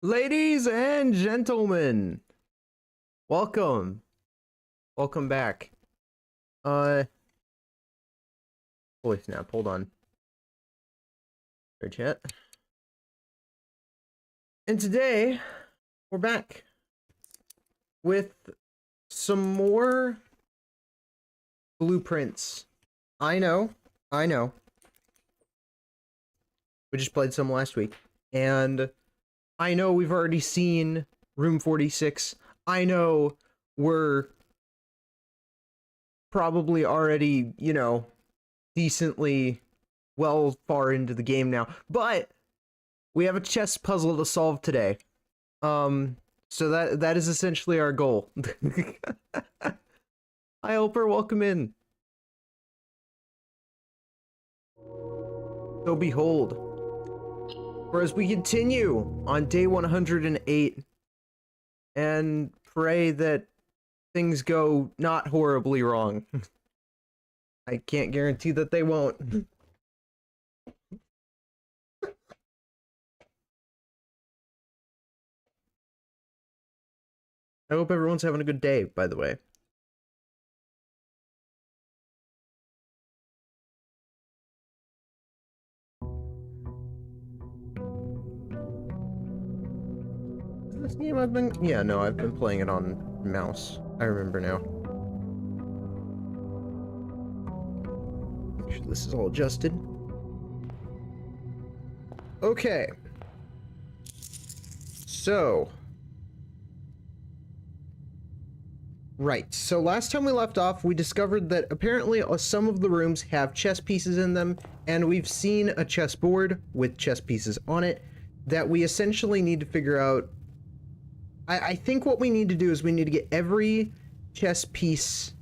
Ladies and gentlemen, welcome. Welcome back. Holy snap, hold on. Fair chat. And today, we're back with some more blueprints. I know. We just played some last week, and I know we've already seen room 46. I know we're probably already, decently well far into the game now, but we have a chess puzzle to solve today. So that is essentially our goal. Hi, Oprah, welcome in. So behold, for as we continue on day 108 and pray that things go not horribly wrong. I can't guarantee that they won't. I hope everyone's having a good day, by the way. Is this game I've been... Yeah, no, I've been playing it on mouse. I remember now. Make sure this is all adjusted. Okay. So... Right, so last time we left off, we discovered that apparently some of the rooms have chess pieces in them, and we've seen a chessboard with chess pieces on it that we essentially need to figure out. I think what we need to do is we need to get every chess piece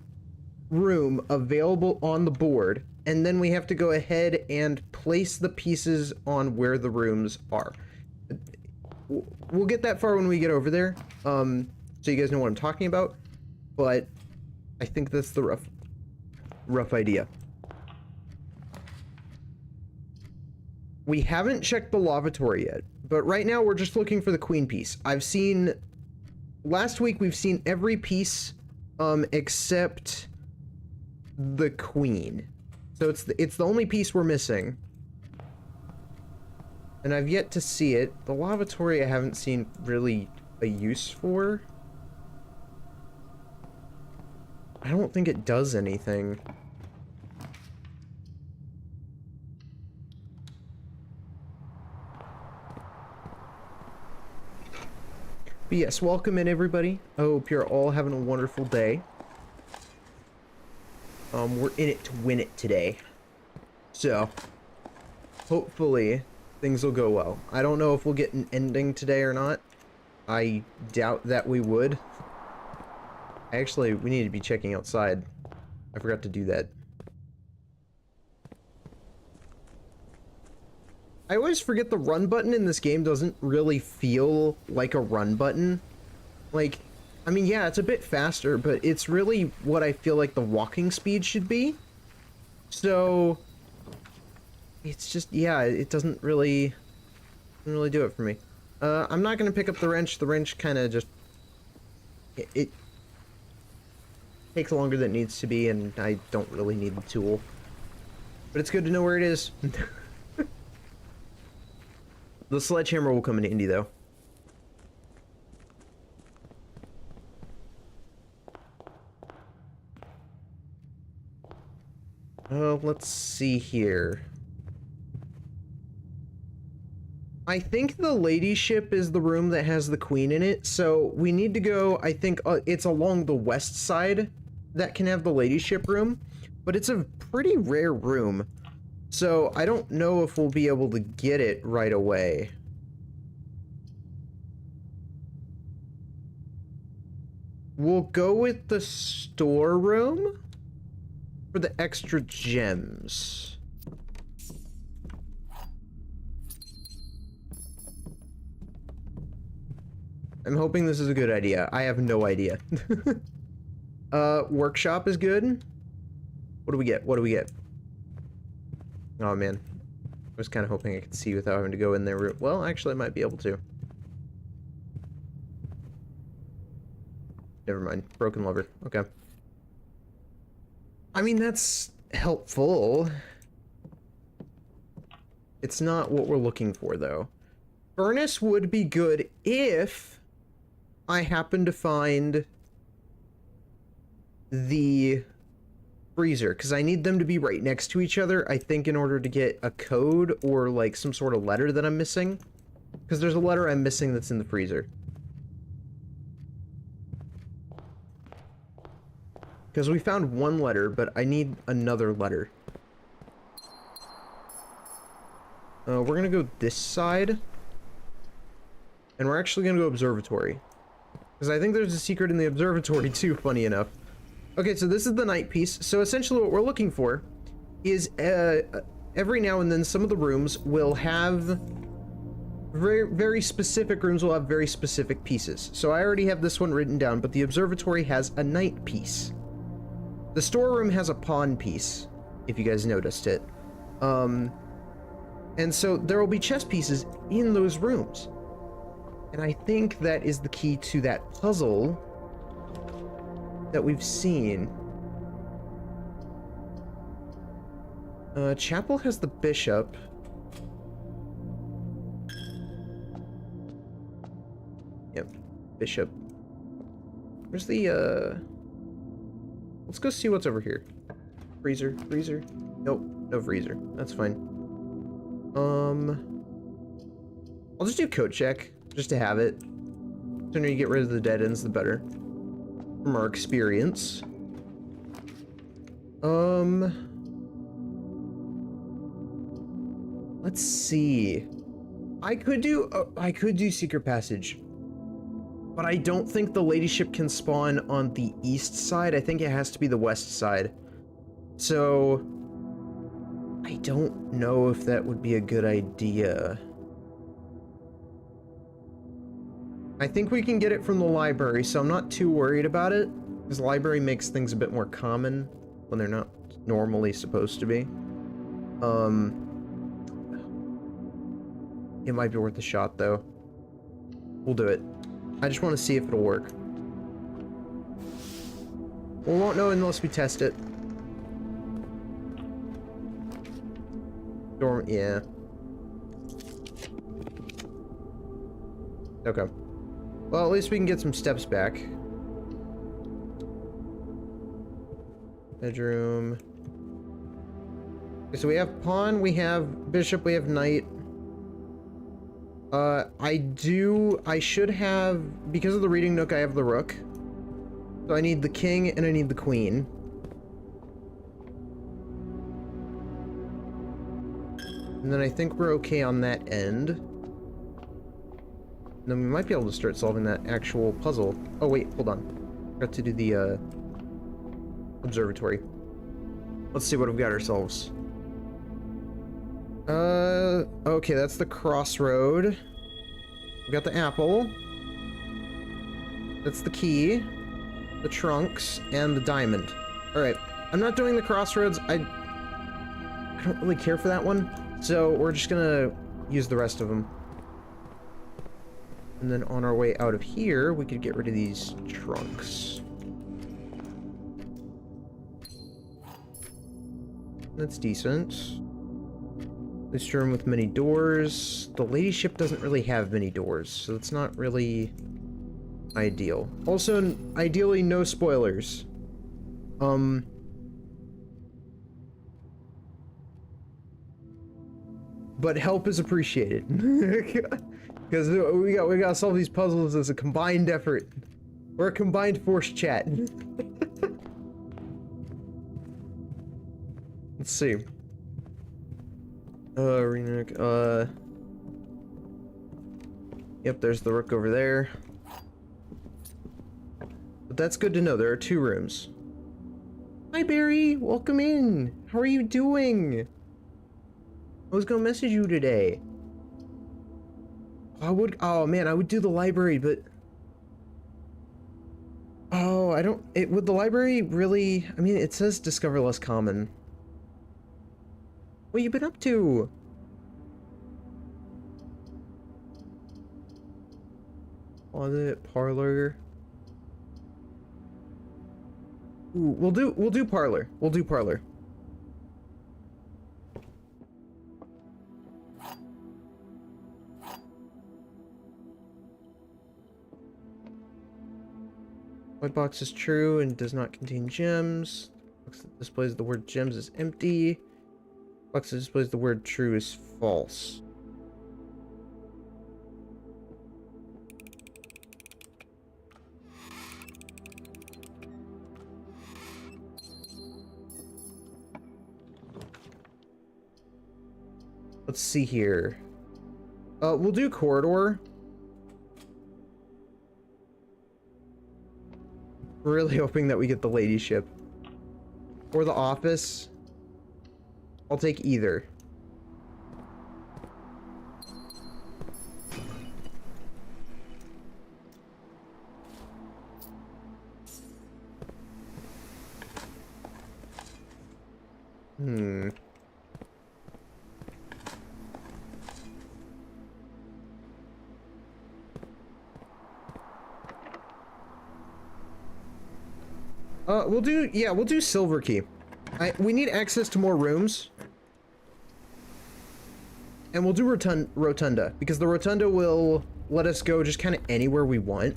room available on the board, and then we have to go ahead and place the pieces on where the rooms are. We'll get that far when we get over there, so you guys know what I'm talking about. But I think that's the rough idea. We haven't checked the lavatory yet, but right now we're just looking for the queen piece. Last week we've seen every piece except the queen. So it's the only piece we're missing. And I've yet to see it. The lavatory I haven't seen really a use for. I don't think it does anything. But yes, welcome in everybody. I hope you're all having a wonderful day. We're in it to win it today. So, hopefully, things will go well. I don't know if we'll get an ending today or not. I doubt that we would. Actually, we need to be checking outside. I forgot to do that. I always forget the run button in this game doesn't really feel like a run button. Like, I mean, yeah, it's a bit faster, but it's really what I feel like the walking speed should be. So, it's just, yeah, it doesn't really do it for me. I'm not gonna pick up the wrench. The wrench kind of just... It takes longer than it needs to be, and I don't really need the tool. But it's good to know where it is. The sledgehammer will come in handy, though. Let's see here. I think the ladyship is the room that has the queen in it, so we need to go, I think, it's along the west side that can have the ladyship room, but it's a pretty rare room, so I don't know if we'll be able to get it right away. We'll go with the storeroom for the extra gems. I'm hoping this is a good idea. I have no idea. Workshop is good. What do we get? What do we get? Oh, man. I was kind of hoping I could see without having to go in there. Well, actually, I might be able to. never mind. Broken lever. Okay. I mean, that's helpful. It's not what we're looking for, though. Furnace would be good if I happen to find the freezer, because I need them to be right next to each other, I think, in order to get a code or, like, some sort of letter that I'm missing. Because there's a letter I'm missing that's in the freezer. Because we found one letter, but I need another letter. We're gonna go this side. And we're actually gonna go observatory. Because I think there's a secret in the observatory too, funny enough. Okay, so this is the night piece. So essentially what we're looking for is every now and then some of the rooms will have very specific rooms will have very specific pieces. So I already have this one written down, but the observatory has a night piece. The storeroom has a pawn piece, if you guys noticed it. And so there will be chess pieces in those rooms. And I think that is the key to that puzzle that we've seen. Chapel has the bishop. Yep, bishop. Where's the, let's go see what's over here. Freezer, freezer. Nope, no freezer. That's fine. I'll just do code check, just to have it. The sooner you get rid of the dead ends, the better. From our experience. Let's see. I could do secret passage. But I don't think the ladyship can spawn on the east side. I think it has to be the west side. So I don't know if that would be a good idea. I think we can get it from the library, so I'm not too worried about it. Because the library makes things a bit more common when they're not normally supposed to be. It might be worth a shot, though. We'll do it. I just want to see if it'll work. We won't know unless we test it. Yeah. Okay. Well, at least we can get some steps back. Bedroom. Okay, so we have pawn, we have bishop, we have knight. I should have, because of the reading nook, I have the rook. So I need the king and I need the queen. And then I think we're okay on that end. And then we might be able to start solving that actual puzzle. Oh wait, hold on. Forgot to do the, observatory. Let's see what we've got ourselves. Okay, that's the crossroad. We got the apple. That's the key. The trunks, and the diamond. Alright, I'm not doing the crossroads. I don't really care for that one. So we're just gonna use the rest of them. And then on our way out of here, we could get rid of these trunks. That's decent. This room with many doors. The ladyship doesn't really have many doors, so it's not really ideal. Also, ideally, no spoilers. But help is appreciated. Because we gotta solve these puzzles as a combined effort. We're a combined force chat. Let's see. Arena, yep, there's the rook over there. But that's good to know. There are two rooms. Hi, Barry. Welcome in. How are you doing? I was gonna message you today. Oh man, I would do the library, but oh, would the library really, I mean, it says discover less common. What you been up to? Closet, parlor. Ooh, we'll do parlor. We'll do parlor. White box is true and does not contain gems. Box that displays the word gems is empty. Box that displays the word true is false. Let's see here. We'll do corridor. Really hoping that we get the ladyship. Or the office. I'll take either. We'll do silver key. We need access to more rooms. And we'll do rotunda, because the rotunda will let us go just kind of anywhere we want.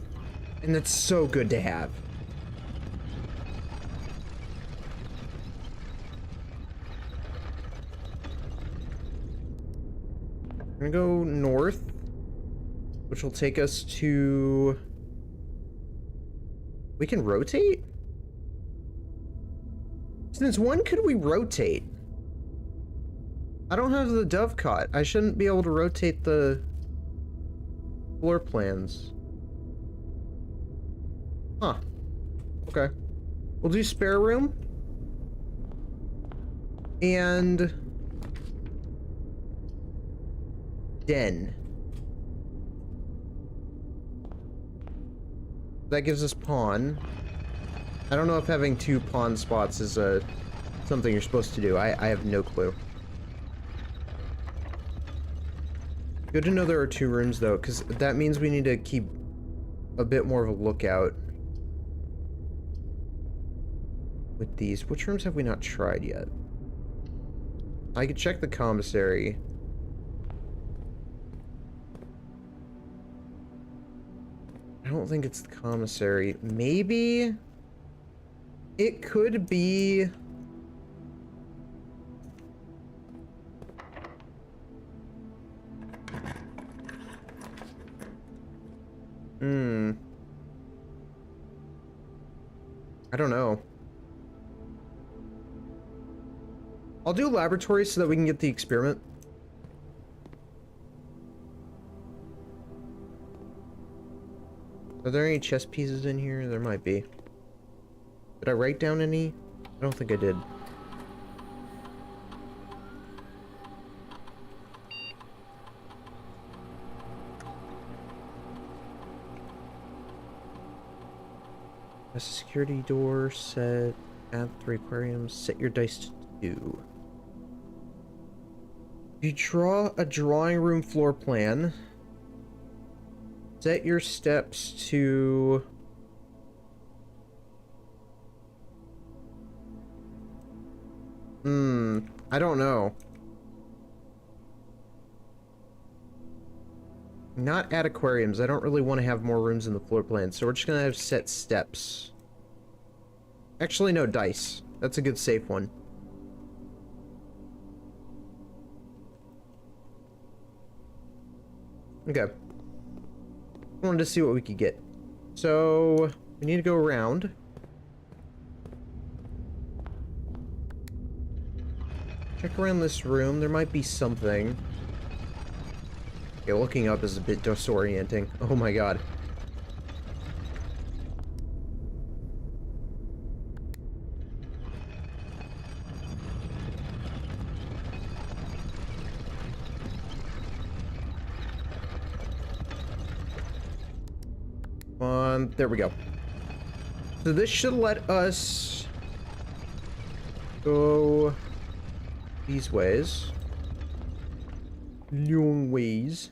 And that's so good to have. We're gonna go north, which will take us to... We can rotate? Since when could we rotate? I don't have the dovecot. I shouldn't be able to rotate the floor plans. Huh. Okay. We'll do spare room. And... den. That gives us pawn. I don't know if having 2 pawn spots is something you're supposed to do. I have no clue. Good to know there are 2 rooms though, because that means we need to keep a bit more of a lookout with these. Which rooms have we not tried yet? I could check the commissary. I don't think it's the commissary. Maybe it could be... I don't know. I'll do laboratory so that we can get the experiment. Are there any chess pieces in here? There might be. Did I write down any? I don't think I did. A security door set. Add 3 aquariums. Set your dice to 2. You draw a drawing room floor plan. Set your steps to... I don't know. Not add aquariums. I don't really want to have more rooms in the floor plan, so we're just gonna have set steps. Actually, no, dice. That's a good safe one. Okay. Wanted to see what we could get. So, we need to go around. Check around this room. There might be something. Okay, looking up is a bit disorienting. Oh my god. There we go. So this should let us go these ways. Long ways.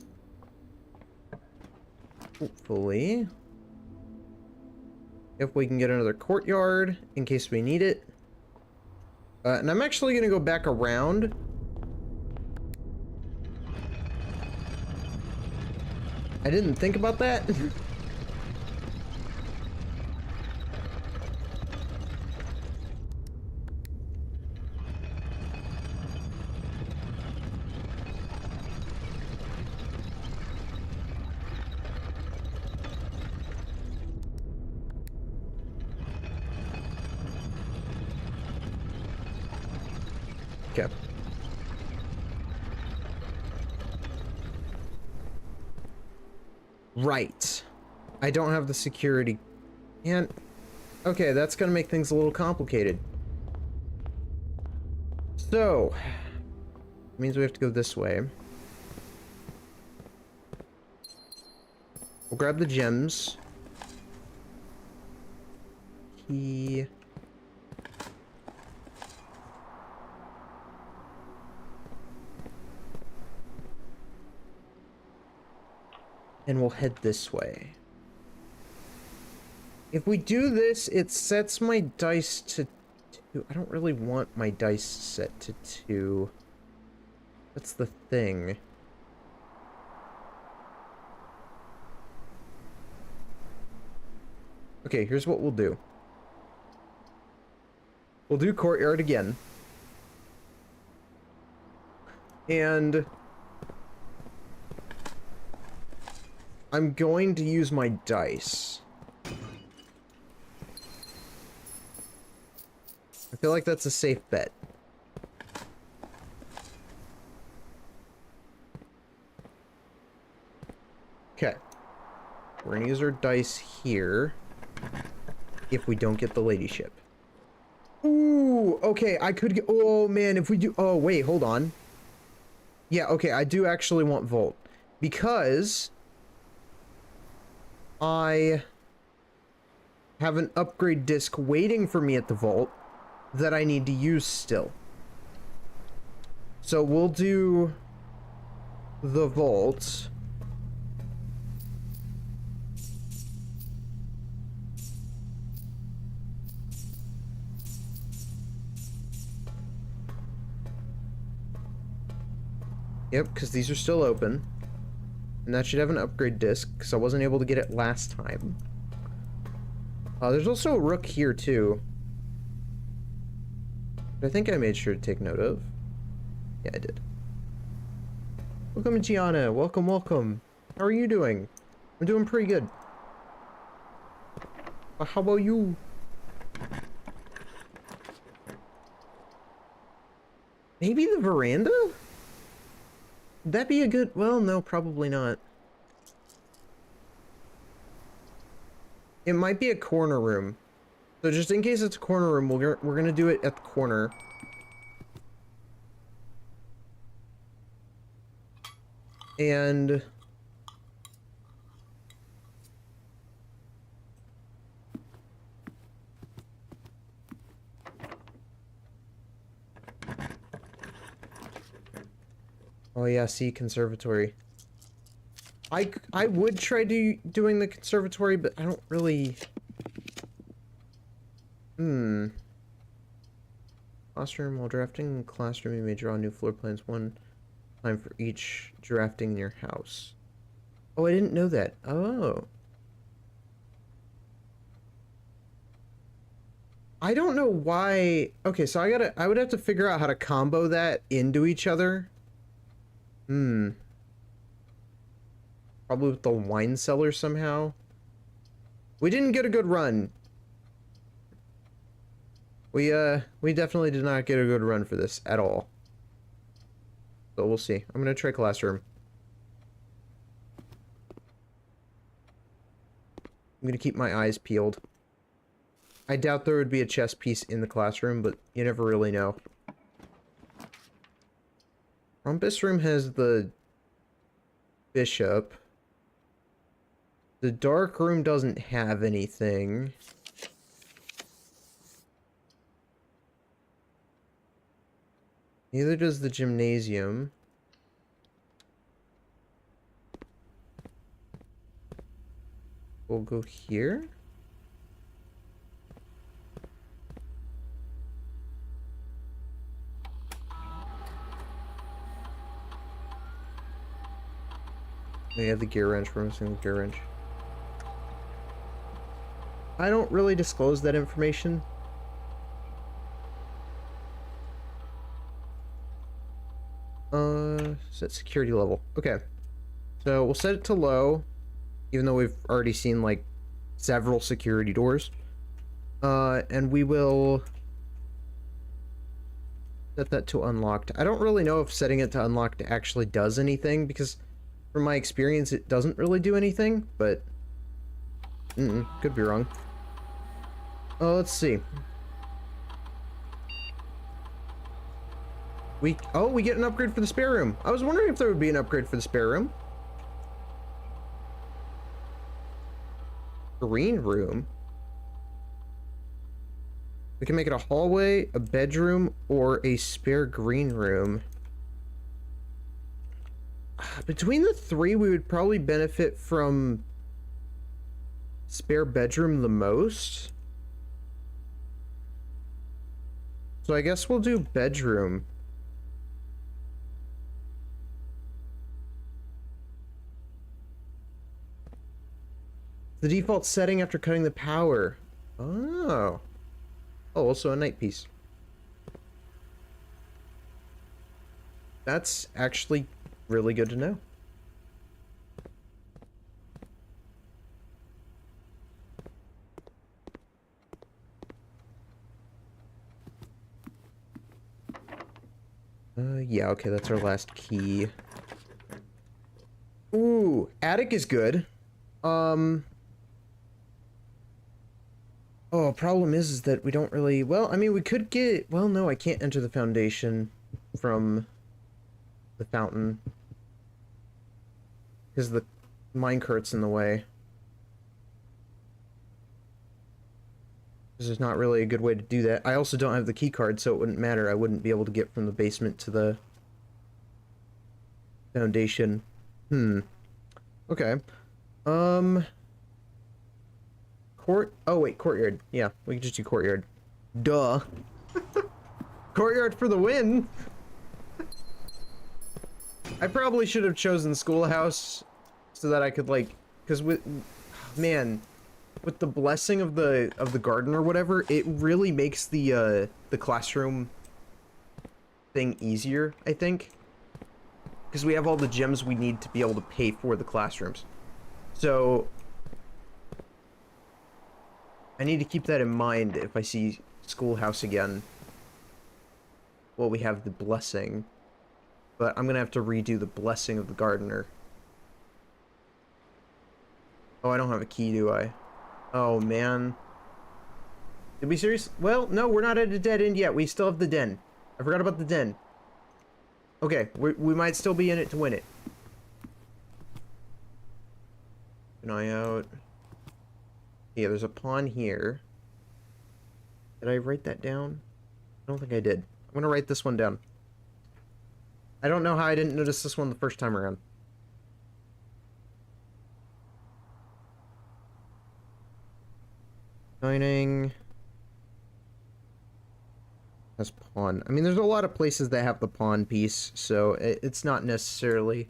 If we can get another courtyard in case we need it. And I'm actually gonna go back around. I didn't think about that. Okay. Right. I don't have the security. And okay, that's gonna make things a little complicated. So, it means we have to go this way. We'll grab the gems. Key. And we'll head this way. If we do this, it sets my dice to 2. I don't really want my dice set to 2. That's the thing. Okay, here's what we'll do. We'll do courtyard again. And I'm going to use my dice. I feel like that's a safe bet. Okay. We're gonna use our dice here. If we don't get the lady ship. Ooh, okay, I could get... Oh, man, if we do... Oh, wait, hold on. Yeah, okay, I do actually want Volt. Because I have an upgrade disc waiting for me at the Vault that I need to use still. So we'll do the Vault. Yep, because these are still open. And that should have an upgrade disc, because I wasn't able to get it last time. There's also a rook here, too. I think I made sure to take note of. Yeah, I did. Welcome, Gianna. Welcome, welcome. How are you doing? I'm doing pretty good. How about you? Maybe the veranda? Would that be a good... Well, no, probably not. It might be a corner room. So just in case it's a corner room, we're gonna do it at the corner. And... Oh yeah, see, conservatory. I would try doing the conservatory, but I don't really... Classroom. While drafting in classroom, you may draw new floor plans one time for each drafting in your house. Oh, I didn't know that. Oh. I don't know why... Okay, so I would have to figure out how to combo that into each other. Probably with the wine cellar somehow. We didn't get a good run. We definitely did not get a good run for this at all. So we'll see. I'm gonna try classroom. I'm gonna keep my eyes peeled. I doubt there would be a chess piece in the classroom, but you never really know. Rumpus room has the bishop. The dark room doesn't have anything. Neither does the gymnasium. We'll go here. We have the gear wrench. We're missing the gear wrench. I don't really disclose that information. Set security level. Okay. So we'll set it to low, even though we've already seen like several security doors. And we will set that to unlocked. I don't really know if setting it to unlocked actually does anything, because from my experience it doesn't really do anything, but could be wrong. Let's see. We get an upgrade for the spare room. I was wondering if there would be an upgrade for the spare room. Green room. We can make it a hallway, a bedroom, or a spare green room. Between the three, we would probably benefit from spare bedroom the most. So I guess we'll do bedroom. The default setting after cutting the power. Oh. Oh, also a night piece. That's actually really good to know. Yeah, okay, that's our last key. Ooh, attic is good. Oh, problem is that we don't really... Well, I mean, we could get... Well, no, I can't enter the foundation from the fountain, because the minecart's in the way. This is not really a good way to do that. I also don't have the key card, so it wouldn't matter. I wouldn't be able to get from the basement to the foundation. Okay. Oh wait, courtyard. Yeah, we can just do courtyard. Duh. Courtyard for the win. I probably should have chosen schoolhouse so that I could, like, because with the blessing of the garden or whatever, it really makes the classroom thing easier, I think, because we have all the gems we need to be able to pay for the classrooms. So I need to keep that in mind if I see schoolhouse again. Well, we have the blessing, but I'm gonna have to redo the blessing of the gardener. Oh, I don't have a key, do I? Oh, man. Did we serious? Well, no, we're not at a dead end yet. We still have the den. I forgot about the den. Okay, we might still be in it to win it. Keep an eye out. Yeah, there's a pawn here. Did I write that down? I don't think I did. I'm gonna write this one down. I don't know how I didn't notice this one the first time around. Dining has pawn. I mean, there's a lot of places that have the pawn piece, so it's not necessarily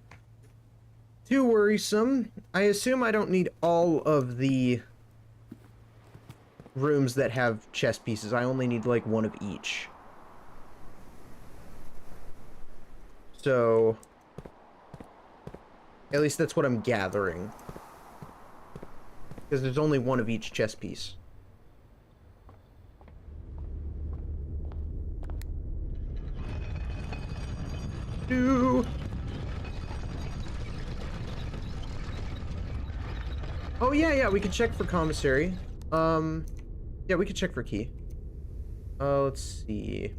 too worrisome. I assume I don't need all of the rooms that have chess pieces. I only need like one of each. So at least that's what I'm gathering, because there's only one of each chess piece. Oh yeah, we can check for commissary. Yeah, we could check for key. Let's see.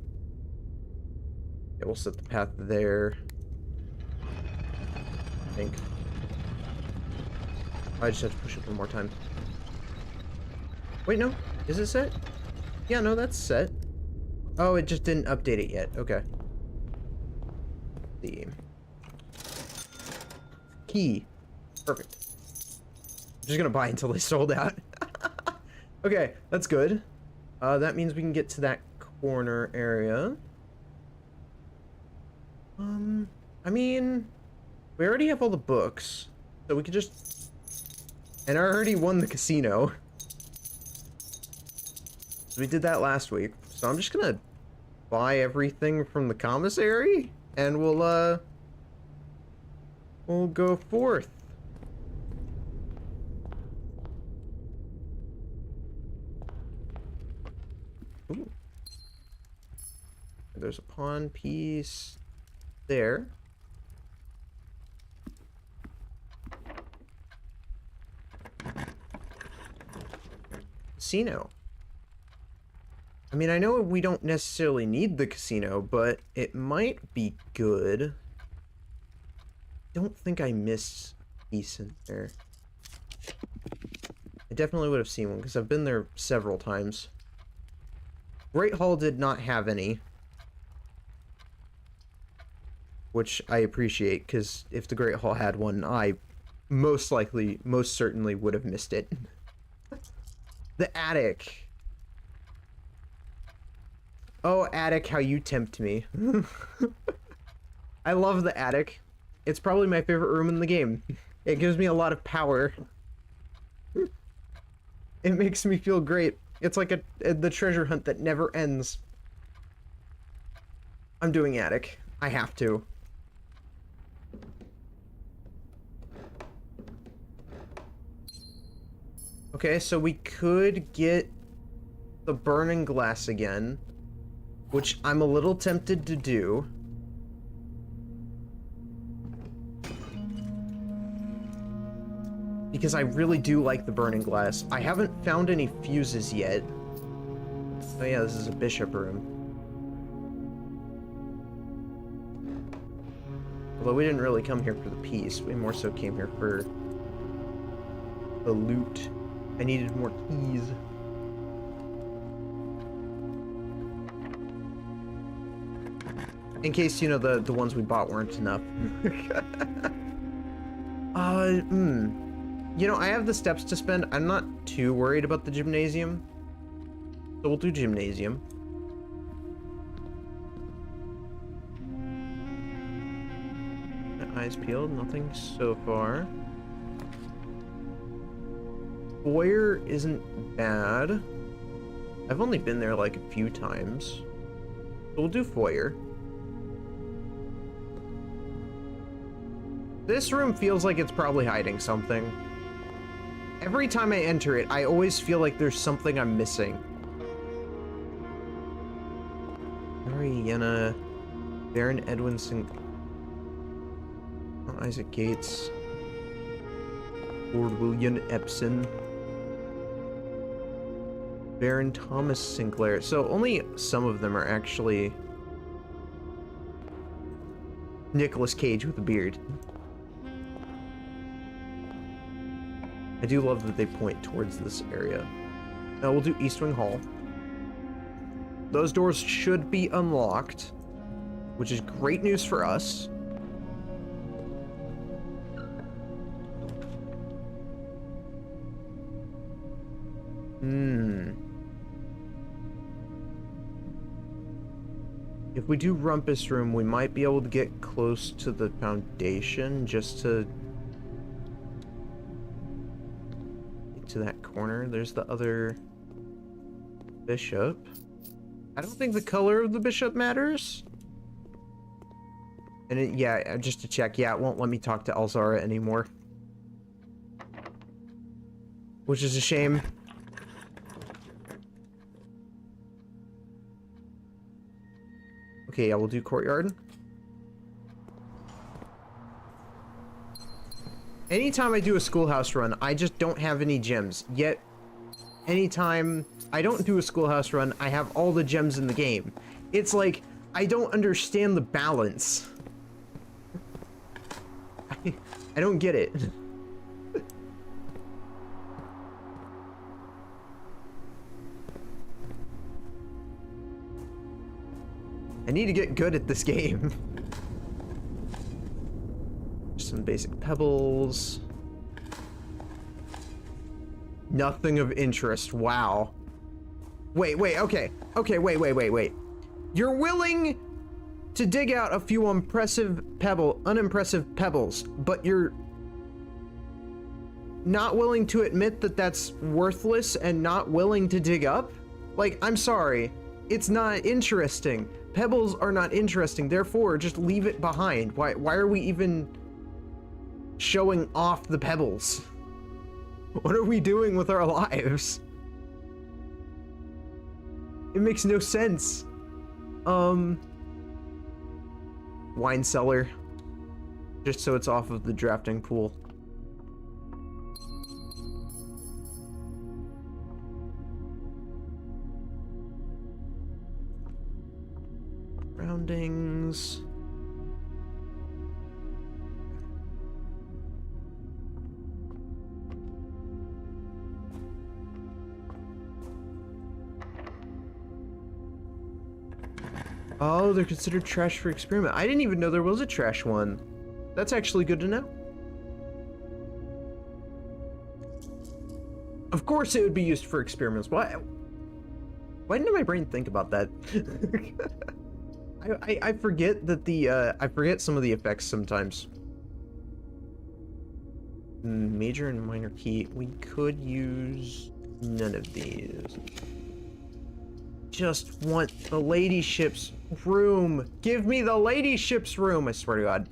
Yeah, we'll set the path there, I think. I just have to push it one more time. Wait, no. Is it set? Yeah, no, that's set. Oh, it just didn't update it yet. Okay. The key. Perfect. I'm just gonna buy until they sold out. Okay, that's good. That means we can get to that corner area. I mean, we already have all the books. So we could just... And I already won the casino. We did that last week. So I'm just gonna buy everything from the commissary, and we'll go forth. Ooh. There's a pawn piece there. Casino. I mean, I know we don't necessarily need the casino, but it might be good. Don't think I missed a piece in there. I definitely would have seen one, because I've been there several times. Great Hall did not have any. Which I appreciate, because if the Great Hall had one, I most certainly would have missed it. The attic. Oh, attic, how you tempt me. I love the attic. It's probably my favorite room in the game. It gives me a lot of power. It makes me feel great. It's like the treasure hunt that never ends. I'm doing attic. I have to. Okay, so we could get the burning glass again, which I'm a little tempted to do. Because I really do like the burning glass. I haven't found any fuses yet. Oh yeah, this is a bishop room. Although we didn't really come here for the peace, we more so came here for the loot. I needed more keys. In case, you know, the ones we bought weren't enough. You know, I have the steps to spend. I'm not too worried about the gymnasium. So we'll do gymnasium. Eyes peeled, nothing so far. Foyer isn't bad. I've only been there like a few times. So we'll do foyer. This room feels like it's probably hiding something. Every time I enter it, I always feel like there's something I'm missing. Mariana, Baron Edwinson, Isaac Gates, Lord William Epson, Baron Thomas Sinclair. So only some of them are actually Nicolas Cage with a beard. I do love that they point towards this area. Now we'll do East Wing Hall. Those doors should be unlocked, which is great news for us. If we do Rumpus Room, we might be able to get close to the foundation just to get to that corner. There's the other bishop. I don't think the color of the bishop matters. And yeah, just to check, yeah, it won't let me talk to Alzara anymore. Which is a shame. Okay, yeah, we'll do courtyard. Anytime I do a schoolhouse run, I just don't have any gems. Yet, anytime I don't do a schoolhouse run, I have all the gems in the game. It's like, I don't understand the balance. I don't get it. I need to get good at this game. Some basic pebbles. Nothing of interest. Wow. Wait, okay. Okay, wait. You're willing to dig out a few unimpressive pebbles, but you're not willing to admit that that's worthless and not willing to dig up? Like, I'm sorry. It's not interesting. Pebbles are not interesting, therefore just leave it behind. Why are we even showing off the pebbles? What are we doing with our lives? It makes no sense. Wine cellar. Just so it's off of the drafting pool. Roundings. Oh, they're considered trash for experiment. I didn't even know there was a trash one. That's actually good to know. Of course it would be used for experiments. Why didn't my brain think about that? I forget that I forget some of the effects sometimes. Major and minor key. We could use none of these. Just want the ladyship's room. Give me the ladyship's room, I swear to God.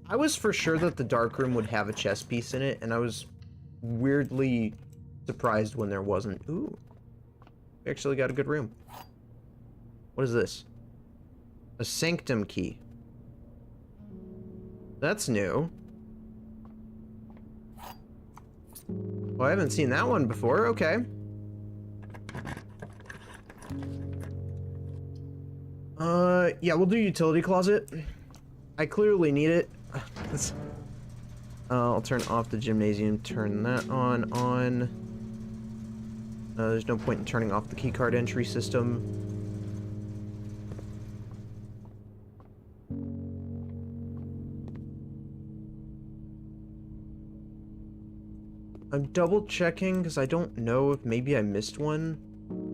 I was for sure that the dark room would have a chess piece in it, and I was weirdly surprised when there wasn't. Ooh. We actually got a good room. What is this? A sanctum key. That's new. Well, I haven't seen that one before. Okay. Yeah, we'll do utility closet. I clearly need it. I'll turn off the gymnasium, turn that on. There's no point in turning off the keycard entry system. I'm double checking because I don't know if maybe I missed one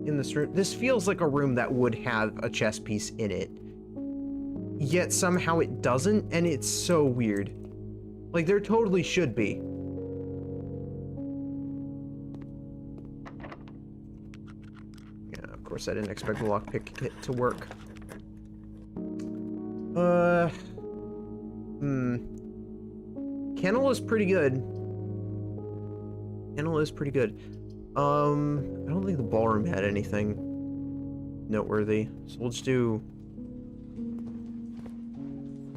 in this room. This feels like a room that would have a chess piece in it. Yet somehow it doesn't, and it's so weird. Like, there totally should be. Yeah, of course I didn't expect the lockpick kit to work. Kennel is pretty good. Kennel is pretty good. I don't think the ballroom had anything noteworthy, so we'll just do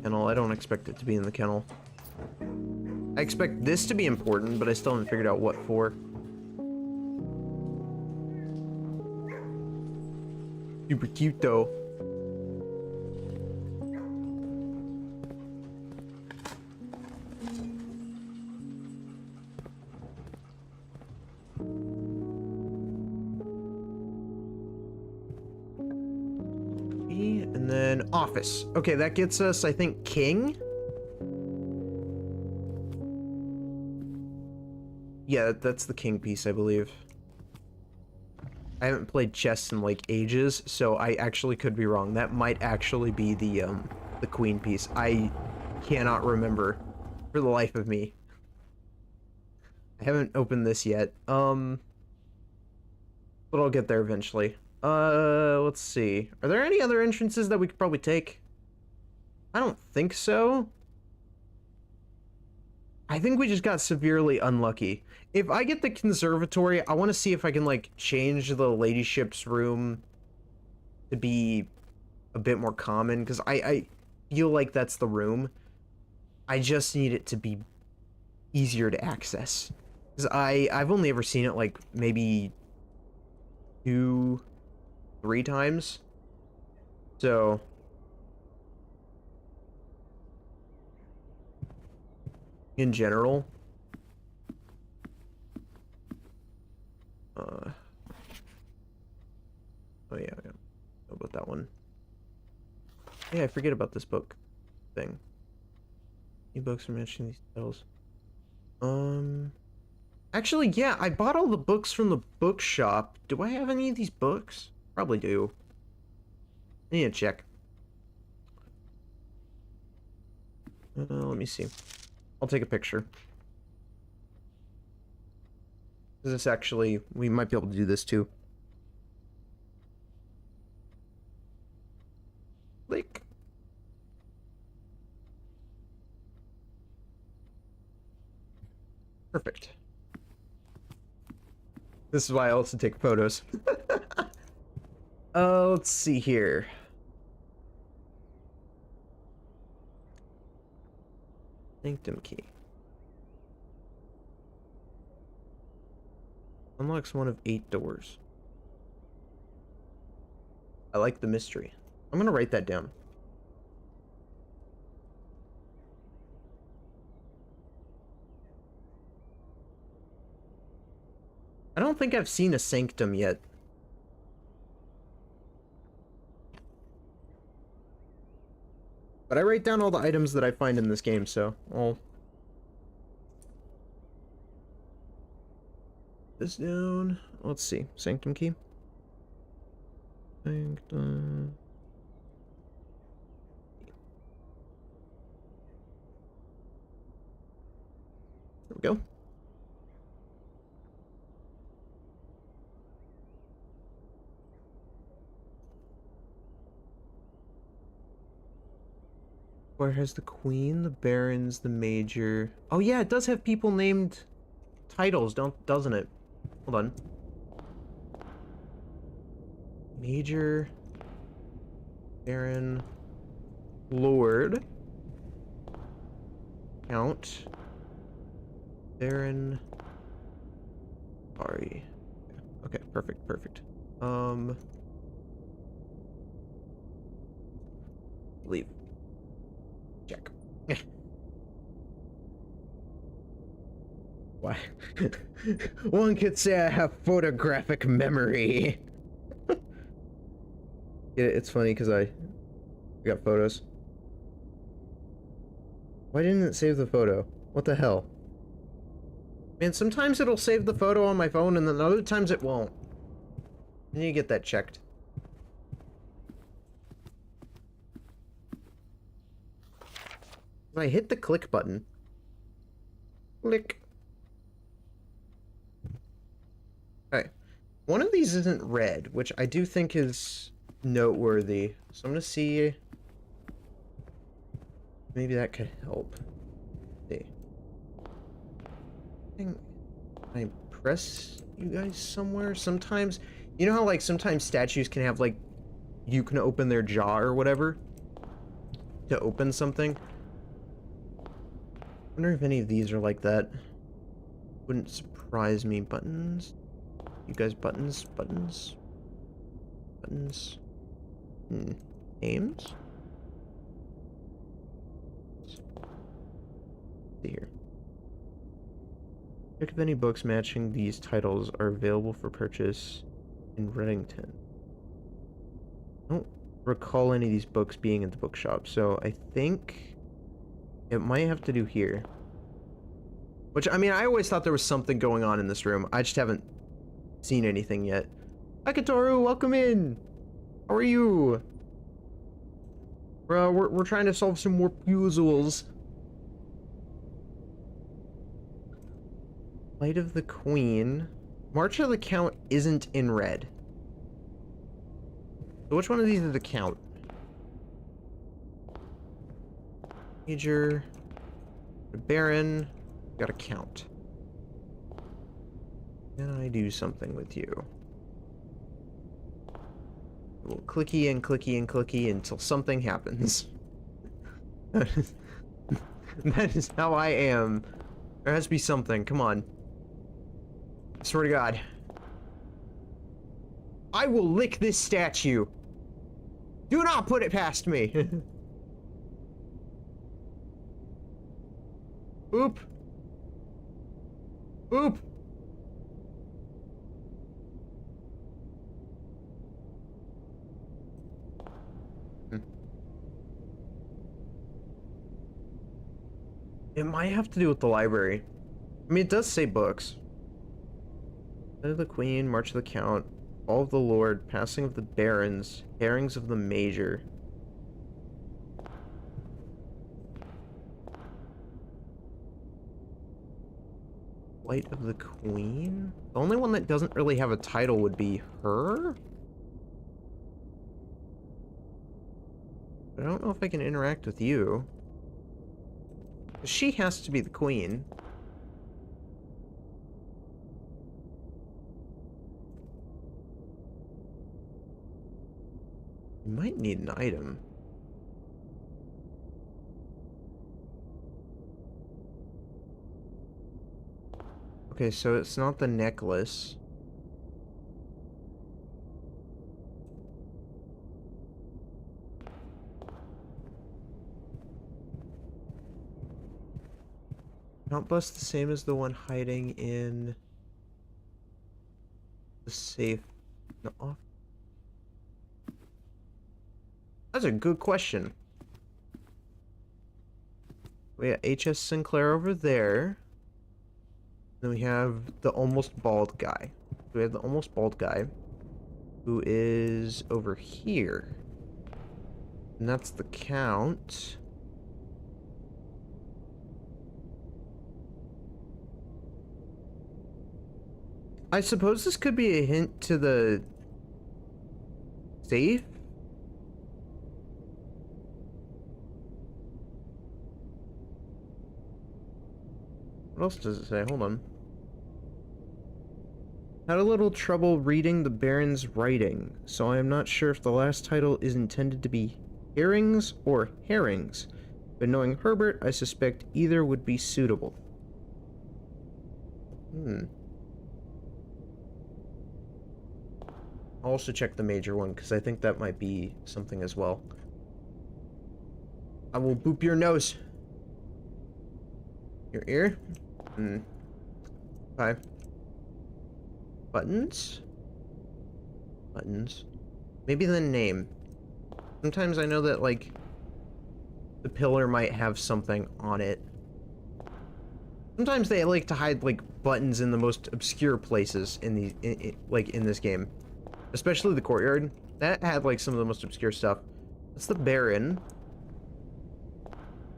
kennel. I don't expect it to be in the kennel. I expect this to be important, but I still haven't figured out what for. Super cute though. And then office. Okay, that gets us, I think, king. Yeah, that's the king piece, I believe. I haven't played chess in like ages, so I actually could be wrong. That might actually be the queen piece. I cannot remember for the life of me. I haven't opened this yet. But I'll get there eventually. Let's see. Are there any other entrances that we could probably take? I don't think so. I think we just got severely unlucky. If I get the conservatory, I want to see if I can, like, change the ladyship's room to be a bit more common, because I feel like that's the room. I just need it to be easier to access. Because I've only ever seen it, like, maybe 2-3 times. So in general, oh yeah, know about that one. Yeah, I forget about this book thing. Any books are mentioning these titles? Actually, yeah, I bought all the books from the bookshop. Do I have any of these books? Probably do. I need to check. Let me see. I'll take a picture. Is this actually... We might be able to do this too. Like... Perfect. This is why I also take photos. Let's see here. Sanctum key. Unlocks one of 8 doors. I like the mystery. I'm gonna write that down. I don't think I've seen a sanctum yet. But I write down all the items that I find in this game, so I'll... this down. Let's see. Sanctum key. Sanctum... There we go. Where has the queen, the barons, the major... Oh yeah, it does have people named titles, doesn't it? Hold on. Major, baron, lord, count, baron, sorry. Okay, perfect. Leave. Check. Why? One could say I have photographic memory. It's funny because I got photos. Why didn't it save the photo? What the hell? Man, sometimes it'll save the photo on my phone and then other times it won't. I need to get that checked. I hit the click button. Click. Okay. One of these isn't red, which I do think is noteworthy. So I'm gonna see. Maybe that could help. See. Can I press you guys somewhere? Sometimes, you know how like sometimes statues can have like, you can open their jaw or whatever to open something. I wonder if any of these are like that. Wouldn't surprise me. Buttons? You guys buttons? Buttons? Buttons? Names? Let's see here. Check if any books matching these titles are available for purchase in Reddington. I don't recall any of these books being at the bookshop, so I think it might have to do here. Which, I mean, I always thought there was something going on in this room. I just haven't seen anything yet. Akatoru, welcome in! How are you? We're trying to solve some more puzzles. Light of the Queen. March of the Count isn't in red. So which one of these is the Count? Major, the Baron, got a count. Can I do something with you? We'll clicky and clicky and clicky until something happens. That is how I am. There has to be something. Come on. I swear to God. I will lick this statue. Do not put it past me. Oop. Oop. It might have to do with the library. I mean, it does say books. Light of the Queen, March of the Count, Fall of the Lord, Passing of the Barons, Bearings of the Major. Flight of the Queen? The only one that doesn't really have a title would be her? But I don't know if I can interact with you. She has to be the queen. You might need an item. Okay, so it's not the necklace. Not bust the same as the one hiding in the safe. No. That's a good question. We got HS Sinclair over there. Then we have the almost bald guy. We have the almost bald guy who is over here. And that's the Count. I suppose this could be a hint to the safe? What else does it say? Hold on. Had a little trouble reading the Baron's writing, so I am not sure if the last title is intended to be herrings or herrings, but knowing Herbert, I suspect either would be suitable. I'll also check the major one, because I think that might be something as well. I will boop your nose. Your ear? Okay. Buttons? Buttons. Maybe the name. Sometimes I know that, like, the pillar might have something on it. Sometimes they like to hide, like, buttons in the most obscure places in the, like, in this game. Especially the courtyard. That had, like, some of the most obscure stuff. That's the Baron.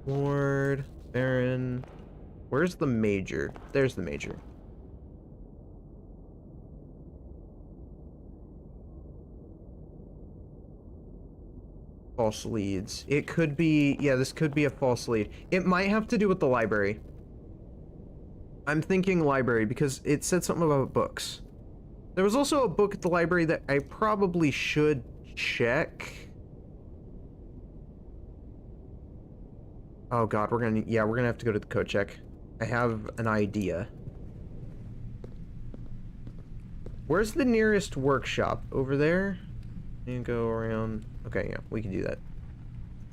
Lord, Baron. Where's the Major? There's the Major. False leads. It could be... Yeah, this could be a false lead. It might have to do with the library. I'm thinking library because it said something about books. There was also a book at the library that I probably should check. Oh god, we're gonna have to go to the code check. I have an idea. Where's the nearest workshop? Over there? And go around. Okay, yeah, we can do that.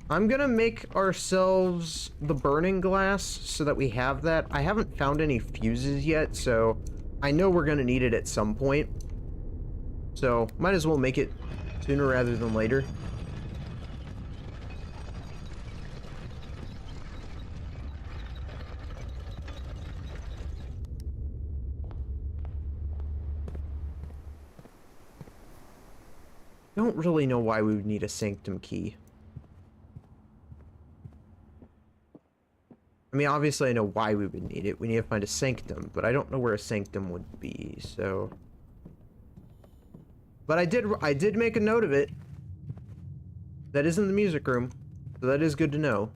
I'm gonna make ourselves the burning glass so that we have that. I haven't found any fuses yet, so I know we're gonna need it at some point. So, might as well make it sooner rather than later. Don't really know why we would need a sanctum key. I mean, obviously I know why we would need it. We need to find a sanctum, but I don't know where a sanctum would be, so... But I did make a note of it. That is in the music room, so that is good to know.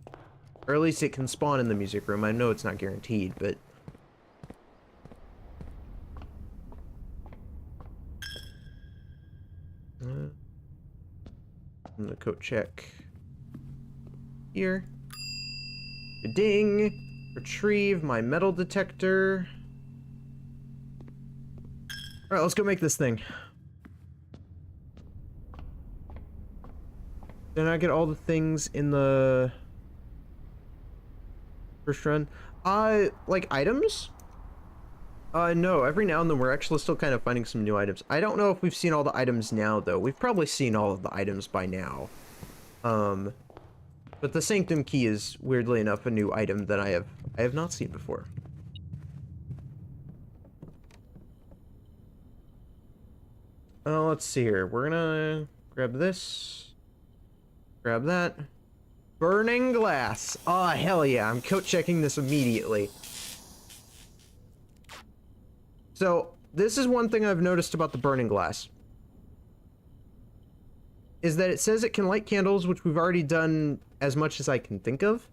Or at least it can spawn in the music room. I know it's not guaranteed, but... I'm gonna code check here. Ding! Retrieve my metal detector. Alright, let's go make this thing. Did I get all the things in the first run? Like items? No, every now and then we're actually still kind of finding some new items. I don't know if we've seen all the items now, though. We've probably seen all of the items by now. But the Sanctum Key is, weirdly enough, a new item that I have not seen before. Let's see here. We're gonna grab this. Grab that. Burning glass. Oh, hell yeah. I'm code checking this immediately. So, this is one thing I've noticed about the burning glass. Is that it says it can light candles, which we've already done as much as I can think of,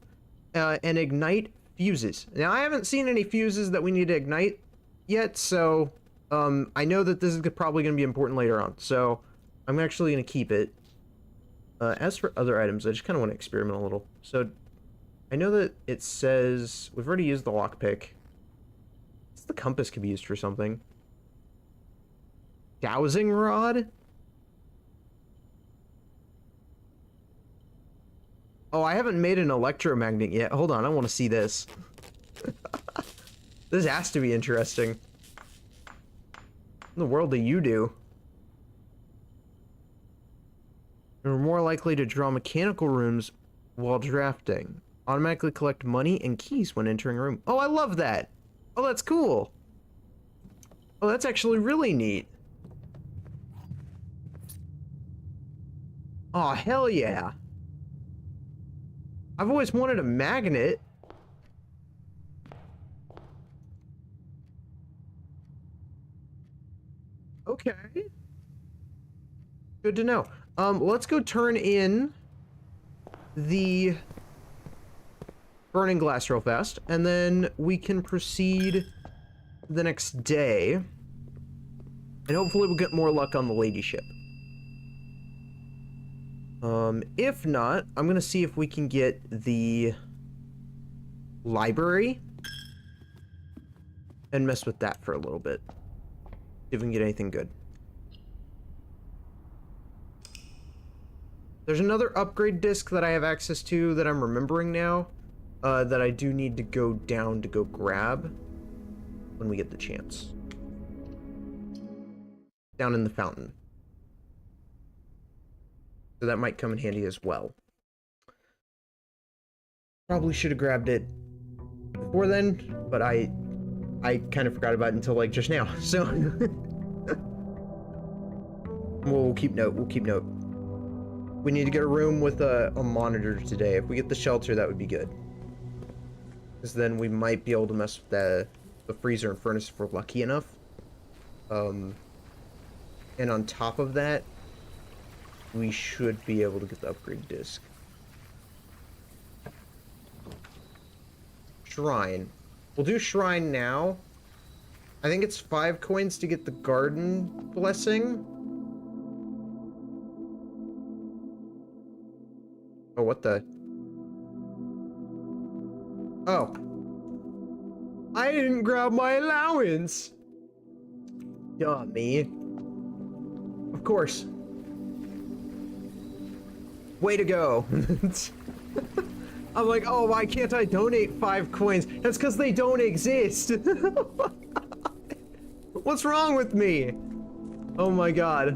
and ignite fuses. Now, I haven't seen any fuses that we need to ignite yet, so I know that this is probably going to be important later on, so I'm actually going to keep it. As for other items, I just kind of want to experiment a little. So, I know that it says... We've already used the lockpick. The compass could be used for something. Dowsing rod? Oh, I haven't made an electromagnet yet. Hold on, I want to see this. This has to be interesting. What in the world do you do? You're more likely to draw mechanical rooms while drafting. Automatically collect money and keys when entering a room. Oh, I love that! Oh, that's cool! Oh, that's actually really neat. Oh, hell yeah! I've always wanted a magnet. Okay. Good to know. Let's go turn in the burning glass real fast, and then we can proceed the next day. And hopefully we'll get more luck on the lady ship. If not, I'm gonna see if we can get the library and mess with that for a little bit. See if we can get anything good. There's another upgrade disc that I have access to that I'm remembering now, that I do need to go down to go grab when we get the chance. Down in the fountain. So that might come in handy as well. Probably should have grabbed it before then, but I kind of forgot about it until like just now. So we'll keep note. We'll keep note. We need to get a room with a monitor today. If we get the shelter, that would be good. Because then we might be able to mess with the freezer and furnace if we're lucky enough. And on top of that, we should be able to get the upgrade disc. Shrine. We'll do shrine now. I think it's 5 coins to get the garden blessing. Oh, what the? Oh. I didn't grab my allowance. Duh, me. Of course. Way to go. I'm like, oh, why can't I donate 5 coins? That's because they don't exist. What's wrong with me? Oh my god.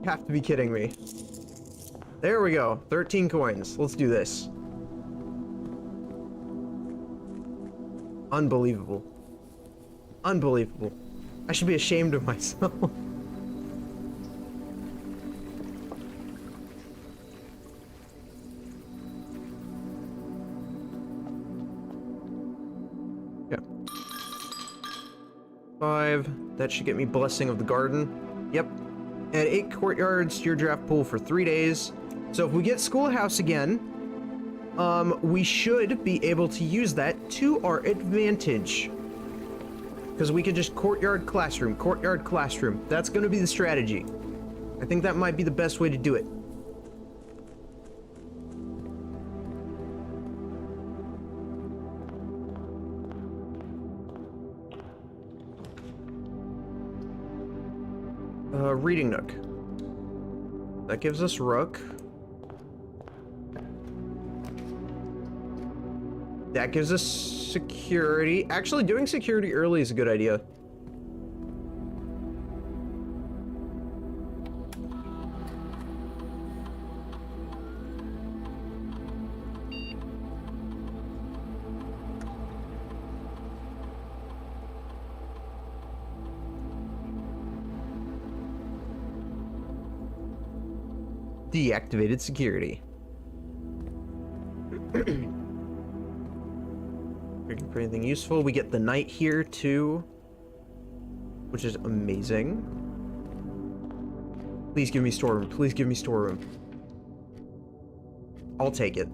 You have to be kidding me. There we go. 13 coins. Let's do this. Unbelievable. Unbelievable. I should be ashamed of myself. Yeah. 5. That should get me blessing of the garden. Yep. Add 8 courtyards to your draft pool for 3 days. So if we get schoolhouse again, we should be able to use that to our advantage. Because we could just courtyard classroom. That's going to be the strategy. I think that might be the best way to do it. Reading nook. That gives us rook. That gives us security. Actually, doing security early is a good idea. Deactivated security. Looking for anything useful. We get the knight here too. which is amazing. Please give me storeroom. Please give me storeroom. I'll take it.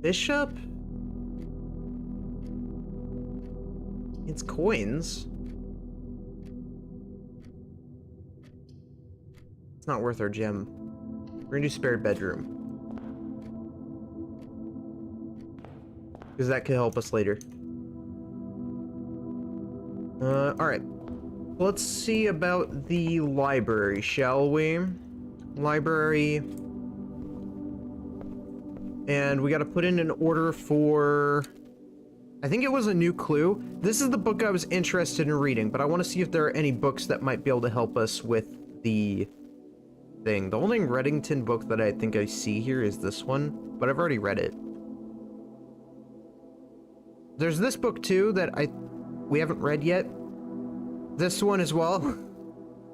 Bishop? It's coins. It's not worth our gem. We're gonna do spare bedroom. Because that could help us later. Alright. Let's see about the library, shall we? Library. And we gotta put in an order for... I think it was a new clue. This is the book I was interested in reading, but I want to see if there are any books that might be able to help us with the thing. The only Reddington book that I think I see here is this one, but I've already read it. There's this book too that we haven't read yet. This one as well.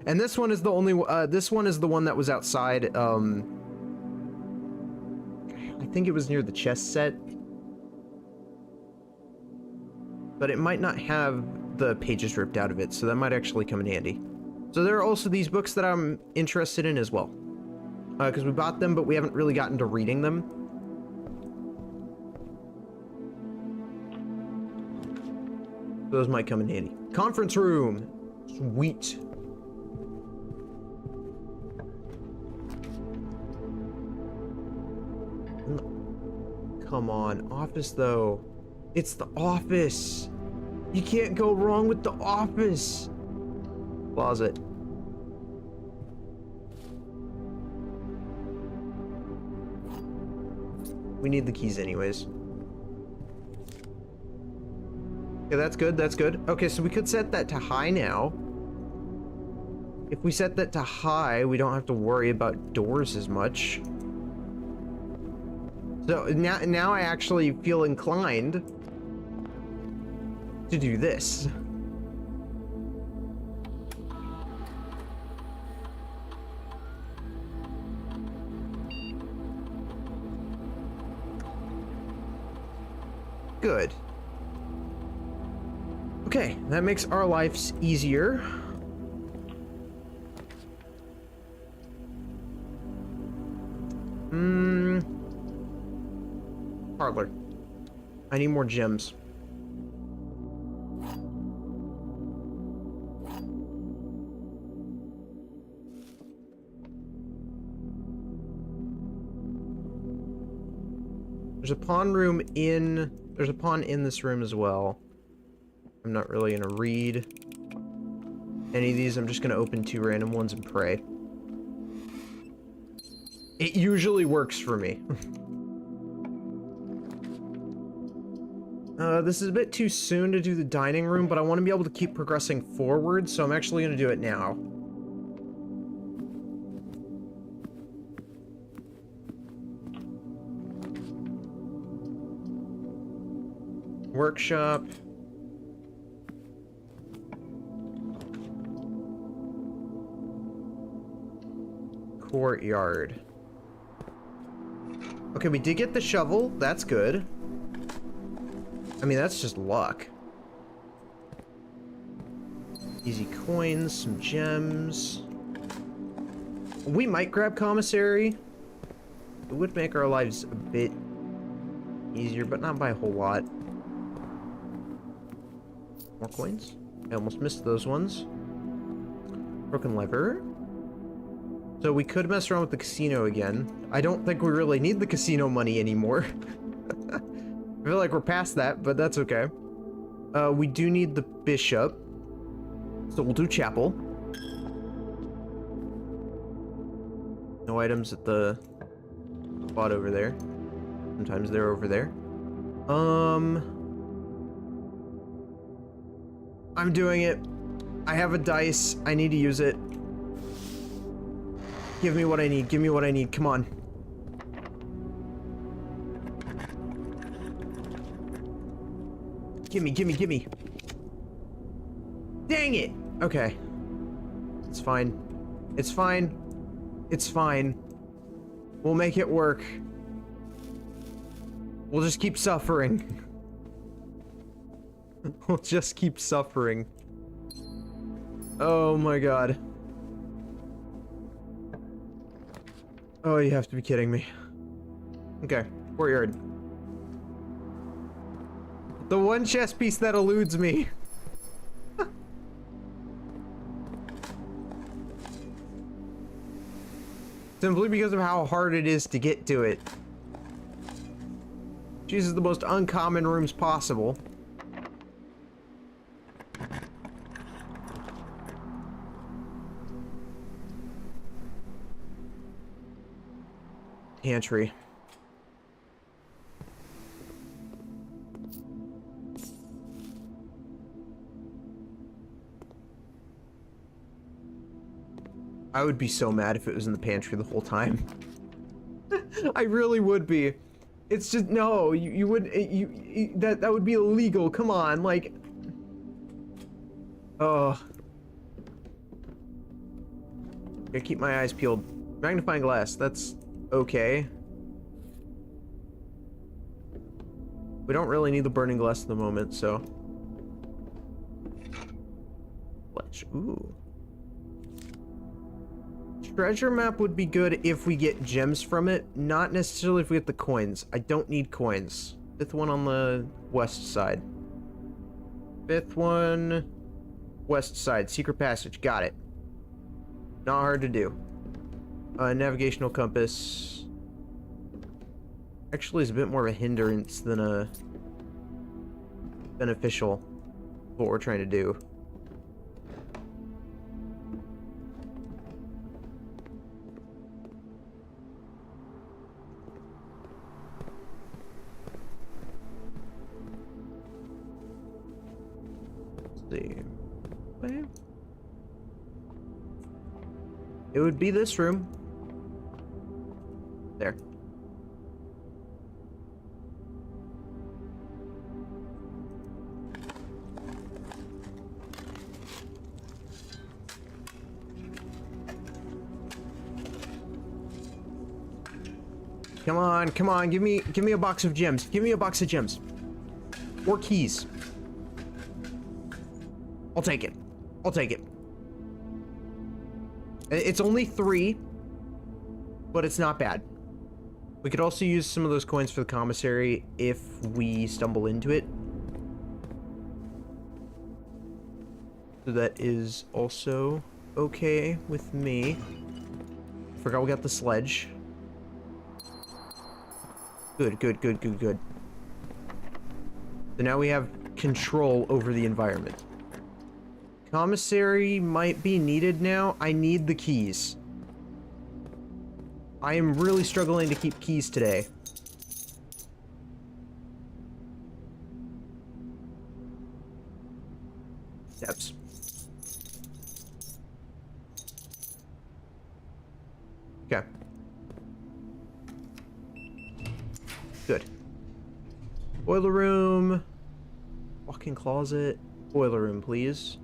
And this one is the only this one is the one that was outside. I think it was near the chess set. But it might not have the pages ripped out of it, so that might actually come in handy. So there are also these books that I'm interested in as well. Because we bought them, but we haven't really gotten to reading them. Those might come in handy. Conference room! Sweet. Come on, office though. It's the office. You can't go wrong with the office. Closet. We need the keys anyways. Okay, that's good, that's good. Okay, so we could set that to high now. If we set that to high, we don't have to worry about doors as much. So now I actually feel inclined to do this. Good. Okay, that makes our lives easier. Parlor. I need more gems. There's a pawn room in... There's a pawn in this room as well. I'm not really gonna read any of these. I'm just gonna open 2 random ones and pray. It usually works for me. This is a bit too soon to do the dining room, but I want to be able to keep progressing forward, so I'm actually gonna do it now. Workshop. Courtyard. Okay, we did get the shovel. That's good. I mean, that's just luck. Easy coins, some gems. We might grab commissary. It would make our lives a bit easier, but not by a whole lot. More coins. I almost missed those ones. Broken lever. So we could mess around with the casino again. I don't think we really need the casino money anymore. I feel like we're past that, but that's okay. We do need the bishop. So we'll do chapel. No items at the spot over there. Sometimes they're over there. I'm doing it. I have a dice. I need to use it. Give me what I need. Give me what I need. Come on. Gimme, gimme, gimme. Dang it! Okay. It's fine. It's fine. It's fine. We'll make it work. We'll just keep suffering. We'll just keep suffering. Oh my god. Oh, you have to be kidding me. Okay, courtyard. The one chess piece that eludes me. Simply because of how hard it is to get to it. Chooses the most uncommon rooms possible. Pantry. I would be so mad if it was in the pantry the whole time. I really would be. It's just, no, you wouldn't, that would be illegal, come on, like. Oh. Gotta keep my eyes peeled. Magnifying glass, that's okay. We don't really need the burning glass at the moment, so. Ooh. Treasure map would be good if we get gems from it, not necessarily if we get the coins. I don't need coins. Fifth one on the west side. Fifth one, west side, secret passage, got it. Not hard to do. Navigational compass. Actually is a bit more of a hindrance than a beneficial what we're trying to do. It would be this room. There. Come on, give me a box of gems. Give me a box of gems. Or keys. I'll take it. I'll take it. It's only 3, but it's not bad. We could also use some of those coins for the commissary if we stumble into it. So that is also okay with me. Forgot we got the sledge. Good. So now we have control over the environment. Commissary might be needed now. I need the keys. I am really struggling to keep keys today. Steps. Okay. Good. Boiler room. Walk-in closet. Boiler room, please.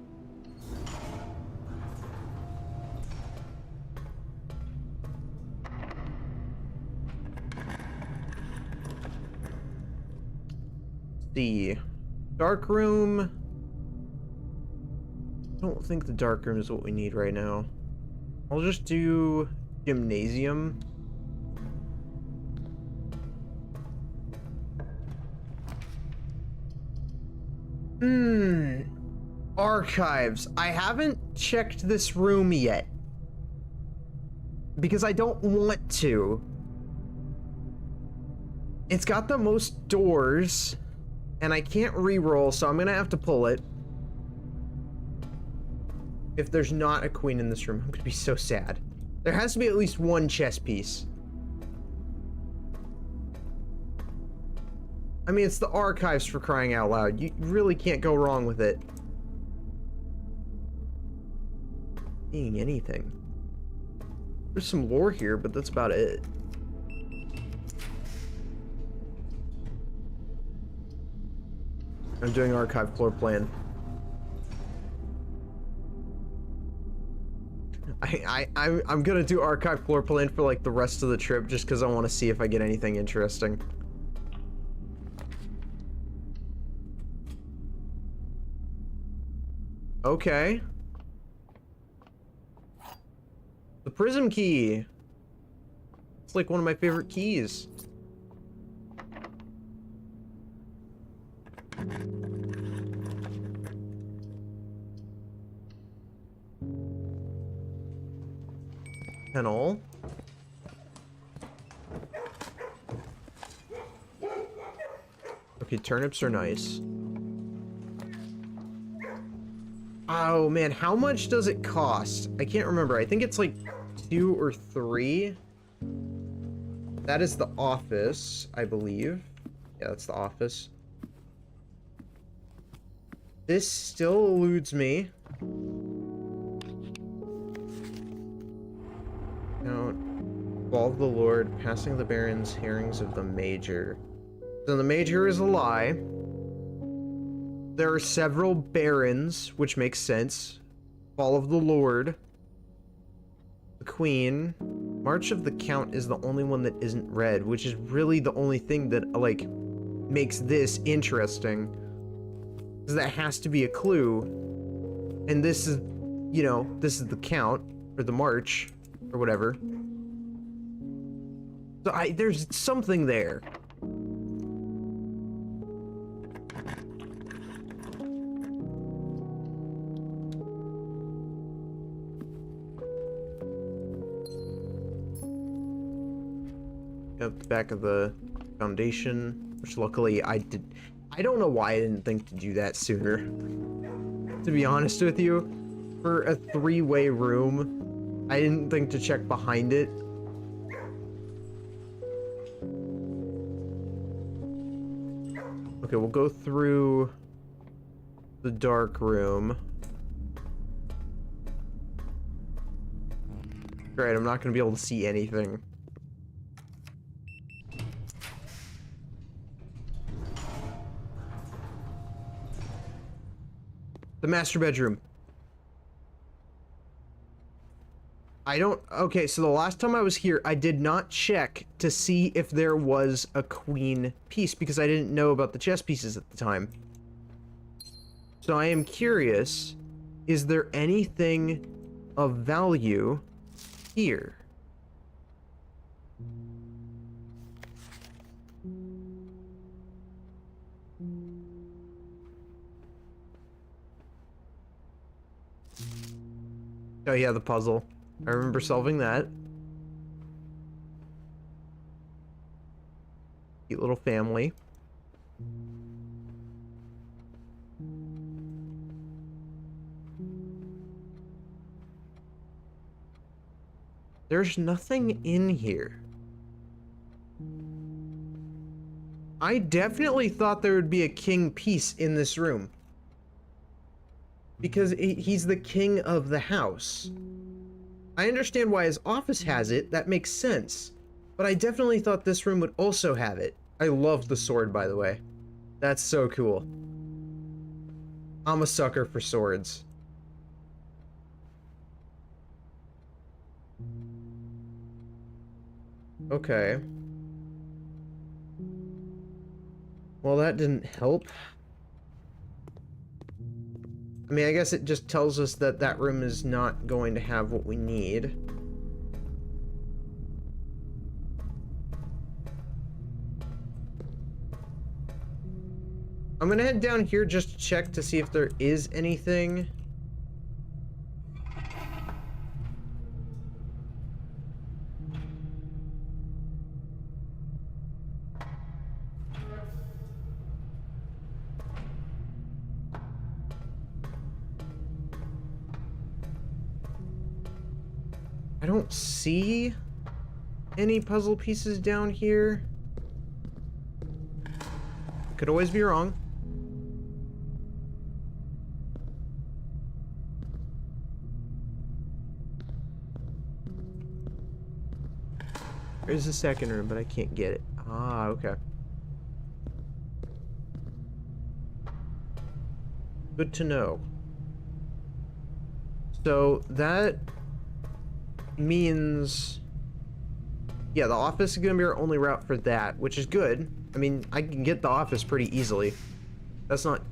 The dark room. I don't think the dark room is what we need right now. I'll just do gymnasium. Archives. I haven't checked this room yet because I don't want to. It's got the most doors. And I can't re-roll, so I'm gonna have to pull it. If there's not a queen in this room, I'm gonna be so sad. There has to be at least one chess piece. I mean, it's the archives, for crying out loud. You really can't go wrong with it. Being anything. There's some lore here, but that's about it. I'm doing archive floor plan. I'm gonna do archive floor plan for like the rest of the trip just because I want to see if I get anything interesting. Okay. The prism key. It's like one of my favorite keys. Kennel. Okay, turnips are nice. Oh man, how much does it cost? I can't remember. I think it's like 2 or 3. That is the office, I believe. Yeah, that's the office. This still eludes me. Now, Ball of the Lord, passing the Baron's hearings of the Major. So the Major is a lie. There are several barons, which makes sense. Fall of the Lord. The Queen. March of the Count is the only one that isn't red, which is really the only thing that, like, makes this interesting. Because that has to be a clue. And this is, you know, this is the Count, or the March, or whatever. So there's something there. At the back of the foundation, which luckily I did. I don't know why I didn't think to do that sooner. To be honest with you, for a 3-way room, I didn't think to check behind it. Okay, we'll go through the dark room. Great, I'm not gonna be able to see anything. The master bedroom. Okay, so the last time I was here, I did not check to see if there was a queen piece because I didn't know about the chess pieces at the time. So I am curious, is there anything of value here? Oh yeah, the puzzle. I remember solving that. Cute little family. There's nothing in here. I definitely thought there would be a king piece in this room. Because he's the king of the house. I understand why his office has it, that makes sense. But I definitely thought this room would also have it. I love the sword, by the way. That's so cool. I'm a sucker for swords. Okay. Well, that didn't help. I mean, I guess it just tells us that that room is not going to have what we need. I'm gonna head down here just to check to see if there is anything. I don't see any puzzle pieces down here. Could always be wrong. There's a second room, but I can't get it. Ah, okay. Good to know. So that means, yeah, the office is gonna be our only route for that, which is good. I mean, I can get the office pretty easily. That's not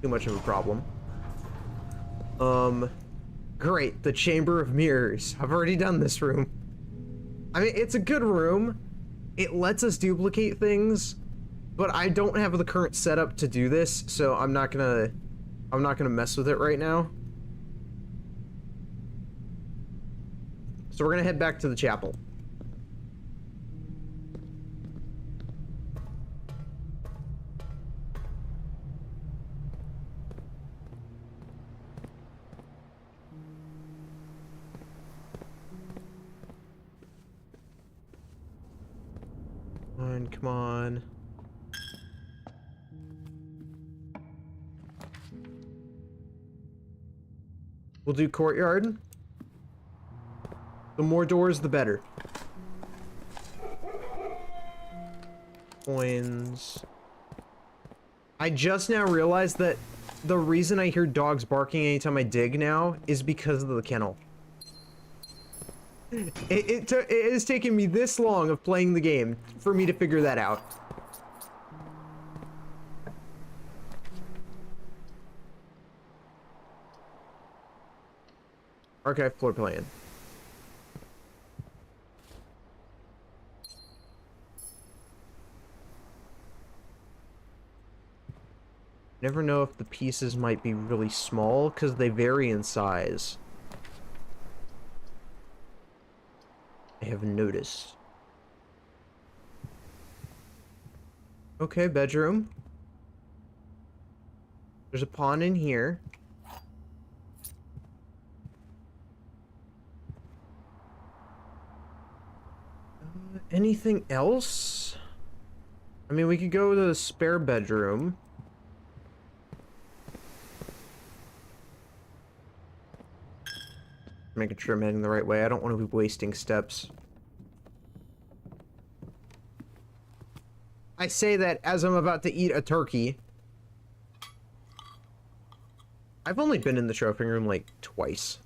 too much of a problem. Um, great, the Chamber of Mirrors. I've already done this room. I mean, it's a good room. It lets us duplicate things, but I don't have the current setup to do this, so I'm not gonna mess with it right now. So we're gonna head back to the chapel. Come on. We'll do courtyard. The more doors, the better. Coins. I just now realized that the reason I hear dogs barking anytime I dig now is because of the kennel. It has taken me this long of playing the game for me to figure that out. Archive floor plan. Never know if the pieces might be really small because they vary in size. I have noticed. Okay, bedroom. There's a pawn in here. Anything else? I mean, we could go to the spare bedroom. Making sure I'm heading the right way. I don't want to be wasting steps. I say that as I'm about to eat a turkey. I've only been in the trophy room like twice.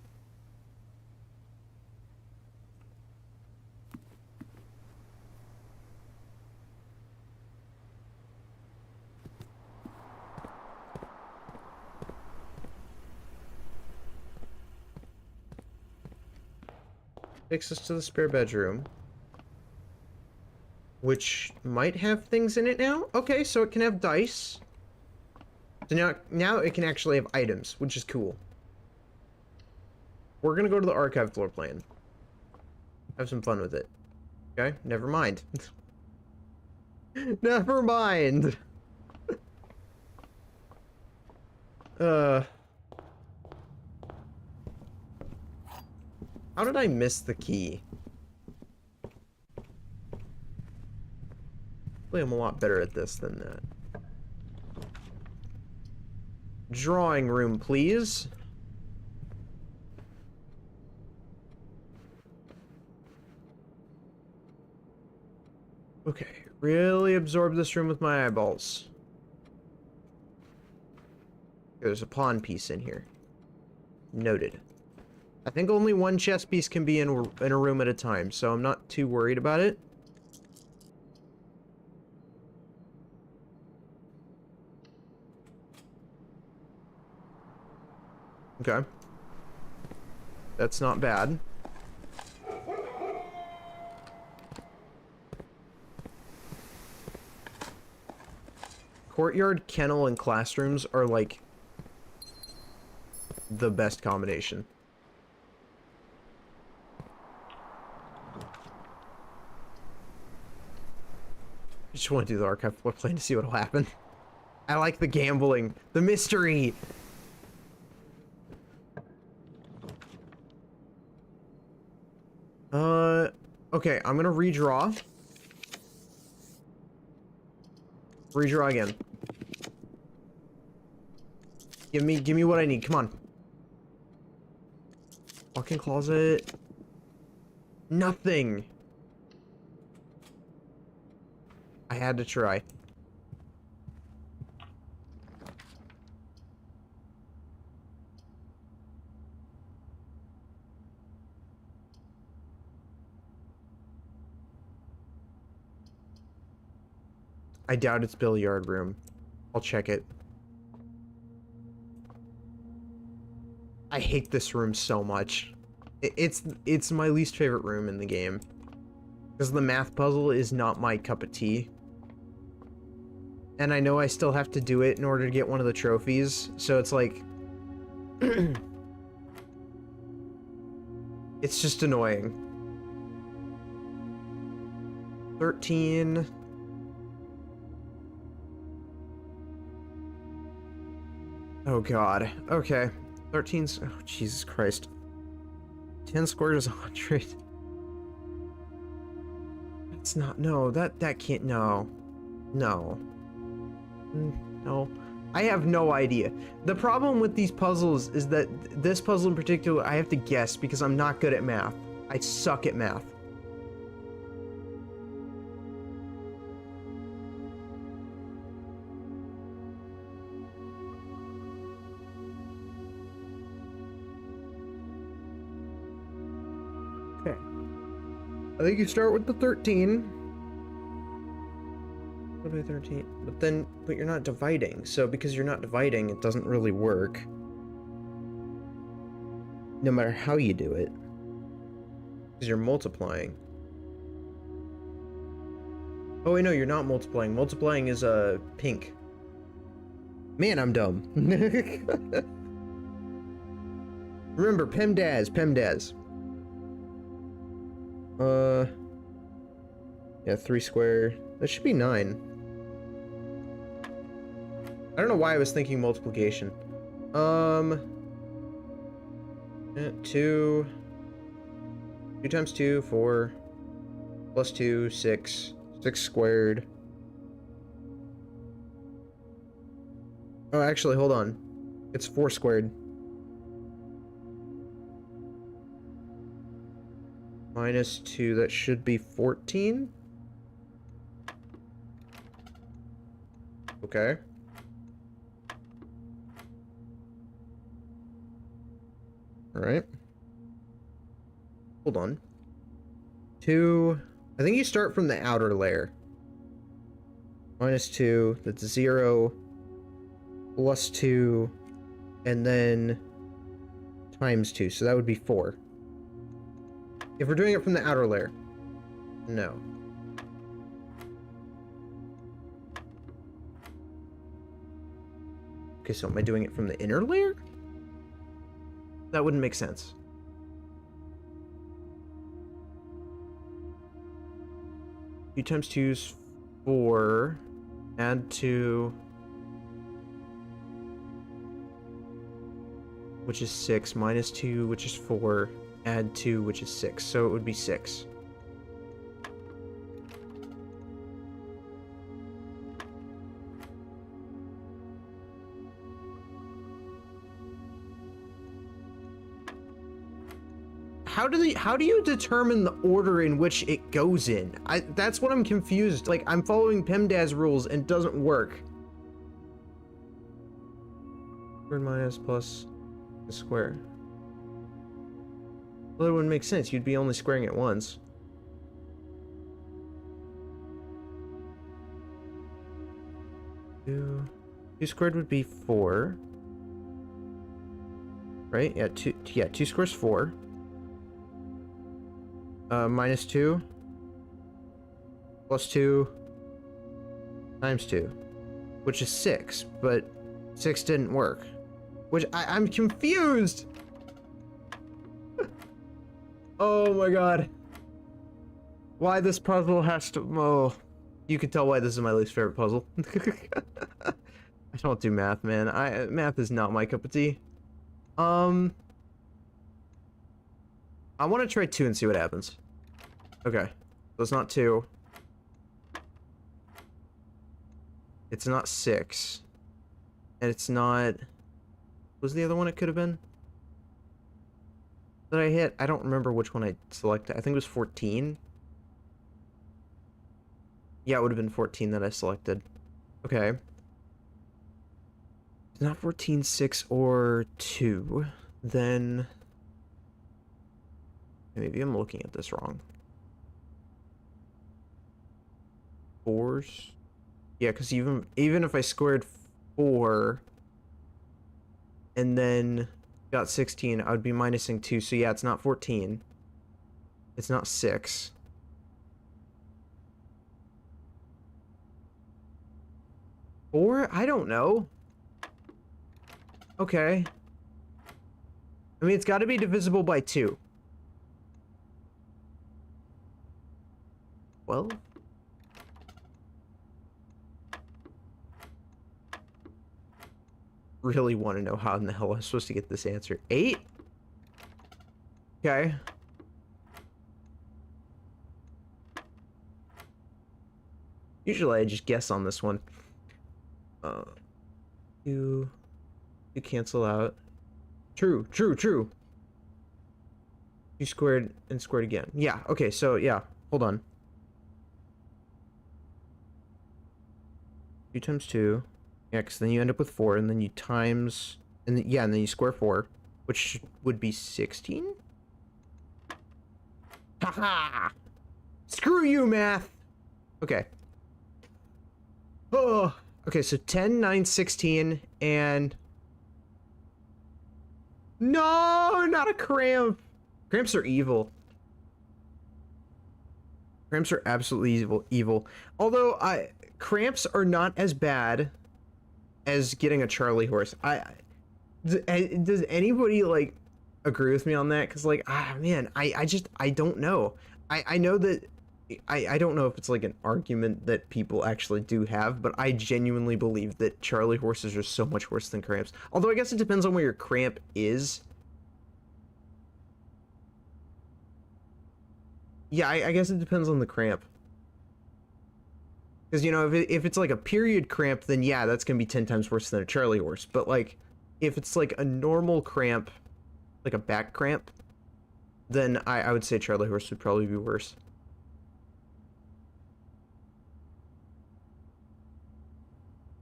Takes us to the spare bedroom, which might have things in it now. Okay, so it can have dice. So now it can actually have items, which is cool. We're gonna go to the archive floor plan. Have some fun with it. Okay, never mind. Never mind. How did I miss the key? Hopefully I'm a lot better at this than that. Drawing room, please. Okay, really absorb this room with my eyeballs. There's a pawn piece in here. Noted. I think only one chess piece can be in a room at a time, so I'm not too worried about it. Okay. That's not bad. Courtyard, kennel, and classrooms are like the best combination. I just want to do the archive floor plan to see what'll happen. I like the gambling, the mystery. Okay, I'm gonna redraw. Redraw again. Give me what I need. Come on. Walk-in closet. Nothing. I had to try. I doubt it's billiard room. I'll check it. I hate this room so much. It's my least favorite room in the game. Because the math puzzle is not my cup of tea. And I know I still have to do it in order to get one of the trophies, so it's like... it's just annoying. 13... Oh god. Okay. 13's... Oh, Jesus Christ. 10 squared is 100. That's not... No, that can't... No. No. No. I have no idea. The problem with these puzzles is that this puzzle in particular, I have to guess because I'm not good at math. I suck at math. Okay. I think you start with the 13. What about 13? But you're not dividing. So because you're not dividing, it doesn't really work. No matter how you do it. Because you're multiplying. Oh wait, no, you're not multiplying. Multiplying is pink. Man, I'm dumb. Remember, PEMDAS, PEMDAS. Yeah, 3 squared. That should be 9. I don't know why I was thinking multiplication. 2 times 2, 4. Plus 2, 6. 6 squared. Oh, actually, hold on. It's 4 squared. Minus 2, that should be 14? Okay. Alright. Hold on. 2... I think you start from the outer layer. Minus 2, that's 0. Plus 2. And then... times 2, so that would be 4. If we're doing it from the outer layer. No. Okay, so am I doing it from the inner layer? That wouldn't make sense. Two times 2 is 4. Add 2. Which is 6. Minus 2, which is 4. Add 2, which is 6. So it would be 6. How do you determine the order in which it goes in? That's what I'm confused. Like, I'm following PEMDAS rules and it doesn't work. Squared minus plus the square. Well, that wouldn't make sense. You'd be only squaring it once. Two squared would be 4. Right? Yeah, 2 squares 4. Minus 2. Plus 2. Times 2. Which is 6, but 6 didn't work. Which, I'm confused! Oh my god. Why this puzzle has to... Oh. You can tell why this is my least favorite puzzle. I don't do math, man. Math is not my cup of tea. I want to try 2 and see what happens. Okay. So it's not 2. It's not 6. And it's not... What was the other one it could have been? That I hit? I don't remember which one I selected. I think it was 14. Yeah, it would have been 14 that I selected. Okay. It's not 14, 6, or 2. Then... Maybe I'm looking at this wrong. 4s? Yeah, because even if I squared 4... And then Got 16. I would be minusing 2. So yeah, it's not 14. It's not 6. Or I don't know. Okay. I mean, it's got to be divisible by 2. Well. Really want to know how in the hell I'm supposed to get this answer. 8? Okay. Usually I just guess on this one. You cancel out. True. You squared and squared again. Yeah, okay, so yeah, hold on. 2 times 2. Yeah, because then you end up with 4, and then you times, and then, yeah, and then you square 4, which would be 16? Haha! Screw you, math! Okay. Oh, okay, so 10, 9, 16, and... No, not a cramp! Cramps are evil. Cramps are absolutely evil. Although, cramps are not as bad as getting a Charlie horse. Does anybody, like, agree with me on that? Because, like, man, I don't know. I know that... I don't know if it's like an argument that people actually do have, but I genuinely believe that Charlie horses are so much worse than cramps. Although I guess it depends on where your cramp is. Yeah, I guess it depends on the cramp. Because, you know, if it's like a period cramp, then yeah, that's going to be 10 times worse than a Charlie horse. But, like, if it's like a normal cramp, like a back cramp, then I would say Charlie horse would probably be worse.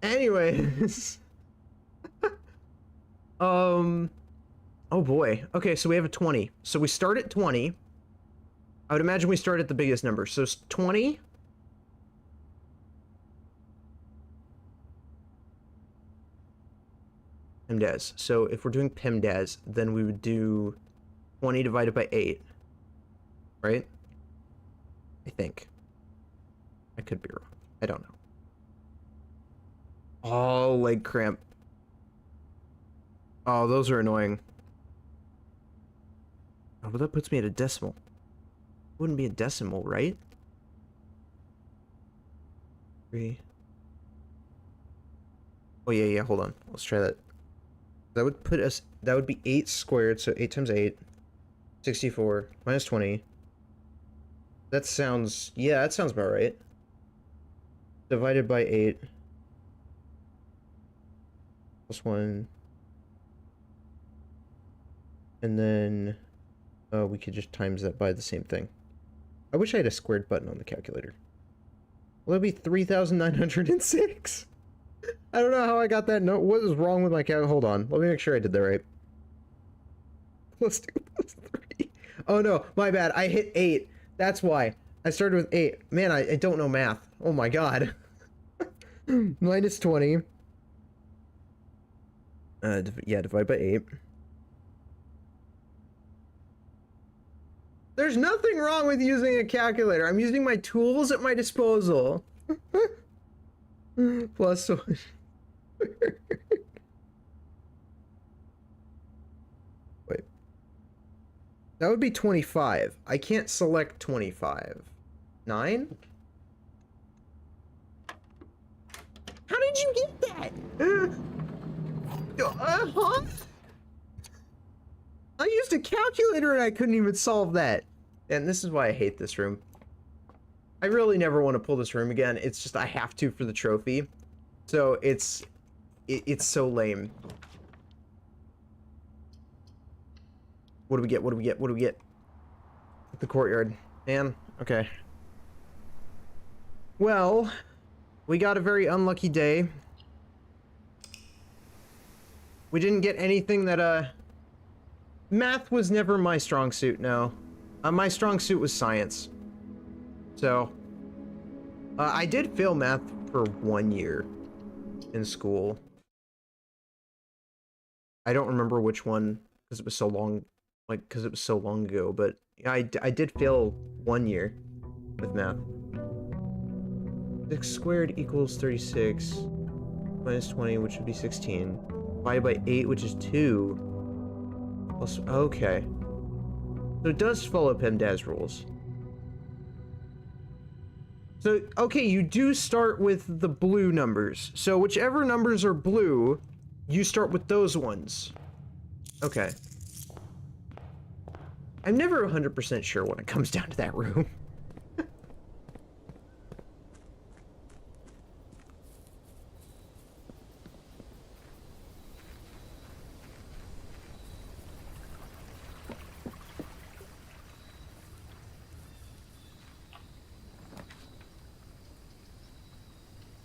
Anyways. Oh boy. Okay, so we have a 20. So we start at 20. I would imagine we start at the biggest number. So 20. PEMDAS. So if we're doing PEMDAS, then we would do 20 divided by 8. Right? I think. I could be wrong. I don't know. Oh, leg cramp. Oh, those are annoying. Oh, but that puts me at a decimal. Wouldn't be a decimal, right? 3. Oh, yeah, hold on. Let's try that. That would put us... That would be 8 squared, so 8 times 8. 64. Minus 20. That sounds... Yeah, that sounds about right. Divided by 8. Plus 1. And then we could just times that by the same thing. I wish I had a squared button on the calculator. Well, that'd be 3,906. I don't know how I got that note. What is wrong with my calculator? Hold on. Let me make sure I did that right. Plus 2 plus 3. Oh no, my bad. I hit 8. That's why. I started with 8. Man, I don't know math. Oh my god. Minus 20. Yeah, divide by 8. There's nothing wrong with using a calculator. I'm using my tools at my disposal. Plus 1. Wait. That would be 25. I can't select 25. 9? How did you get that? Huh? I used a calculator and I couldn't even solve that. And this is why I hate this room. I really never want to pull this room again. It's just I have to for the trophy. So it's so lame. What do we get? What do we get? What do we get? The courtyard. Man, okay. Well, we got a very unlucky day. We didn't get anything that, math was never my strong suit, no. My strong suit was science. So, I did fail math for 1 year in school. I don't remember which one because it was so long, like, because it was so long ago, but I did fail 1 year with math. 6 squared equals 36, minus 20, which would be 16, divided by 8, which is 2, plus, okay. So it does follow PEMDAS rules. So, okay, you do start with the blue numbers. So whichever numbers are blue, you start with those ones. Okay. I'm never 100% sure when it comes down to that room.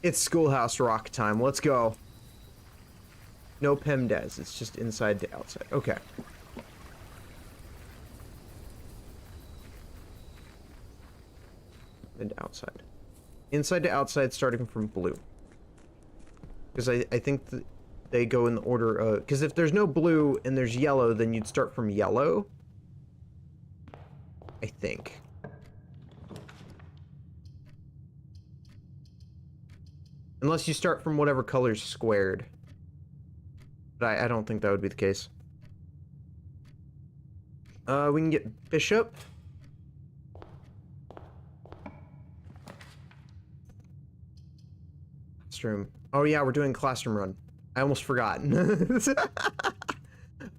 It's Schoolhouse Rock time. Let's go. No PEMDAS. It's just inside to outside. Okay. And outside. Inside to outside, starting from blue. Because I think that they go in the order of... Because if there's no blue and there's yellow, then you'd start from yellow. I think. Unless you start from whatever color's squared. But I don't think that would be the case. We can get Bishop. Classroom. Oh yeah, we're doing classroom run. I almost forgot.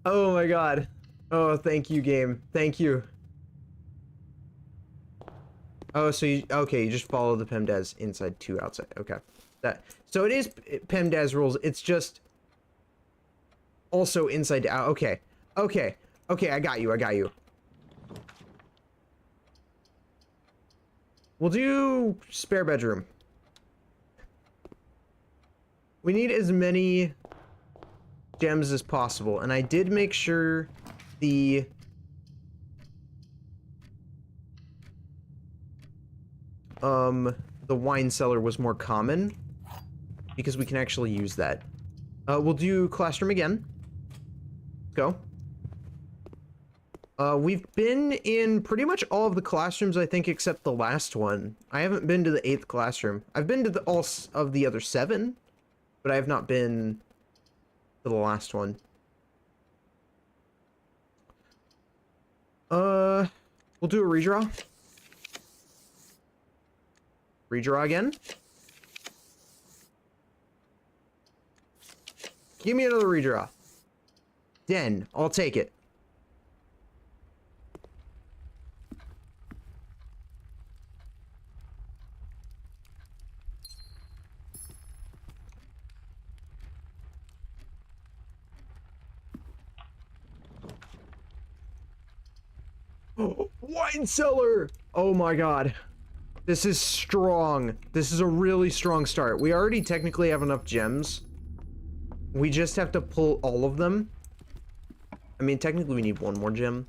Oh my god. Oh, thank you, game. Thank you. Oh, so you... Okay, you just follow the PEMDAS inside to outside. Okay. So it is PEMDAS rules, it's just also inside to out. Okay. Okay. Okay, I got you. We'll do spare bedroom. We need as many gems as possible, and I did make sure the wine cellar was more common, because we can actually use that. We'll do classroom again. Go. We've been in pretty much all of the classrooms, I think, except the last one. I haven't been to the 8th classroom. I've been to all of the other 7, but I have not been to the last one. We'll do a redraw. Redraw again. Give me another redraw. 10. I'll take it. Oh, wine cellar! Oh my god. This is strong. This is a really strong start. We already technically have enough gems. We just have to pull all of them. I mean, technically we need one more gem.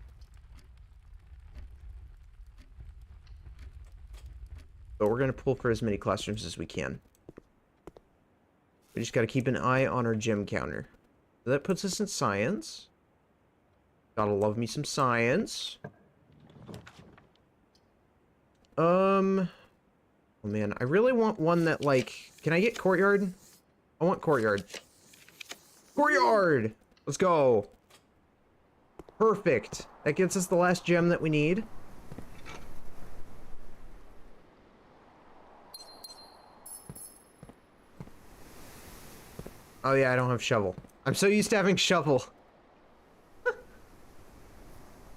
But we're gonna pull for as many classrooms as we can. We just gotta keep an eye on our gem counter. So that puts us in science. Gotta love me some science. Oh man, I really want one that, like... Can I get courtyard? I want courtyard. Courtyard! Let's go. Perfect. That gets us the last gem that we need. Oh yeah, I don't have shovel. I'm so used to having shovel.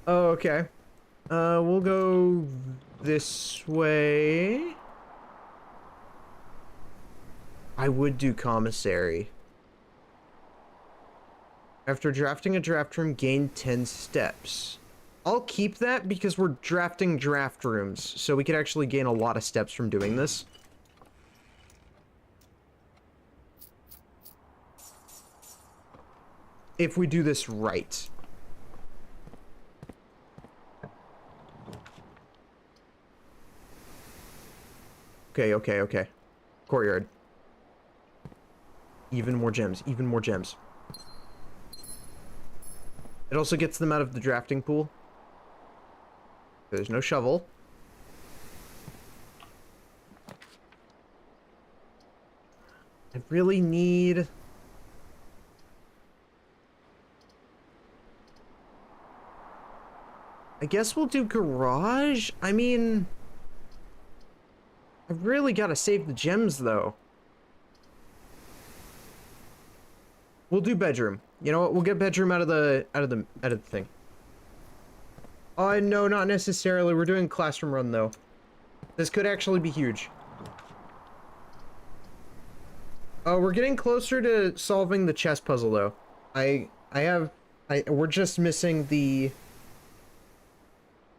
Oh, okay. We'll go this way. I would do commissary. After drafting a draft room, gain 10 steps. I'll keep that because we're drafting draft rooms, so we could actually gain a lot of steps from doing this. If we do this right. Okay. Courtyard. Even more gems, even more gems. It also gets them out of the drafting pool. There's no shovel. I really need... I guess we'll do garage? I mean... I've really got to save the gems, though. We'll do bedroom. You know what? We'll get bedroom out of the thing. Oh, no, not necessarily. We're doing classroom run, though. This could actually be huge. We're getting closer to solving the chess puzzle, though. We're just missing the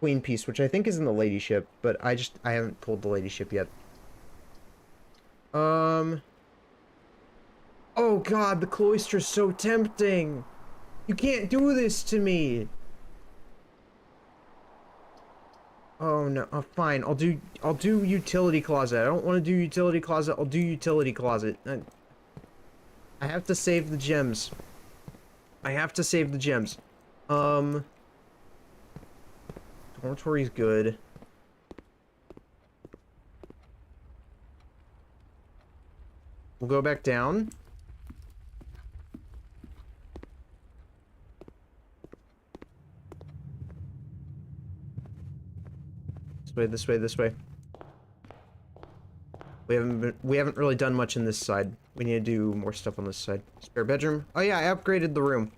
queen piece, which I think is in the ladyship, but I haven't pulled the ladyship yet. Oh god, the cloister's so tempting! You can't do this to me! Oh no, oh, fine, I'll do utility closet. I don't want to do utility closet, I'll do utility closet. I have to save the gems. I have to save the gems. Dormitory's good. We'll go back down. This way, this way. We haven't really done much in this side. We need to do more stuff on this side. Spare bedroom. Oh yeah, I upgraded the room.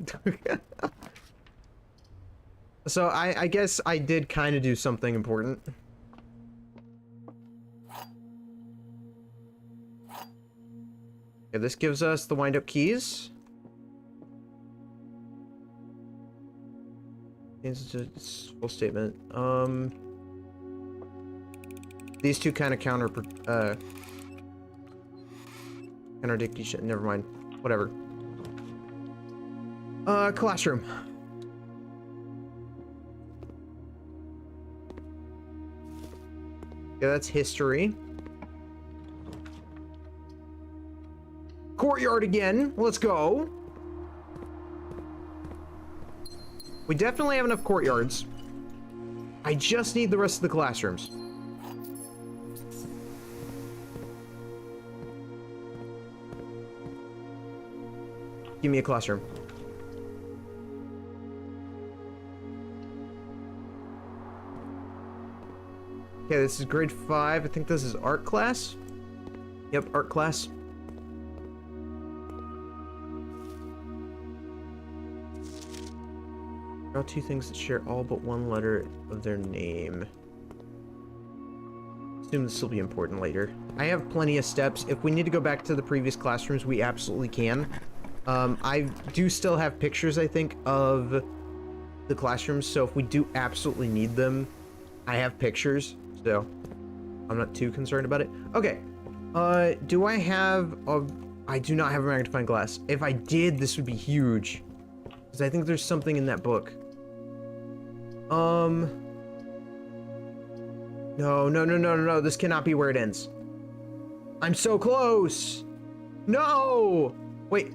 So I guess I did kind of do something important. Okay, this gives us the wind-up keys. It's a full statement. These two kind of contradict each other. Never mind. Whatever. Classroom. Yeah, that's history. Courtyard again. Let's go. We definitely have enough courtyards. I just need the rest of the classrooms. Give me a classroom. Okay, this is grade 5. I think this is art class. Yep, art class. Draw two things that share all but one letter of their name. Assume this will be important later. I have plenty of steps. If we need to go back to the previous classrooms, we absolutely can. I do still have pictures, I think, of the classrooms, so if we do absolutely need them, I have pictures, so I'm not too concerned about it. Okay, do I have a... I do not have a magnifying glass. If I did, this would be huge, because I think there's something in that book. No, this cannot be where it ends. I'm so close! No! Wait.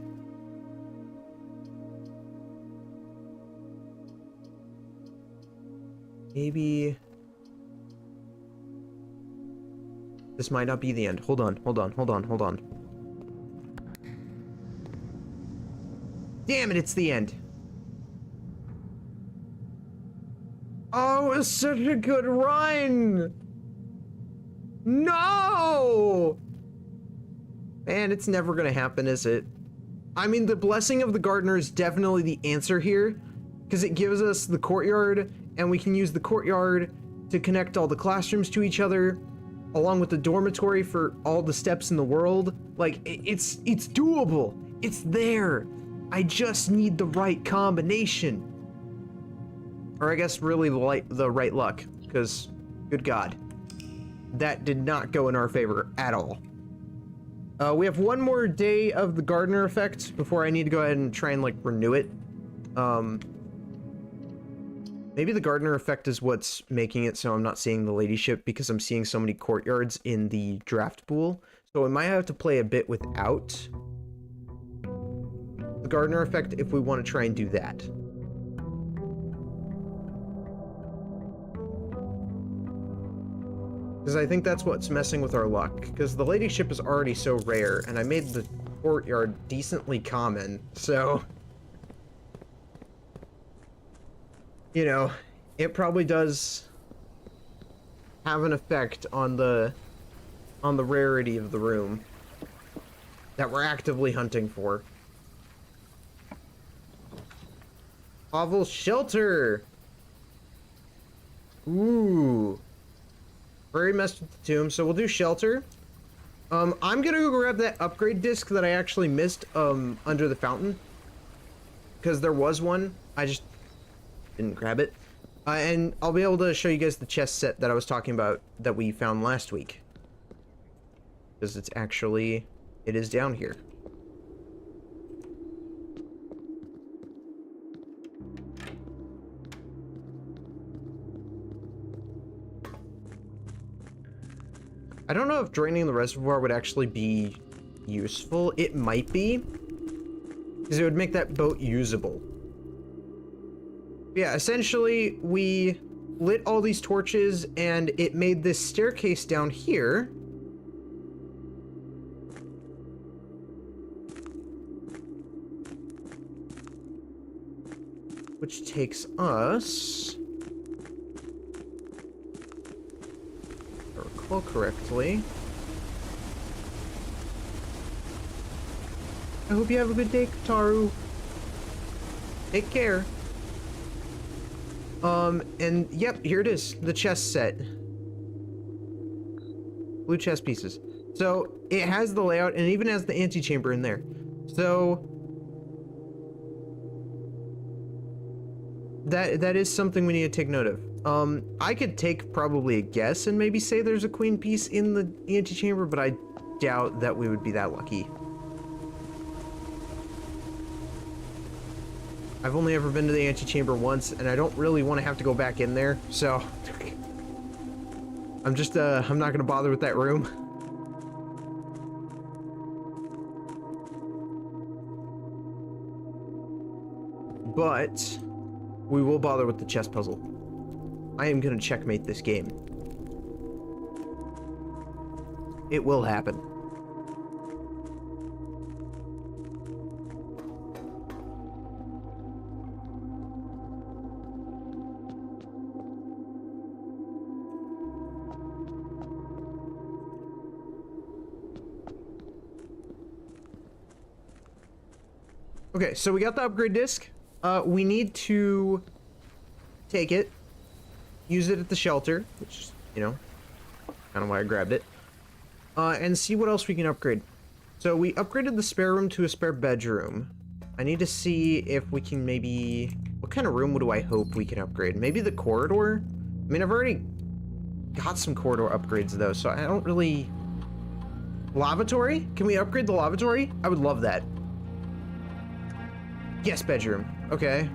Maybe... this might not be the end. Hold on. Damn it, it's the end. Oh, it was such a good run! No! Man, it's never gonna happen, is it? I mean, the blessing of the gardener is definitely the answer here, because it gives us the courtyard, and we can use the courtyard to connect all the classrooms to each other, along with the dormitory for all the steps in the world. Like, it's doable. It's there. I just need the right combination. Or I guess really the right luck, because good God, that did not go in our favor at all. We have one more day of the gardener effect before I need to go ahead and try and like renew it. Maybe the gardener effect is what's making it so I'm not seeing the ladyship, because I'm seeing so many courtyards in the draft pool. So we might have to play a bit without the gardener effect if we want to try and do that. Because I think that's what's messing with our luck. Because the ladyship is already so rare, and I made the courtyard decently common, so... You know, it probably does have an effect on the rarity of the room that we're actively hunting for. Hovel shelter! Ooh. Very messed with the tomb, so we'll do shelter. I'm gonna go grab that upgrade disc that I actually missed under the fountain. Because there was one, I just didn't grab it. And I'll be able to show you guys the chest set that I was talking about that we found last week. Because it's actually, it is down here. I don't know if draining the reservoir would actually be useful. It might be, because it would make that boat usable. Yeah, essentially, we lit all these torches, and it made this staircase down here. Which takes us... if I recall correctly. I hope you have a good day, Kataru. Take care. And yep, here it is, the chest set. Blue chest pieces. So, it has the layout, and it even has the antechamber in there. So, that is something we need to take note of. I could take probably a guess and maybe say there's a queen piece in the antechamber, but I doubt that we would be that lucky. I've only ever been to the antechamber once, and I don't really want to have to go back in there, so... I'm not gonna bother with that room. But... we will bother with the chess puzzle. I am gonna checkmate this game. It will happen. Okay, so we got the upgrade disc. We need to take it, use it at the shelter, which is, you know, kind of why I grabbed it, and see what else we can upgrade. So we upgraded the spare room to a spare bedroom. I need to see if we can maybe... what kind of room do I hope we can upgrade? Maybe the corridor? I mean, I've already got some corridor upgrades, though, so I don't really... lavatory? Can we upgrade the lavatory? I would love that. Guest bedroom. Okay.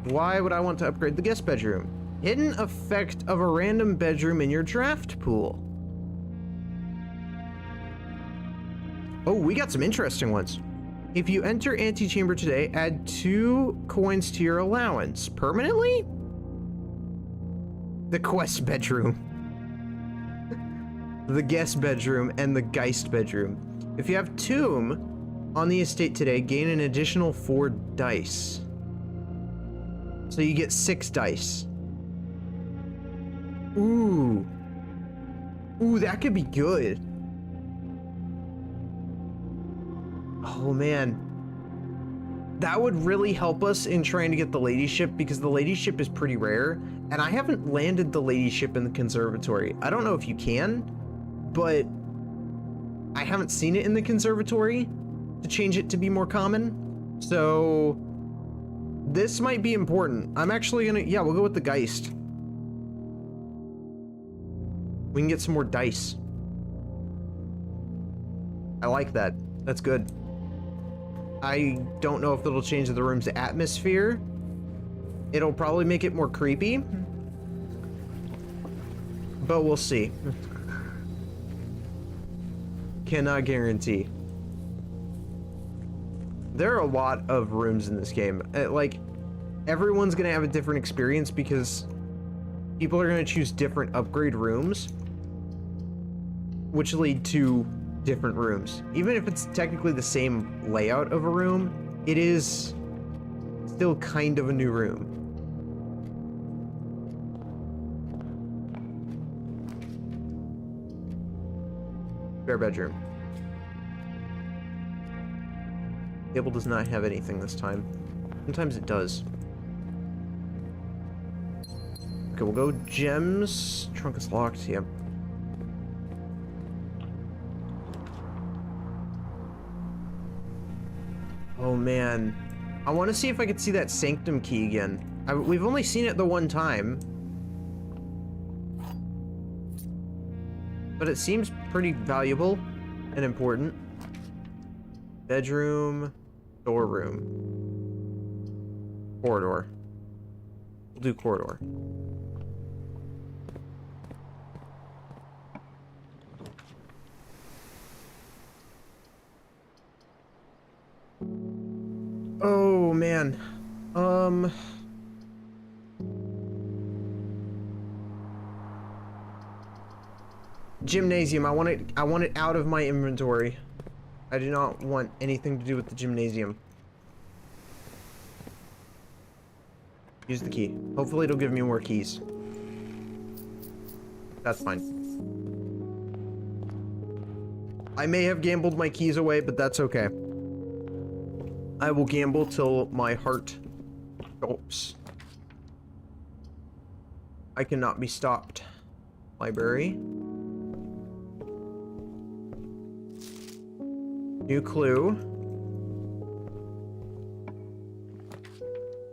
Why would I want to upgrade the guest bedroom? Hidden effect of a random bedroom in your draft pool. Oh, we got some interesting ones. If you enter antechamber today, add 2 coins to your allowance. Permanently? The quest bedroom. The guest bedroom and the Geist bedroom. If you have Tomb on the estate today, gain an additional 4 dice. So you get 6 dice. Ooh. Ooh, that could be good. Oh man. That would really help us in trying to get the ladyship, because the ladyship is pretty rare, and I haven't landed the ladyship in the conservatory. I don't know if you can, but I haven't seen it in the conservatory to change it to be more common. So this might be important. I'm actually gonna, yeah, we'll go with the Geist. We can get some more dice. I like that. That's good. I don't know if it'll change the room's atmosphere. It'll probably make it more creepy, but we'll see. Cannot guarantee. There are a lot of rooms in this game. Like, everyone's gonna have a different experience because people are going to choose different upgrade rooms, which lead to different rooms. Even if it's technically the same layout of a room, it is still kind of a new room. Spare bedroom. Table does not have anything this time. Sometimes it does. Okay, we'll go gems. Trunk is locked, yeah. Oh man. I want to see if I could see that sanctum key again. We've only seen it the one time. But it seems pretty valuable and important. Bedroom, storeroom, corridor. We'll do corridor. Oh man. Gymnasium. I want it out of my inventory. I do not want anything to do with the gymnasium. Use the key. Hopefully it'll give me more keys. That's fine. I may have gambled my keys away, but that's okay. I will gamble till my heart gulps. I cannot be stopped. Library. New clue.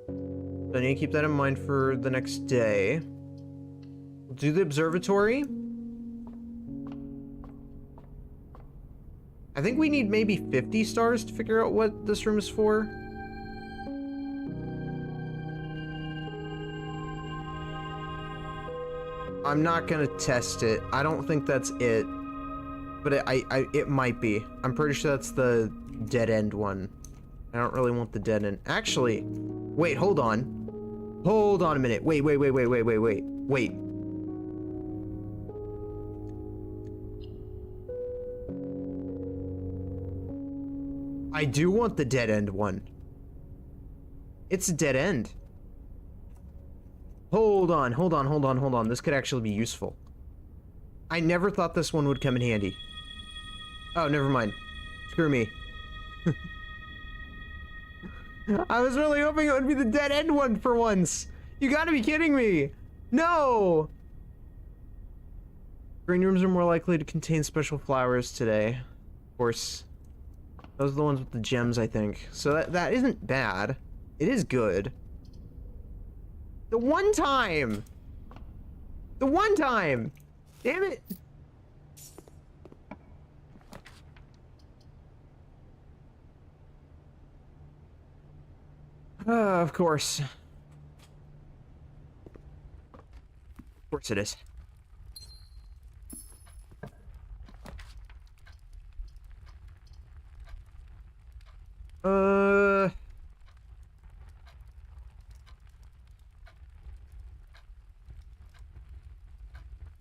So I need to keep that in mind for the next day. We'll do the observatory. I think we need maybe 50 stars to figure out what this room is for. I'm not gonna test it. I don't think that's it. But it might be. I'm pretty sure that's the dead end one. I don't really want the dead end. Actually, wait, hold on. Hold on a minute. Wait. I do want the dead end one. It's a dead end. Hold on. This could actually be useful. I never thought this one would come in handy. Oh, never mind. Screw me. I was really hoping it would be the dead end one for once. You gotta be kidding me. No! Green rooms are more likely to contain special flowers today. Of course. Those are the ones with the gems, I think. So that isn't bad. It is good. The one time! Damn it! Of course. Of course it is.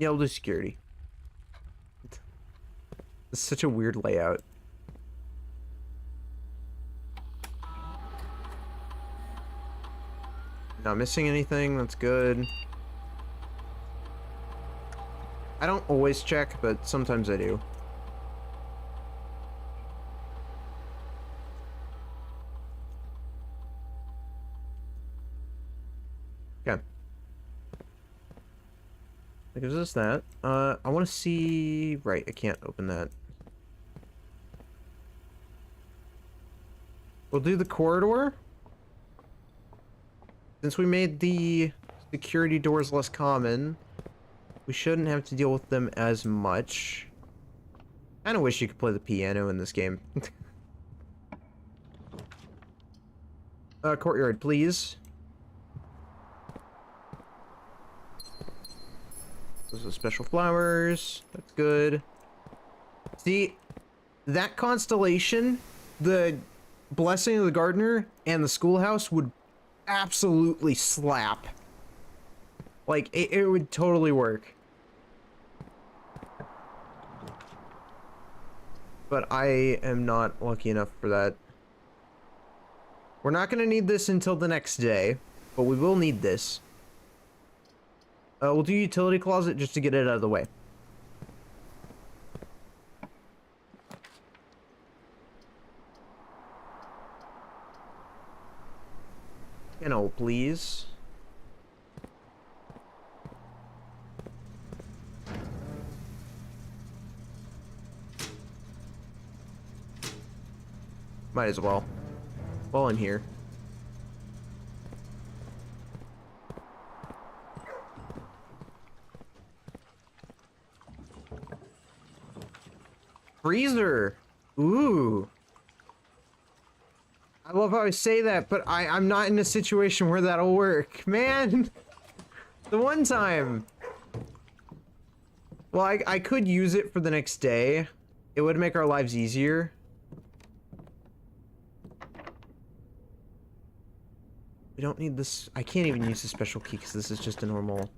Yeah, we'll do security. It's such a weird layout. Not missing anything, that's good. I don't always check, but sometimes I do. Okay. That gives us that. I want to see... Right, I can't open that. We'll do the corridor. Since we made the security doors less common, we shouldn't have to deal with them as much. I kinda wish you could play the piano in this game. Courtyard, please. Those are special flowers. That's good. See, that constellation, the Blessing of the Gardener, and the schoolhouse would absolutely slap. Like, it would totally work. But I am not lucky enough for that. We're not gonna need this until the next day, but we will need this. We'll do utility closet just to get it out of the way. Kennel, please. Might as well. While I'm here. Freezer! Ooh. I love how I say that, but I'm not in a situation where that'll work. Man! The one time! Well, I could use it for the next day. It would make our lives easier. We don't need this. I can't even use the special key because this is just a normal.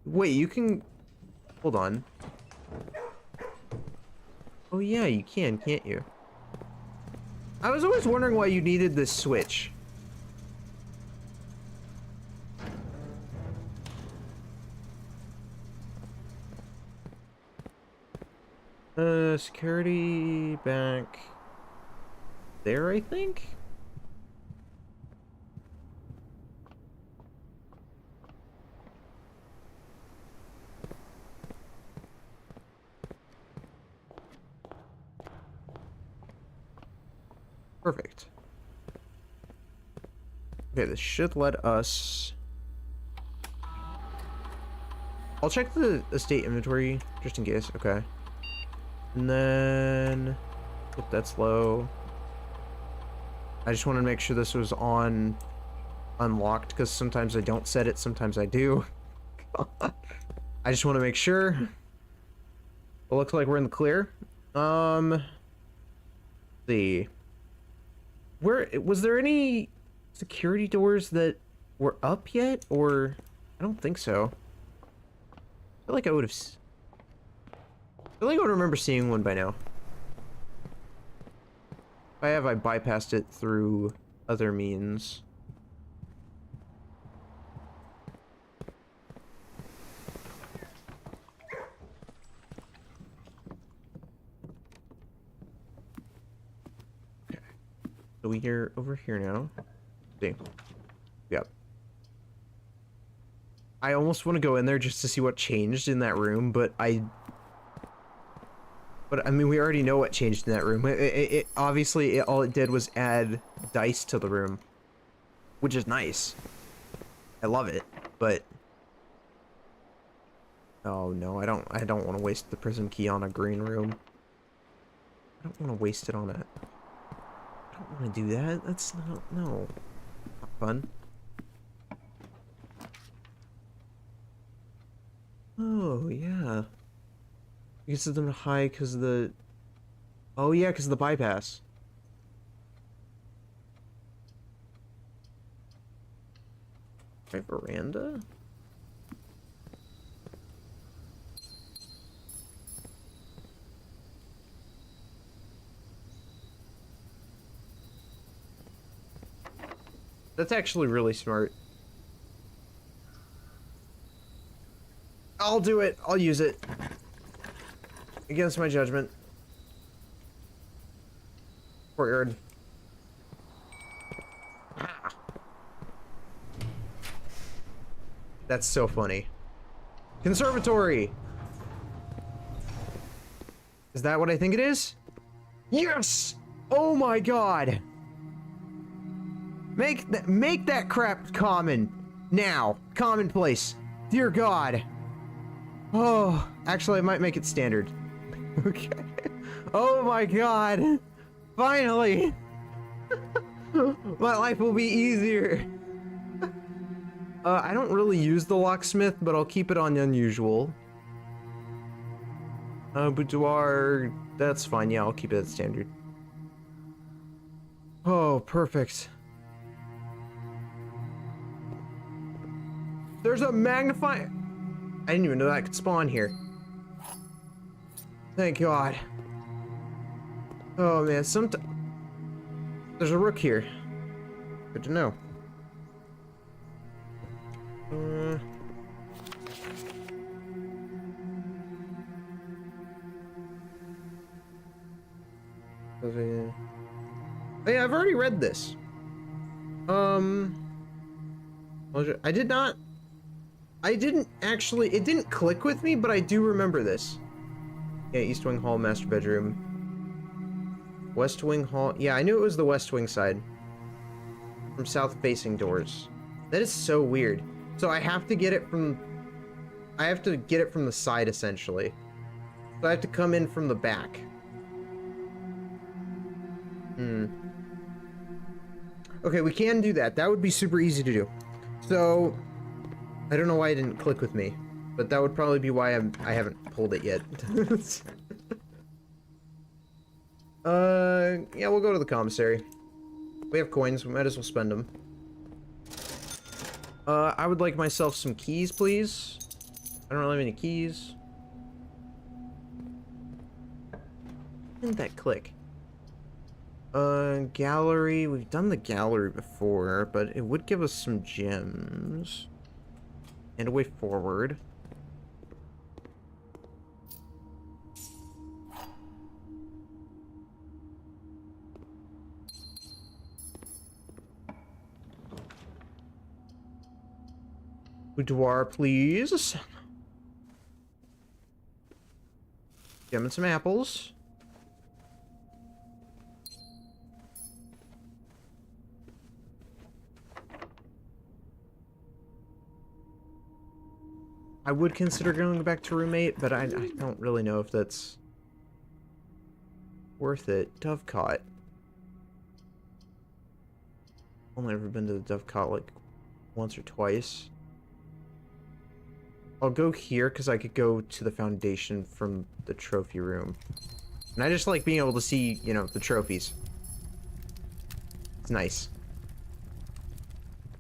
Wait, you can. Hold on. Oh, yeah, you can, can't you? I was always wondering why you needed this switch. Security back there, I think? Perfect. Okay, this should let us... I'll check the estate inventory, just in case. Okay. And then... If that's low. I just want to make sure this was on... unlocked, because sometimes I don't set it, sometimes I do. I just want to make sure. It looks like we're in the clear. Let's see. Where was there any security doors that were up yet, or I don't think so. I feel like I would have. I feel like I would remember seeing one by now. If I have, I bypassed it through other means. So we're over here now. See. Yep. I almost want to go in there just to see what changed in that room, but I mean, we already know what changed in that room. It obviously, all it did was add dice to the room, which is nice. I love it, but oh no, I don't want to waste the prism key on a green room. I don't want to waste it on a. I don't want to do that. That's not, no. Not fun. Oh, yeah. I guess it's them high because of the... Oh, yeah, because of the bypass. Right, veranda? That's actually really smart. I'll do it. I'll use it. Against my judgment. Courtyard. Ah. That's so funny. Conservatory! Is that what I think it is? Yes! Oh my god! Make that crap common. Now. Commonplace. Dear God. Oh, actually I might make it standard. Okay. Oh my god. Finally. My life will be easier. I don't really use the locksmith, but I'll keep it on unusual. Boudoir That's fine. Yeah, I'll keep it at standard. Oh, perfect. There's a magnifying... I didn't even know that could spawn here. Thank God. Oh, man. There's a rook here. Good to know. Oh, yeah, I've already read this. I didn't actually, it didn't click with me, but I do remember this. Yeah, East Wing Hall, master bedroom. West Wing Hall, yeah, I knew it was the West Wing side. From south facing doors. That is so weird. So I have to get it from the side, essentially. So I have to come in from the back. Okay, we can do that. That would be super easy to do. So, I don't know why it didn't click with me, but that would probably be why I haven't pulled it yet. Yeah, we'll go to the commissary. We have coins, we might as well spend them. I would like myself some keys, please. I don't really have any keys. Didn't that click? Gallery. We've done the gallery before, but it would give us some gems. And a way forward. Boudoir, please. Gem and some apples. I would consider going back to roommate, but I don't really know if that's worth it. Dovecot. Only ever been to the Dovecot like once or twice. I'll go here because I could go to the foundation from the trophy room. And I just like being able to see, you know, the trophies. It's nice.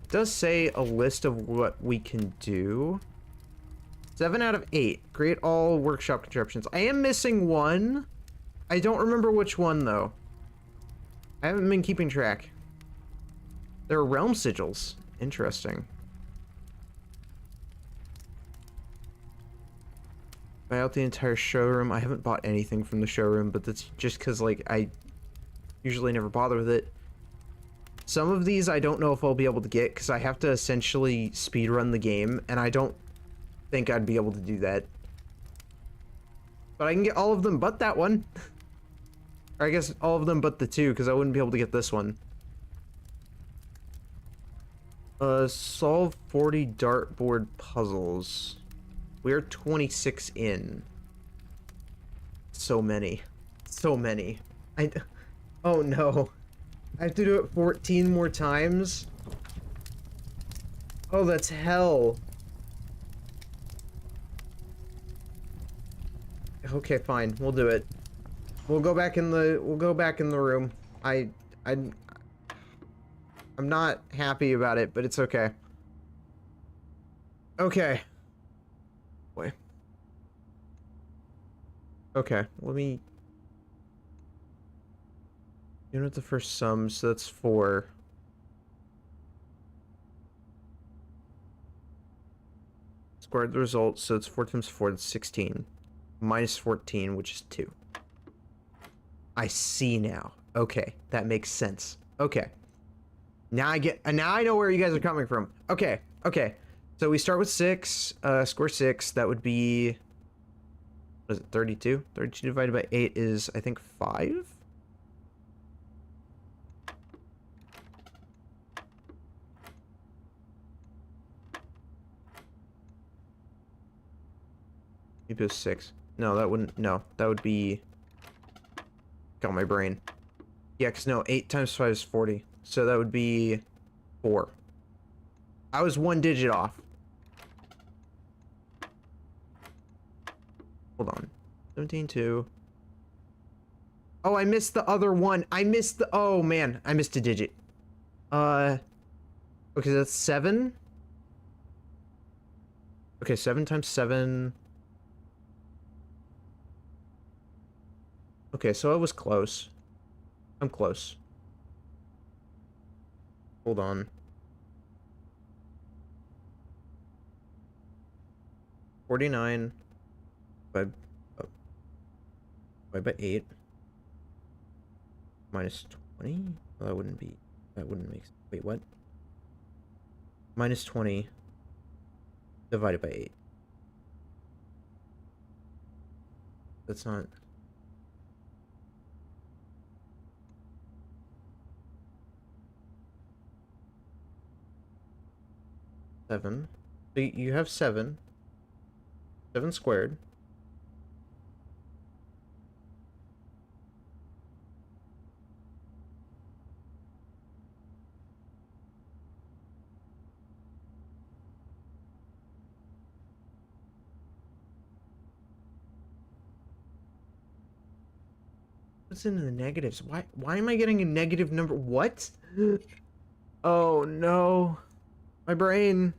It does say a list of what we can do. 7 out of 8. Create all workshop contraptions. I am missing one. I don't remember which one, though. I haven't been keeping track. There are realm sigils. Interesting. Buy out the entire showroom. I haven't bought anything from the showroom, but that's just because, like, I usually never bother with it. Some of these I don't know if I'll be able to get, because I have to essentially speedrun the game, and I don't think I'd be able to do that. But I can get all of them but that one. Or I guess all of them but the 2, because I wouldn't be able to get this one. Solve 40 dartboard puzzles. We're 26 in. So many. So many. Oh no. I have to do it 14 more times? Oh, that's hell. Okay, fine. We'll do it. We'll go back in the room. I'm not happy about it, but it's okay. Okay. Boy. Okay, let me... You know what the first sum, so that's 4. Squared the result, so it's 4 times 4, that's 16. Minus 14, which is 2. I see now. Okay, that makes sense. Okay. Now I know where you guys are coming from. Okay, okay. So we start with 6, square 6, that would be... What is it, 32? 32 divided by 8 is, I think, 5? Maybe it was 6. No, that wouldn't... No, that would be... Got my brain. Yeah, because no, 8 times 5 is 40. So that would be 4. I was 1 digit off. Hold on. 17, 2. Oh, I missed the other one. I missed the... Oh, man. I missed a digit. Okay, that's 7. Okay, 7 times 7. Okay, so I was close. I'm close. Hold on. 49 by 8 minus 20. Well, that wouldn't be. That wouldn't make sense. Wait, what? Minus 20 divided by 8. That's not. Seven. So you have 7. 7 squared. What's in the negatives? Why am I getting a negative number? What? Oh no. My brain.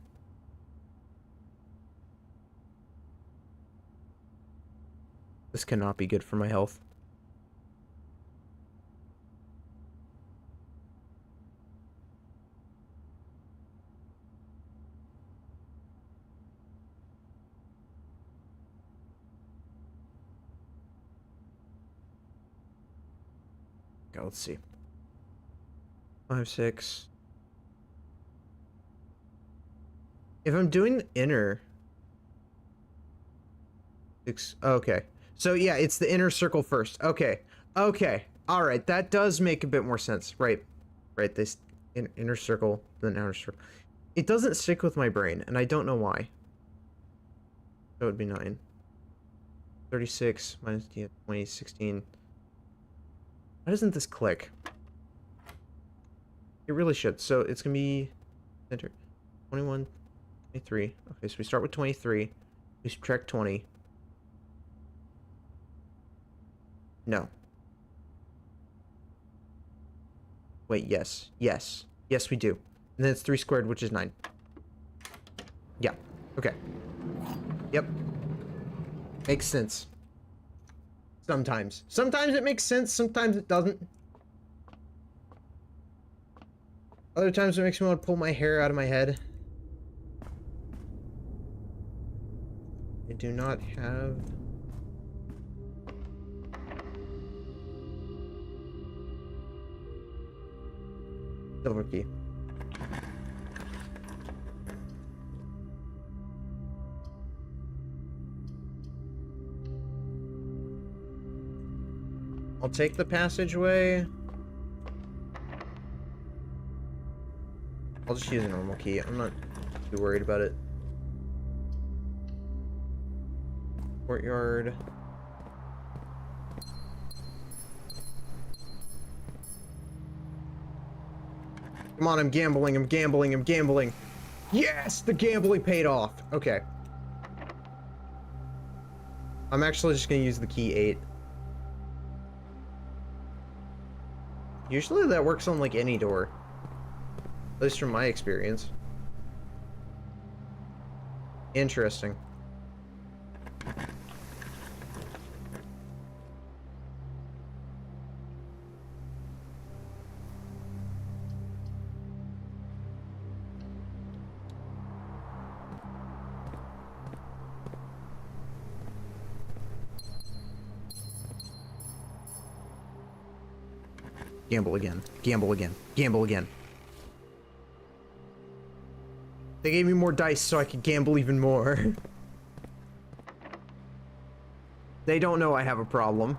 This cannot be good for my health. Okay, let's see. 5, 6. If I'm doing the inner... 6... Okay. So yeah, it's the inner circle first. Okay. Okay. Alright, that does make a bit more sense. Right. Right, this inner circle, then outer circle. It doesn't stick with my brain, and I don't know why. That would be 9. 36 minus 20, 16. Why doesn't this click? It really should. So it's gonna be enter 21, 23. Okay, so we start with 23. We subtract 20. No. Wait, yes. Yes. Yes, we do. And then it's 3 squared, which is 9. Yeah. Okay. Yep. Makes sense. Sometimes. Sometimes it makes sense, sometimes it doesn't. Other times it makes me want to pull my hair out of my head. I do not have... silver key. I'll take the passageway. I'll just use a normal key. I'm not too worried about it. Courtyard. Come on, I'm gambling, I'm gambling, I'm gambling. Yes! The gambling paid off. Okay. I'm actually just gonna use the key 8. Usually that works on, like, any door. At least from my experience. Interesting. Gamble again. Gamble again. Gamble again. They gave me more dice so I could gamble even more. They don't know I have a problem.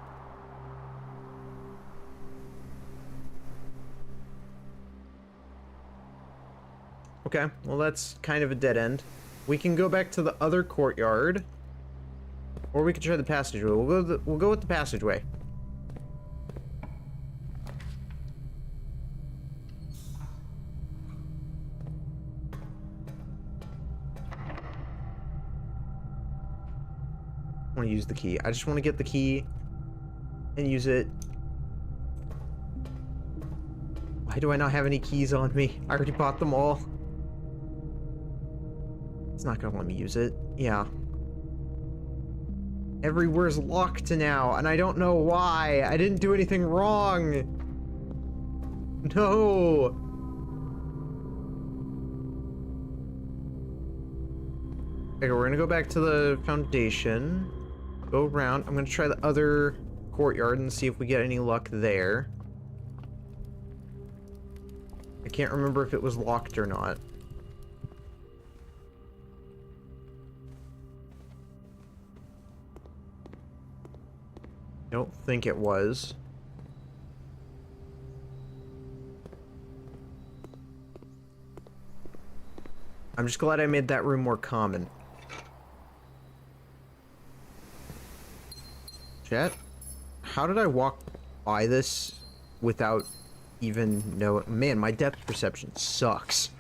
Okay, well that's kind of a dead end. We can go back to the other courtyard. Or we could try the passageway. We'll go with the passageway. I want to use the key. I just want to get the key and use it Why do I not have any keys on me? I already bought them all. It's not gonna let me use it. Yeah. Everywhere's locked now, and I don't know why. I didn't do anything wrong. No. Okay, we're gonna go back to the foundation. Go around. I'm gonna try the other courtyard and see if we get any luck there. I can't remember if it was locked or not. Don't think it was. I'm just glad I made that room more common. Chat, how did I walk by this without even knowing? Man, my depth perception sucks.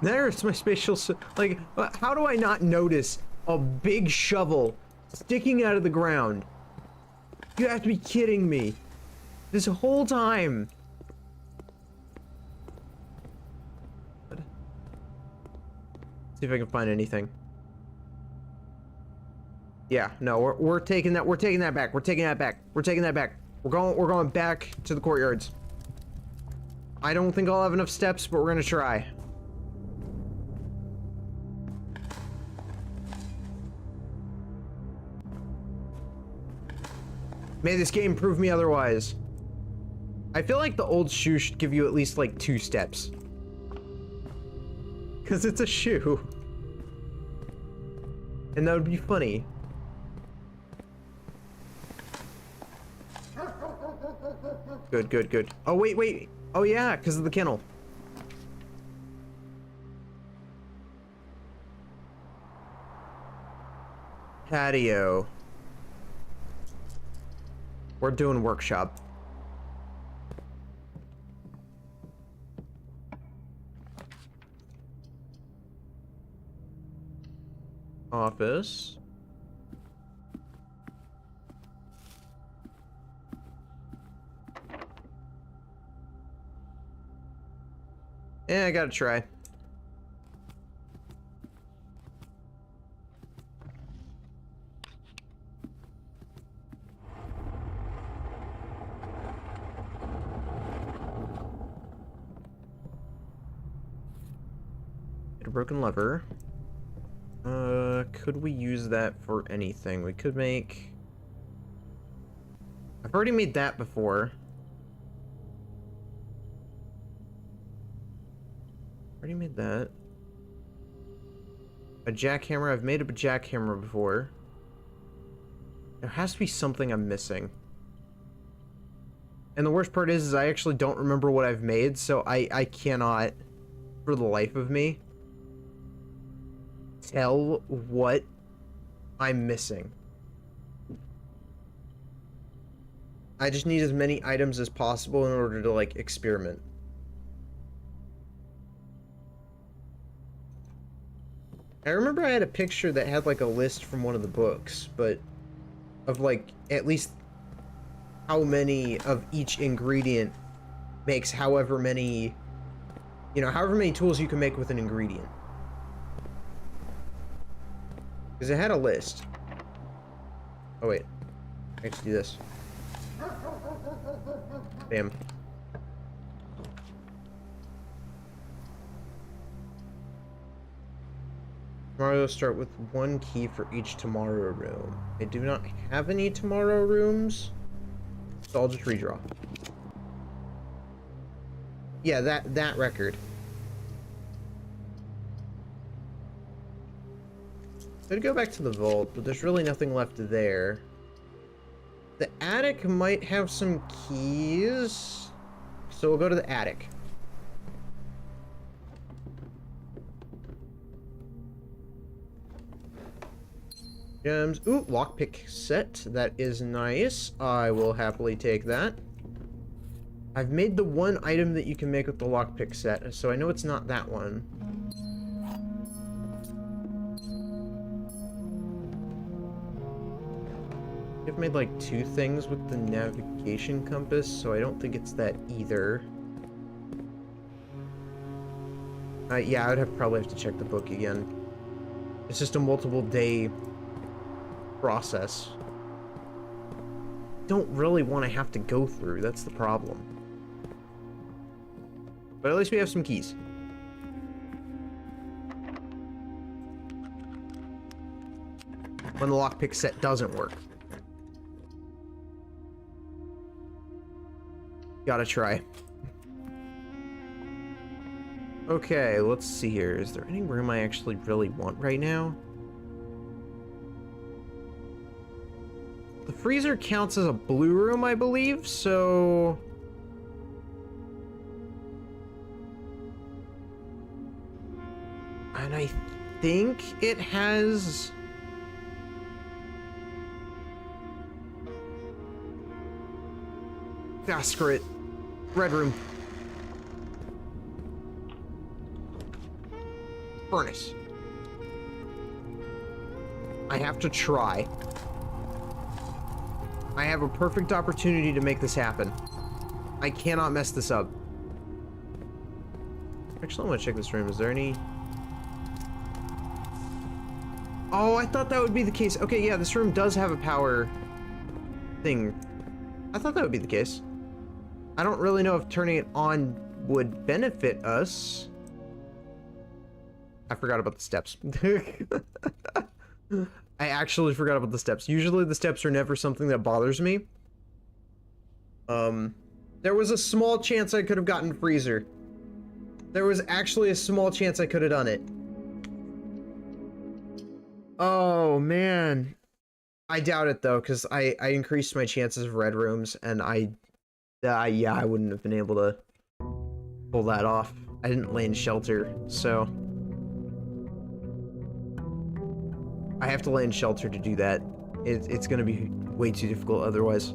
There's my spatial... Like, how do I not notice a big shovel sticking out of the ground? You have to be kidding me. This whole time. See if I can find anything. Yeah, no, we're taking that back. We're taking that back. We're taking that back. We're going back to the courtyards. I don't think I'll have enough steps, but we're gonna try. May this game prove me otherwise. I feel like the old shoe should give you at least like 2 steps. Cause it's a shoe. And that would be funny. Good, good, good. Oh, wait, wait. Oh, yeah, because of the kennel. Patio. We're doing workshop. Office. Yeah, I gotta try. Get a broken lever. Could we use that for anything? We could make... I've already made that before. Already made that. A jackhammer. I've made a jackhammer before. There has to be something I'm missing. And the worst part is I actually don't remember what I've made, so I cannot, for the life of me, tell what I'm missing. I just need as many items as possible in order to, like, experiment. I remember I had a picture that had, like, a list from one of the books, but of, like, at least how many of each ingredient makes however many, you know, however many tools you can make with an ingredient. Because it had a list. Oh, wait. I have to do this. Bam. Tomorrow start with 1 key for each tomorrow room. I do not have any tomorrow rooms, so I'll just redraw. Yeah, that record. I'd go back to the vault, but there's really nothing left there. The attic might have some keys, so we'll go to the attic. Gems. Ooh, lockpick set. That is nice. I will happily take that. I've made the one item that you can make with the lockpick set, so I know it's not that one. I've made like 2 things with the navigation compass, so I don't think it's that either. Yeah, I would probably have to check the book again. It's just a multiple day process. Don't really want to have to go through, that's the problem. But at least we have some keys. When the lockpick set doesn't work. Gotta try. Okay, let's see here. Is there any room I actually really want right now? The freezer counts as a blue room, I believe, so... And I think it has... Ah, screw it. Red room. Furnace. I have to try. I have a perfect opportunity to make this happen. I cannot mess this up. Actually, I want to check this room. Is there any... Oh, I thought that would be the case. Okay, yeah, this room does have a power thing. I thought that would be the case. I don't really know if turning it on would benefit us. I forgot about the steps. I actually forgot about the steps. Usually the steps are never something that bothers me. There was a small chance I could have gotten freezer. There was actually a small chance I could have done it. Oh, man. I doubt it, though, because I increased my chances of red rooms, and yeah, I wouldn't have been able to pull that off. I didn't lay in shelter, so... I have to lay in shelter to do that. It's gonna be way too difficult otherwise.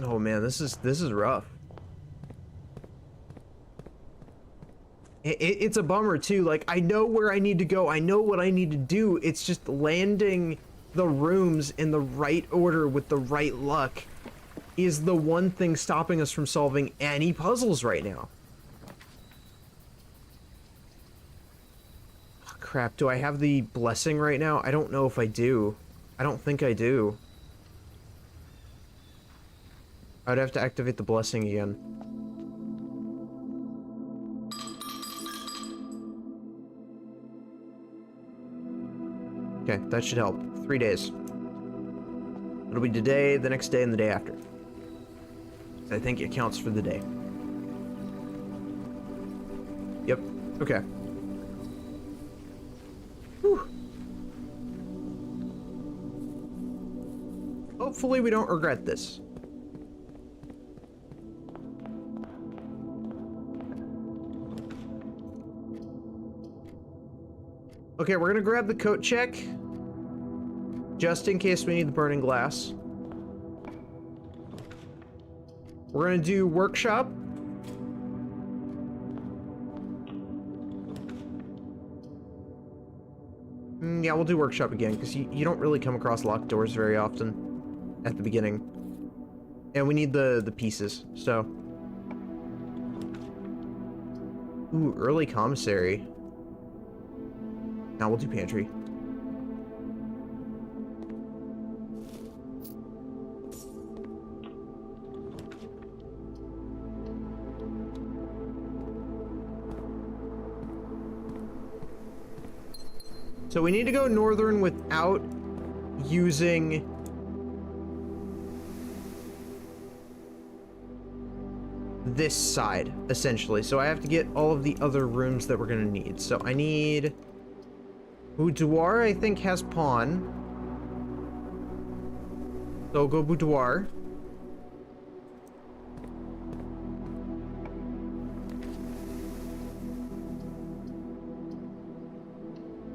Oh man, this is rough. It's a bummer too. Like, I know where I need to go. I know what I need to do. It's just landing the rooms in the right order with the right luck is the one thing stopping us from solving any puzzles right now. Oh, crap, do I have the blessing right now? I don't know if I do. I don't think I do. I'd have to activate the blessing again. Okay, that should help. 3 days. It'll be today, the next day, and the day after. I think it counts for the day. Yep. Okay. Whew. Hopefully we don't regret this. Okay, we're gonna grab the coat check. Just in case we need the burning glass. We're gonna do workshop. Yeah, we'll do workshop again, because you don't really come across locked doors very often at the beginning. And we need the pieces, so. Ooh, early commissary. Now we'll do pantry. So we need to go northern without using this side, essentially. So I have to get all of the other rooms that we're gonna need. So I need... Boudoir, I think, has pawn. So I'll go boudoir.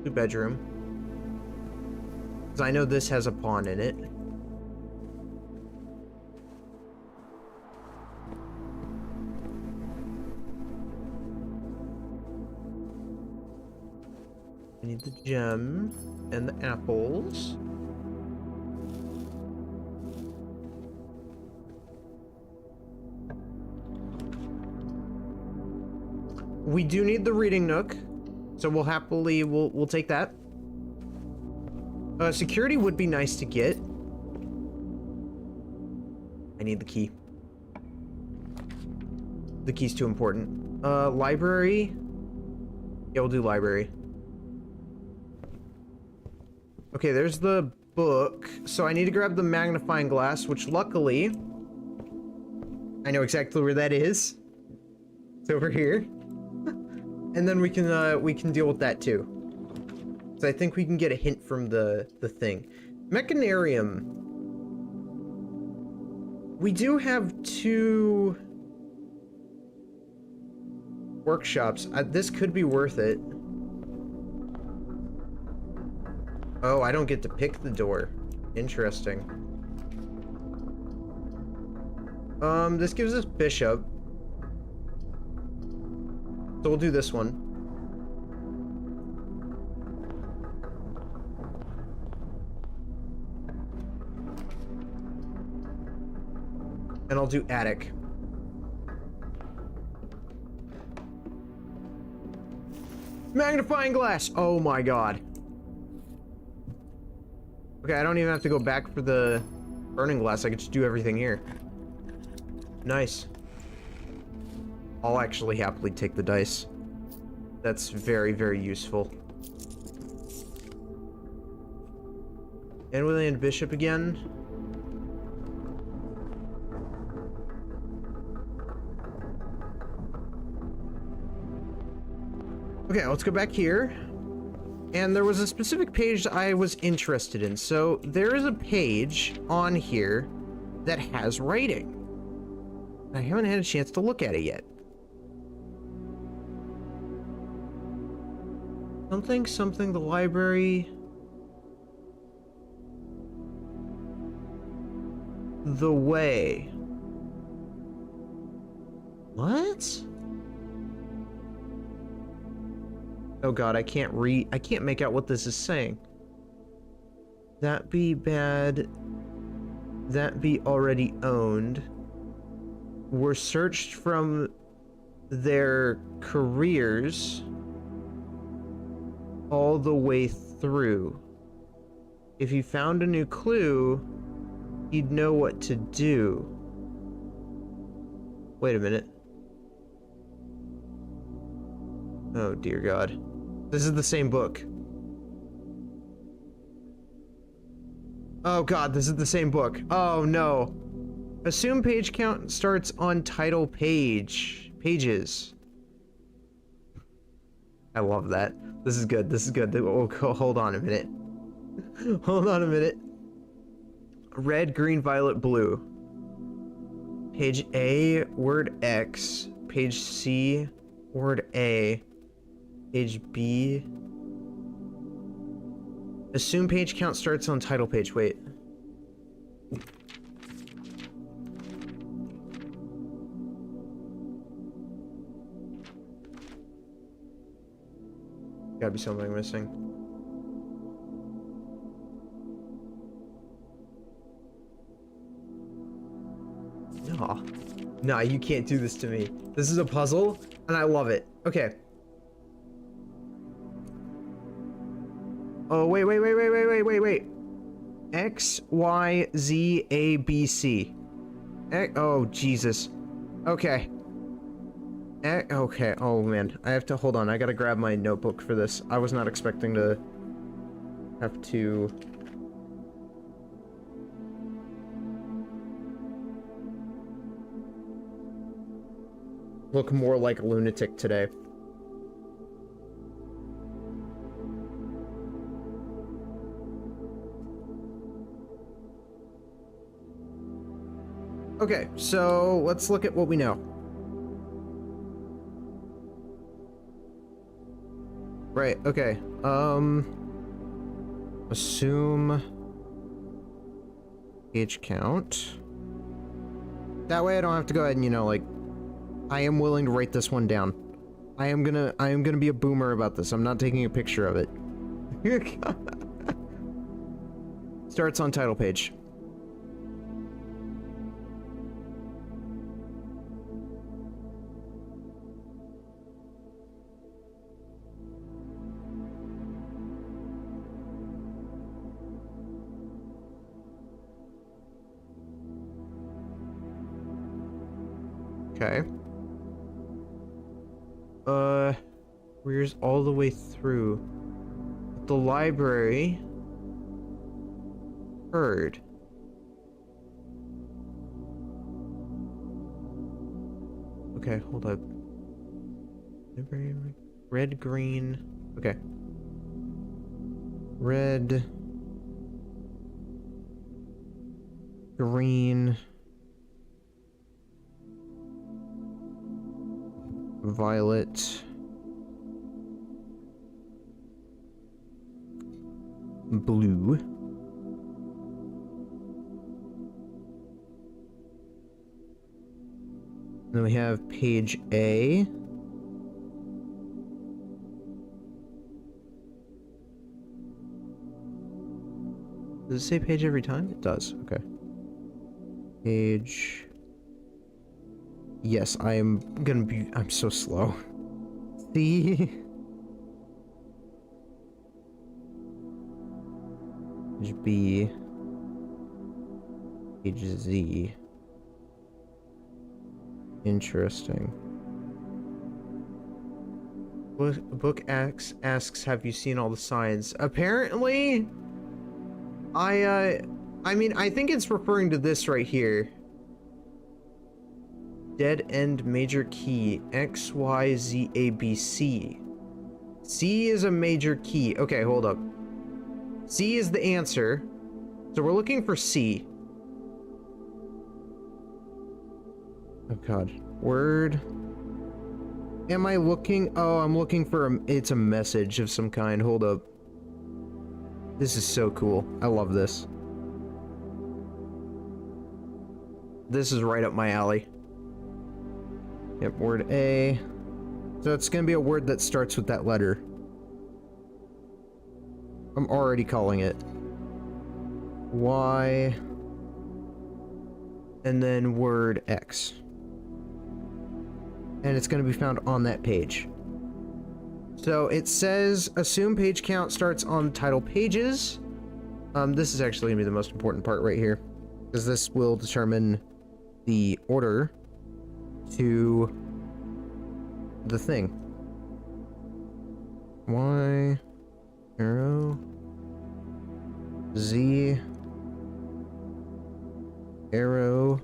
Bedroom, because I know this has a pawn in it. I need need the gem and the apples. We do need the reading nook, so we'll take that. Security would be nice to get. I need the key. The key's too important. Library. Yeah, we'll do library. Okay, there's the book. So I need to grab the magnifying glass, which luckily I know exactly where that is. It's over here. And then we can deal with that too. So I think we can get a hint from the thing. Mechanarium. We do have 2 workshops. This could be worth it. Oh, I don't get to pick the door. Interesting. This gives us bishop. So we'll do this one. And I'll do attic. Magnifying glass! Oh my god. Okay, I don't even have to go back for the burning glass. I can just do everything here. Nice. I'll actually happily take the dice. That's very, very useful. And we land bishop again. Okay, let's go back here. And there was a specific page I was interested in. So there is a page on here that has writing. I haven't had a chance to look at it yet. Something, the library. The way. What? Oh god, I can't make out what this is saying. That be bad. That be already owned. Were searched from their careers all the way through. If you found a new clue, you'd know what to do. Wait a minute. Oh dear god. This is the same book. Oh god, this is the same book. Oh no. Assume page count starts on title pages. I love that. This is good. This is good. Oh, hold on a minute. Hold on a minute. Red, green, violet, blue. Page A, word X. Page C, word A. Page B. Assume page count starts on title page. Wait. Gotta be something missing. No. Nah, you can't do this to me. This is a puzzle, and I love it. Okay. Oh, wait. X, Y, Z, A, B, C. Oh, Jesus. Okay. Okay, oh man, I have to, hold on, I gotta grab my notebook for this. I was not expecting to have to... look more like a lunatic today. Okay, so let's look at what we know. Right, okay. Assume page count. That way I don't have to go ahead and, you know, like, I am willing to write this one down. I am gonna be a boomer about this. I'm not taking a picture of it. Starts on title page. Okay. Rears all the way through. The library heard. Okay, hold up. Library, red, green. Okay. Red, green, violet, blue, then we have page A. Does it say page every time? It does. Okay. Page. Yes, I'm so slow. C. Page B. Page Z. Interesting. Book asks, have you seen all the signs? Apparently, I mean, I think it's referring to this right here. Dead end major key, X, Y, Z, A, B, C. C is a major key. Okay, hold up. C is the answer. So we're looking for C. Oh god. Word. Am I looking? Oh, I'm looking for it's a message of some kind. Hold up. This is so cool. I love this. This is right up my alley. Yep, word A. So it's gonna be a word that starts with that letter. I'm already calling it. Y. And then word X. And it's gonna be found on that page. So it says, assume page count starts on title pages. This is actually gonna be the most important part right here, because this will determine the order to the thing. Y, arrow, Z, arrow,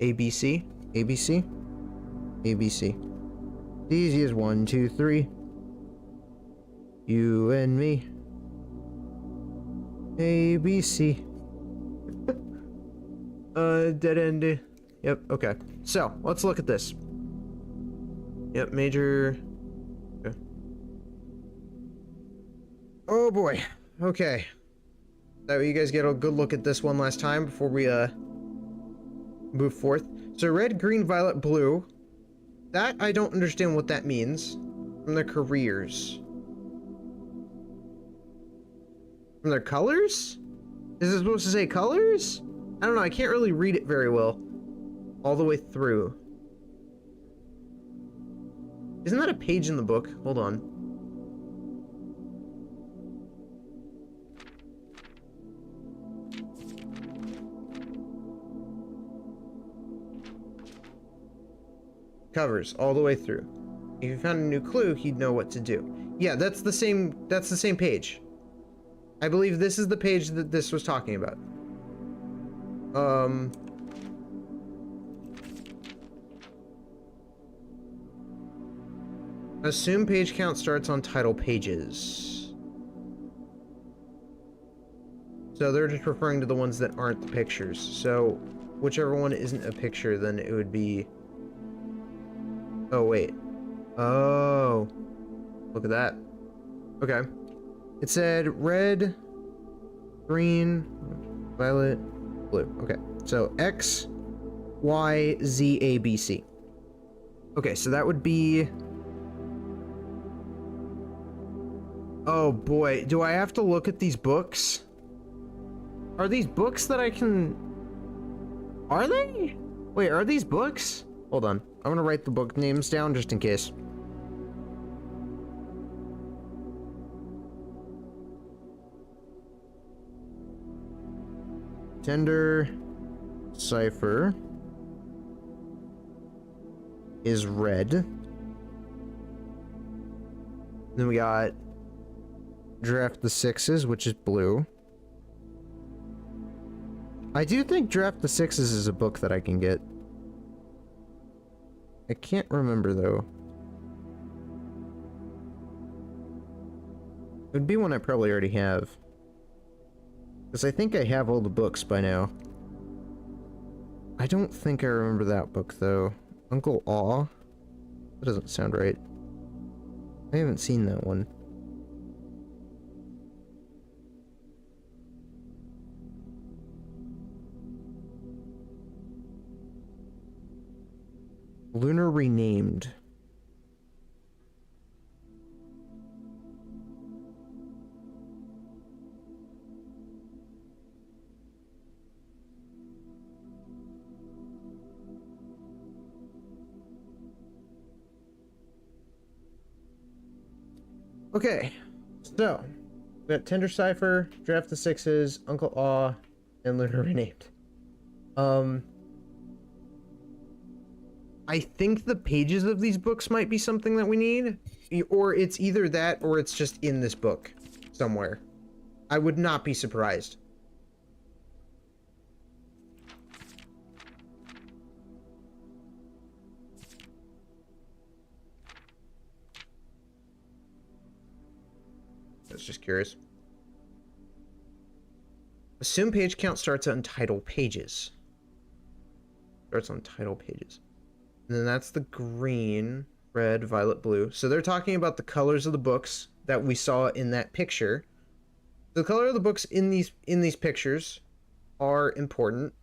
ABC, ABC, ABC. The easiest 1, 2, 3. You and me. ABC. Dead end. Yep, okay. So, let's look at this. Yep, major. Okay. Oh boy. Okay. That way you guys get a good look at this one last time before we, move forth. So, red, green, violet, blue. That, I don't understand what that means. From their careers. From their colors? Is it supposed to say colors? I don't know, I can't really read it very well. All the way through. Isn't that a page in the book? Hold on. Covers all the way through. If you found a new clue, he'd know what to do. Yeah, that's the same page. I believe this is the page that this was talking about. Assume page count starts on title pages. So they're just referring to the ones that aren't the pictures. So whichever one isn't a picture, then it would be... Oh, wait. Oh. Look at that. Okay. It said red, green, violet, blue. Okay. So X, Y, Z, A, B, C. Okay, so that would be... Oh boy, do I have to look at these books? Are these books that I can... Are they? Wait, are these books? Hold on, I'm gonna write the book names down just in case. Tender Cipher is red. Then we got Draft the Sixes, which is blue. I do think Draft the Sixes is a book that I can get. I can't remember though. It would be one I probably already have. Because I think I have all the books by now. I don't think I remember that book though. Uncle Aw? That doesn't sound right. I haven't seen that one. Lunar Renamed. Okay, so we got Tender Cipher, Draft the Sixes, Uncle Aw, and Lunar Renamed. I think the pages of these books might be something that we need, or it's either that or it's just in this book somewhere. I would not be surprised. I was just curious. Assume page count starts on title pages. Starts on title pages. And then that's the green, red, violet, blue. So they're talking about the colors of the books that we saw in that picture. The color of the books in these pictures are important.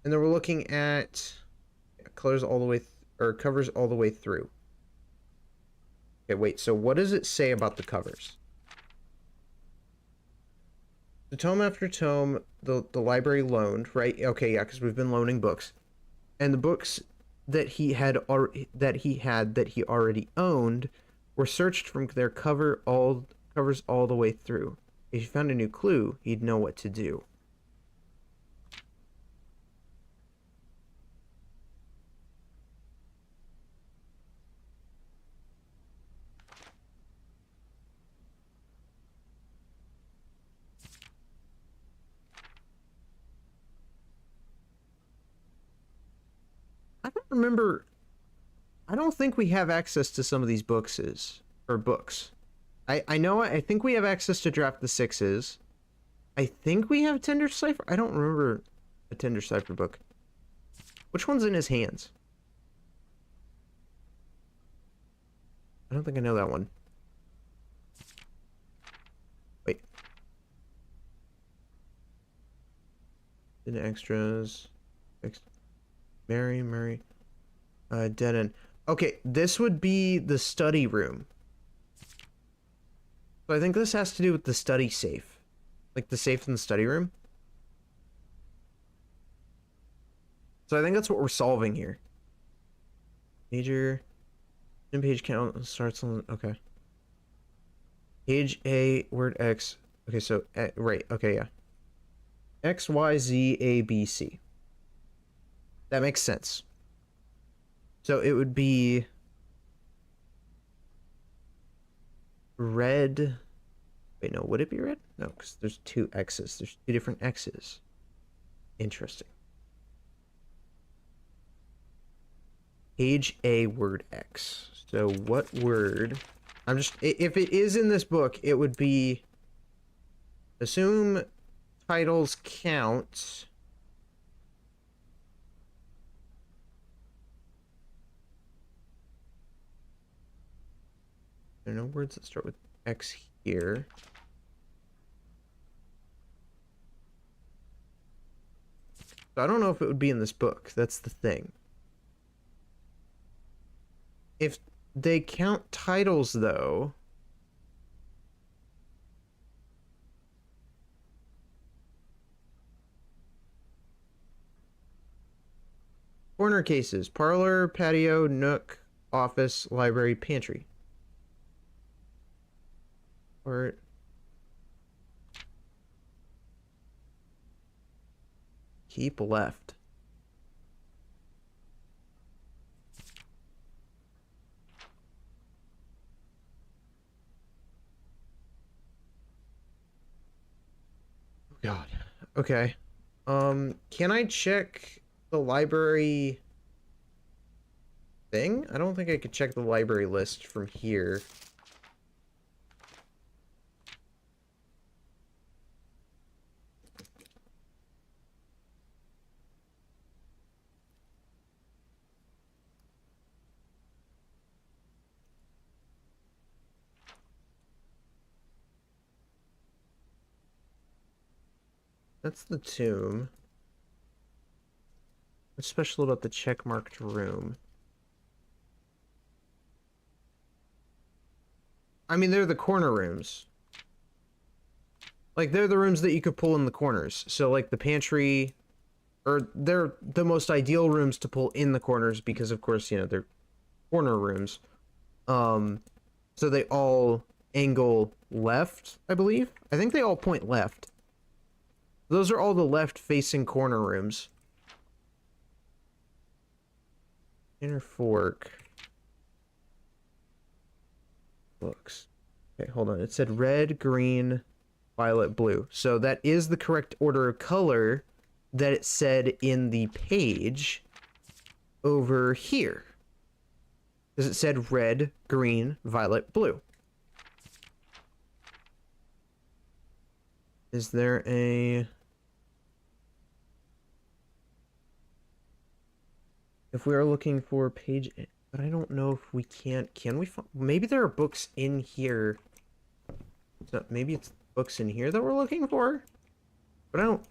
And then we're looking at colors all the way or covers all the way through. Okay, wait. So what does it say about the covers? So tome after tome, the library loaned, right? Okay, yeah, because we've been loaning books. And the books that he already owned were searched from their covers all the way through. If he found a new clue, he'd know what to do. I don't remember. I don't think we have access to some of these books. I know, I think we have access to Draft the Sixes. I think we have Tender Cipher. I don't remember a Tender Cipher book. Which one's in his hands? I don't think I know that one. Wait. In extras. Mary. Dead end. Okay, this would be the study room. So I think this has to do with the study safe. Like the safe in the study room. So I think that's what we're solving here. Major. Page count starts on... Okay. Page A, word X. Okay, so... right, okay, yeah. X, Y, Z, A, B, C. That makes sense. So it would be... red... Wait, no, would it be red? No, because there's two X's. There's two different X's. Interesting. Page A, word X. So what word... I'm just... If it is in this book, it would be... Assume titles count... There are no words that start with X here. So I don't know if it would be in this book. That's the thing. If they count titles, though, Corner cases. Parlor, patio, nook, office, library, pantry. Or... keep left. Oh God. Okay. Can I check the library thing? I don't think I could check the library list from here. That's the tomb. What's special about the checkmarked room? I mean, they're the corner rooms. Like, they're the rooms that you could pull in the corners. So, like, the pantry... or they're the most ideal rooms to pull in the corners because, of course, you know, they're corner rooms. So they all angle left, I believe. I think they all point left. Those are all the left-facing corner rooms. Inner fork. Books. Okay, hold on. It said red, green, violet, blue. So that is the correct order of color that it said in the page over here. Because it said red, green, violet, blue. Is there a... if we are looking for page... but I don't know if we can't... can we find... maybe there are books in here. So maybe it's books in here that we're looking for? But I don't...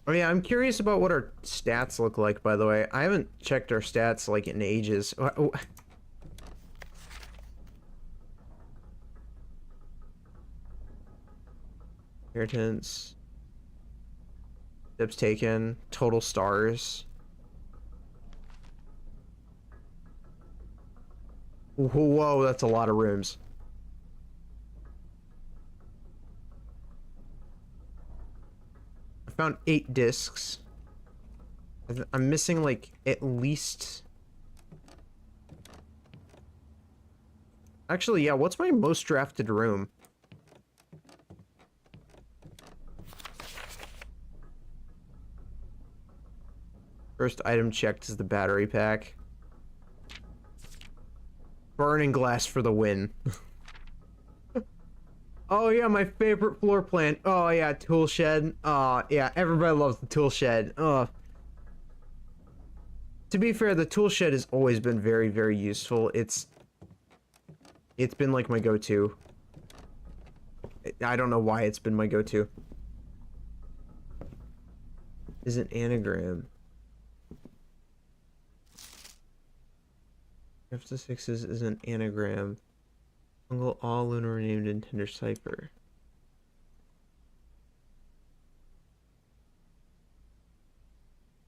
oh yeah, I'm curious about what our stats look like, by the way. I haven't checked our stats, like, in ages. Oh. Inheritance. Steps taken. Total stars. Whoa, that's a lot of rooms. I found 8 discs. I'm missing, like, at least... actually, yeah, what's my most drafted room? First item checked is the battery pack. Burning glass for the win. Oh yeah, my favorite floor plan. Oh yeah, tool shed. Yeah, everybody loves the tool shed. To be fair, the tool shed has always been very, very useful. It's been like my go-to. I don't know why it's been my go-to. Is an anagram. F6 is an anagram. Uncle all lunar named in Tender Cipher.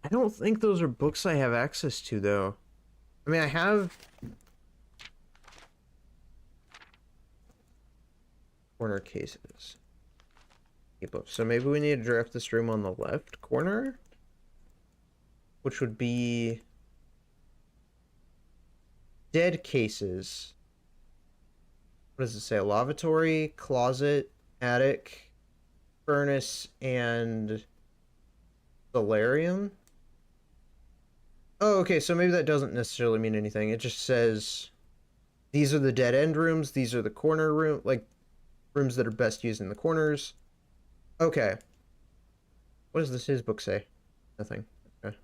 I don't think those are books I have access to, though. I mean, I have... corner cases. So maybe we need to draft this room on the left corner? Which would be... dead cases. What does it say? Lavatory, closet, attic, furnace, and solarium? Oh, okay, so maybe that doesn't necessarily mean anything. It just says these are the dead end rooms, these are the corner room, like rooms that are best used in the corners. Okay. What does his book say? Nothing. Okay.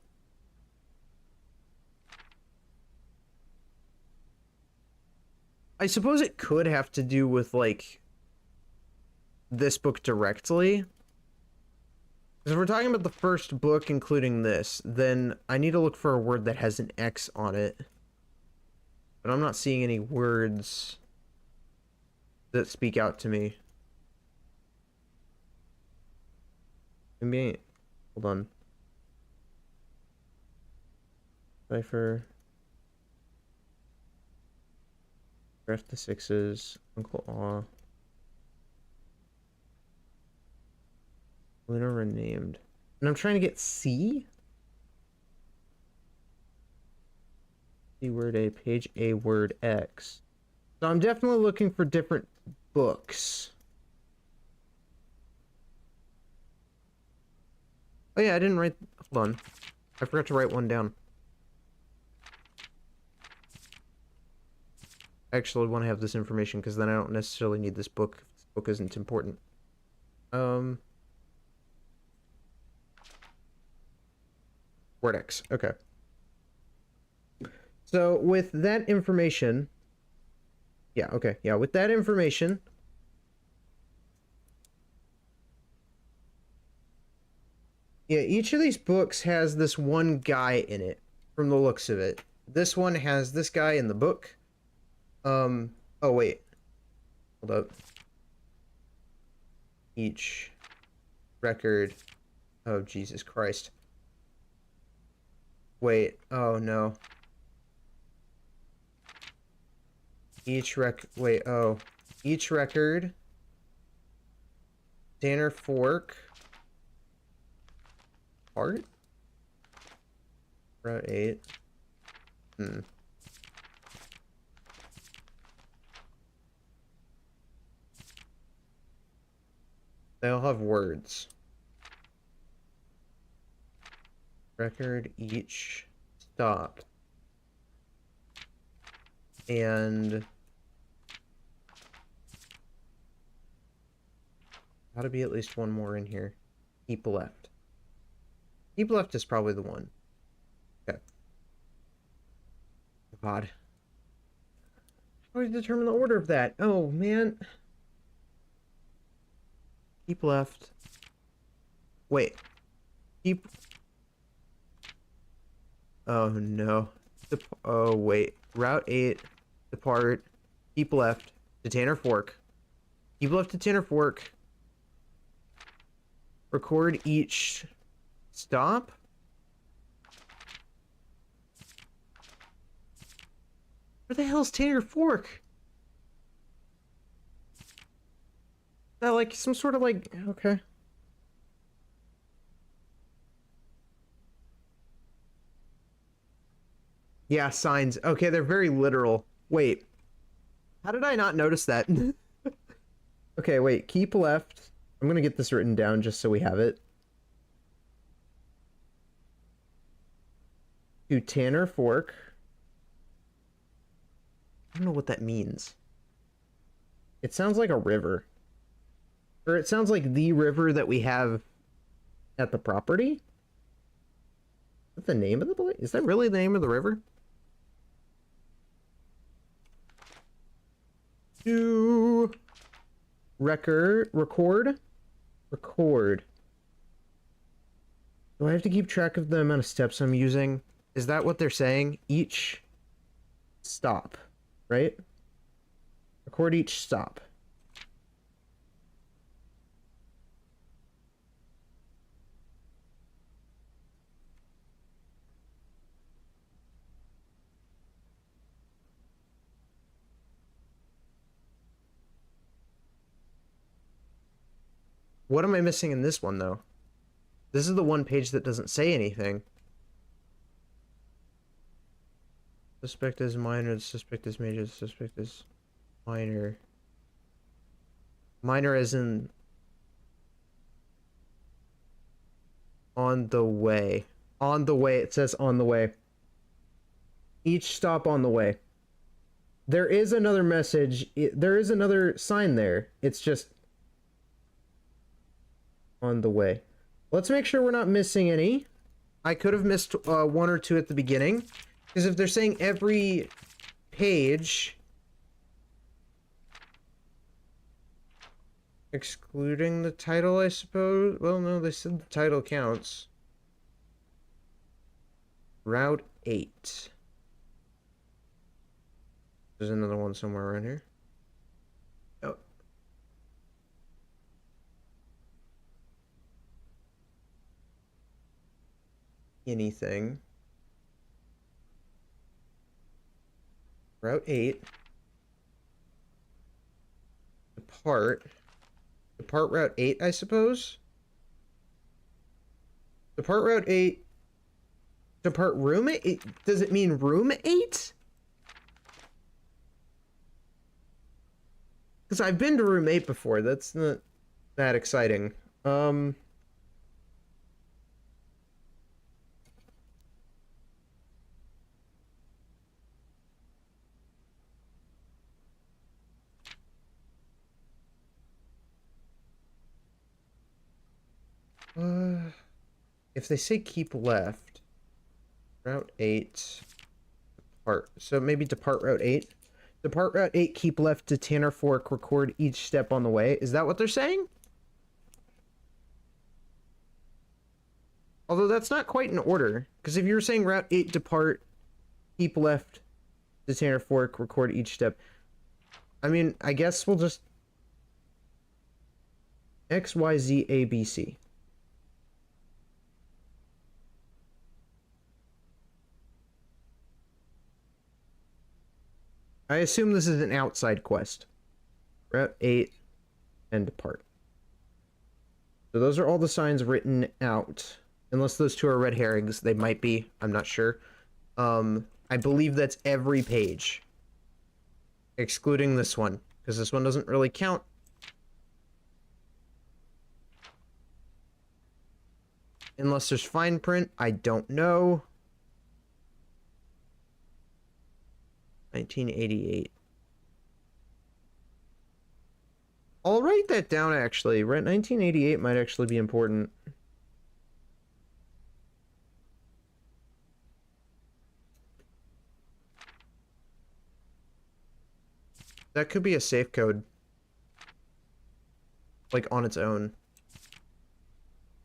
I suppose it could have to do with, like, this book directly. Because if we're talking about the first book, including this, then I need to look for a word that has an X on it. But I'm not seeing any words that speak out to me. Maybe, hold on. Cipher. Graph the sixes. Uncle Aw. Luna renamed. And I'm trying to get C? C word A, page A, word X. So I'm definitely looking for different books. Oh yeah, I didn't write... Hold on. I forgot to write one down. I actually want to have this information because then I don't necessarily need this book if this book isn't important. Word X. Okay. So with that information... Yeah, okay. Yeah, with that information... Yeah, each of these books has this one guy in it, from the looks of it. This one has this guy in the book. Oh wait. Hold up. Each record... Oh, Jesus Christ. Wait, oh no. Each record... Danner Fork... Part? Route 8. They all have words. Record each stop. And gotta be at least one more in here. Keep left. Keep left is probably the one. Okay. God. How do you determine the order of that? Oh, man. Keep left. Wait. Keep... Oh, no. Oh, wait. Route 8. Depart. Keep left to Tanner Fork. Keep left to Tanner Fork. Record each stop. Where the hell's Tanner Fork? Is that like some sort of like... Okay. Yeah, signs. Okay, they're very literal. Wait. How did I not notice that? Okay, wait. Keep left. I'm gonna get this written down just so we have it. To Tanner Fork. I don't know what that means. It sounds like a river. Or it sounds like the river that we have at the property. Is that the name of the place? Is that really the name of the river? To record. Do I have to keep track of the amount of steps I'm using? Is that what they're saying? Each stop, right? Record each stop. What am I missing in this one, though? This is the one page that doesn't say anything. Suspect is minor, the suspect is major, the suspect is minor. Minor as in... on the way. On the way, it says on the way. Each stop on the way. There is another message, there is another sign there. It's just... on the way. Let's make sure we're not missing any. I could have missed one or two at the beginning. Because if they're saying every page... Excluding the title, I suppose? Well, no, they said the title counts. Route 8. There's another one somewhere around here. Oh. Anything. Route 8. Depart. Depart Route 8, I suppose? Depart Route 8. Depart room 8? Does it mean room 8? Because I've been to room 8 before. That's not that exciting. If they say keep left, Route 8, depart. So maybe depart Route 8? Depart Route 8, keep left to Tanner Fork, record each step on the way. Is that what they're saying? Although that's not quite in order. Because if you were saying Route 8, depart, keep left to Tanner Fork, record each step. I mean, I guess we'll just... X, Y, Z, A, B, C. I assume this is an outside quest. Route 8 and depart. So those are all the signs written out. Unless those two are red herrings. They might be. I'm not sure. I believe that's every page. Excluding this one. Because this one doesn't really count. Unless there's fine print. I don't know. 1988. I'll write that down, actually. 1988 might actually be important. That could be a safe code. Like, on its own.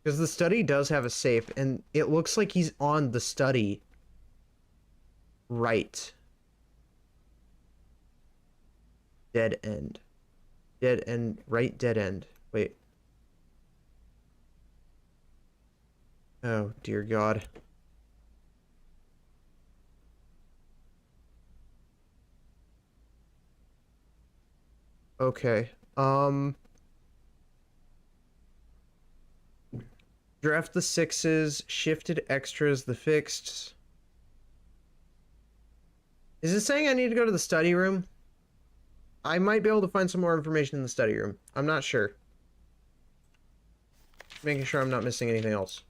Because the study does have a safe, and it looks like he's on the study. Right. Dead end. Dead end. Right dead end. Wait. Oh, dear God. Okay. Draft the 6s, shifted extras, the fixed. Is it saying I need to go to the study room? I might be able to find some more information in the study room. I'm not sure. Making sure I'm not missing anything else.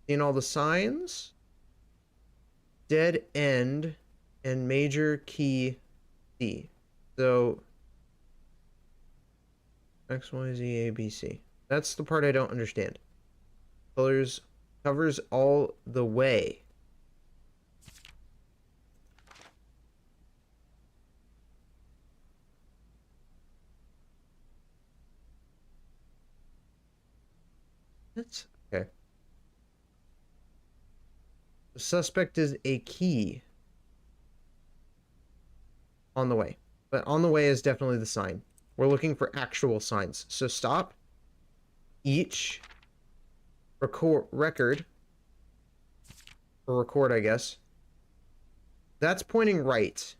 In all the signs. Dead end and major key D. So X, Y, Z, A, B, C. That's the part I don't understand. Colors covers all the way. That's okay. The suspect is a key on the way. But on the way is definitely the sign. We're looking for actual signs. So stop. Each. Record. Or record, I guess. That's pointing right.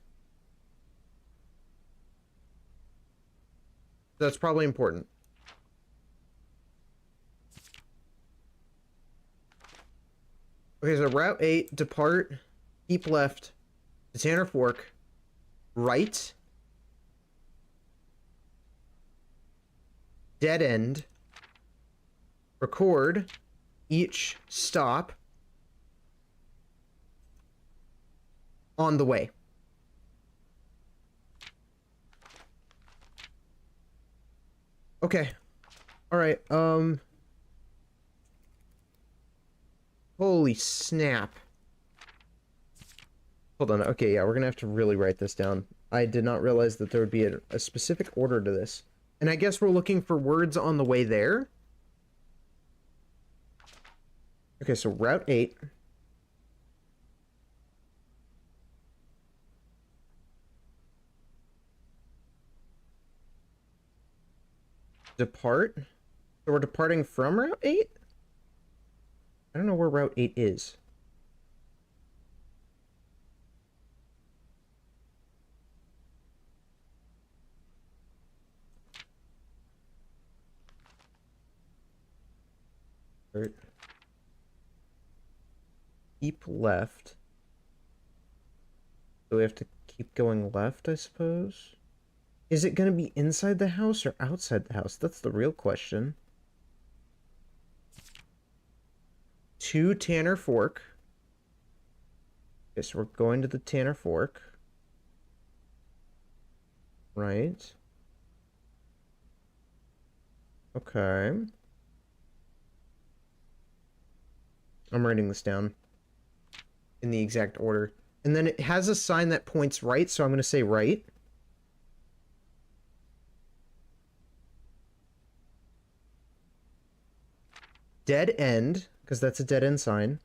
That's probably important. Okay, so Route 8, depart, keep left, to Tanner Fork, right, dead end, record, each stop, on the way. Okay. Alright, hold Holy snap. Hold on. Okay, yeah, we're gonna have to really write this down. I did not realize that there would be a specific order to this. And I guess we're looking for words on the way there. Okay, so Route 8. Depart. So we're departing from Route 8? I don't know where Route 8 is. Keep left. So we have to keep going left, I suppose? Is it going to be inside the house or outside the house? That's the real question. To Tanner Fork. Okay, so we're going to the Tanner Fork. Right. Okay. I'm writing this down in the exact order. And then it has a sign that points right, so I'm going to say right. Dead end, because that's a dead end sign.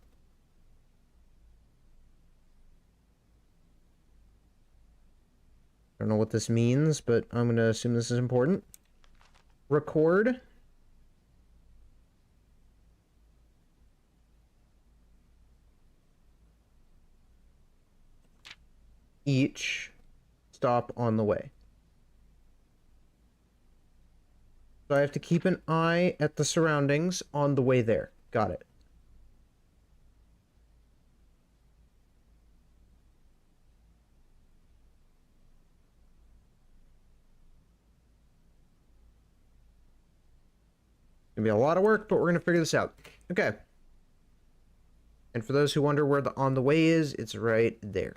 I don't know what this means, but I'm going to assume this is important. Record. Each stop on the way. So I have to keep an eye at the surroundings on the way there. Got it. Gonna be a lot of work, but we're gonna figure this out. Okay. And for those who wonder where the on the way is, it's right there.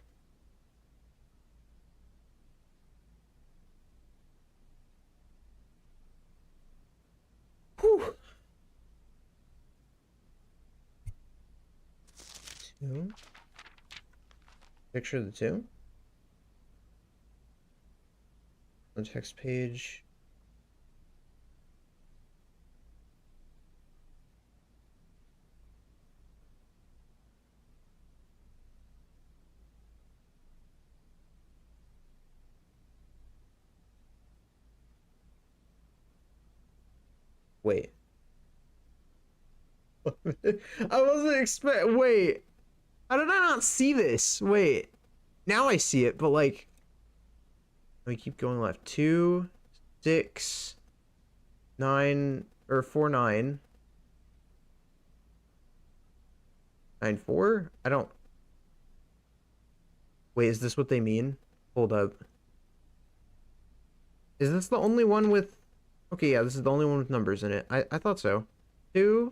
Whew. 2. Picture of the 2. On text page. Wait. I wasn't wait. How did I not see this? Wait. Now I see it, but like we keep going left. 2, 6, 9 or 4, 9. 9, 4? I don't. Wait, is this what they mean? Hold up. Is this the only one with... Okay, yeah, this is the only one with numbers in it. I thought so. 2.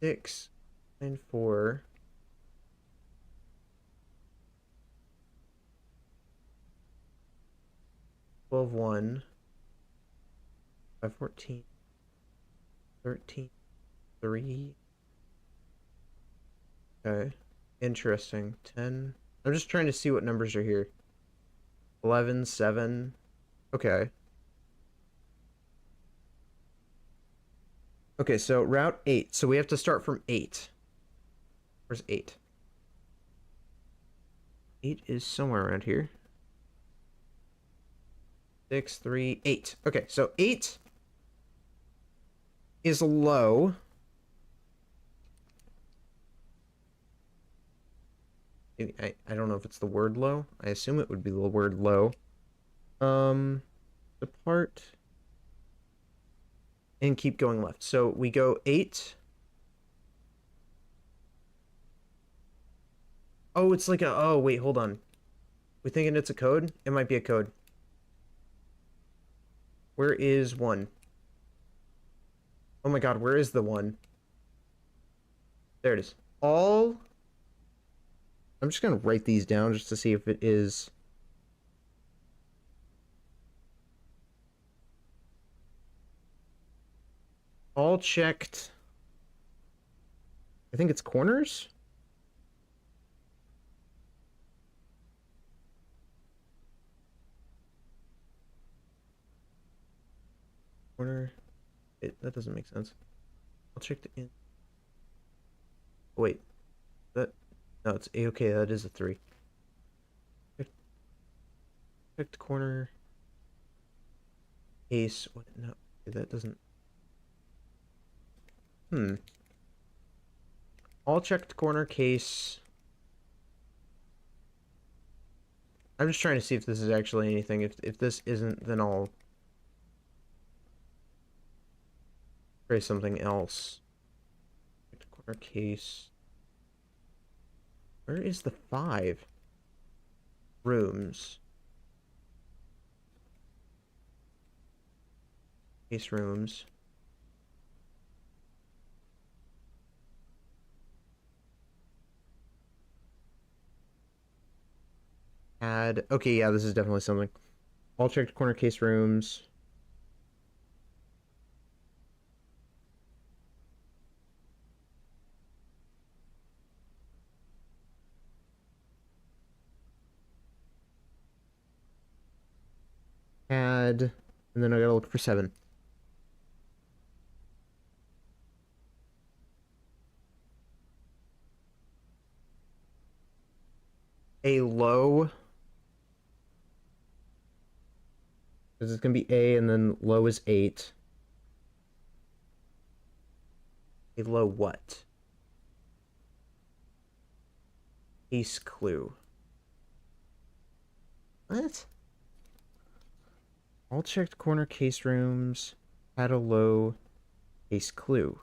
Six, 9, 4. 12, 1. 5, 14. 13, 3. Okay. Interesting. 10. I'm just trying to see what numbers are here. 11, 7. Okay. Okay, so Route 8. So we have to start from 8. Where's 8? 8 is somewhere around here. 6, 3, 8. Okay, so 8 is low. I don't know if it's the word low. I assume it would be the word low. Depart. And keep going left. So we go 8. Oh, it's like a... Oh, wait, hold on. We thinking it's a code? It might be a code. Where is 1? Oh my god, where is the 1? There it is. All I'm just gonna write these down just to see if it is. All checked. I think it's corners. Corner. That doesn't make sense. I'll check the in. Wait. That. No, it's a okay. That is a 3. Checked corner. Case. What? No. That doesn't. All checked corner case. I'm just trying to see if this is actually anything. If this isn't, then I'll try something else. Corner case. Where is the 5? Rooms. Case rooms. Add. Okay, yeah, this is definitely something. All checked corner case rooms. Add. And then I gotta look for 7. A low. This is gonna be A, and then low is 8. A low what? Case clue. What? All checked corner case rooms. Had a low case clue.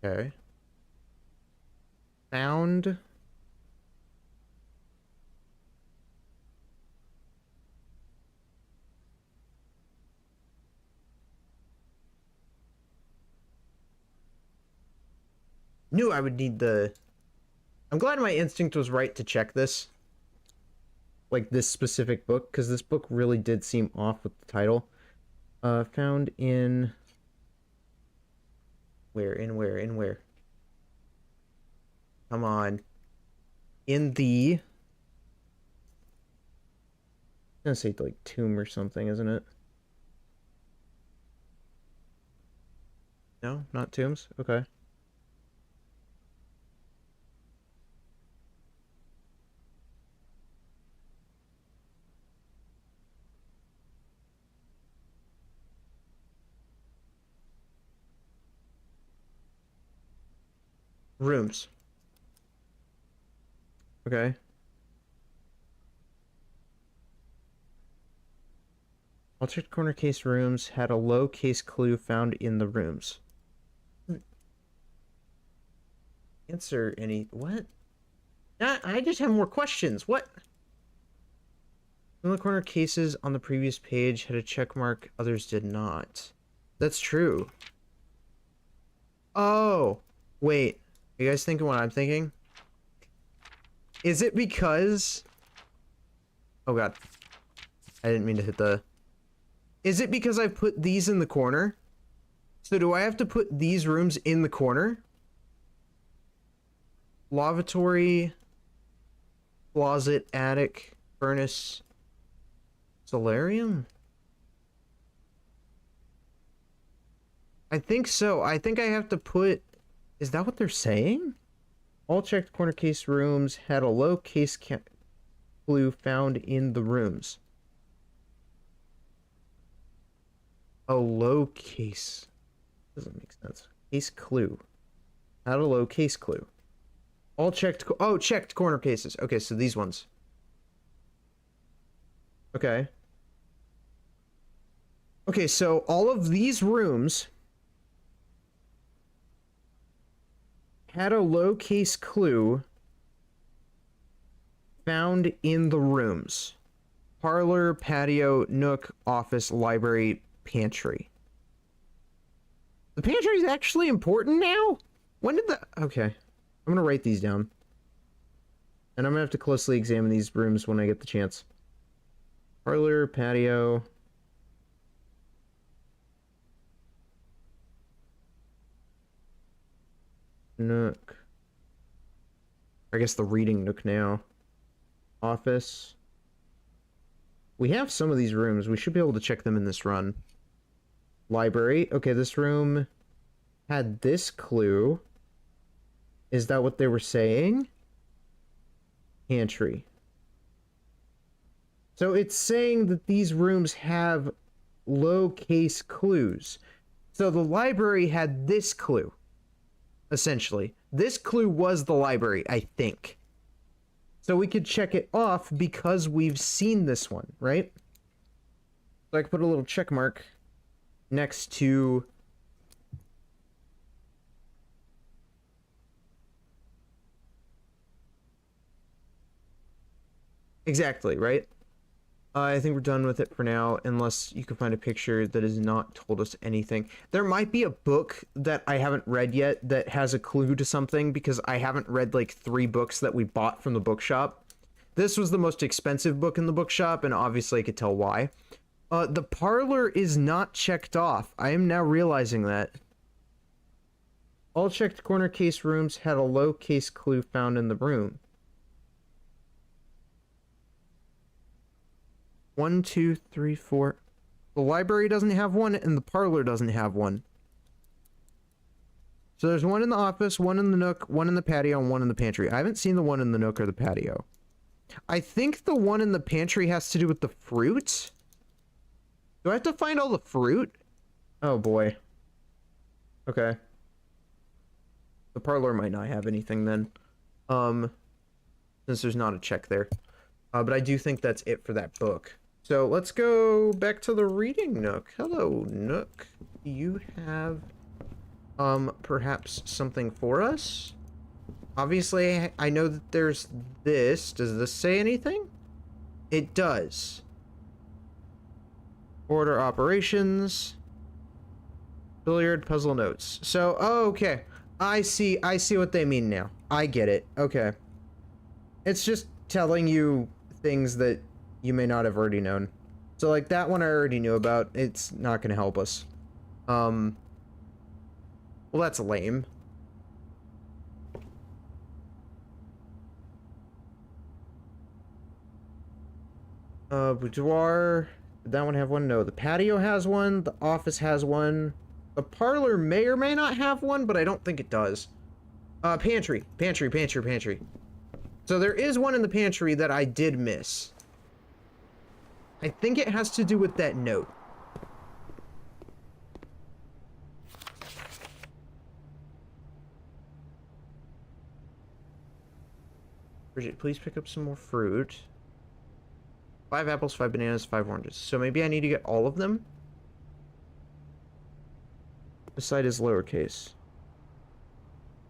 Okay. Found. Knew I would need the... I'm glad my instinct was right to check this. Like this specific book, because this book really did seem off with the title. Found in... Where? Come on. In the... I'm gonna say like tomb or something, isn't it? No, not tombs? Okay. Rooms. Okay. Altered corner case rooms had a low case clue found in the rooms. Answer any... What? I just have more questions. What? Some of the corner cases on the previous page had a check mark, others did not. That's true. Oh, wait. Are you guys thinking what I'm thinking? Is it because... Oh god. I didn't mean to hit the... Is it because I put these in the corner? So do I have to put these rooms in the corner? Lavatory, closet, attic, furnace, solarium? I think so. I think I have to put... Is that what they're saying? All checked corner case rooms had a low case clue found in the rooms. A low case. Doesn't make sense. Case clue. Had a low case clue. All checked... Oh, checked corner cases. Okay, so these ones. Okay. Okay, so all of these rooms had a low case clue found in the rooms. Parlor, patio, nook, office, library, pantry. The pantry is actually important now? When did the... Okay. I'm gonna write these down. And I'm gonna have to closely examine these rooms when I get the chance. Parlor, patio... Nook. I guess the reading nook now. Office. We have some of these rooms. We should be able to check them in this run. Library. Okay, this room had this clue. Is that what they were saying? Pantry. So it's saying that these rooms have low-case clues. So the library had this clue. Essentially. This clue was the library, I think. So we could check it off because we've seen this one, right? So I could put a little check mark next to... Exactly, right? I think we're done with it for now, unless you can find a picture that has not told us anything. There might be a book that I haven't read yet that has a clue to something, because I haven't read like 3 books that we bought from the bookshop. This was the most expensive book in the bookshop, and obviously I could tell why. The parlor is not checked off. I am now realizing that. All checked corner case rooms had a low case clue found in the room. 1, 2, 3, 4. The library doesn't have one, and the parlor doesn't have one. So there's one in the office, one in the nook, one in the patio, and one in the pantry. I haven't seen the one in the nook or the patio. I think the one in the pantry has to do with the fruit. Do I have to find all the fruit? Oh boy. Okay. The parlor might not have anything then. Since there's not a check there. But I do think that's it for that book. So let's go back to the reading nook. Hello, Nook. Do you have, perhaps something for us? Obviously, I know that there's this. Does this say anything? It does. Order operations. Billiard puzzle notes. So, oh, okay. I see what they mean now. I get it. Okay. It's just telling you things that you may not have already known. So, like, that one I already knew about. It's not gonna help us. Well, that's lame. Boudoir. Did that one have one? No. The patio has one. The office has one. The parlor may or may not have one, but I don't think it does. Pantry. Pantry. So there is one in the pantry that I did miss. I think it has to do with that note. Bridget, please pick up some more fruit. 5 apples, 5 bananas, 5 oranges. So maybe I need to get all of them? The site is lowercase.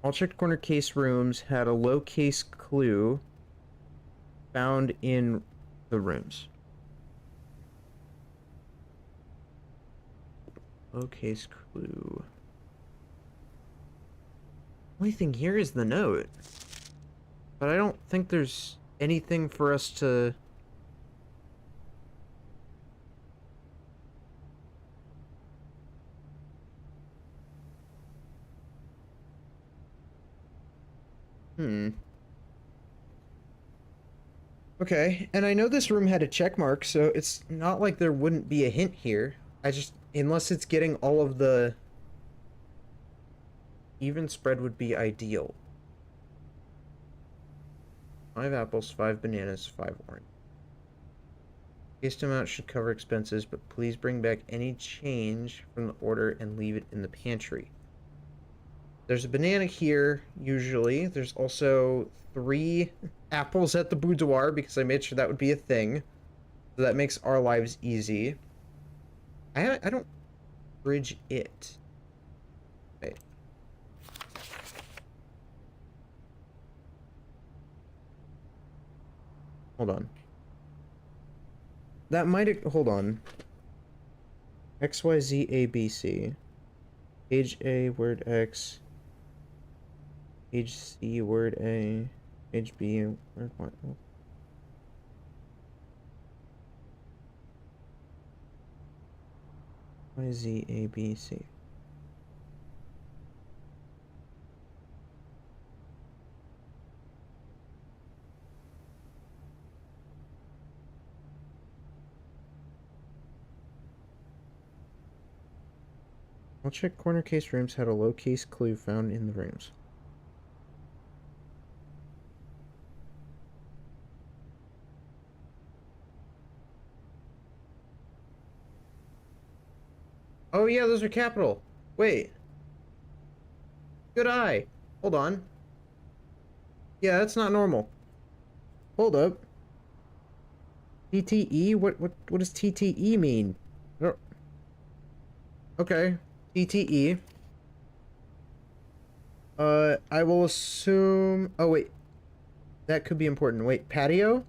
All checked corner case rooms had a low case clue found in the rooms. Low case clue. Only thing here is the note. But I don't think there's anything for us to... Okay, and I know this room had a check mark, so it's not like there wouldn't be a hint here. I just... Unless it's getting all of the... Even spread would be ideal. 5 apples, 5 bananas, 5 orange. Guest amount should cover expenses, but please bring back any change from the order and leave it in the pantry. There's a banana here, usually. There's also 3 apples at the boudoir, because I made sure that would be a thing. So that makes our lives easy. I don't bridge it. Wait. Hold on. that might... Hold on. XYZ ABC. Page A, word X. Page C, word A. Page B, word Y. YZABC. I'll check corner case rooms had a low case clue found in the rooms. Oh yeah, those are capital. Wait. Good eye. Hold on. Yeah, that's not normal. Hold up. TTE? What does TTE mean? Okay. TTE. I will assume... Oh, wait. That could be important. Wait, patio?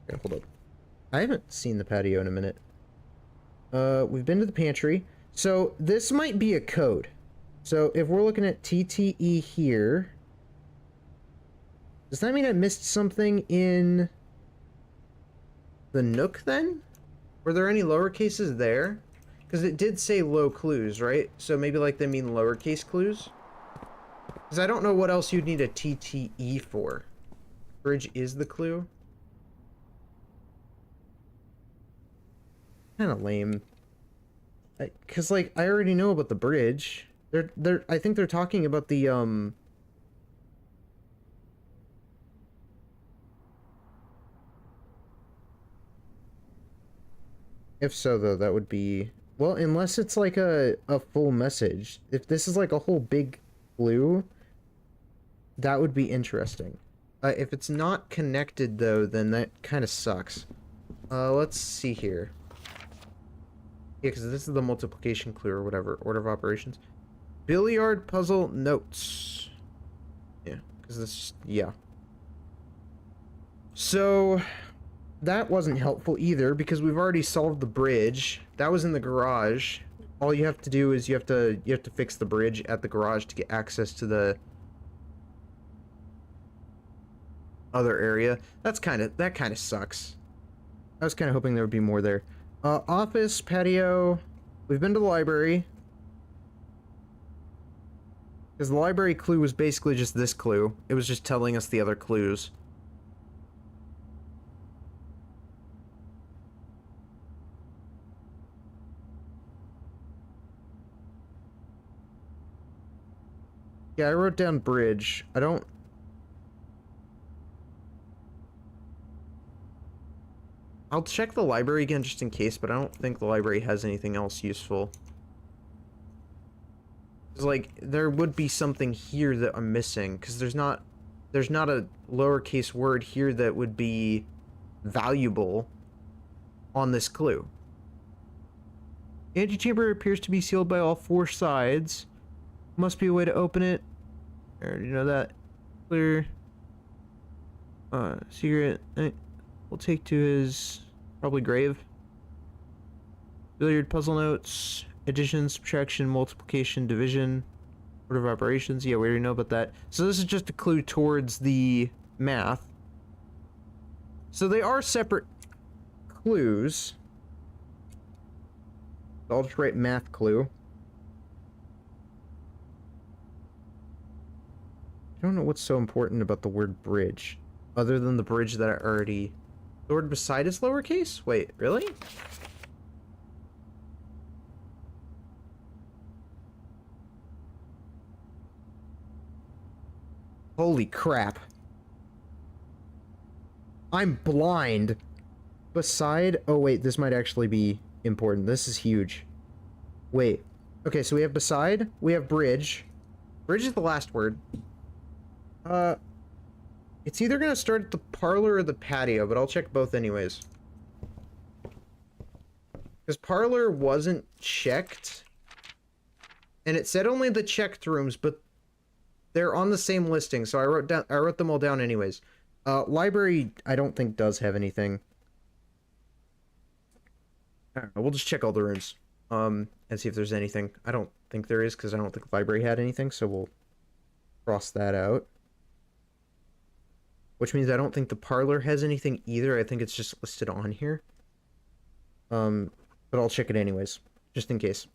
Okay, hold up. I haven't seen the patio in a minute. We've been to the pantry. So, this might be a code. So, if we're looking at TTE here... Does that mean I missed something in... the Nook, then? Were there any lower cases there? Because it did say low clues, right? So maybe, like, they mean lowercase clues? Because I don't know what else you'd need a TTE for. Bridge is the clue? Kind of lame. Because, like, I already know about the bridge. I think they're talking about the, If so, though, that would be... Well, unless it's like a full message. If this is like a whole big clue, that would be interesting. If it's not connected, though, then that kind of sucks. Let's see here. Yeah, because this is the multiplication clue or whatever. Order of operations. Billiard puzzle notes. Yeah, because this... Yeah. So... That wasn't helpful either, because we've already solved the bridge. That was in the garage. All you have to do is you have to fix the bridge at the garage to get access to the other area. That kind of sucks. I was kind of hoping there would be more there. Office, patio. We've been to the library. Because the library clue was basically just this clue. It was just telling us the other clues. Yeah, I wrote down bridge. I don't... I'll check the library again just in case, but I don't think the library has anything else useful. It's like, there would be something here that I'm missing, because there's not a lowercase word here that would be valuable on this clue. The antechamber appears to be sealed by all four sides. Must be a way to open it. I already know that. Clear. Secret. We'll take to his probably grave. Billiard puzzle notes. Addition, subtraction, multiplication, division. Order of operations. Yeah, we already know about that. So this is just a clue towards the math. So they are separate clues. I'll just write math clue. I don't know what's so important about the word bridge, other than the bridge that I already... The word beside is lowercase? Wait, really? Holy crap. I'm blind. Beside... Oh, wait, this might actually be important. This is huge. Wait. Okay, so we have beside, we have bridge. Bridge is the last word. It's either gonna start at the parlor or the patio, but I'll check both anyways. Because parlor wasn't checked. And it said only the checked rooms, but they're on the same listing, so I wrote them all down anyways. Library, I don't think does have anything. Alright, we'll just check all the rooms. And see if there's anything. I don't think there is, because I don't think the library had anything, so we'll cross that out. Which means I don't think the parlor has anything either. I think it's just listed on here. But I'll check it anyways, just in case.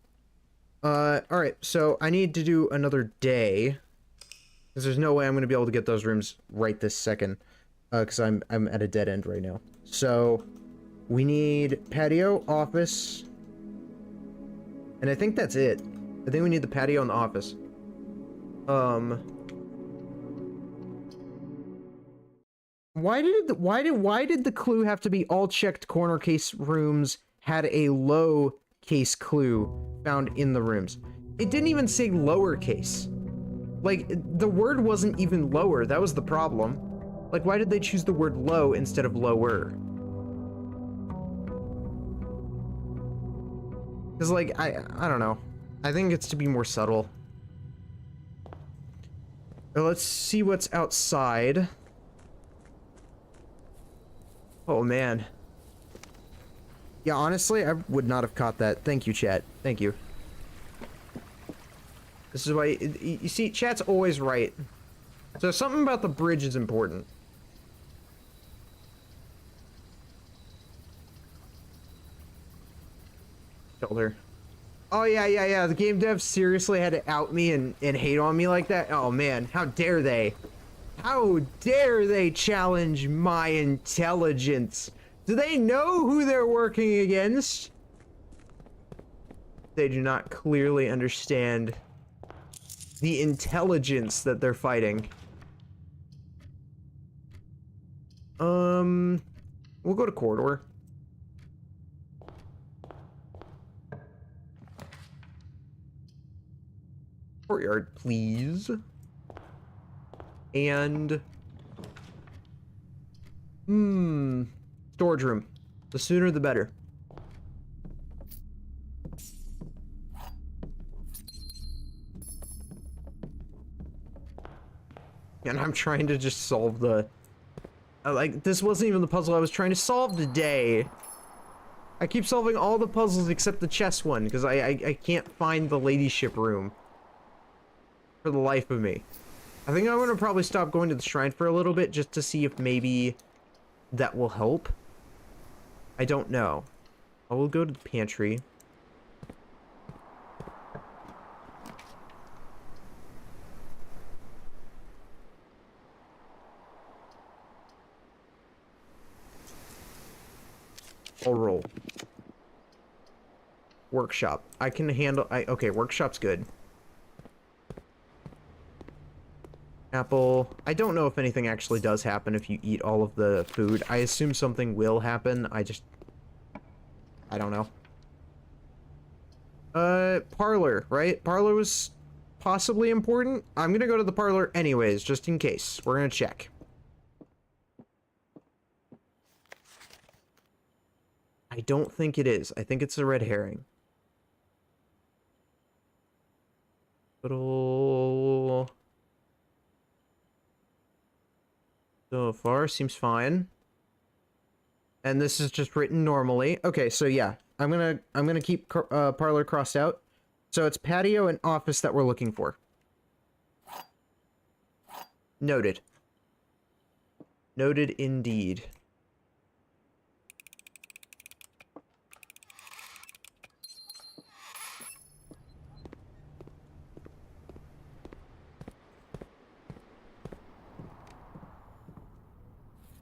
Alright, so I need to do another day. Because there's no way I'm going to be able to get those rooms right this second. Because I'm at a dead end right now. So, we need patio, office. And I think that's it. I think we need the patio and the office. Why did the clue have to be all checked corner case rooms had a low case clue found in the rooms? It didn't even say lowercase. Like, the word wasn't even lower. That was the problem. Like, why did they choose the word low instead of lower? Because, like, I don't know. I think it's to be more subtle. Let's see what's outside. Oh, man. Yeah, honestly, I would not have caught that. Thank you, chat. Thank you. This is why... You see, chat's always right. So something about the bridge is important. Killed her. Oh, yeah. The game devs seriously had to out me and hate on me like that? Oh, man. How dare they? How dare they challenge my intelligence? Do they know who they're working against? They do not clearly understand the intelligence that they're fighting. We'll go to corridor. Courtyard, please. And... storage room. The sooner the better. And I'm trying to just solve the... like, this wasn't even the puzzle I was trying to solve today. I keep solving all the puzzles except the chess one, because I can't find the ladyship room. For the life of me. I think I'm gonna probably stop going to the shrine for a little bit, just to see if maybe that will help. I don't know. I will go to the pantry. I'll roll. Workshop. I can handle... okay, workshop's good. Apple. I don't know if anything actually does happen if you eat all of the food. I assume something will happen. I don't know. Parlor, right? Parlor was possibly important. I'm gonna go to the parlor anyways, just in case. We're gonna check. I don't think it is. I think it's a red herring. Little... So far, seems fine. And this is just written normally. Okay, so yeah, I'm gonna keep parlor crossed out. So it's patio and office that we're looking for. Noted. Noted indeed.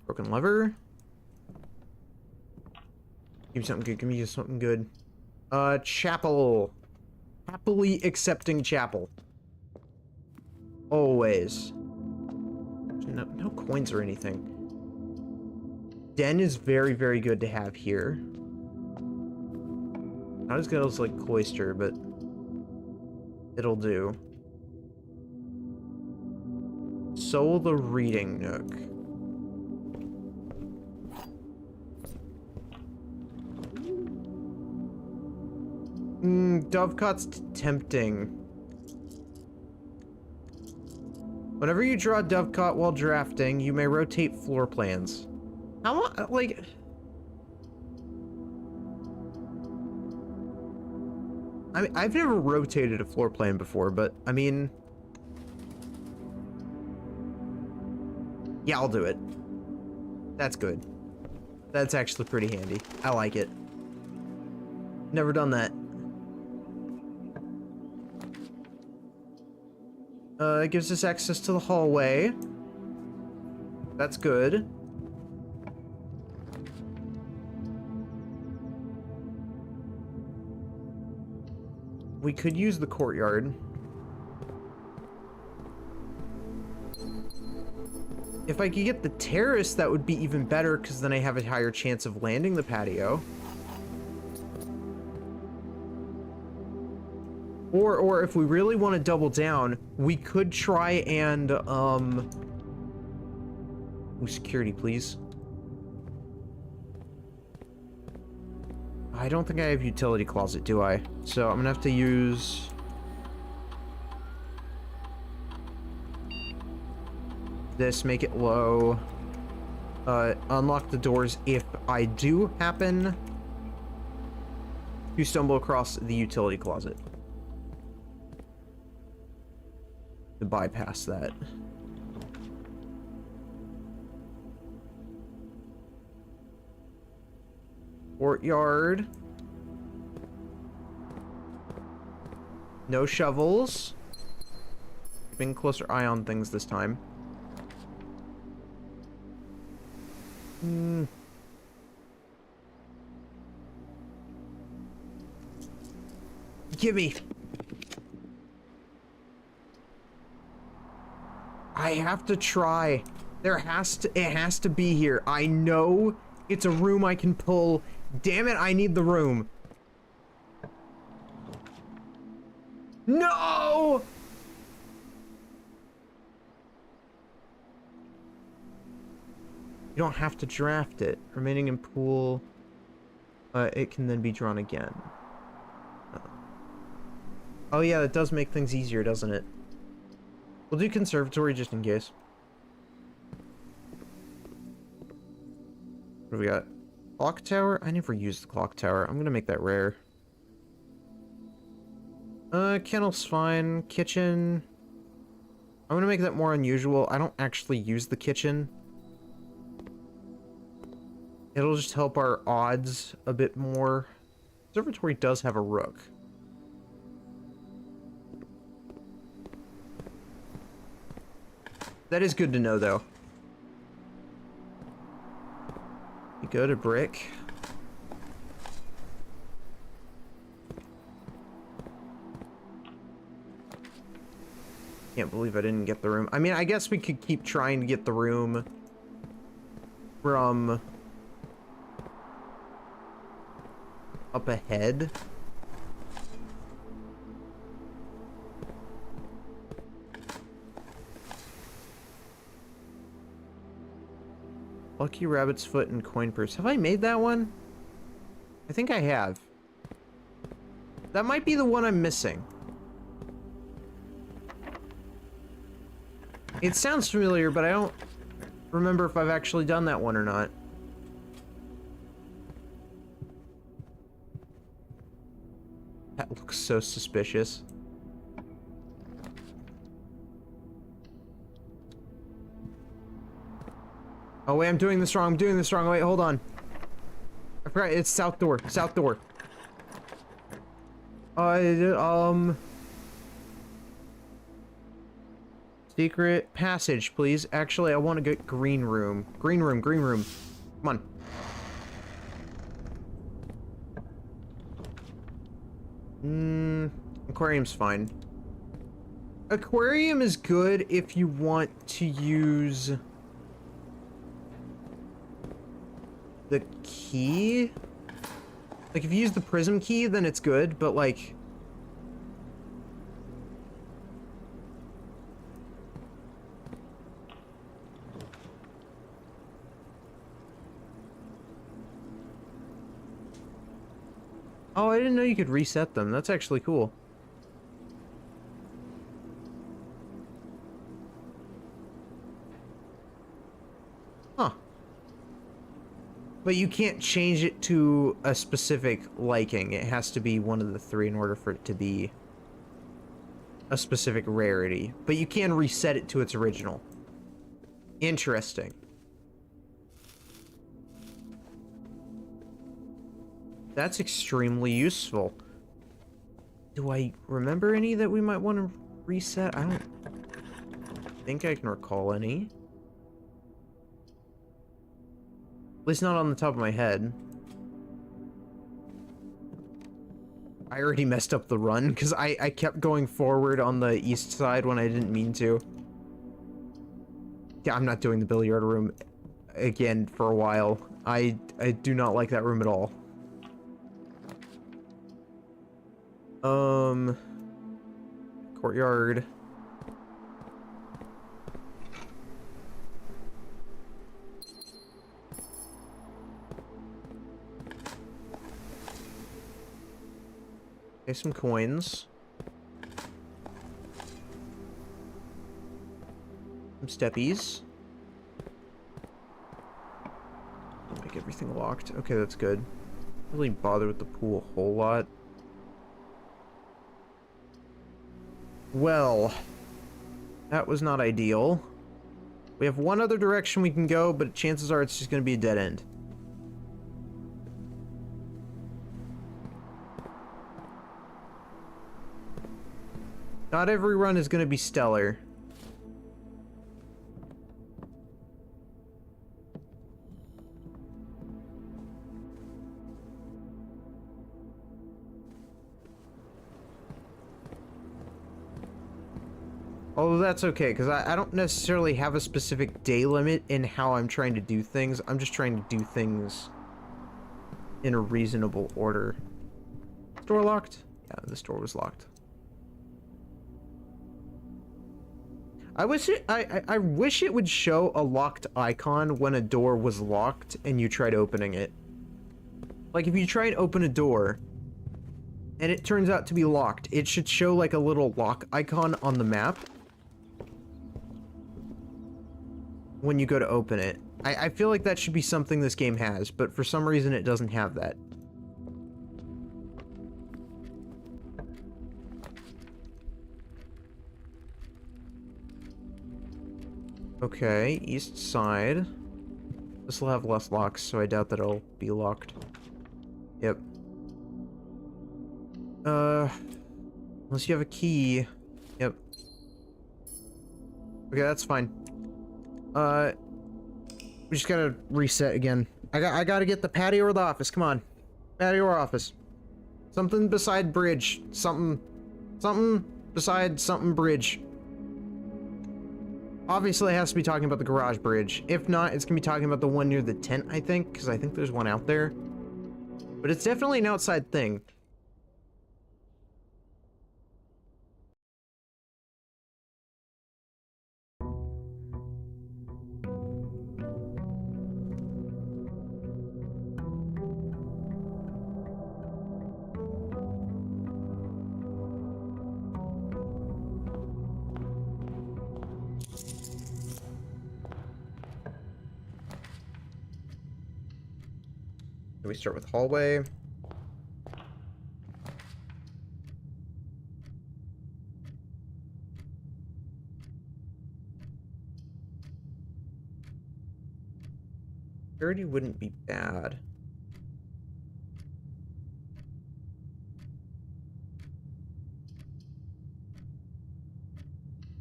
Broken lever. Give me something good. Give me something good. Chapel. Happily accepting chapel. Always. No coins or anything. Den is very, very good to have here. Not as good as, like, cloister, but it'll do. Soul the reading nook. Dovecot's tempting. Whenever you draw Dovecot while drafting, you may rotate floor plans. How, like... I mean, I've never rotated a floor plan before, but I mean, yeah, I'll do it. That's good. That's actually pretty handy. I like it. Never done that. It gives us access to the hallway. That's good. We could use the courtyard. If I could get the terrace, that would be even better, because then I have a higher chance of landing the patio. Or if we really want to double down, we could try and, ooh, security, please. I don't think I have utility closet, do I? So I'm gonna have to use... this, make it low. Unlock the doors if I do happen to stumble across the utility closet. To bypass that. Courtyard. No shovels. Keeping a closer eye on things this time. Gimme. I have to try. It has to be here. I know it's a room I can pull. Damn it, I need the room. No! You don't have to draft it. Remaining in pool, it can then be drawn again. Oh yeah, that does make things easier, doesn't it? We'll do conservatory just in case. What do we got? Clock tower? I never used the clock tower. I'm gonna make that rare. Kennel's fine. Kitchen. I'm gonna make that more unusual. I don't actually use the kitchen. It'll just help our odds a bit more. Conservatory does have a rook. That is good to know, though. You go to brick. Can't believe I didn't get the room. I mean, I guess we could keep trying to get the room from up ahead. Lucky Rabbit's Foot and Coin Purse. Have I made that one? I think I have. That might be the one I'm missing. It sounds familiar, but I don't remember if I've actually done that one or not. That looks so suspicious. Oh wait, I'm doing this wrong. I'm doing this wrong. Wait, hold on. I forgot. It's south door. South door. Secret passage, please. Actually, I want to get green room. Green room. Green room. Come on. Aquarium's fine. Aquarium is good if you want to use the key. Like, if you use the prism key, then it's good, but like... Oh, I didn't know you could reset them. That's actually cool. Huh. But you can't change it to a specific liking. It has to be one of the three in order for it to be a specific rarity. But you can reset it to its original. Interesting. That's extremely useful. Do I remember any that we might want to reset? I don't think I can recall any. At least not on the top of my head. I already messed up the run because I kept going forward on the east side when I didn't mean to. Yeah, I'm not doing the billiard room again for a while. I do not like that room at all. Courtyard. Okay, some coins. Some steppies. Make everything locked. Okay, that's good. Don't really bother with the pool a whole lot. Well, that was not ideal. We have one other direction we can go, but chances are it's just going to be a dead end. Not every run is going to be stellar. Although that's okay, because I don't necessarily have a specific day limit in how I'm trying to do things. I'm just trying to do things in a reasonable order. Door locked? Yeah, this door was locked. I wish it would show a locked icon when a door was locked and you tried opening it. Like if you try and open a door and it turns out to be locked, it should show like a little lock icon on the map when you go to open it. I feel like that should be something this game has, but for some reason it doesn't have that. Okay, east side. This will have less locks, so I doubt that it'll be locked. Yep. Unless you have a key. Yep. Okay, that's fine. We just gotta reset again. I gotta get the patio or the office, come on. Patio or office. Something beside bridge. Something beside something bridge. Obviously, it has to be talking about the garage bridge. If not, it's gonna be talking about the one near the tent, I think, because I think there's one out there. But it's definitely an outside thing. We start with hallway. Security wouldn't be bad.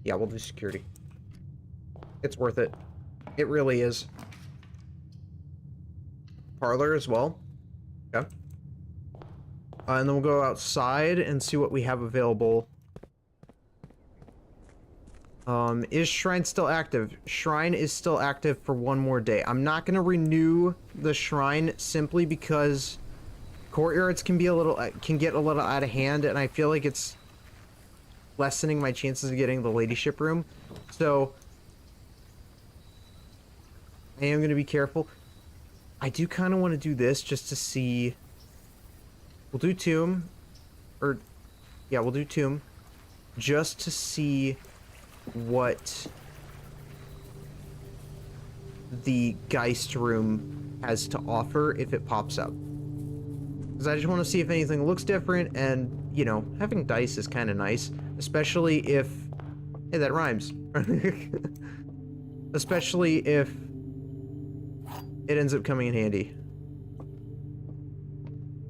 Yeah, we'll do security. It's worth it. It really is. Parlor as well. Okay. And then we'll go outside and see what we have available. Is Shrine still active? Shrine is still active for one more day. I'm not going to renew the Shrine simply because courtyards can get a little out of hand, and I feel like it's lessening my chances of getting the ladyship room. So I am going to be careful. I do kind of want to do this just to see. We'll do Tomb. Or, yeah, we'll do Tomb. Just to see what the Geist room has to offer if it pops up. Because I just want to see if anything looks different, and, you know, having dice is kind of nice. Especially if... Hey, that rhymes. Especially if it ends up coming in handy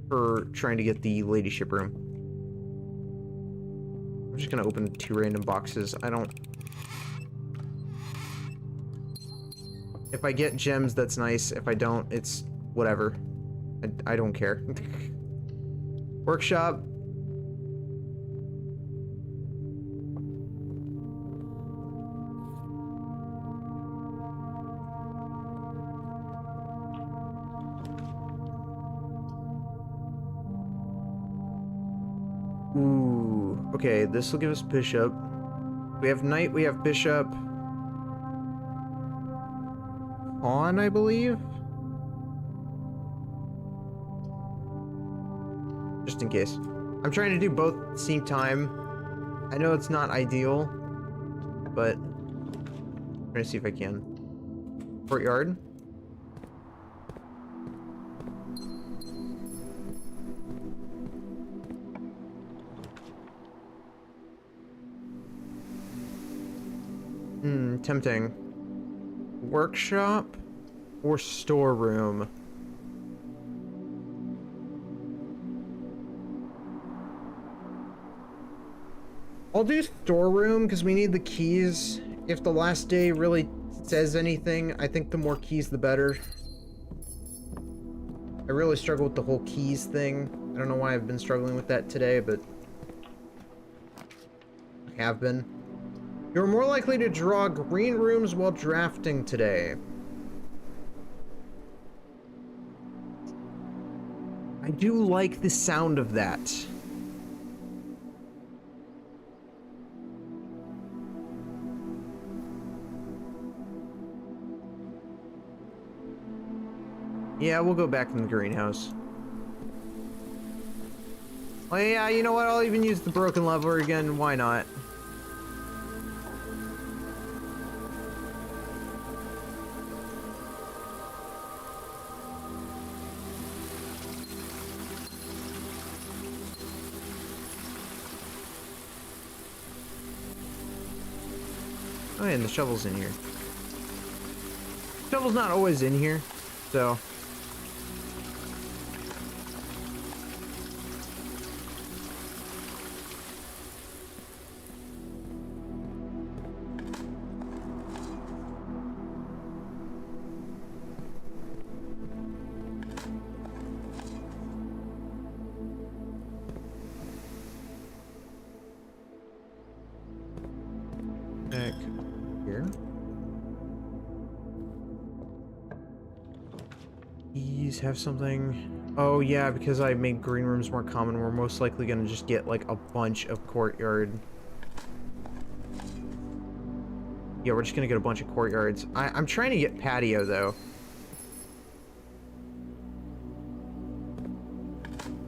for trying to get the ladyship room. I'm just gonna open 2 random boxes. I don't... If I get gems, that's nice. If I don't, it's whatever. I don't care. Workshop. Ooh. Okay, this will give us bishop. We have knight, we have bishop. Pawn, I believe? Just in case. I'm trying to do both at the same time. I know it's not ideal, but I'm trying to see if I can. Courtyard. Tempting. Workshop or storeroom? I'll do storeroom because we need the keys. If the last day really says anything, I think the more keys the better. I really struggle with the whole keys thing. I don't know why I've been struggling with that today, but I have been. You're more likely to draw green rooms while drafting today. I do like the sound of that. Yeah, we'll go back in the greenhouse. Oh yeah, you know what? I'll even use the broken lever again. Why not? Oh, yeah, and the shovel's in here. Shovel's not always in here, so... Back here. These have something. Oh yeah, because I made green rooms more common, we're most likely gonna just get like a bunch of courtyard. Yeah, we're just gonna get a bunch of courtyards. I'm trying to get patio though.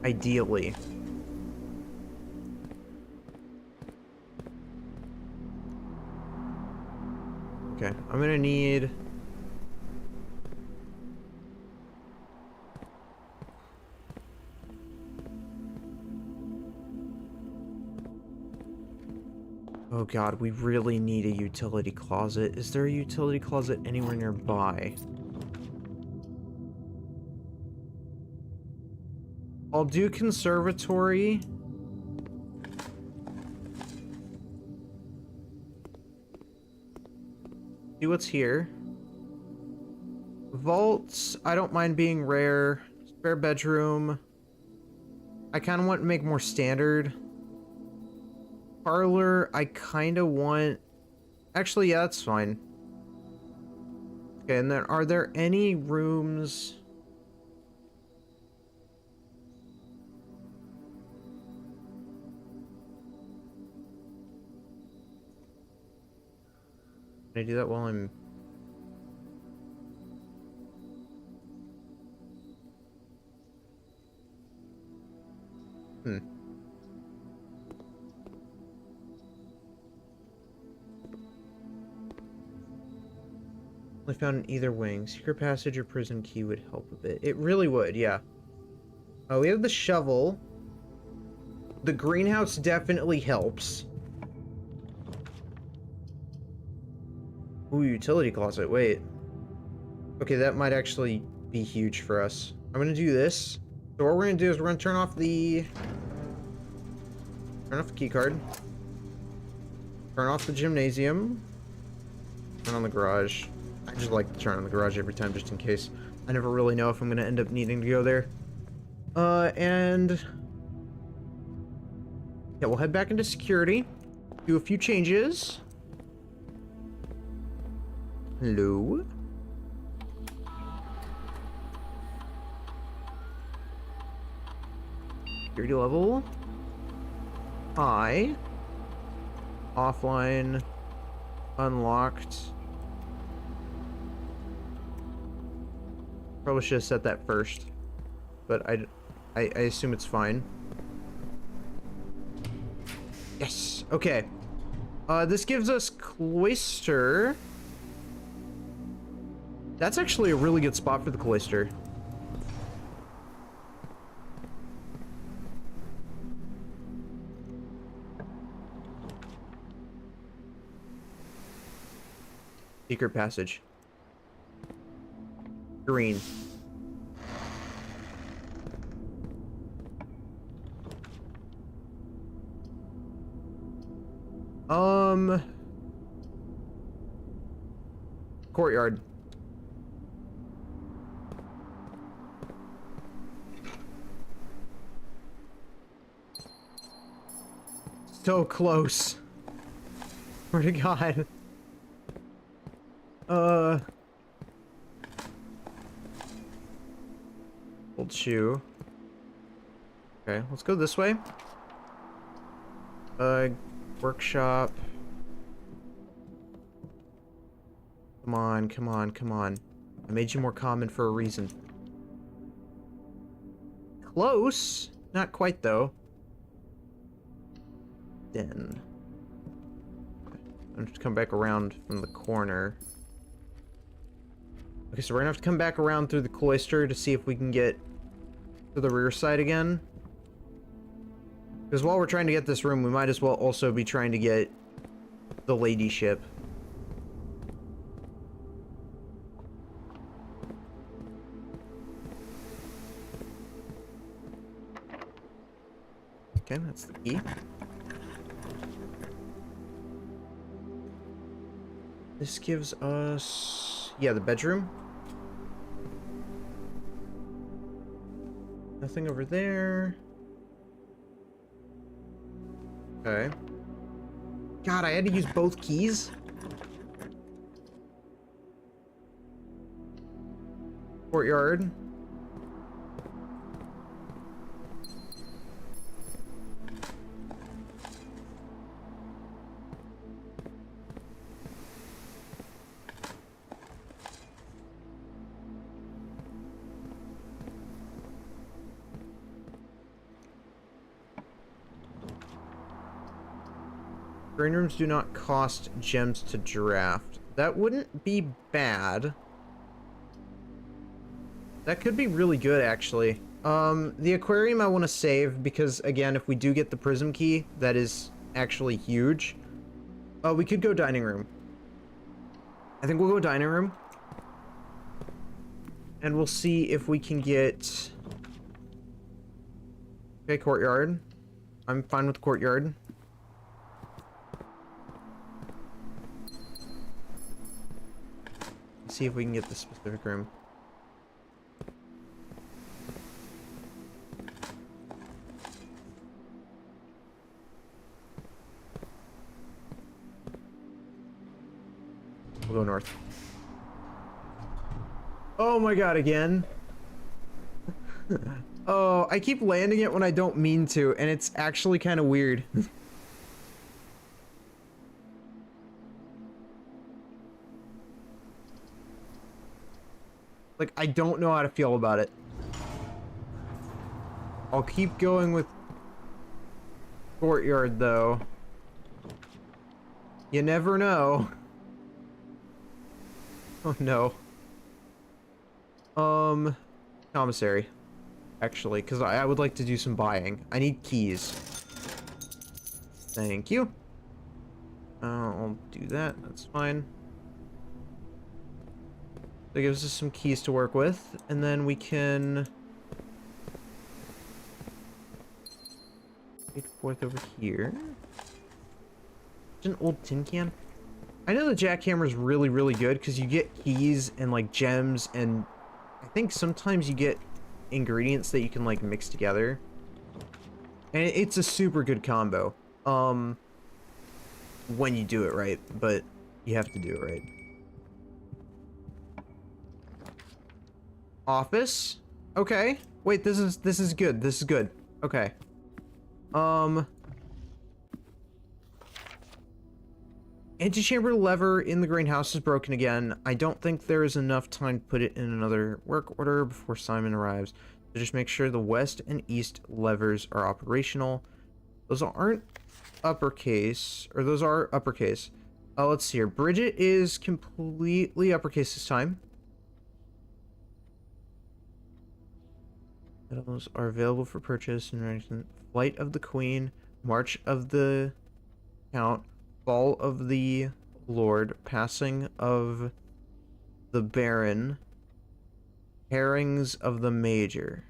Ideally. Okay, I'm gonna need... Oh god, we really need a utility closet. Is there a utility closet anywhere nearby? I'll do conservatory. See what's here. Vaults, I don't mind being rare. Spare bedroom. I kind of want to make more standard. Parlor, I kind of want... Actually, yeah, that's fine. Okay, and then are there any rooms... Can I do that while I'm... I found in either wing. Secret passage or prison key would help a bit. It really would, yeah. We have the shovel. The greenhouse definitely helps. Ooh, utility closet. Wait. Okay, that might actually be huge for us. I'm gonna do this. So what we're gonna do is we're gonna turn off the key card. Turn off the gymnasium. Turn on the garage. I just like to turn on the garage every time just in case. I never really know if I'm gonna end up needing to go there. And yeah, we'll head back into security. Do a few changes. Hello? Security level. High. Offline. Unlocked. Probably should have set that first. But I assume it's fine. Yes. Okay. This gives us cloister. That's actually a really good spot for the cloister. Secret passage. Green. Courtyard. So close. Swear to God. Old shoe. Okay, let's go this way. Workshop. Come on, come on, come on. I made you more common for a reason. Close. Not quite, though. Den. I'm just come back around from the corner. Okay, so we're gonna have to come back around through the cloister to see if we can get to the rear side again. Because while we're trying to get this room, we might as well also be trying to get the lady ship. Okay, that's the key. This gives us... yeah, the bedroom. Nothing over there. Okay. God, I had to use both keys? Courtyard. Green rooms do not cost gems to draft. That wouldn't be bad. That could be really good, actually. The aquarium I want to save because, again, if we do get the prism key, that is actually huge. We could go dining room. I think we'll go dining room. And we'll see if we can get... okay, courtyard. I'm fine with courtyard. See if we can get the specific room. We'll go north. Oh my God, again. Oh, I keep landing it when I don't mean to, and it's actually kind of weird. Like, I don't know how to feel about it. I'll keep going with courtyard, though. You never know. Oh no. Commissary. Actually, because I would like to do some buying. I need keys. Thank you. I'll do that. That's fine. That gives us some keys to work with, and then we can get forth over here. It's an old tin can. I know the jackhammer is really, really good because you get keys and like gems, and I think sometimes you get ingredients that you can like mix together, and it's a super good combo. When you do it right, but you have to do it right. Office. Okay. Wait, this is good. This is good. Okay. Antechamber lever in the greenhouse is broken again. I don't think there is enough time to put it in another work order before Simon arrives. So just make sure the west and east levers are operational. Those aren't uppercase, or those are uppercase. Oh, let's see here. Bridget is completely uppercase this time. Medals are available for purchase and Flight of the Queen, March of the Count, Fall of the Lord, Passing of the Baron, Herrings of the Major.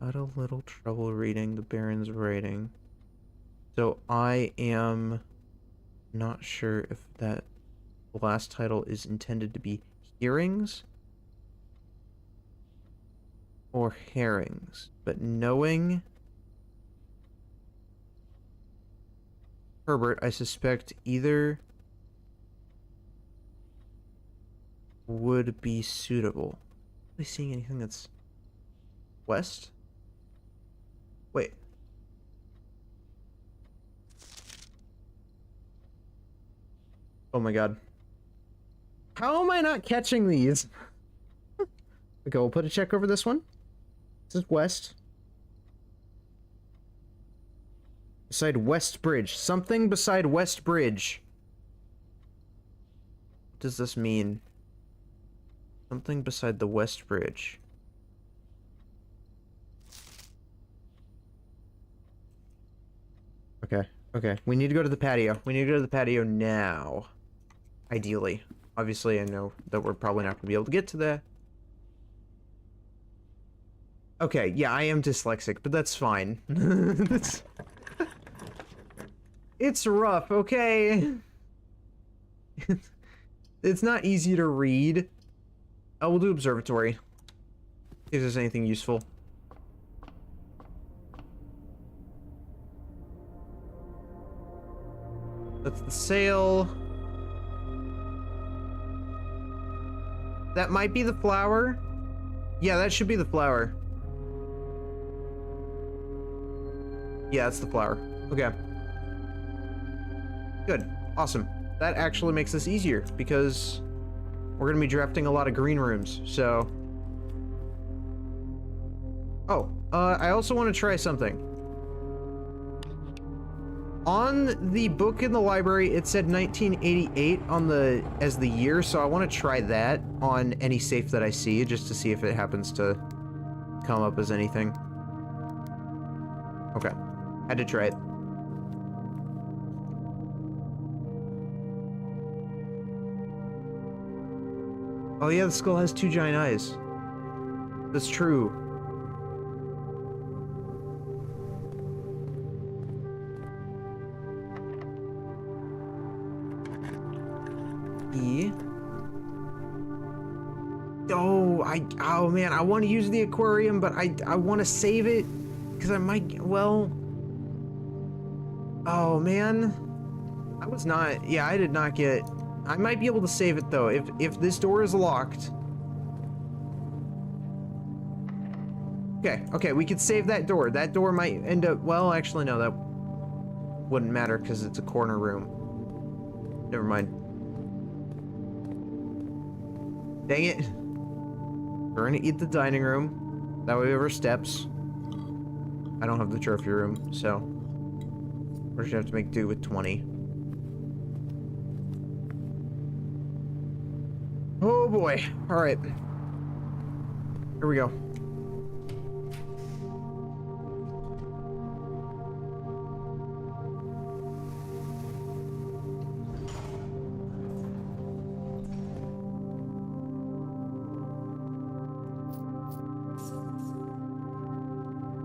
Had a little trouble reading the Baron's writing. So I am not sure if that last title is intended to be hearings or herrings, but knowing Herbert, I suspect either would be suitable. Am I seeing anything that's west? Wait. Oh my god. How am I not catching these? Okay, we'll put a check over this one. This is west. Beside West Bridge. Something beside West Bridge. What does this mean? Something beside the West Bridge. Okay, okay. We need to go to the patio. We need to go to the patio now. Ideally. Obviously, I know that we're probably not going to be able to get to that. Okay, yeah, I am dyslexic, but that's fine. It's rough, okay? It's not easy to read. Oh, we'll do observatory. If there's anything useful. That's the sail. That might be the flower. Yeah, that should be the flower. Yeah, that's the flower. Okay. Good. Awesome. That actually makes this easier because we're going to be drafting a lot of green rooms, so... Oh, I also want to try something. On the book in the library, it said 1988 on the as the year, so I want to try that on any safe that I see, just to see if it happens to come up as anything. Okay. Had to try it. Oh yeah, the skull has two giant eyes. That's true. E. Oh man, I want to use the aquarium, but I want to save it because I might, well. Oh man. I was not, yeah, I did not get, I might be able to save it though if this door is locked. Okay, we could save that door. That door might end up, well, actually no, that wouldn't matter because it's a corner room. Never mind. Dang it. We're gonna eat the dining room. That way we have our steps. I don't have the trophy room, so we're just gonna have to make do with 20. Oh boy. All right. Here we go.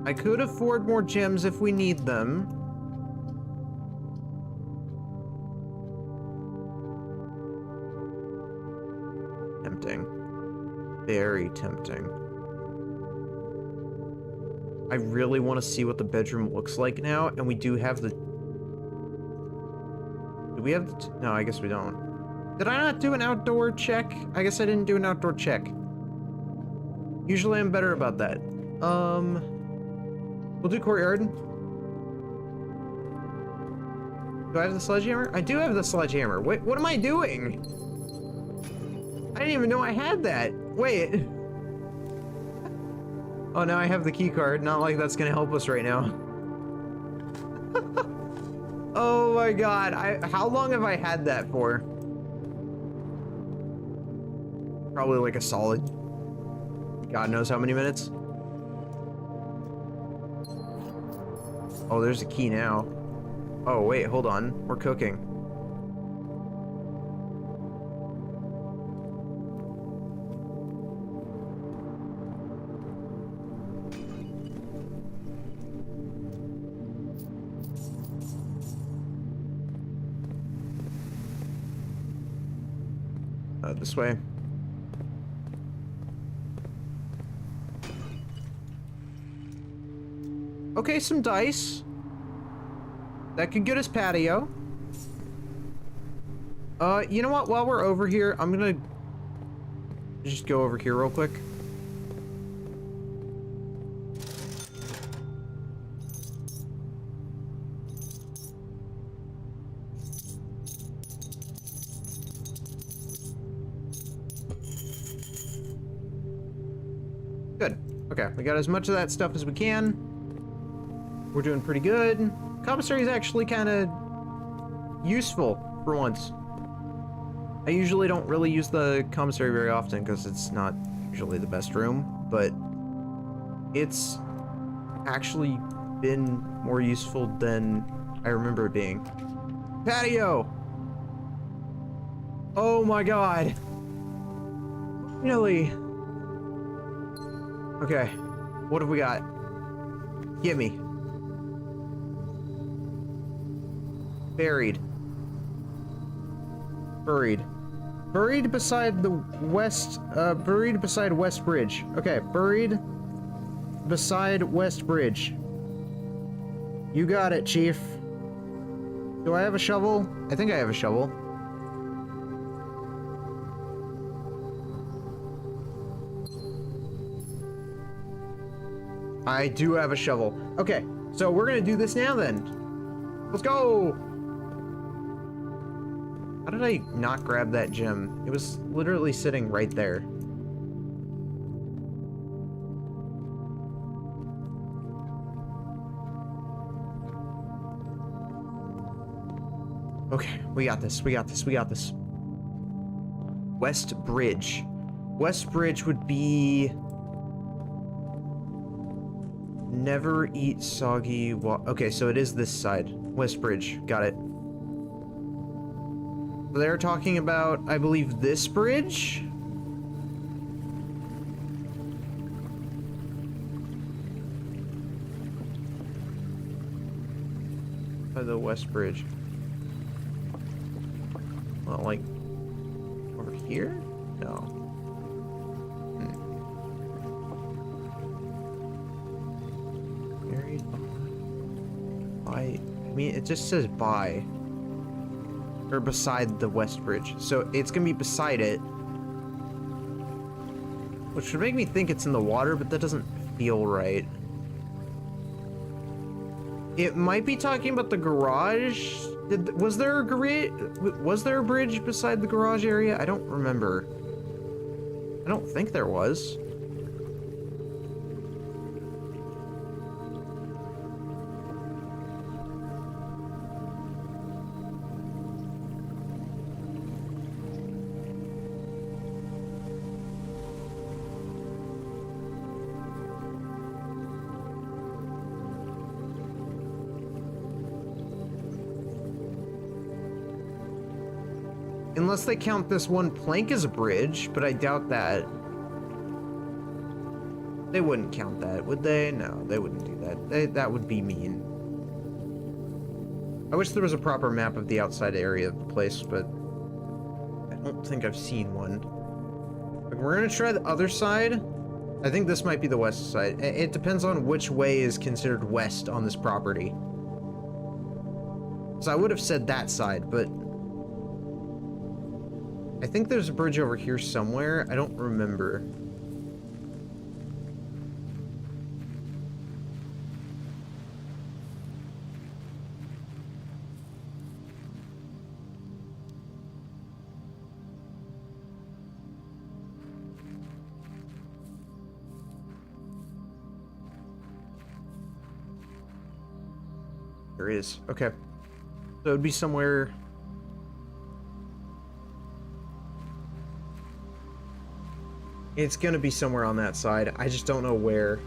I could afford more gems if we need them. Tempting. Very tempting. I really want to see what the bedroom looks like now, and we do have the... Do we have the... No, I guess we don't. Did I not do an outdoor check? I guess I didn't do an outdoor check. Usually I'm better about that. We'll do courtyard. Do I have the sledgehammer? I do have the sledgehammer. Wait, what am I doing? I didn't even know I had that. Wait. Oh, now I have the key card. Not like that's gonna help us right now. Oh my god. How long have I had that for? Probably like a solid... God knows how many minutes. Oh, there's a key now. Oh, wait, hold on. We're cooking. This way. Okay, some dice. That could get us patio. You know what? While we're over here, I'm gonna just go over here real quick. Good. Okay, we got as much of that stuff as we can. We're doing pretty good. Commissary is actually kind of useful for once. I usually don't really use the commissary very often because it's not usually the best room, but it's actually been more useful than I remember it being. Patio! Oh my god. Really? Okay, what have we got? Gimme. Buried. Buried. Buried beside the west, buried beside West Bridge. Okay, buried beside West Bridge. You got it, Chief. Do I have a shovel? I think I have a shovel. I do have a shovel. Okay, so we're gonna do this now then. Let's go! How did I not grab that gem? It was literally sitting right there. Okay, we got this, we got this, we got this. West Bridge. West Bridge would be... Never eat soggy okay, so it is this side. West Bridge. Got it. They're talking about, I believe, this bridge? The West Bridge. Well, like, over here? No. I mean, it just says by. Or beside the West Bridge. So it's gonna be beside it. Which would make me think it's in the water, but that doesn't feel right. It might be talking about the garage. Was there a bridge beside the garage area? I don't remember. I don't think there was. Unless they count this one plank as a bridge, but I doubt that. They wouldn't count that, would they? No, they wouldn't do that. That would be mean. I wish there was a proper map of the outside area of the place, but I don't think I've seen one. But we're gonna try the other side. I think this might be the west side. It depends on which way is considered west on this property. So I would have said that side, but I think there's a bridge over here somewhere. I don't remember. There is. Okay. So it would be somewhere. It's gonna be somewhere on that side. I just don't know where.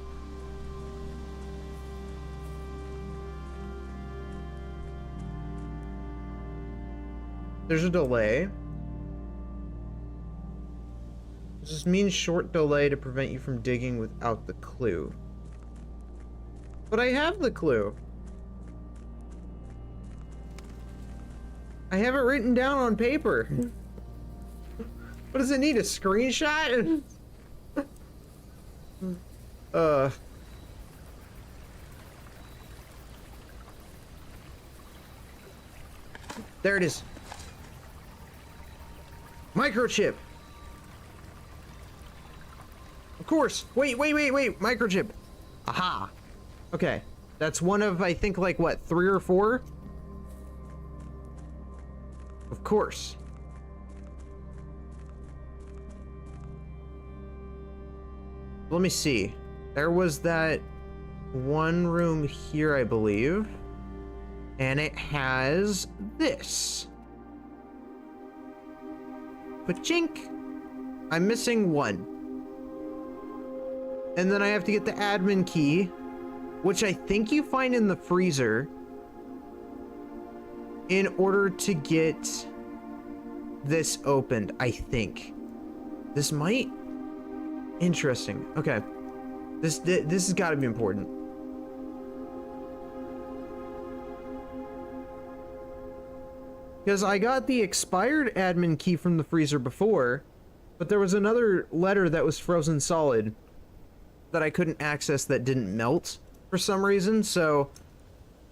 There's a delay. Does this mean short delay to prevent you from digging without the clue? But I have the clue. I have it written down on paper. What does it need? A screenshot? There it is. Microchip. Of course. Wait. Microchip. Aha. Okay. That's one of, I think, like, what, 3 or 4? Of course. Let me see. There was that one room here, I believe. And it has this. Pachink. I'm missing 1. And then I have to get the admin key, which I think you find in the freezer, in order to get this opened, I think. This might... Interesting. Okay. This has got to be important. Because I got the expired admin key from the freezer before, but there was another letter that was frozen solid that I couldn't access that didn't melt for some reason, so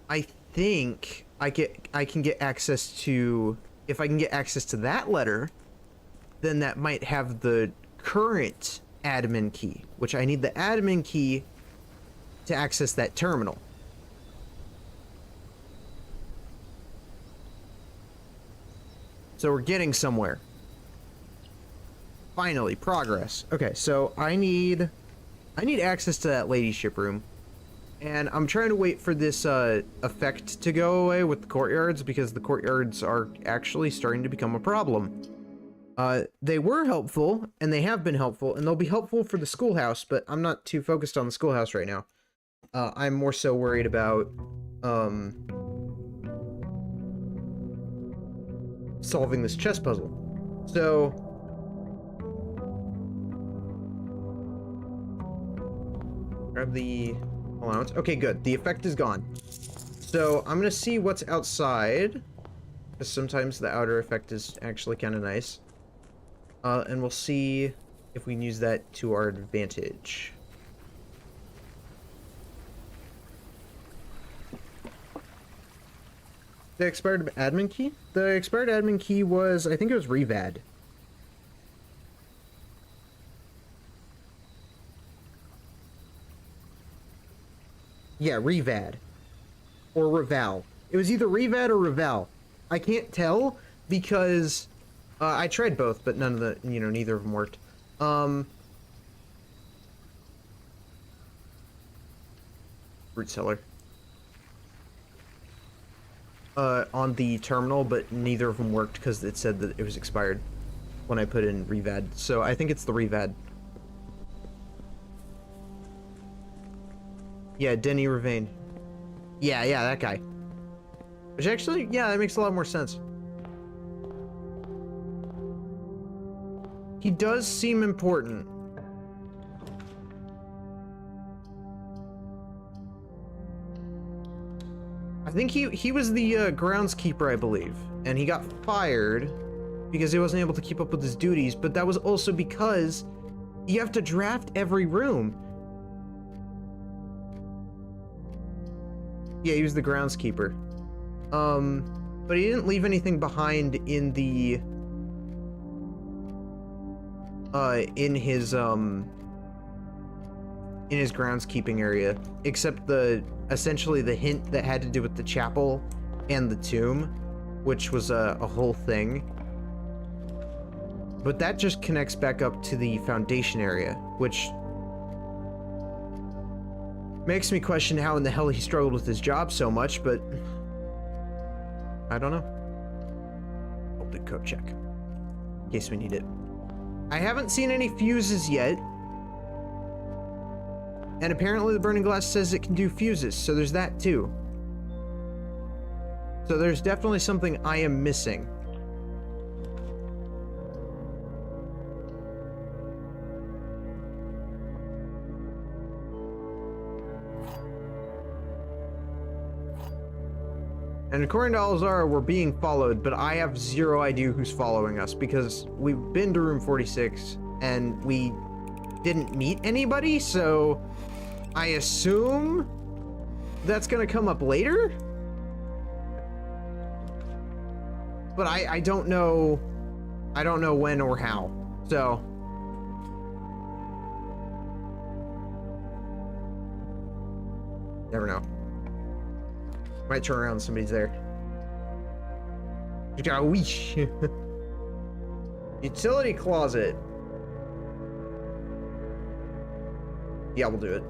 I think I can get access to... If I can get access to that letter, then that might have the current admin key, which I need the admin key to access that terminal. So we're getting somewhere. Finally, progress. Okay, so I need access to that lady ship room. And I'm trying to wait for this effect to go away with the courtyards, because the courtyards are actually starting to become a problem. They were helpful, and they have been helpful, and they'll be helpful for the schoolhouse, but I'm not too focused on the schoolhouse right now. I'm more so worried about solving this chess puzzle. So grab the allowance. Okay, good. The effect is gone. So I'm gonna see what's outside, because sometimes the outer effect is actually kind of nice. And we'll see if we can use that to our advantage. The expired admin key? The expired admin key was, I think it was Revad. Yeah, Revad. Or Reval. It was either Revad or Reval. I can't tell because I tried both, but none of the, neither of them worked. Root cellar. On the terminal, but neither of them worked because it said that it was expired when I put in Revad. So I think it's the Revad. Yeah, Denny Ravane. Yeah, that guy. Which actually, yeah, that makes a lot more sense. He does seem important. I think he was the groundskeeper, I believe, and he got fired because he wasn't able to keep up with his duties, but that was also because you have to draft every room. Yeah, he was the groundskeeper. But he didn't leave anything behind in the in his groundskeeping area, except essentially the hint that had to do with the chapel and the tomb, which was a whole thing. But that just connects back up to the foundation area, which makes me question how in the hell he struggled with his job so much, but I don't know. Open code check, in case we need it. I haven't seen any fuses yet. And apparently the burning glass says it can do fuses, so there's that too. So there's definitely something I am missing. And according to Alzara, we're being followed, but I have zero idea who's following us because we've been to room 46 and we didn't meet anybody, so I assume that's gonna come up later? But I don't know. I don't know when or how. So never know. Might turn around and somebody's there. You got a wish. Utility closet. Yeah, we'll do it.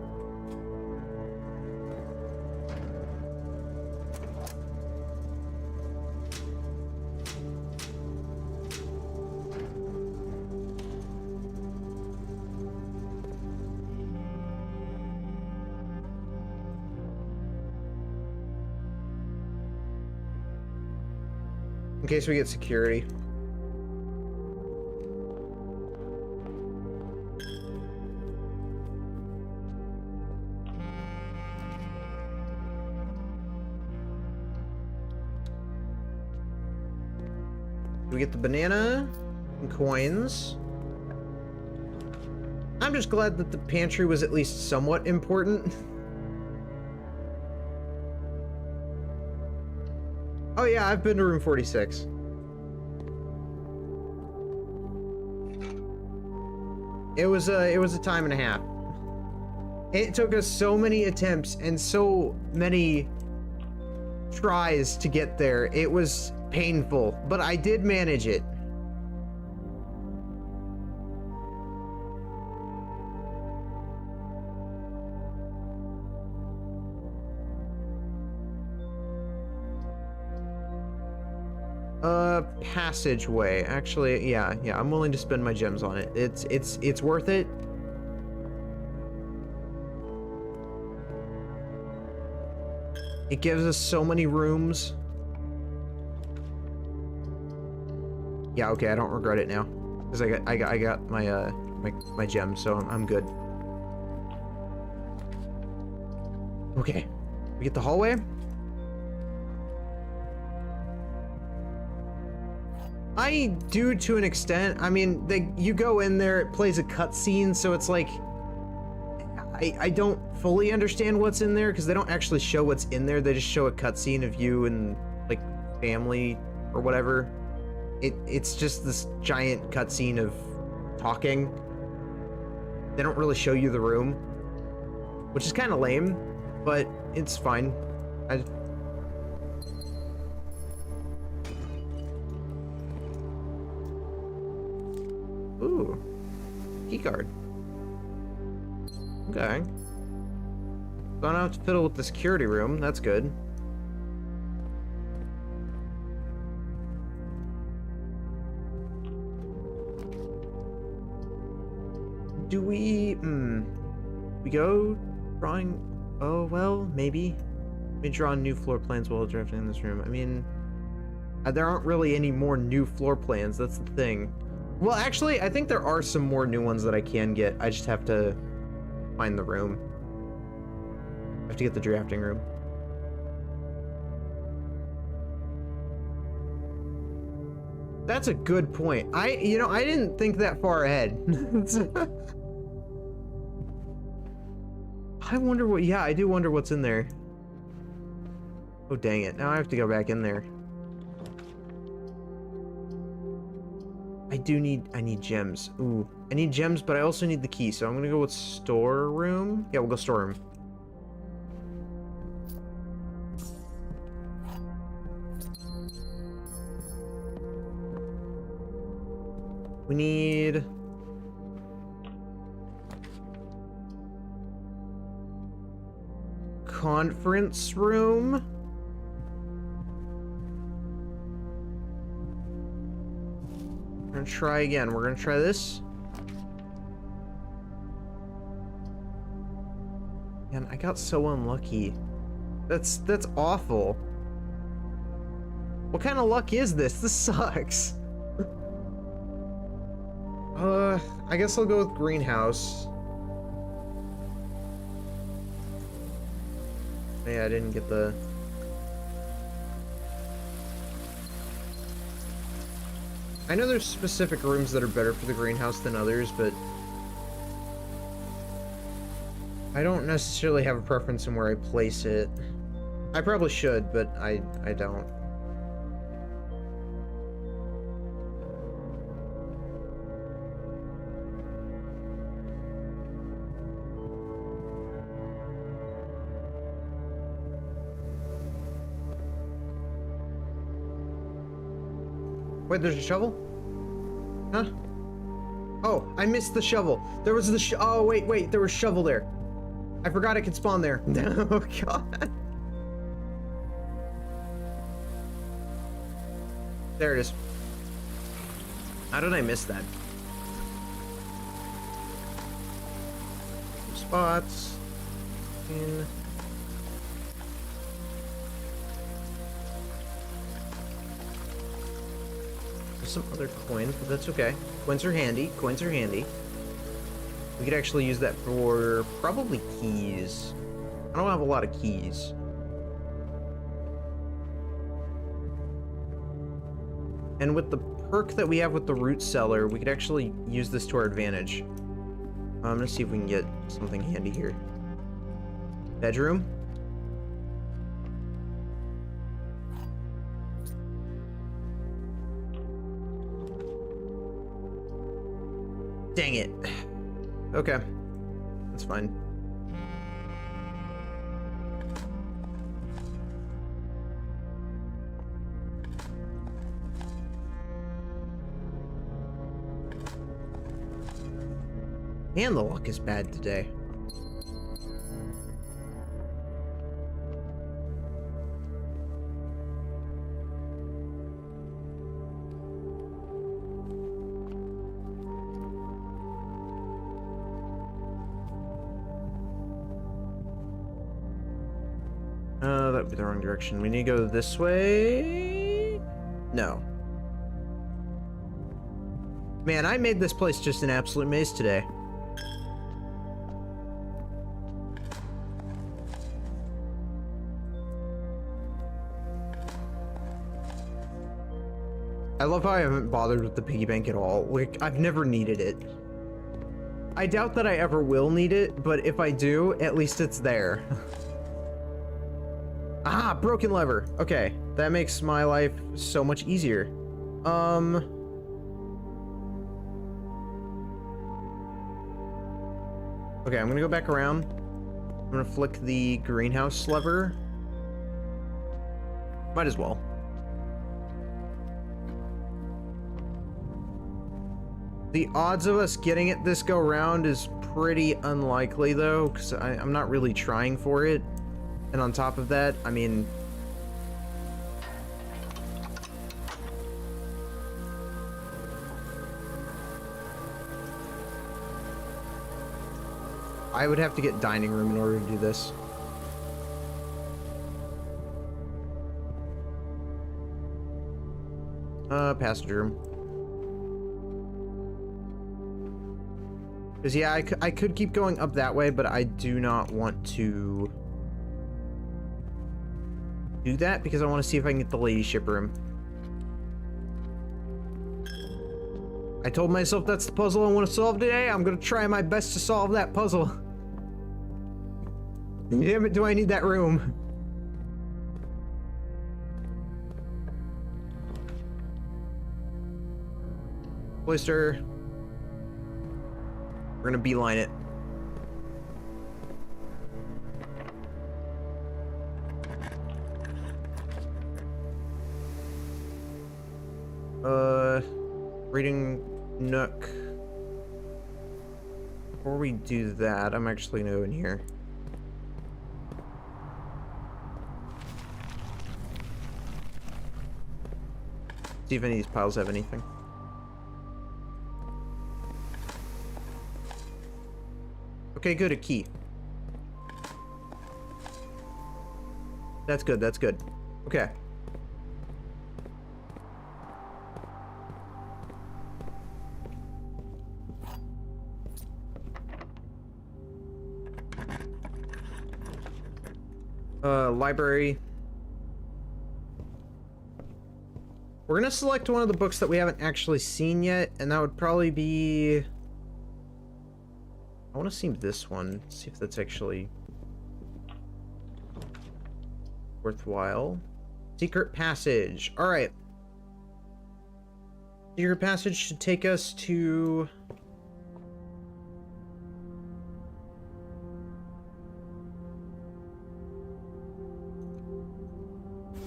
In case we get security. We get the banana and coins. I'm just glad that the pantry was at least somewhat important. Oh yeah, I've been to room 46. It was a time and a half. It took us so many attempts and so many tries to get there. It was painful, but I did manage it. Passageway. Actually, yeah, I'm willing to spend my gems on it. It's worth it. It gives us so many rooms. Yeah, okay, I don't regret it now, because I got my my gems, so I'm good. Okay, we get the hallway. I do to an extent. I mean, you go in there, it plays a cutscene, so it's like I don't fully understand what's in there because they don't actually show what's in there. They just show a cutscene of you and like family or whatever. It's just this giant cutscene of talking. They don't really show you the room, which is kind of lame, but it's fine. Ooh, keycard. Okay. So I don't have to fiddle with the security room. That's good. Do we... We go drawing... Oh, well, maybe. We draw new floor plans while drafting in this room. I mean, there aren't really any more new floor plans. That's the thing. Well, actually, I think there are some more new ones that I can get. I just have to find the room. I have to get the drafting room. That's a good point. I didn't think that far ahead. I wonder what, yeah, I do wonder what's in there. Oh, dang it. Now I have to go back in there. I need gems. Ooh, I need gems, but I also need the key, so I'm gonna go with storeroom. Yeah, we'll go storeroom. We need... conference room. We're gonna try again. We're gonna try this. Man, I got so unlucky. That's awful. What kind of luck is this? This sucks. I guess I'll go with greenhouse. Yeah, I didn't get the... I know there's specific rooms that are better for the greenhouse than others, but... I don't necessarily have a preference in where I place it. I probably should, but I don't. Wait, there's a shovel? Huh? Oh, I missed the shovel. There was the oh, wait, there was shovel there. I forgot it could spawn there. Oh, God. There it is. How did I miss that? Some spots. In. Some other coins, but that's okay. Coins are handy. Coins are handy. We could actually use that for probably keys. I don't have a lot of keys. And with the perk that we have with the root cellar, we could actually use this to our advantage. I'm gonna see if we can get something handy here. Bedroom. Dang it. Okay. That's fine. And the luck is bad today. That would be the wrong direction. We need to go this way? No. Man, I made this place just an absolute maze today. I love how I haven't bothered with the piggy bank at all. Like, I've never needed it. I doubt that I ever will need it, but if I do, at least it's there. Ah, broken lever. Okay, that makes my life so much easier. Okay, I'm gonna go back around. I'm gonna flick the greenhouse lever. Might as well. The odds of us getting it this go round is pretty unlikely though, because I'm not really trying for it. And on top of that, I mean... I would have to get dining room in order to do this. Passenger room. Because, yeah, I could keep going up that way, but I do not want to do that because I want to see if I can get the lady ship room. I told myself that's the puzzle I want to solve today. I'm going to try my best to solve that puzzle. Damn it, do I need that room? Oyster. We're gonna beeline it. Reading Nook. Before we do that, I'm actually gonna go in here. See if any of these piles have anything. Okay, good, a key. That's good, that's good. Okay. Library. We're gonna select one of the books that we haven't actually seen yet, and that would probably be... I want to see this one, see if that's actually worthwhile. Secret Passage. All right. Secret Passage should take us to...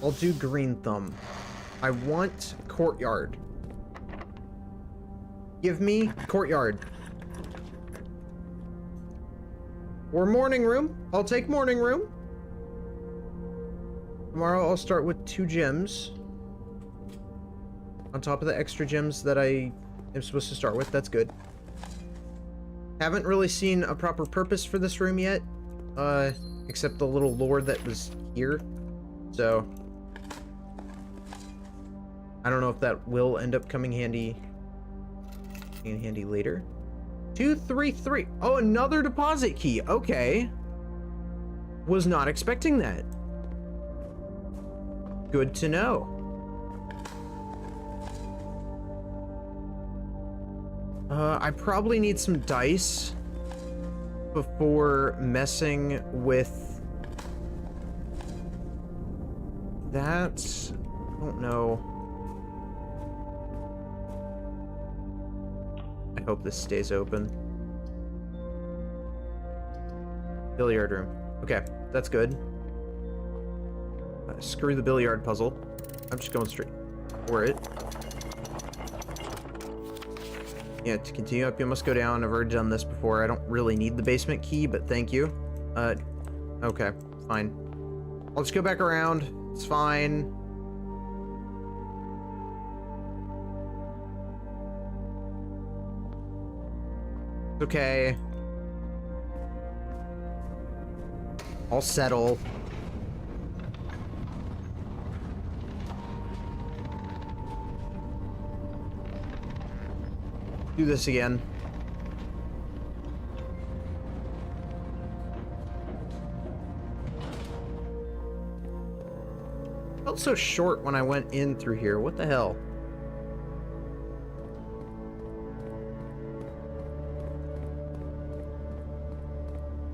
I'll do Green Thumb. I want Courtyard. Give me Courtyard. Or Morning Room. I'll take Morning Room. Tomorrow I'll start with 2 gems. On top of the extra gems that I am supposed to start with. That's good. Haven't really seen a proper purpose for this room yet. Except the little lore that was here. So... I don't know if that will end up coming handy later. 233. Oh, another deposit key. Okay. Was not expecting that. Good to know. I probably need some dice before messing with that. I don't know. I hope this stays open. Billiard room. Okay, that's good. Screw the billiard puzzle. I'm just going straight for it. Yeah, to continue up, you must go down. I've already done this before. I don't really need the basement key, but thank you. Okay, fine. I'll just go back around. It's fine. Okay. I'll settle. Do this again. Felt so short when I went in through here. What the hell?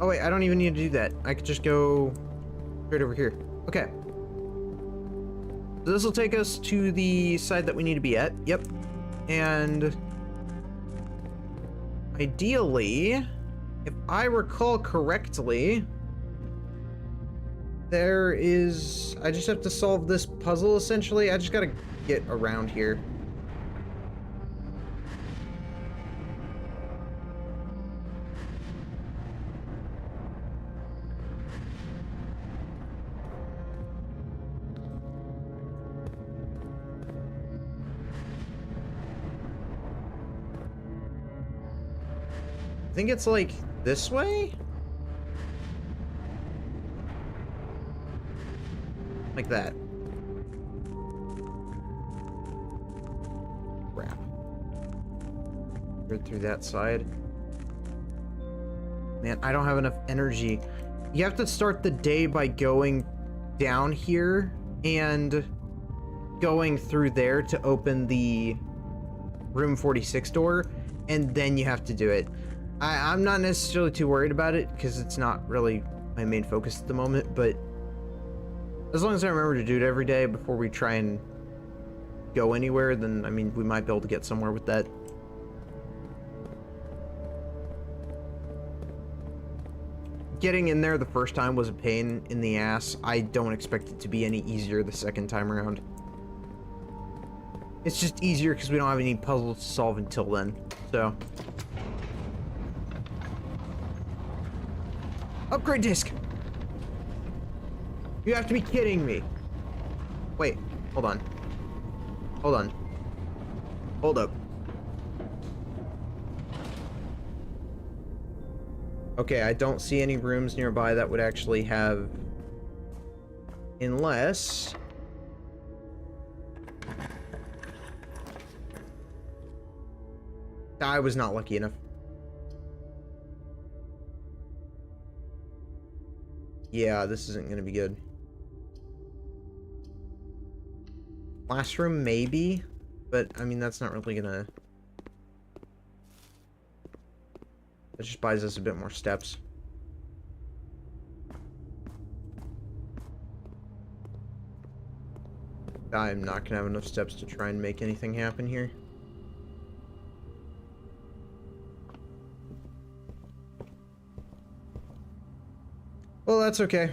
Oh wait, I don't even need to do that. I could just go straight over here. Okay. So this will take us to the side that we need to be at. Yep. And ideally, if I recall correctly, there is... I just have to solve this puzzle, essentially. I just gotta get around here. I think it's like this way? Like that. Crap. Right through that side. Man, I don't have enough energy. You have to start the day by going down here and going through there to open the room 46 door, and then you have to do it. I'm not necessarily too worried about it because it's not really my main focus at the moment, but as long as I remember to do it every day before we try and go anywhere, then I mean we might be able to get somewhere with that. Getting in there the first time was a pain in the ass. I don't expect it to be any easier the second time around. It's just easier because we don't have any puzzles to solve until then, so. Upgrade disc! You have to be kidding me. Wait, hold on. Hold on. Hold up. Okay, I don't see any rooms nearby that would actually have... Unless... I was not lucky enough. Yeah, this isn't gonna be good. Last room, maybe, but I mean, that's not really gonna... That just buys us a bit more steps. I'm not gonna have enough steps to try and make anything happen here. Well, that's okay.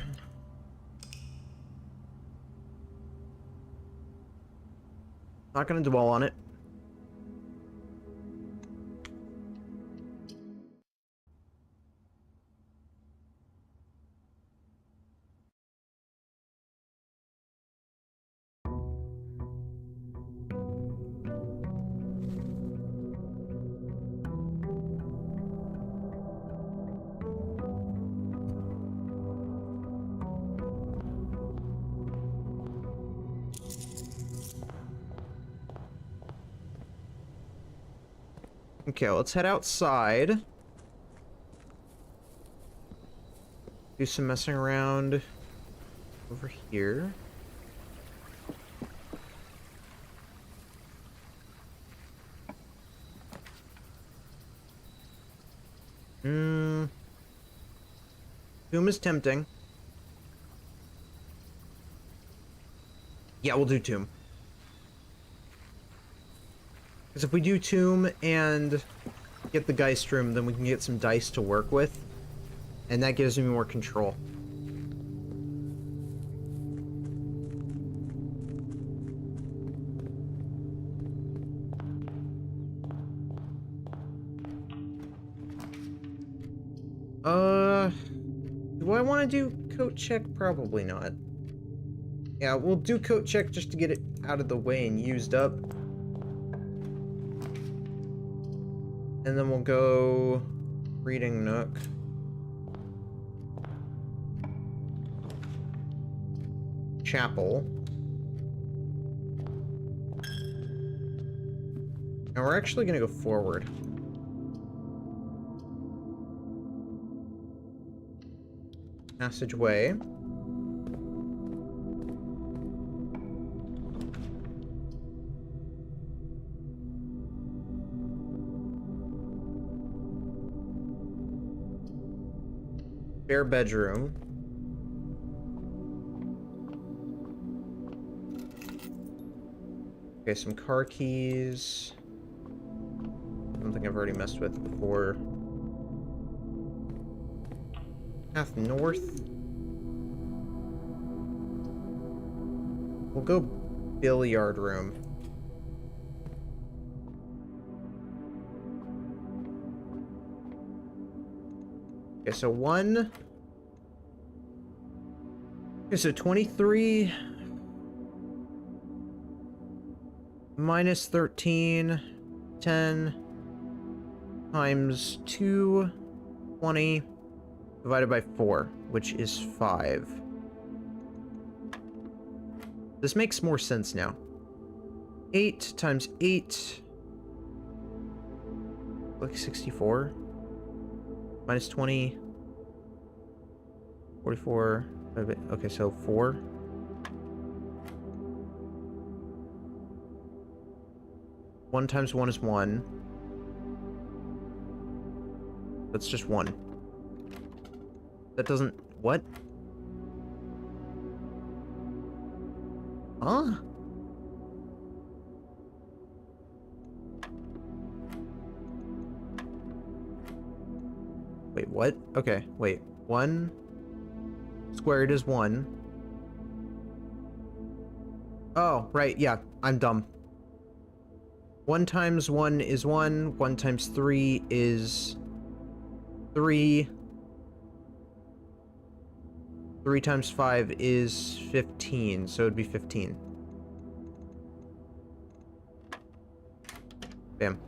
Not gonna dwell on it. Okay, let's head outside. Do some messing around over here. Tomb is tempting. Yeah, we'll do Tomb. Because if we do Tomb and get the Geist room, then we can get some dice to work with. And that gives me more control. Do I want to do coat check? Probably not. Yeah, we'll do coat check just to get it out of the way and used up. And then we'll go reading nook. Chapel. And we're actually gonna go forward. Passageway. Spare bedroom. Okay, some car keys. Something I've already messed with before. Path north. We'll go billiard room. Okay, so one. Okay, so 23 minus 13, 10 times 2, 20 divided by 4, which is 5. This makes more sense now. 8 times 8, like 64. Minus 20. 44. Okay, so 4. 1 times 1 is 1. That's just 1. That doesn't... What? Huh? Wait, what? Okay, wait. 1 squared is 1. Oh, right, yeah. I'm dumb. 1 times 1 is 1. 1 times 3 is 3. 3 times 5 is 15, so it'd be 15. Bam.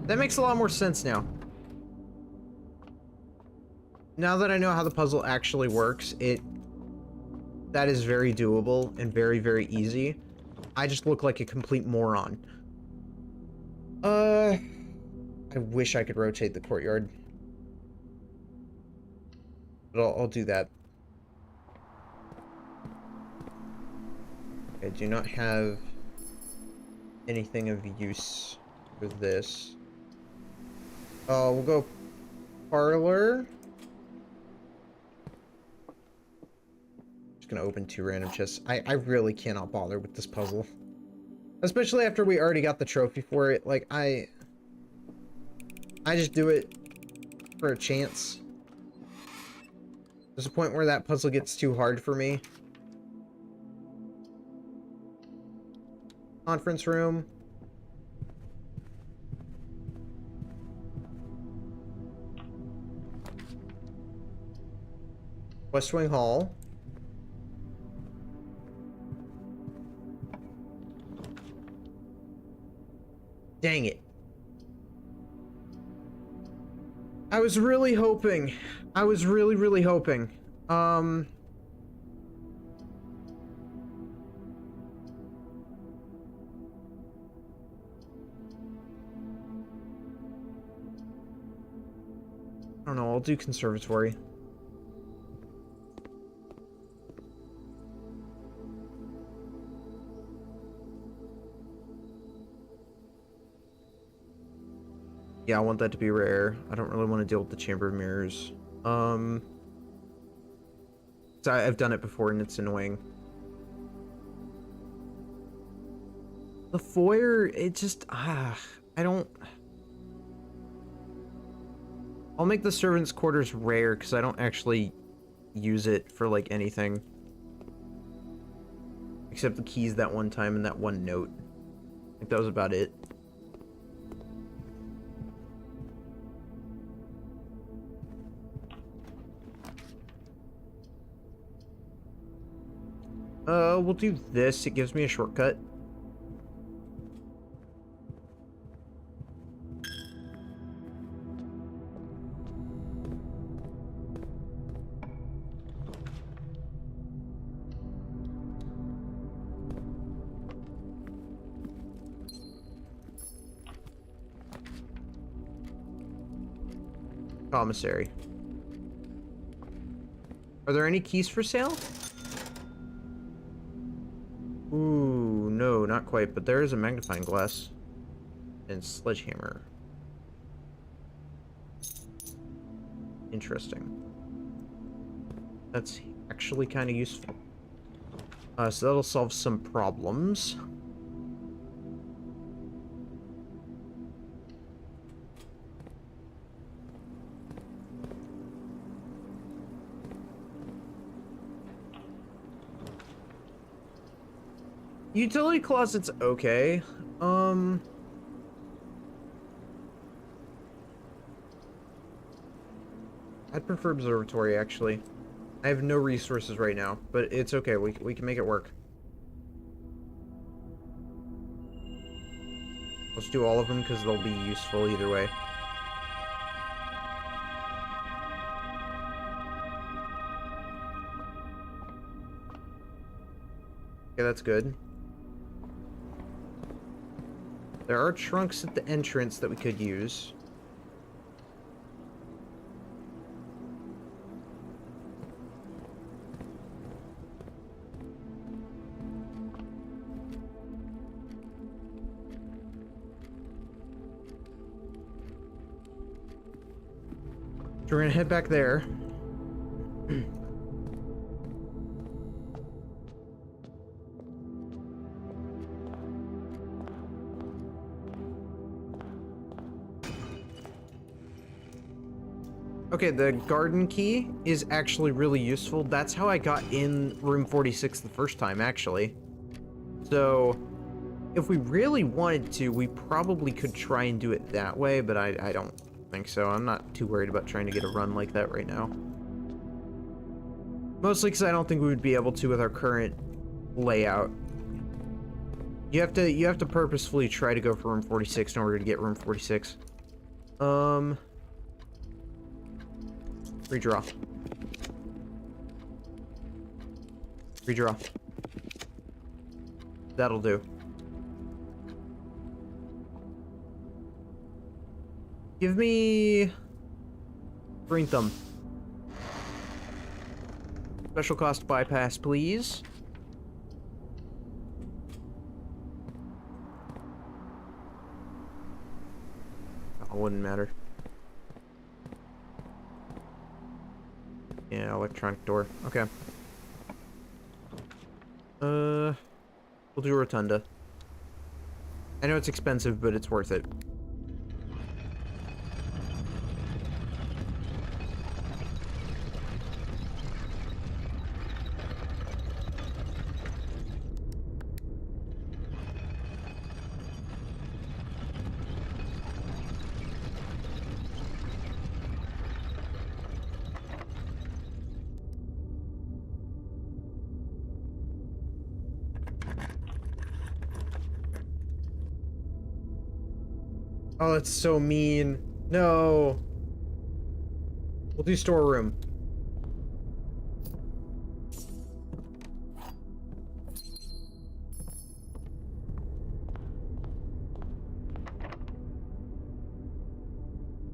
That makes a lot more sense now. Now that I know how the puzzle actually works, that is very doable and very, very easy. I just look like a complete moron. I wish I could rotate the courtyard. But I'll do that. I do not have anything of use for this. Oh, we'll go parlor. Just gonna open 2 random chests. I really cannot bother with this puzzle. Especially after we already got the trophy for it. Like, I just do it for a chance. There's a point where that puzzle gets too hard for me. Conference room. West Wing Hall. Dang it. I was really hoping. I was really, really hoping. I don't know, I'll do conservatory. Yeah, I want that to be rare. I don't really want to deal with the Chamber of Mirrors. So I've done it before and it's annoying. The foyer, it just, I don't... I'll make the servants' quarters rare because I don't actually use it for, like, anything. Except the keys that one time and that one note. I think that was about it. We'll do this. It gives me a shortcut. Commissary. Are there any keys for sale? Ooh, no, not quite, but there is a magnifying glass and sledgehammer. Interesting. That's actually kind of useful. So that'll solve some problems. Utility closet's okay. I'd prefer observatory, actually. I have no resources right now, but it's okay. We can make it work. Let's do all of them because they'll be useful either way. Okay, that's good. There are trunks at the entrance that we could use. So we're gonna head back there. Okay, the garden key is actually really useful. That's how I got in room 46 the first time, actually. So, if we really wanted to, we probably could try and do it that way, but I don't think so. I'm not too worried about trying to get a run like that right now. Mostly because I don't think we would be able to with our current layout. You have to purposefully try to go for room 46 in order to get room 46. Redraw. Redraw. That'll do. Give me green thumb. Special cost bypass, please. Oh, wouldn't matter. Yeah, electronic door. Okay. We'll do Rotunda. I know it's expensive, but it's worth it. Oh, that's so mean. No. We'll do storeroom.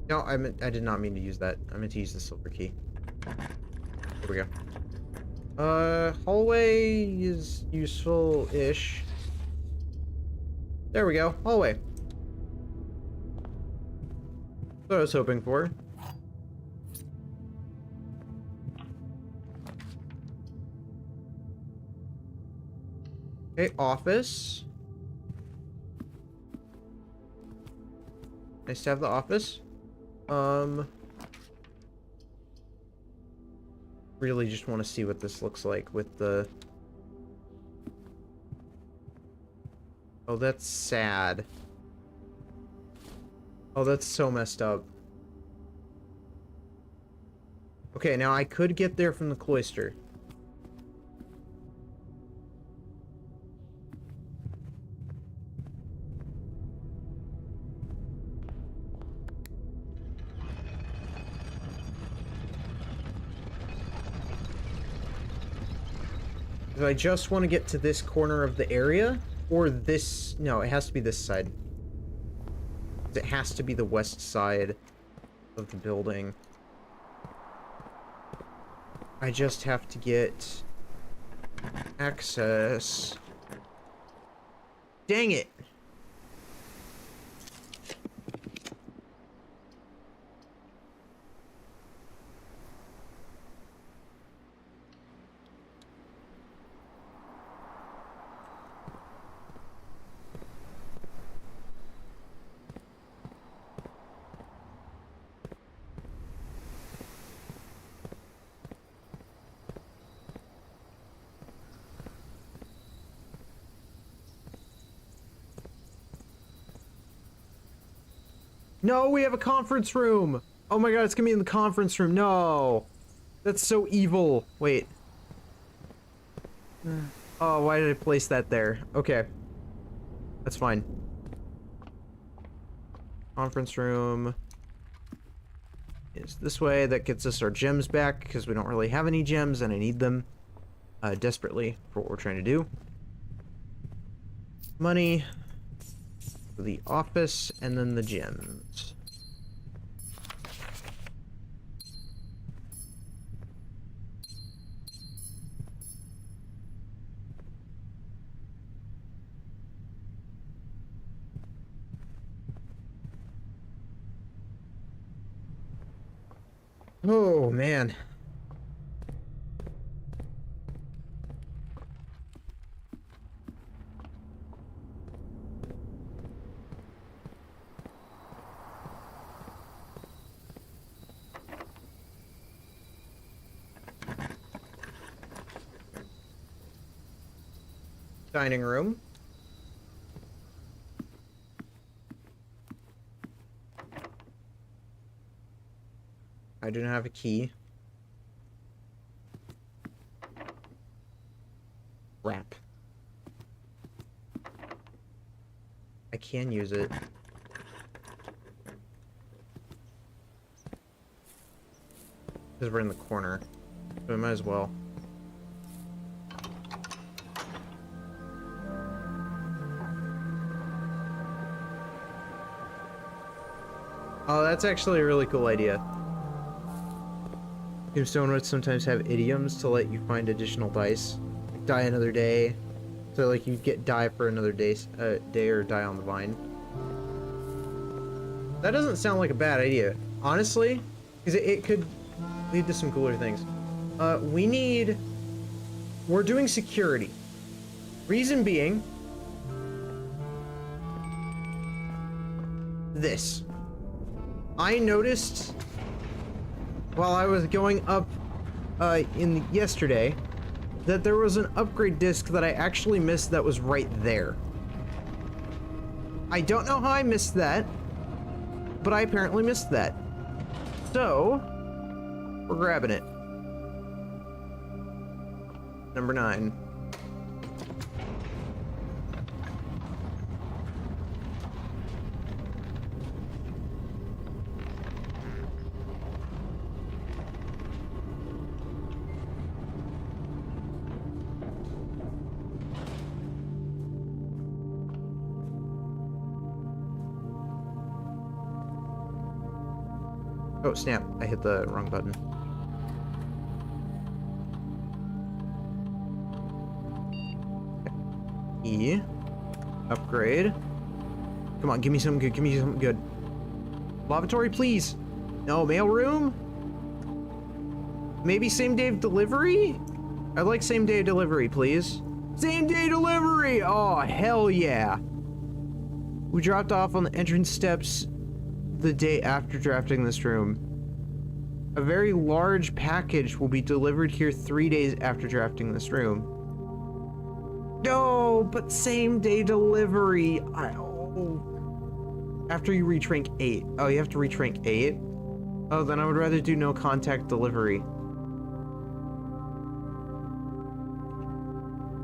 No, I did not mean to use that. I meant to use the silver key. Here we go. Hallway is useful-ish. There we go. Hallway. That's what I was hoping for. Okay, office. Nice to have the office. Really just want to see what this looks like with the... Oh, that's sad. Oh, that's so messed up. Okay, now I could get there from the cloister. Do I just want to get to this corner of the area? Or this... No, it has to be this side. It has to be the west side of the building. I just have to get access. Dang it! No, we have a conference room! Oh my god, it's gonna be in the conference room. No! That's so evil. Wait. Oh, why did I place that there? Okay. That's fine. Conference room is this way. That gets us our gems back, because we don't really have any gems, and I need them desperately for what we're trying to do. Money. The office, and then the gems. Oh, man. Dining room. I do not have a key. Wrap. I can use it. Because we're in the corner. So we might as well. Oh, that's actually a really cool idea. Tombstone would sometimes have idioms to let you find additional dice. Like die another day. So like you get die for another day or die on the vine. That doesn't sound like a bad idea. Honestly, because it could lead to some cooler things. We're doing security. Reason being, this. I noticed while I was going up yesterday that there was an upgrade disc that I actually missed that was right there. I don't know how I missed that, but I apparently missed that. So, we're grabbing it. Number 9. Oh, snap. I hit the wrong button. E. Upgrade. Come on, give me something good. Give me something good. Lavatory, please. No, mail room? Maybe same day of delivery? I'd like same day delivery, please. Same day delivery! Oh, hell yeah. We dropped off on the entrance steps the day after drafting this room. A very large package will be delivered here 3 days after drafting this room. No, but same day delivery. After you reach rank 8. Oh, you have to reach rank 8? Oh, then I would rather do no contact delivery.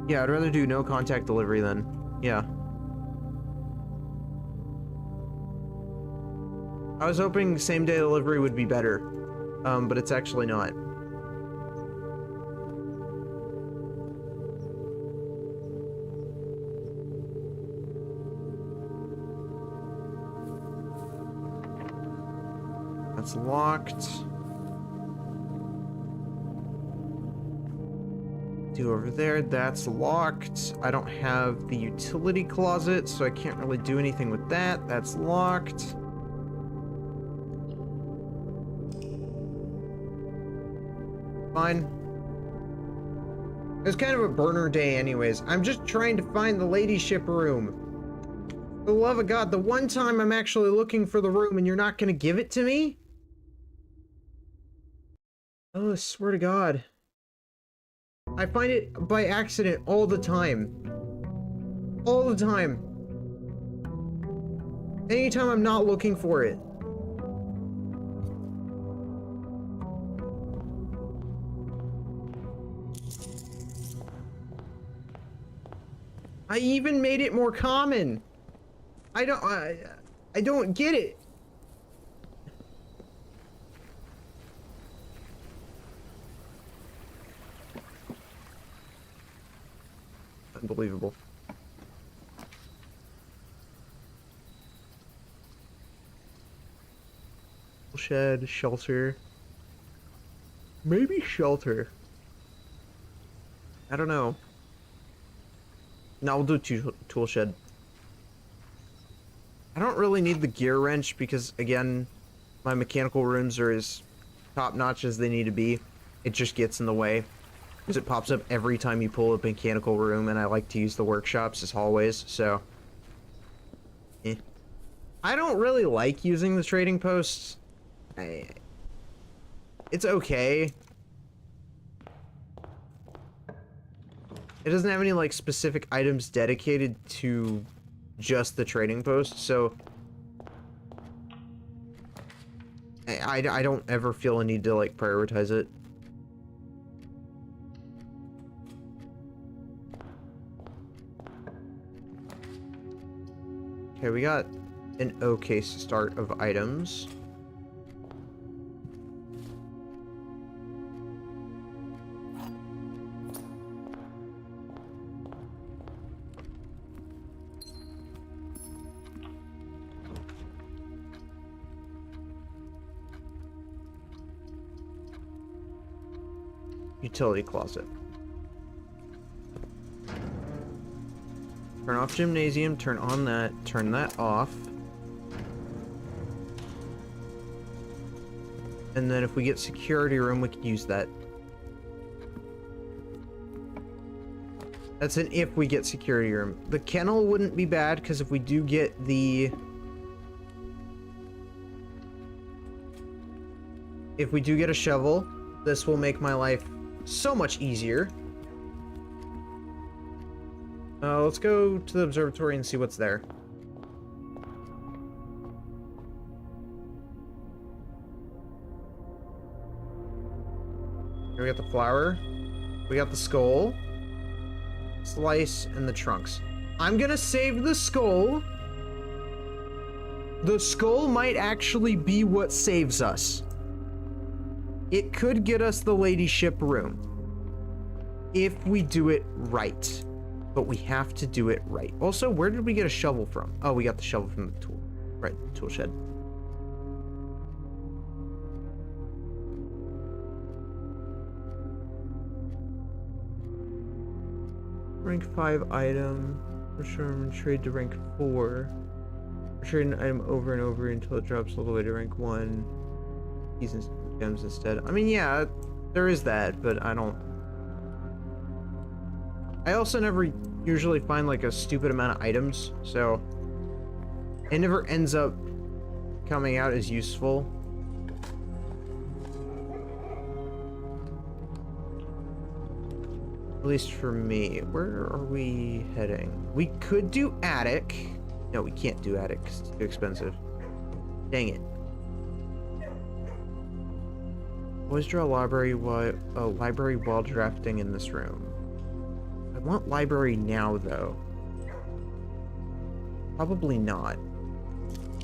Yeah, I'd rather do no contact delivery then. Yeah. I was hoping same day delivery would be better, but it's actually not. That's locked. 2 over there, that's locked. I don't have the utility closet, so I can't really do anything with that. That's locked. Fine. It was kind of a burner day anyways. I'm just trying to find the ladyship room. For the love of God, the one time I'm actually looking for the room and you're not gonna give it to me? Oh, I swear to God. I find it by accident all the time. All the time. Anytime I'm not looking for it. I even made it more common. I don't get it. Unbelievable. Shed, shelter. Maybe shelter. I don't know. No, we'll do tool shed. I don't really need the gear wrench because, again, my mechanical rooms are as top notch as they need to be, it just gets in the way. Because it pops up every time you pull up a mechanical room, and I like to use the workshops as hallways, so... Eh. I don't really like using the trading posts. It's okay. It doesn't have any, like, specific items dedicated to just the trading post, so... I don't ever feel a need to, like, prioritize it. Okay, we got an okay start of items. Utility closet. Turn off gymnasium, turn on that, turn that off. And then if we get security room, we can use that. That's an if we get security room. The kennel wouldn't be bad, because if we do get the... If we do get a shovel, this will make my life so much easier. Let's go to the observatory and see what's there. Here we got the flower. We got the skull. Slice and the trunks. I'm gonna save the skull. The skull might actually be what saves us. It could get us the ladyship room. If we do it right. But we have to do it right. Also, where did we get a shovel from? Oh, we got the shovel from the tool. Right, tool shed. Rank 5 item. Return trade to rank 4. Trade an item over and over until it drops all the way to rank 1. Keys and gems instead. I mean, yeah, there is that, but I don't... I also never usually find like a stupid amount of items, so it never ends up coming out as useful. At least for me. Where are we heading? We could do attic. No, we can't do attic because it's too expensive. Dang it. Always draw a library while drafting in this room. I want library now, though. Probably not.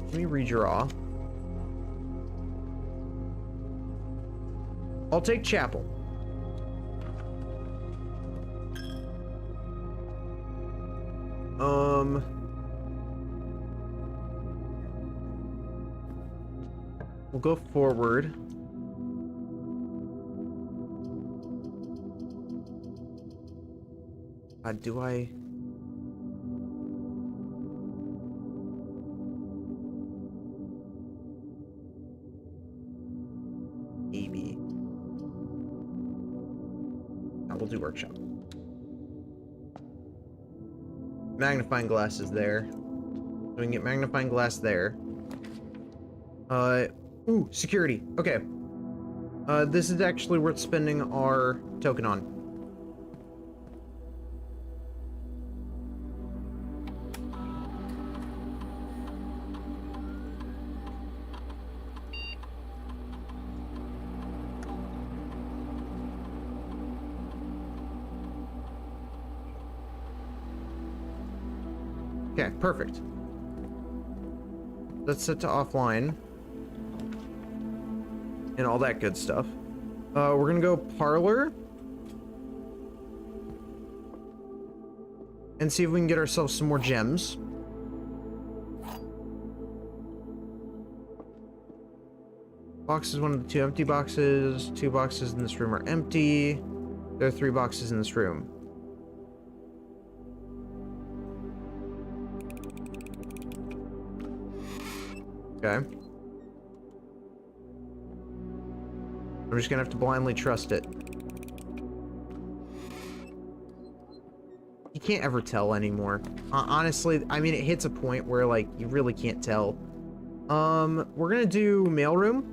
Let me redraw. I'll take chapel. We'll go forward. Do I? Maybe. I will do workshop. Magnifying glass is there. So we can get magnifying glass there. Ooh, security. Okay. This is actually worth spending our token on. Okay, perfect. That's set to offline. And all that good stuff. We're gonna go parlor. And see if we can get ourselves some more gems. Boxes, one of the 2 empty boxes. 2 boxes in this room are empty. There are 3 boxes in this room. Okay. I'm just gonna have to blindly trust it. You can't ever tell anymore. Honestly, I mean, it hits a point where, like, you really can't tell. We're gonna do mailroom.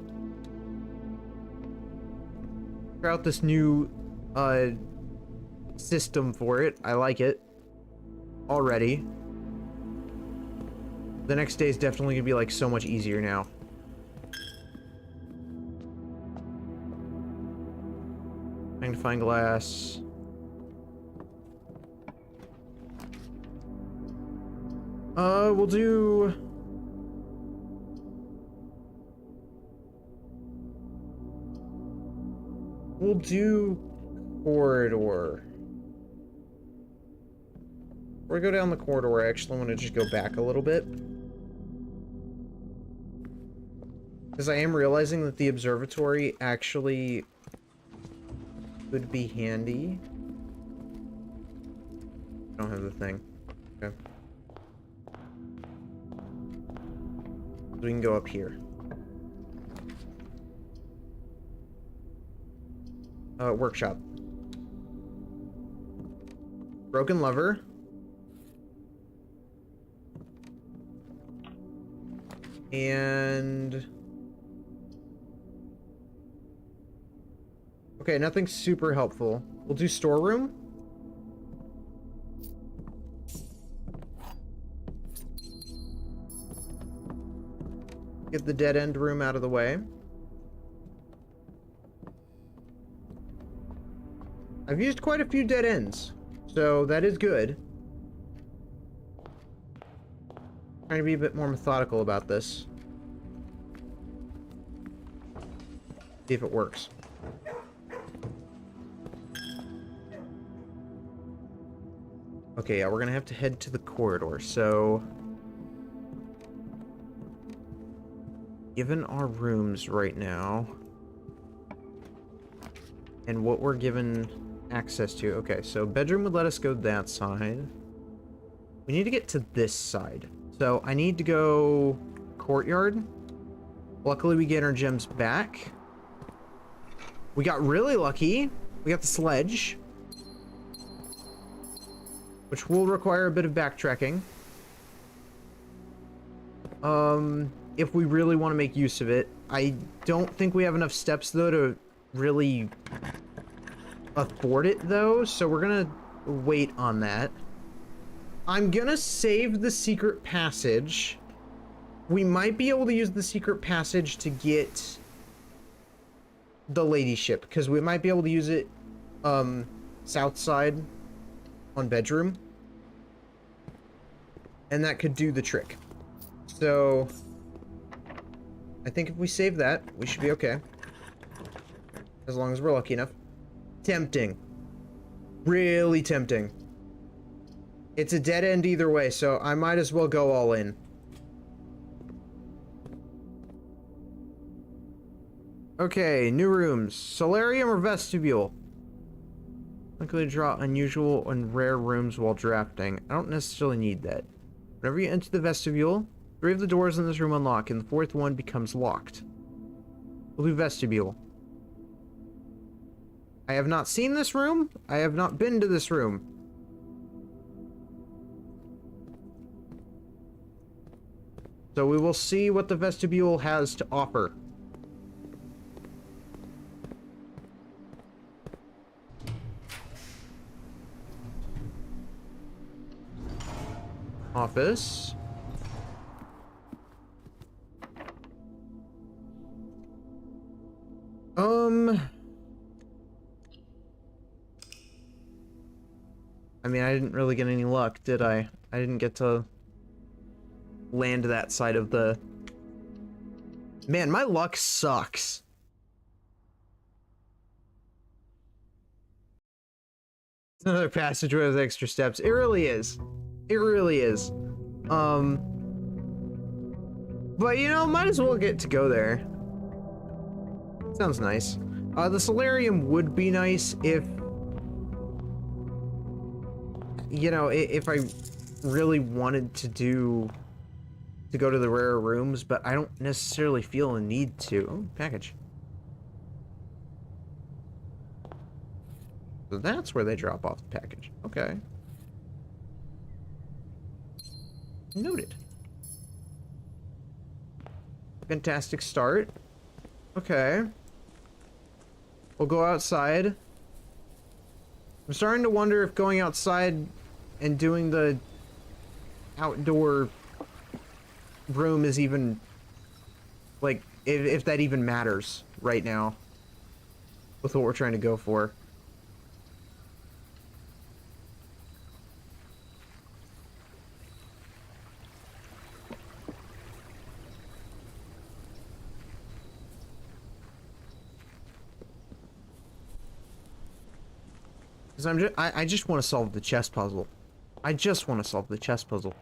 Try out this new, system for it. I like it. Already. The next day is definitely gonna be, like, so much easier now. Magnifying glass. We'll do... We'll do corridor. Before we go down the corridor, I actually want to just go back a little bit. Because I am realizing that the observatory actually would be handy. I don't have the thing. Okay. So we can go up here. Workshop. Broken lever. And... okay, nothing super helpful. We'll do storeroom. Get the dead end room out of the way. I've used quite a few dead ends, so that is good. Trying to be a bit more methodical about this. See if it works. Okay, yeah, we're gonna have to head to the corridor, so... given our rooms right now... and what we're given access to... okay, so bedroom would let us go that side. We need to get to this side. So, I need to go... courtyard. Luckily, we get our gems back. We got really lucky. We got the sledge. Which will require a bit of backtracking. If we really want to make use of it. I don't think we have enough steps, though, to really afford it, though. So we're gonna wait on that. I'm gonna save the secret passage. We might be able to use the secret passage to get the ladyship, because we might be able to use it, south side on bedroom. And that could do the trick. So, I think if we save that, we should be okay. As long as we're lucky enough. Tempting. Really tempting. It's a dead end either way, so I might as well go all in. Okay, new rooms. Solarium or vestibule? Likely to draw unusual and rare rooms while drafting. I don't necessarily need that. Whenever you enter the vestibule, 3 of the doors in this room unlock, and the 4th one becomes locked. We'll do vestibule. I have not seen this room. I have not been to this room. So we will see what the vestibule has to offer. Office. I mean, I didn't really get any luck, did I? I didn't get to land that side of the... man, my luck sucks. Another passageway with extra steps. It really is. It really is. But, you know, might as well get to go there. Sounds nice. The solarium would be nice if... you know, if I really wanted to go to the rarer rooms, but I don't necessarily feel a need to. Oh, package. So that's where they drop off the package. Okay. Noted. Fantastic start. Okay. We'll go outside. I'm starting to wonder if going outside and doing the outdoor room is even, like, if that even matters right now with what we're trying to go for. Because I just want to solve the chess puzzle. I just want to solve the chess puzzle.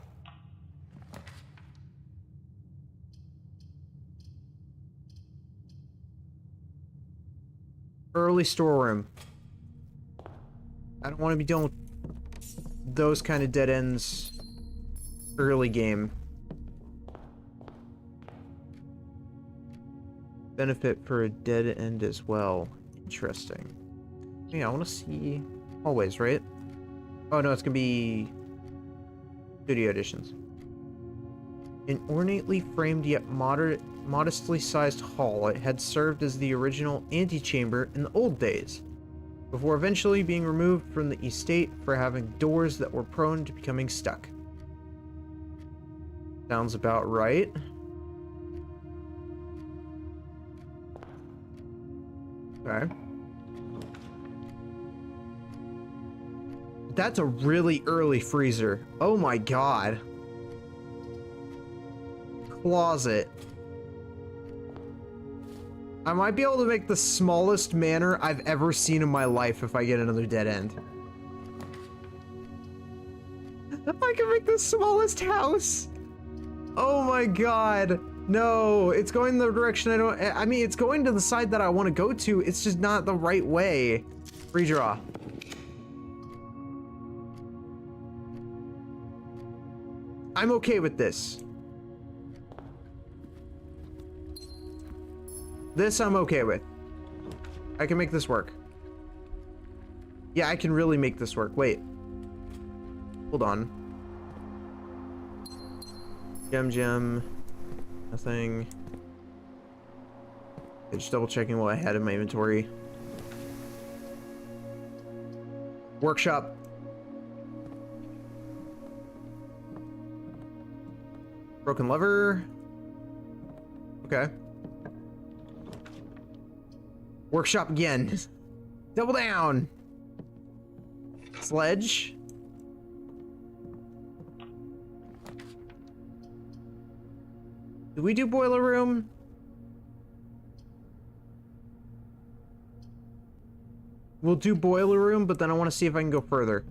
Early storeroom. I don't want to be dealing with those kind of dead ends early game. Benefit for a dead end as well. Interesting. Yeah, I want to see hallways, right? Oh no, it's gonna be studio editions. An ornately framed yet modestly sized hall, it had served as the original antechamber in the old days, before eventually being removed from the estate for having doors that were prone to becoming stuck. Sounds about right. Okay. That's a really early freezer. Oh my god. Closet. I might be able to make the smallest manor I've ever seen in my life if I get another dead end. I can make the smallest house. Oh my god. No, it's going the direction I mean, it's going to the side that I want to go to. It's just not the right way. Redraw. I'm okay with this. This I'm okay with. I can make this work. Yeah, I can really make this work. Wait. Hold on. Gem. Nothing. Okay, just double checking what I had in my inventory. Workshop. Broken lever. Okay. Workshop again. Double down. Sledge. Did we do boiler room? We'll do boiler room, but then I want to see if I can go further.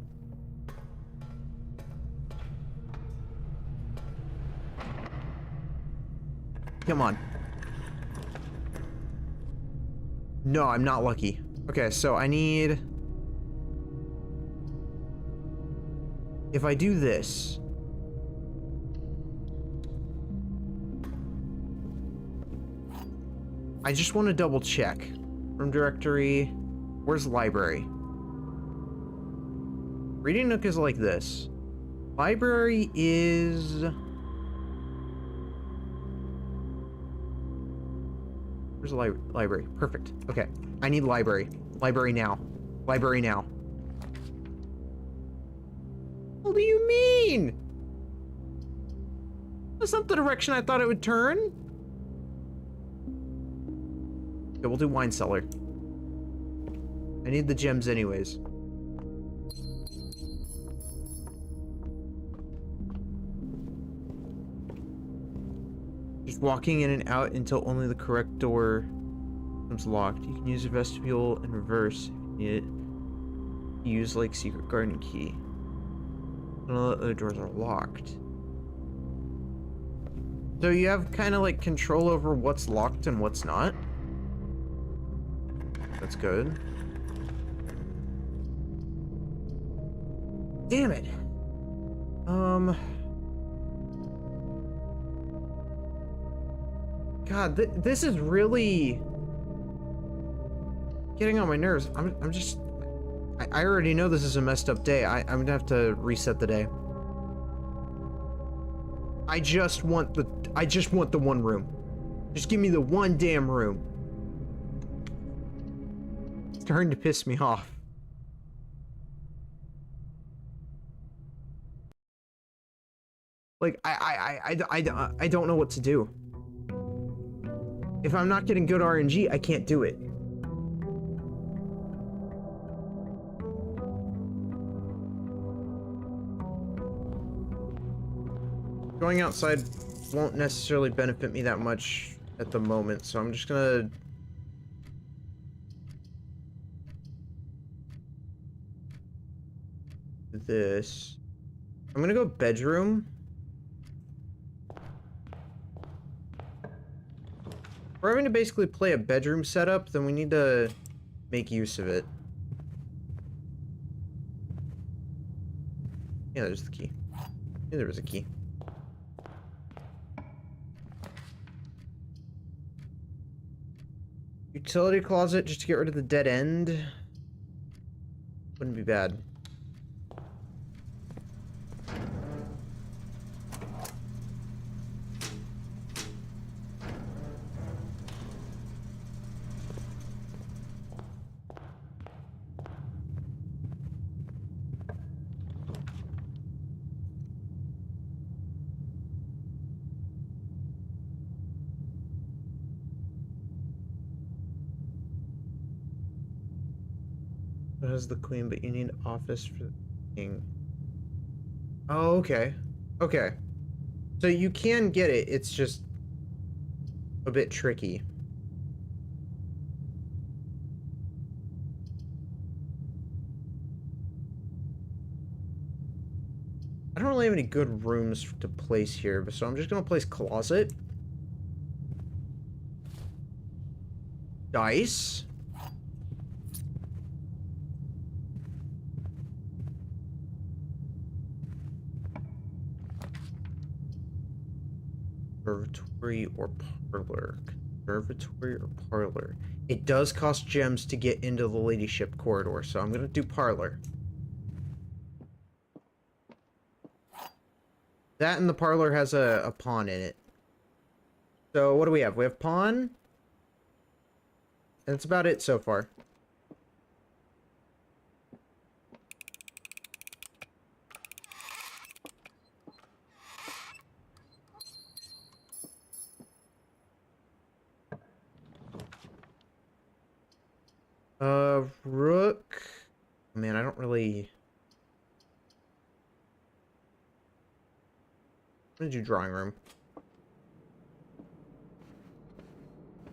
Come on. No, I'm not lucky. Okay, so I need... If I do this... I just want to double check. Room directory... Where's library? Reading nook is like this. Library is... Where's the library? Perfect. Okay. I need library. Library now. Library now. What do you mean? That's not the direction I thought it would turn. Okay, we'll do wine cellar. I need the gems anyways. Just walking in and out until only the correct door becomes locked. You can use the vestibule in reverse if you need it. Use like secret garden key. None of the other doors are locked. So you have kind of like control over what's locked and what's not. That's good. Damn it. God, this is really getting on my nerves. I'm just I already know this is a messed up day. I'm gonna have to reset the day. I just want the one room. Just give me the one damn room. It's starting to piss me off. Like, I don't know what to do. If I'm not getting good RNG, I can't do it. Going outside won't necessarily benefit me that much at the moment, so I'm just gonna... do this. I'm gonna go bedroom. If we're having to basically play a bedroom setup, then we need to make use of it. Yeah, there's the key. Yeah, there was a key. Utility closet just to get rid of the dead end. Wouldn't be bad. It has the queen, but you need office for the king. Oh, okay. Okay. So you can get it, it's just a bit tricky. I don't really have any good rooms to place here, so I'm just gonna place closet. Dice. Conservatory or parlor. Conservatory or parlor. It does cost gems to get into the ladyship corridor, so I'm gonna do parlor. That and the parlor has a pawn in it. So what do we have? We have pawn. And that's about it so far. Rook. Man, I don't really... I'm gonna do drawing room.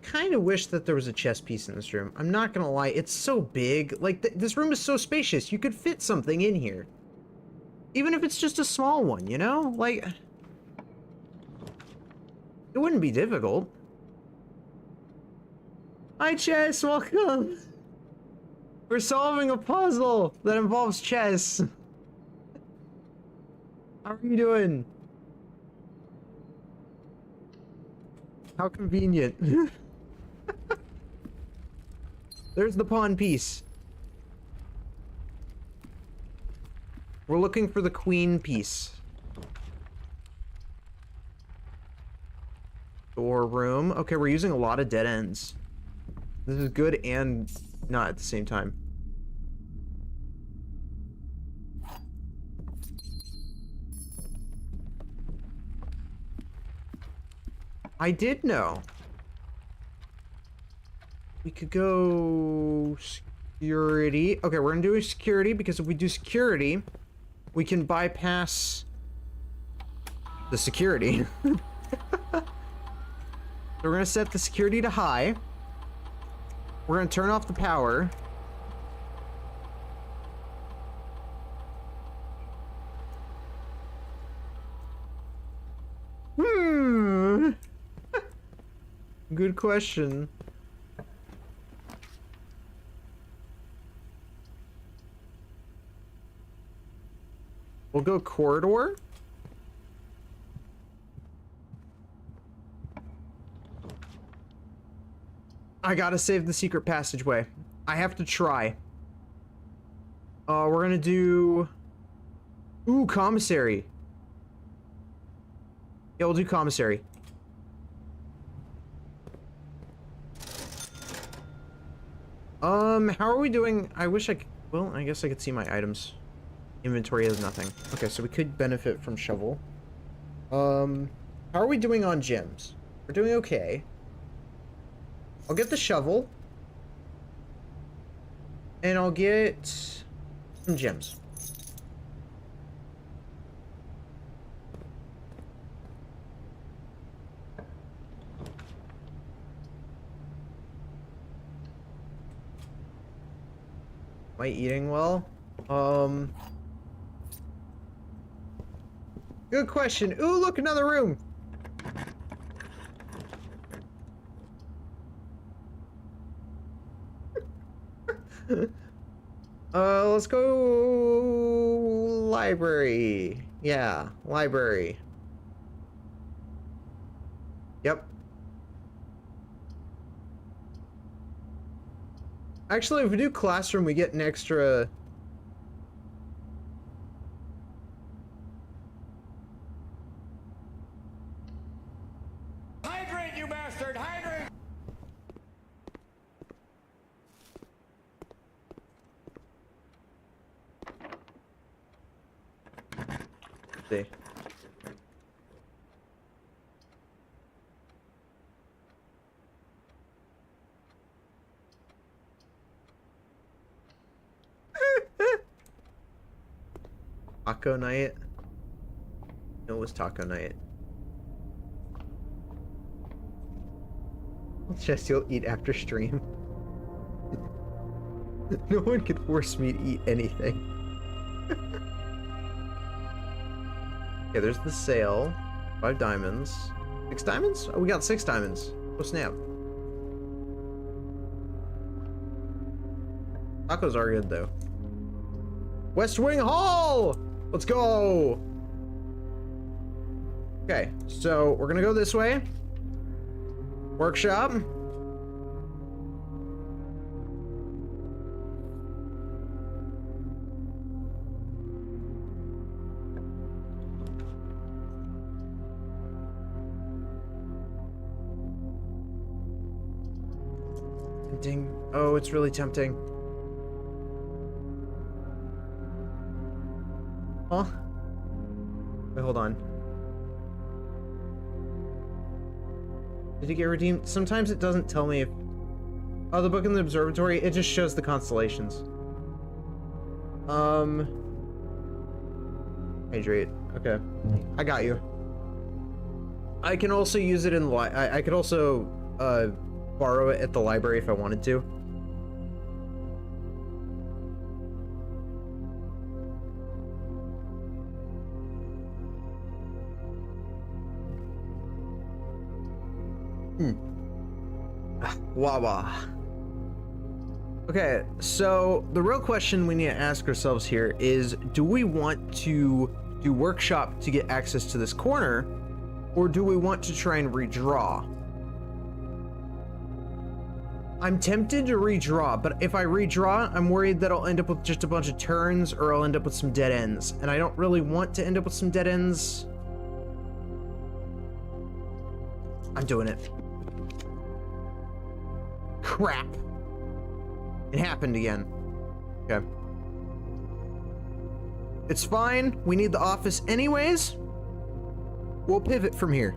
Kind of wish that there was a chess piece in this room. I'm not gonna lie, it's so big. Like, this room is so spacious. You could fit something in here. Even if it's just a small one, you know? Like... it wouldn't be difficult. Hi, chess, welcome! We're solving a puzzle that involves chess. How are you doing? How convenient. There's the pawn piece. We're looking for the queen piece. Door room. Okay, we're using a lot of dead ends. This is good and not at the same time. I did know. We could go security. Okay, we're gonna do security because if we do security, we can bypass the security. So we're gonna set the security to high. We're gonna turn off the power. Good question. We'll go corridor. I gotta save the secret passageway. I have to try. We're gonna do... Ooh, commissary. Yeah, we'll do commissary. How are we doing? I wish I could... Well, I guess I could see my items. Inventory has nothing. Okay, so we could benefit from shovel. How are we doing on gems? We're doing okay. I'll get the shovel. And I'll get some gems. Am I eating well? Good question. Ooh, look, another room. Let's go library. Yeah, library. Yep. Actually, if we do classroom, we get an extra... Hydrate, you bastard! Hydrate! See. Taco night? No, it was taco night. Just you'll eat after stream. No one could force me to eat anything. Okay, there's the sale. 5 diamonds. 6 diamonds? Oh, we got 6 diamonds. Oh, snap. Tacos are good, though. West Wing Hall! Let's go! Okay, so we're gonna go this way. Workshop. Tempting. Oh, it's really tempting. Huh? Wait, hold on. Did it get redeemed? Sometimes it doesn't tell me if... Oh, the book in the observatory, it just shows the constellations. Hydrate. Okay. I got you. I can also use it in the I could also, borrow it at the library if I wanted to. Wawa. Okay, so the real question we need to ask ourselves here is, do we want to do workshop to get access to this corner, or do we want to try and redraw? I'm tempted to redraw, but if I redraw, I'm worried that I'll end up with just a bunch of turns, or I'll end up with some dead ends, and I don't really want to end up with some dead ends. I'm doing it. Crap. It happened again. Okay. It's fine. We need the office anyways. We'll pivot from here.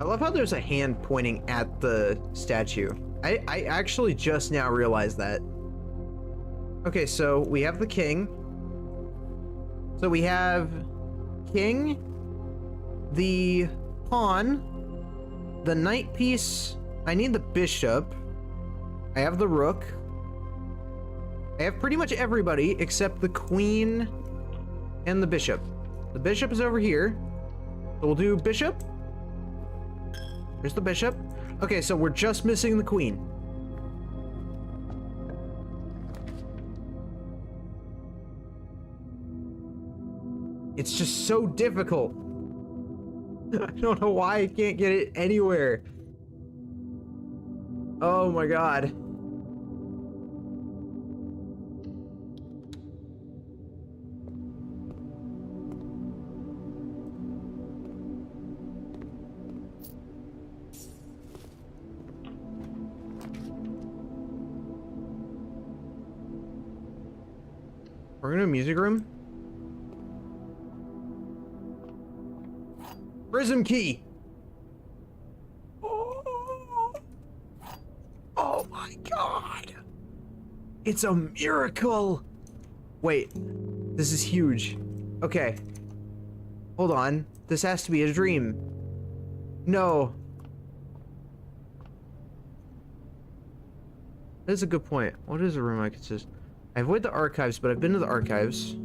I love how there's a hand pointing at the statue. I actually just now realized that. Okay, so we have the king. So we have king, the pawn, the knight piece. I need the bishop. I have the rook. I have pretty much everybody except the queen and the bishop. The bishop is over here. So we'll do bishop. Here's the bishop. Okay, so we're just missing the queen. It's just so difficult. I don't know why I can't get it anywhere. Oh my god. We're in a music room. Prism key. Oh my god. It's a miracle. Wait, this is huge. Okay. Hold on. This has to be a dream. No. That is a good point. What is a room I could just... I avoid the archives, but I've been to the archives.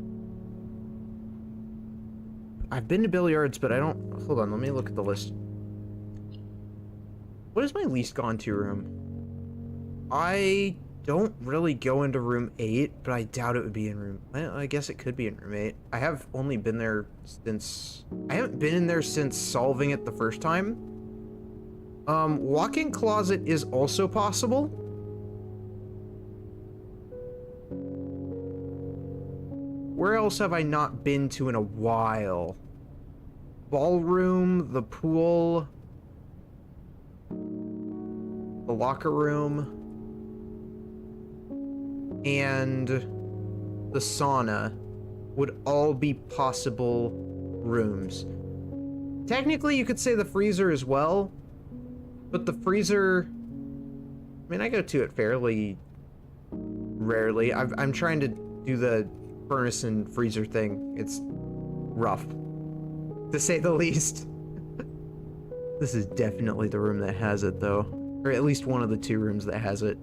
I've been to billiards, but I don't... Hold on, let me look at the list. What is my least gone to room? I don't really go into room 8, but I doubt it would be in room... Well, I guess it could be in room 8. I have only been there since... I haven't been in there since solving it the first time. Walk-in closet is also possible. Where else have I not been to in a while? Ballroom, the pool, the locker room, and the sauna would all be possible rooms. Technically, you could say the freezer as well, but the freezer... I mean, I go to it fairly rarely. I'm trying to do the furnace and freezer thing. It's rough, to say the least. This is definitely the room that has it, though. Or at least one of the 2 rooms that has it.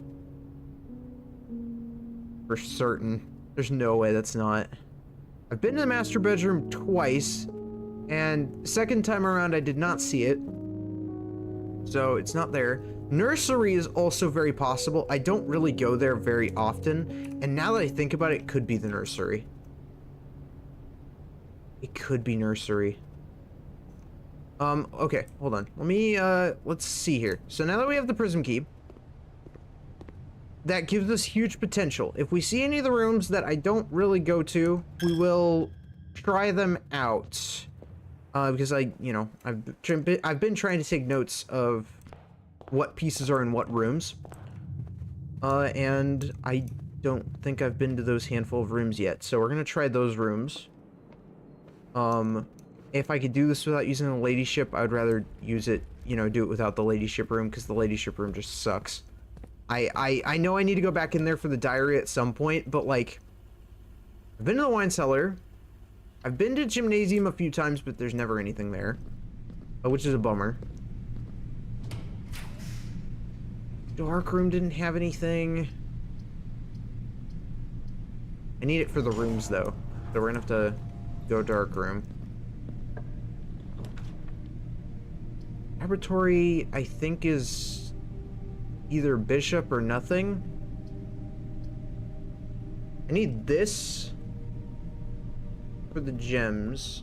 For certain. There's no way that's not. I've been to the master bedroom twice, and second time around I did not see it. So it's not there. Nursery is also very possible. I don't really go there very often, and now that I think about it, it could be the nursery. It could be nursery. Okay, hold on. Let me, let's see here. So now that we have the prism key, that gives us huge potential. If we see any of the rooms that I don't really go to, we will try them out. Because I've been trying to take notes of what pieces are in what rooms. And I don't think I've been to those handful of rooms yet. So we're gonna try those rooms. If I could do this without using the lady ship, I would rather use it, you know, do it without the lady ship room, because the lady ship room just sucks. I know I need to go back in there for the diary at some point, but like, I've been to the wine cellar. I've been to gymnasium a few times, but there's never anything there, which is a bummer. Dark room didn't have anything. I need it for the rooms though, so we're gonna have to go dark room. Laboratory, I think, is either bishop or nothing. I need this for the gems.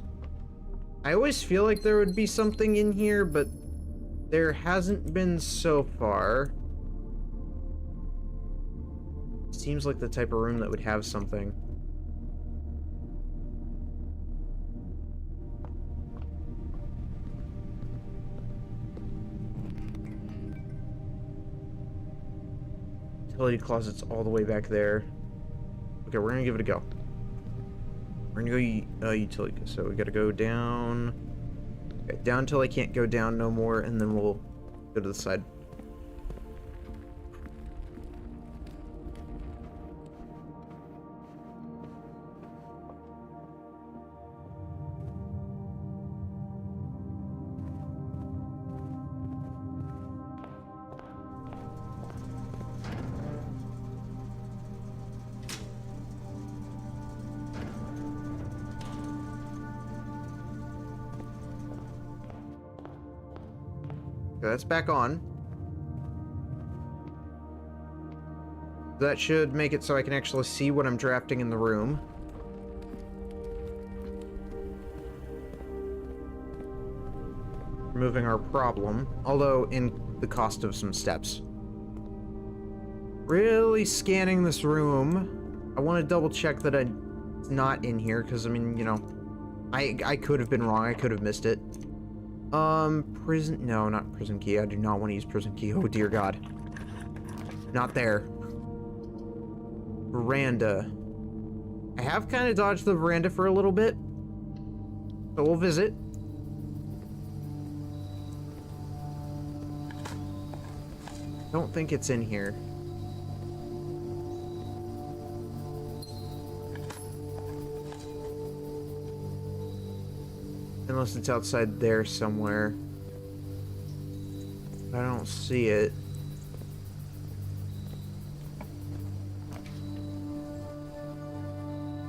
I always feel like there would be something in here, but there hasn't been so far. Seems like the type of room that would have something. Utility closet's all the way back there. Okay, we're gonna give it a go. We're gonna go utility. So we gotta go down. Okay, down till I can't go down no more, and then we'll go to the side. Okay, that's back on. That should make it so I can actually see what I'm drafting in the room. removing our problem, although in the cost of some steps. Really scanning this room. I want to double check that it's not in here, because, I mean, you know, I could have been wrong. I could have missed it. Prison... No, not prison key. I do not want to use prison key. Oh, dear God. Not there. Veranda. I have kind of dodged the veranda for a little bit. So we'll visit. Don't think it's in here. Unless it's outside there somewhere. I don't see it.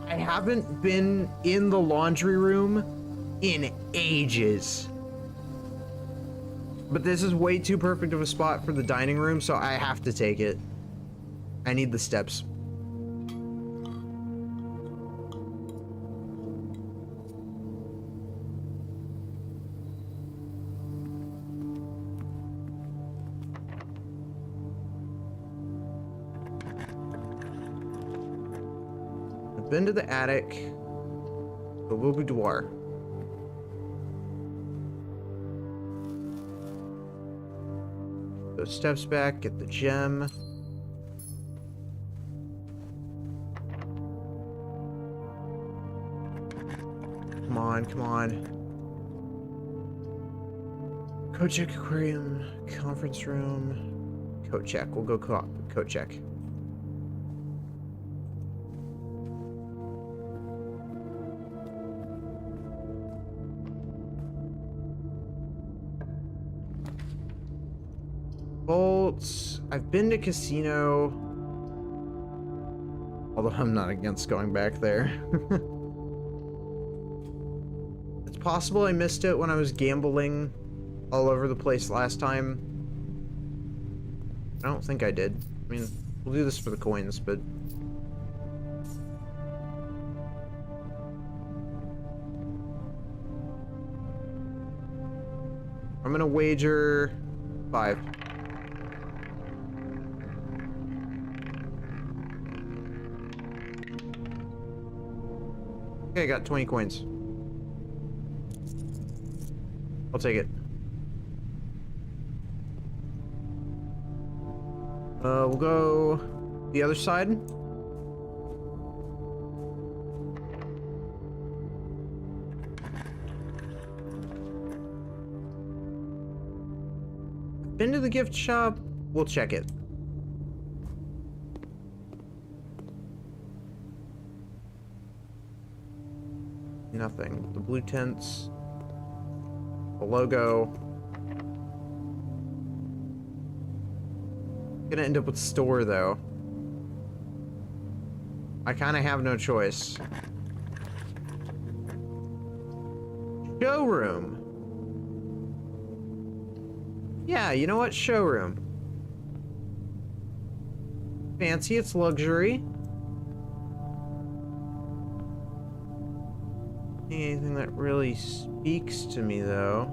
I haven't been in the laundry room in ages. But this is way too perfect of a spot for the dining room, so I have to take it. I need the steps. I've been to the attic. The boudoir. Those steps back, get the gem. Come on, come on. Coat check aquarium, conference room. Coat check, we'll go coat check. Bolts. I've been to casino. Although I'm not against going back there. It's possible I missed it when I was gambling all over the place last time. I don't think I did. I mean, we'll do this for the coins, but... I'm gonna wager 5. Okay, I got 20 coins. I'll take it. We'll go the other side. Been to the gift shop. We'll check it. Nothing. The blue tents. The logo. Gonna end up with store though. I kind of have no choice. Showroom. Yeah, you know what? Showroom. Fancy, it's luxury. Anything that really speaks to me, though.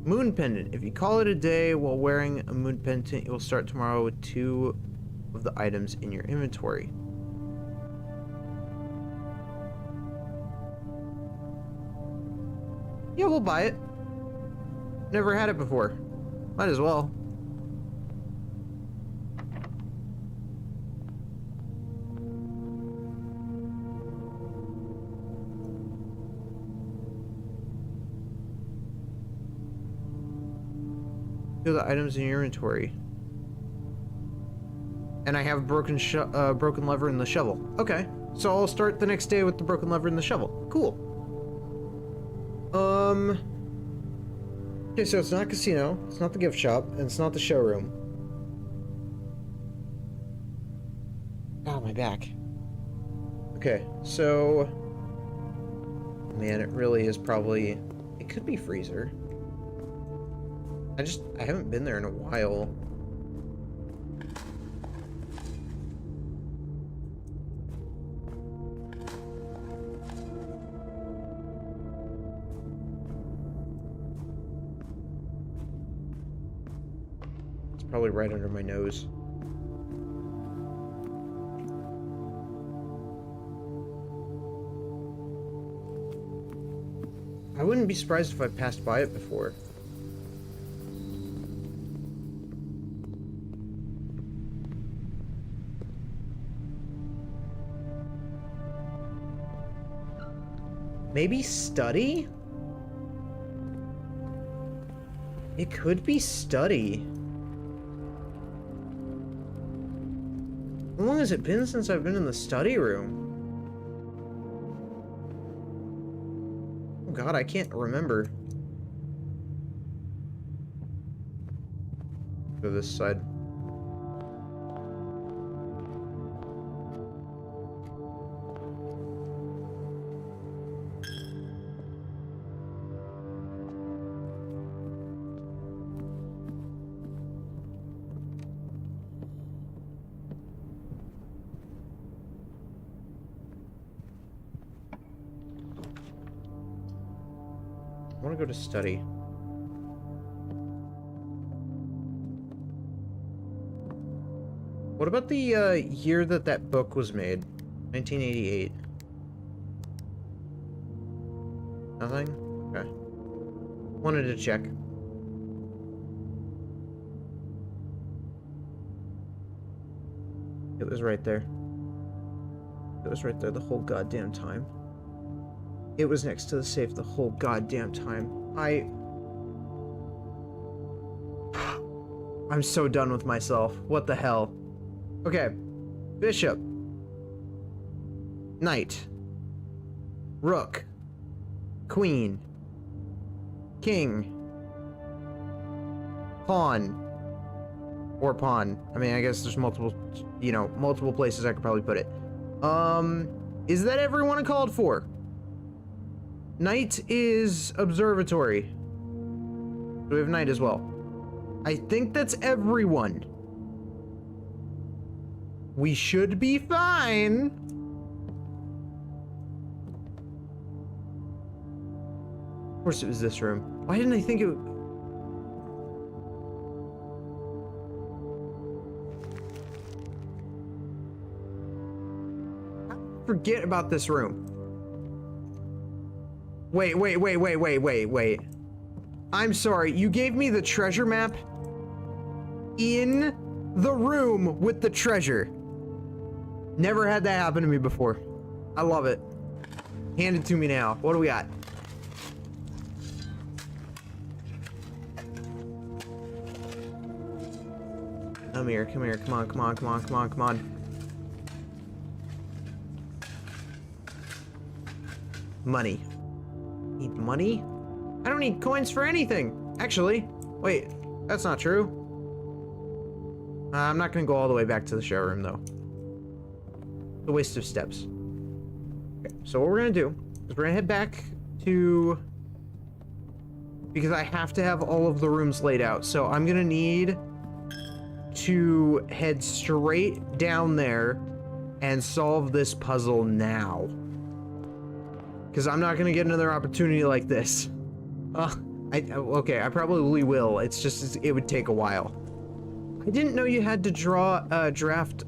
Moon pendant. If you call it a day while wearing a moon pendant, you'll start tomorrow with 2 of the items in your inventory. Yeah, we'll buy it. Never had it before. Might as well. Two of the items in your inventory. And I have a broken lever and the shovel. Okay, so I'll start the next day with the broken lever and the shovel. Cool. Okay, so it's not casino, it's not the gift shop, and it's not the showroom. Ah, my back. Okay, so... Man, it really is probably... It could be freezer. I haven't been there in a while. probably right under my nose. I wouldn't be surprised if I passed by it before. Maybe study? It could be study. How long has it been since I've been in the study room? Oh god, I can't remember. Go this side. I want to go to study. What about the year that that book was made? 1988. Nothing? Okay. Wanted to check. It was right there. It was right there the whole goddamn time. It was next to the safe the whole goddamn time. I'm so done with myself. What the hell? Okay. Bishop. Knight. Rook. Queen. King. Pawn. Or pawn. I mean, I guess there's multiple, you know, multiple places I could probably put it. Is that everyone called for? Knight is observatory. So we have knight as well. I think that's everyone. We should be fine. Of course it was this room. Why didn't I think it... Forget about this room. Wait. I'm sorry, you gave me the treasure map in the room with the treasure. Never had that happen to me before. I love it. Hand it to me now. What do we got? Come here, come here, come on. Money. Need money? I don't need coins for anything, actually. Wait, that's not true. I'm not gonna go all the way back to the showroom, though. It's a waste of steps. Okay, so what we're gonna do is we're gonna head back to... Because I have to have all of the rooms laid out, so I'm gonna need to head straight down there and solve this puzzle now. Because I'm not gonna get another opportunity like this. Okay, I probably will. It's just, it would take a while. I didn't know you had to draft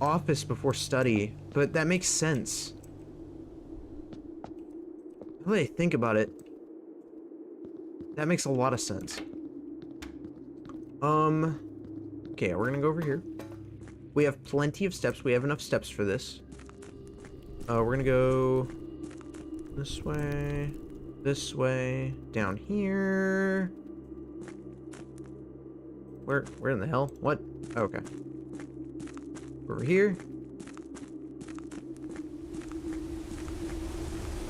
office before study, but that makes sense. Now that I think about it, that makes a lot of sense. Okay, we're gonna go over here. We have plenty of steps. We have enough steps for this. We're gonna go this way, down here. Where in the hell? What? Oh, okay. Over here.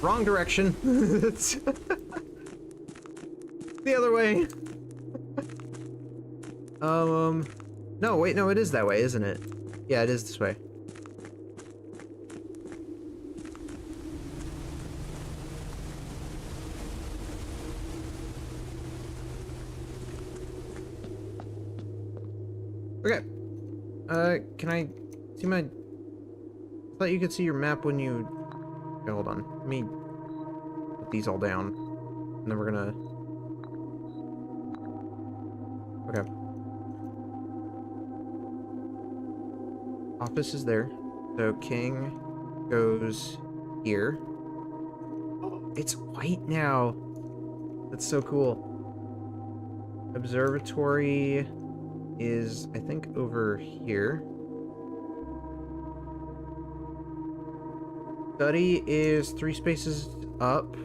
Wrong direction. The other way. No, wait, no, it is that way, isn't it? Yeah, it is this way. Okay. Can I see my... I thought you could see your map when you... Okay, hold on. Let me put these all down. And then we're gonna... Okay. Office is there. So king goes here. It's white now. That's so cool. Observatory is, I think, over here. Study is 3 spaces up.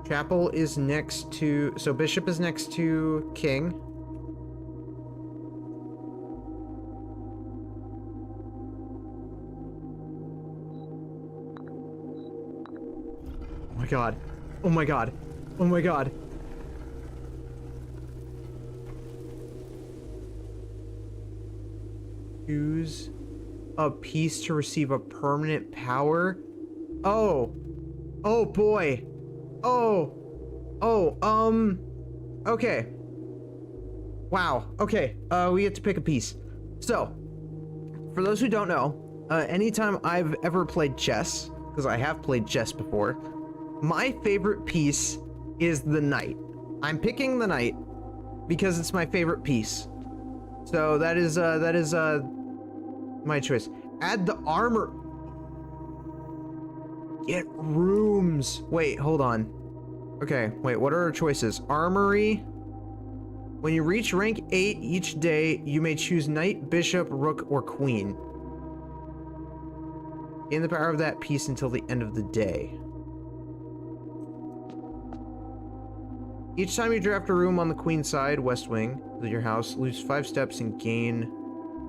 Chapel is next to... So bishop is next to king. Oh my god. Oh my god. Oh my god. Choose a piece to receive a permanent power. Oh. Oh boy. Oh. Oh, okay. Wow. Okay. We get to pick a piece. So, for those who don't know, anytime I've ever played chess, because I have played chess before, my favorite piece is the knight. I'm picking the knight because it's my favorite piece. So that is my choice. Add the armor. Get rooms. Wait, hold on. Okay, wait, what are our choices? Armory. When you reach rank 8 each day, you may choose knight, bishop, rook, or queen. Gain the power of that piece until the end of the day. Each time you draft a room on the queen side, west wing, of your house, lose 5 steps and gain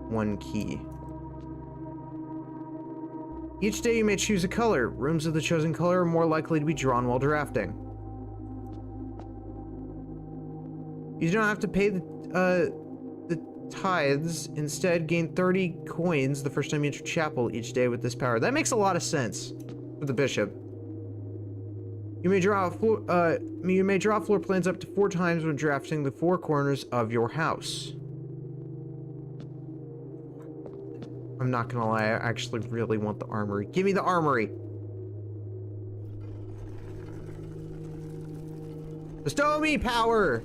1 key. Each day you may choose a color. Rooms of the chosen color are more likely to be drawn while drafting. You don't have to pay the tithes. Instead, gain 30 coins the first time you enter chapel each day with this power. That makes a lot of sense for the bishop. You may draw floor plans up to 4 times when drafting the 4 corners of your house. I'm not gonna lie, I actually really want the armory. Give me the armory! Bestow me power!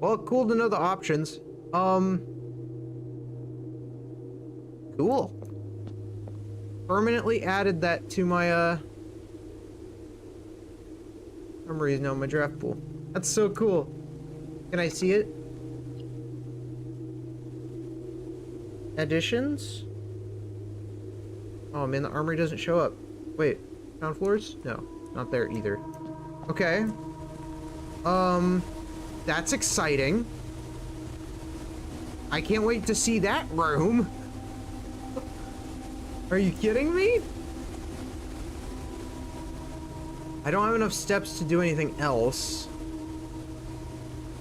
Well, cool to know the options. Cool. Permanently added that to my, armory is now in my draft pool. That's so cool. Can I see it? Additions? Oh man, the armory doesn't show up. Wait, ground floors? No, not there either. Okay. That's exciting. I can't wait to see that room. Are you kidding me? I don't have enough steps to do anything else.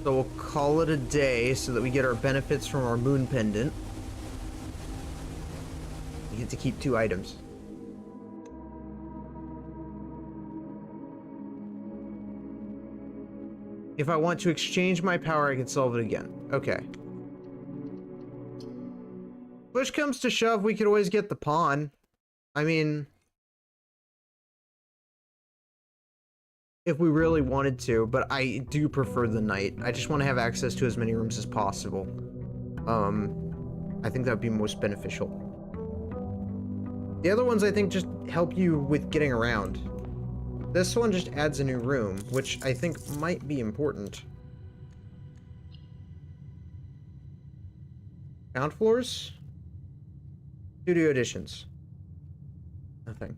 So we'll call it a day so that we get our benefits from our moon pendant. We get to keep 2 items. If I want to exchange my power, I can solve it again. Okay. Push comes to shove, we could always get the pawn. I mean, if we really wanted to, but I do prefer the knight. I just want to have access to as many rooms as possible. I think that would be most beneficial. The other ones, I think, just help you with getting around. This one just adds a new room, which I think might be important. Ground floors? Studio additions. Nothing.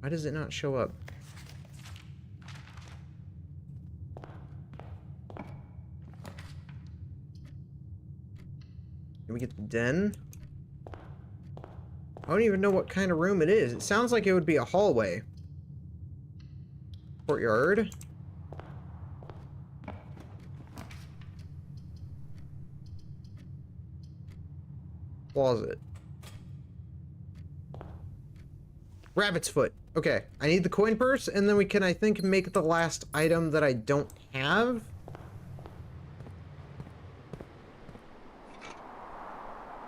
Why does it not show up? Can we get the den? I don't even know what kind of room it is. It sounds like it would be a hallway. Courtyard. Closet. Rabbit's foot. Okay, I need the coin purse, and then we can, I think, make the last item that I don't have.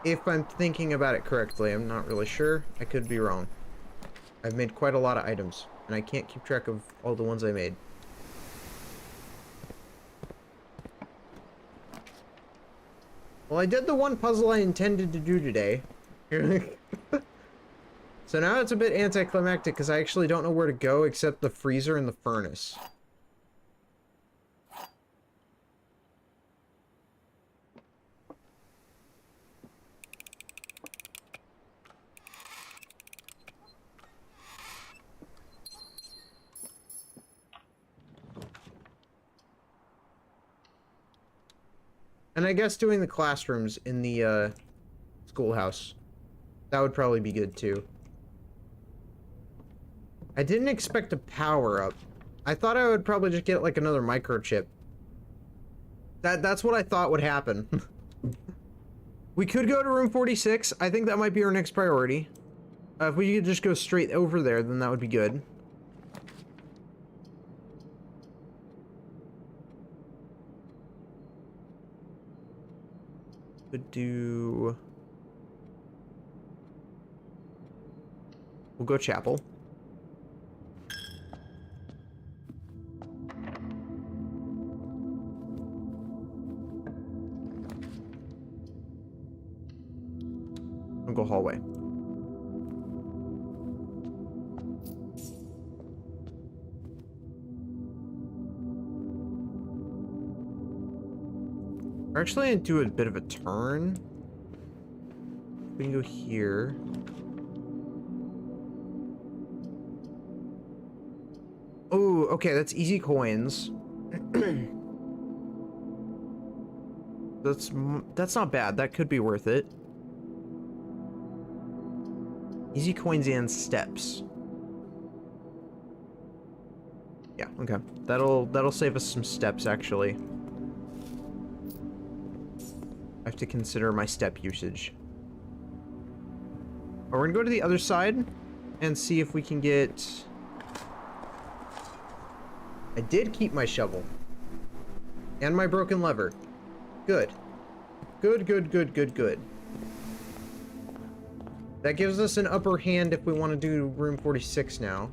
If I'm thinking about it correctly, I'm not really sure. I could be wrong. I've made quite a lot of items, and I can't keep track of all the ones I made. Well, I did the one puzzle I intended to do today. So now it's a bit anticlimactic because I actually don't know where to go except the freezer and the furnace. And I guess doing the classrooms in the schoolhouse. That would probably be good too. I didn't expect a power up. I thought I would probably just get like another microchip. That's what I thought would happen. We could go to room 46. I think that might be our next priority. If we could just go straight over there, then that would be good. Could do... We'll go chapel. I'll go hallway. We're actually gonna do a bit of a turn. We can go here. Oh, okay, that's easy coins. That's not bad. That could be worth it. Easy coins and steps. Yeah, okay. That'll save us some steps actually. I have to consider my step usage. We're gonna go to the other side and see if we can get... I did keep my shovel. And my broken lever. Good. Good, good, good, good, good. That gives us an upper hand if we want to do room 46 now.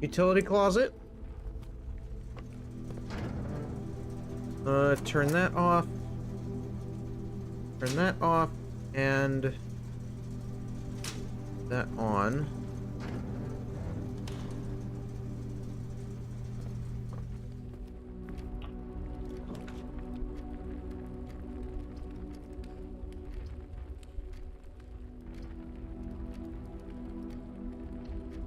Utility closet. Turn that off. Turn that off. And... that on.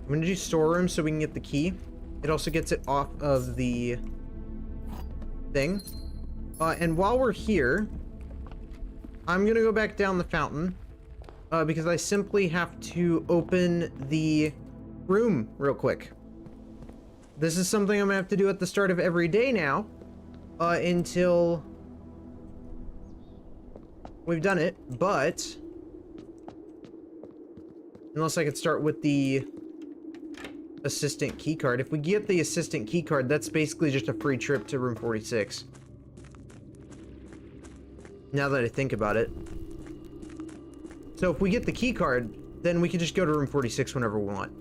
I'm gonna do storeroom so we can get the key. It also gets it off of the thing. And while we're here, I'm gonna go back down the fountain. Because I simply have to open the room real quick. This is something I'm gonna have to do at the start of every day now, until we've done it, but unless I could start with the assistant keycard. If we get the assistant keycard, that's basically just a free trip to room 46. Now that I think about it. So if we get the key card, then we can just go to room 46 whenever we want.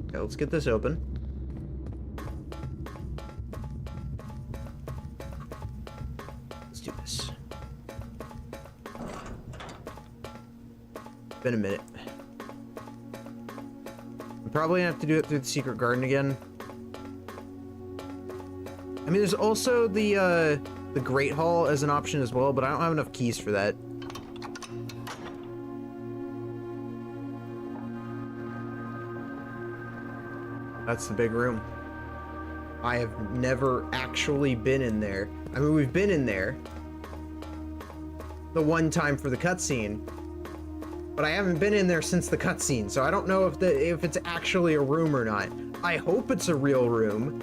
Okay, let's get this open. Let's do this. Been a minute. I'm probably gonna have to do it through the secret garden again. I mean, there's also the Great Hall as an option as well, but I don't have enough keys for that. That's the big room. I have never actually been in there. I mean, we've been in there the one time for the cutscene. But I haven't been in there since the cutscene, so I don't know if it's actually a room or not. I hope it's a real room.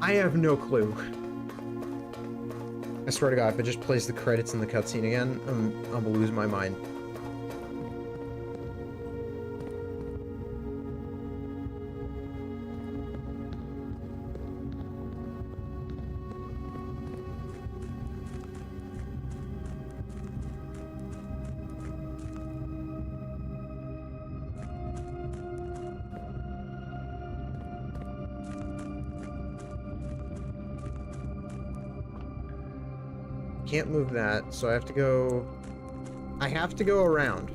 I have no clue. I swear to God, if it just plays the credits in the cutscene again, I'm gonna lose my mind. Can't move that, so I have to go around.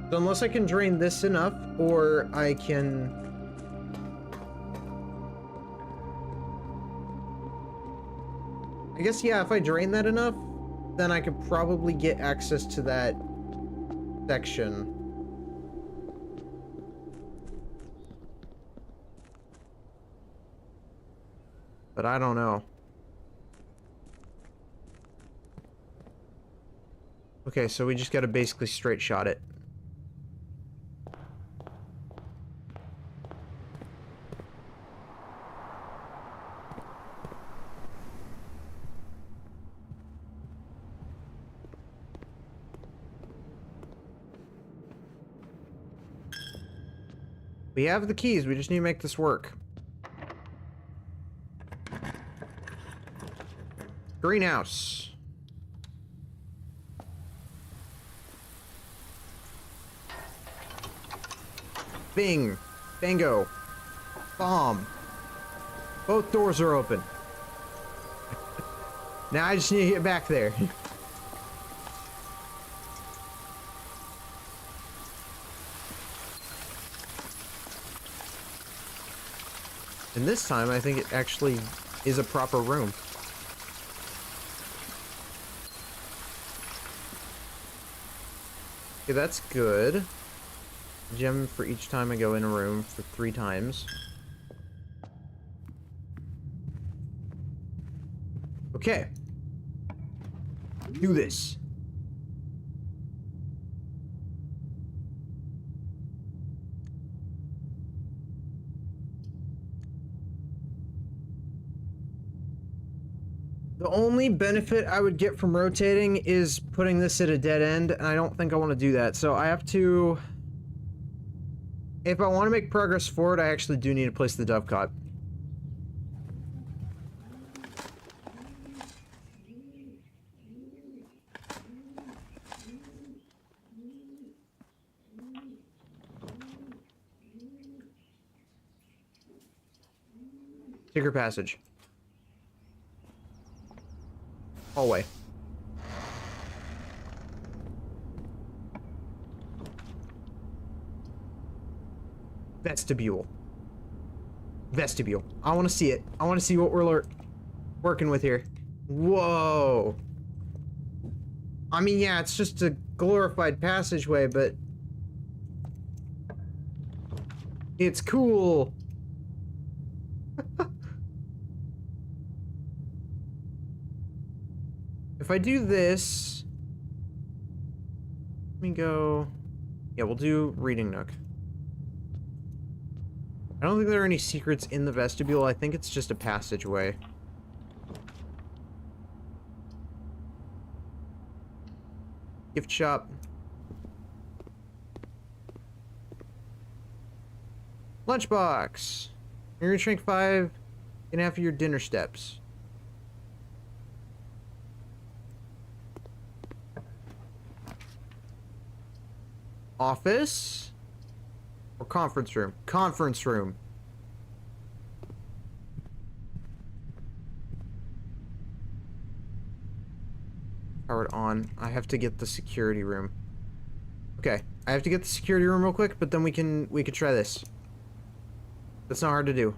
So unless I can drain this enough, or I can... I guess, yeah, if I drain that enough, then I could probably get access to that section. But I don't know. Okay, so we just gotta basically straight shot it. We have the keys, we just need to make this work. Greenhouse. Bing. Bingo. Bomb. Both doors are open. Now I just need to get back there. And this time I think it actually is a proper room. Okay, that's good. Gem for each time I go in a room for 3 times. Okay. Do this. The only benefit I would get from rotating is putting this at a dead end, and I don't think I want to do that. So I have to... If I want to make progress forward, I actually do need to place the dovecot. Secret passage. Hallway. Vestibule. Vestibule. I want to see it. I want to see what we're working with here. Whoa. I mean, yeah, it's just a glorified passageway, but... it's cool. If I do this... Let me go... Yeah, we'll do Reading Nook. I don't think there are any secrets in the vestibule. I think it's just a passageway. Gift shop. Lunchbox. You're gonna shrink 5 in half of your dinner steps. Office? Or conference room? Conference room. Powered on. I have to get the security room. Okay, I have to get the security room real quick, but then we could try this. That's not hard to do.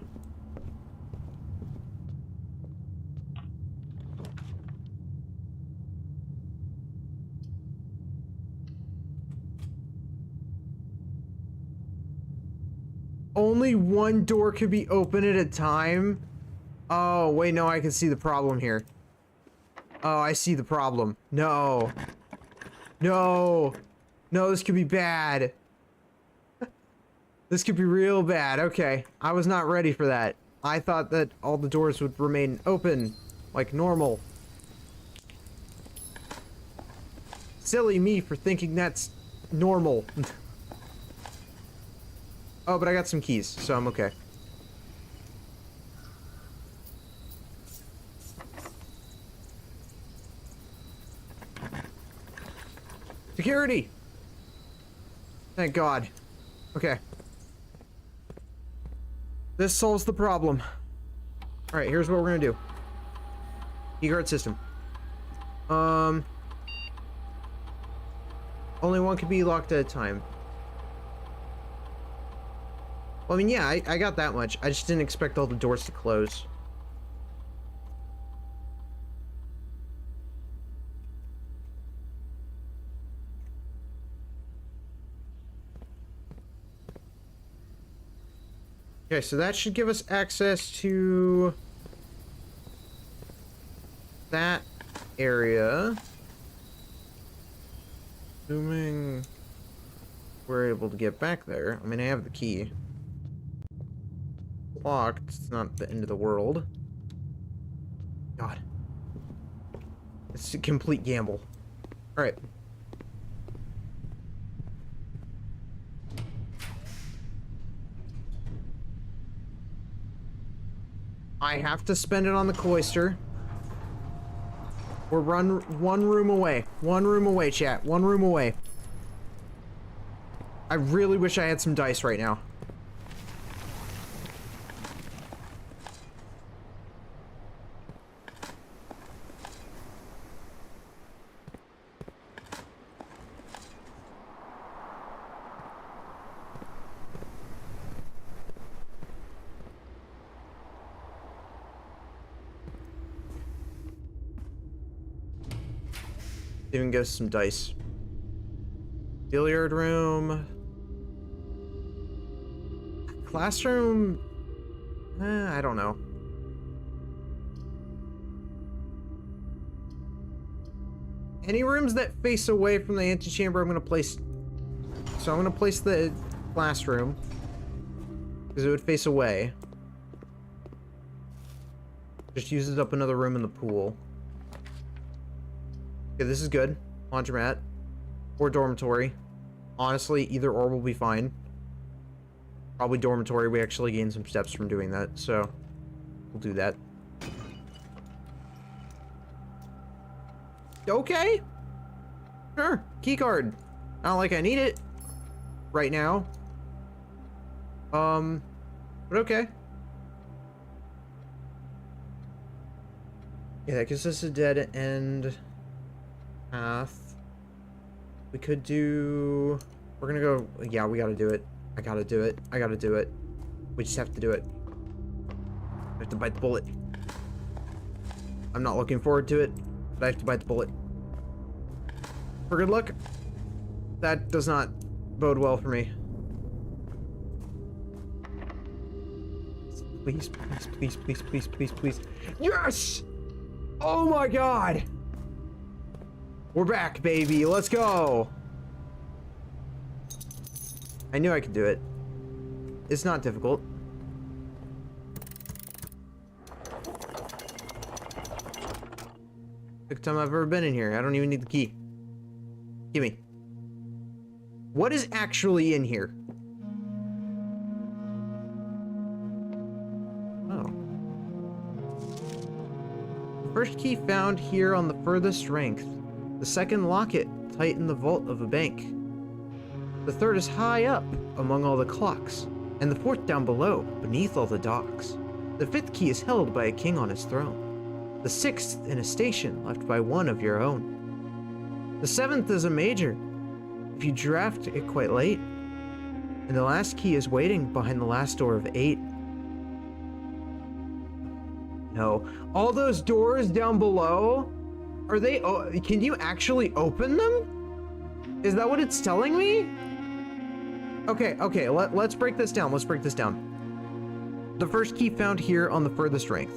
Only one door could be open at a time? Oh, wait, no, I can see the problem here. Oh, I see the problem. No. No. No, this could be bad. This could be real bad. Okay, I was not ready for that. I thought that all the doors would remain open, like normal. Silly me for thinking that's normal. Oh, but I got some keys, so I'm okay. Security! Thank God. Okay. This solves the problem. Alright, here's what we're gonna do. Keyguard system. Only one can be locked at a time. Well, I mean, yeah, I got that much. I just didn't expect all the doors to close. Okay, so that should give us access to that area. Assuming we're able to get back there. I mean, I have the key. Locked. It's not the end of the world. God. It's a complete gamble. Alright. I have to spend it on the cloister. We're one room away. One room away, chat. One room away. I really wish I had some dice right now. Even get us some dice. Billiard room. Classroom. I don't know. Any rooms that face away from the antechamber, I'm gonna place. So I'm gonna place the classroom because it would face away. Just uses up another room in the pool. Okay, this is good. Laundromat. Or dormitory. Honestly, either or will be fine. Probably dormitory. We actually gained some steps from doing that, so we'll do that. Okay. Sure. Keycard. Not like I need it right now. But okay. Yeah, that gives us a dead end path. We could do... We're gonna go... Yeah, we gotta do it. I gotta do it. I gotta do it. We just have to do it. I have to bite the bullet. I'm not looking forward to it, but I have to bite the bullet. For good luck, that does not bode well for me. Please, please, please, please, please, please, please. Yes! Oh my God! We're back, baby. Let's go. I knew I could do it. It's not difficult. First time I've ever been in here. I don't even need the key. Gimme. What is actually in here? Oh. The first key found here on the furthest strength. The second locket tight in the vault of a bank. The third is high up among all the clocks, and the fourth down below, beneath all the docks. The fifth key is held by a king on his throne. The sixth in a station left by one of your own. The seventh is a major, if you draft it quite late. And the last key is waiting behind the last door of 8. No. All those doors down below? Are they... can you actually open them? Is that what it's telling me? Okay, okay, let's break this down. Let's break this down. The first key found here on the furthest strength.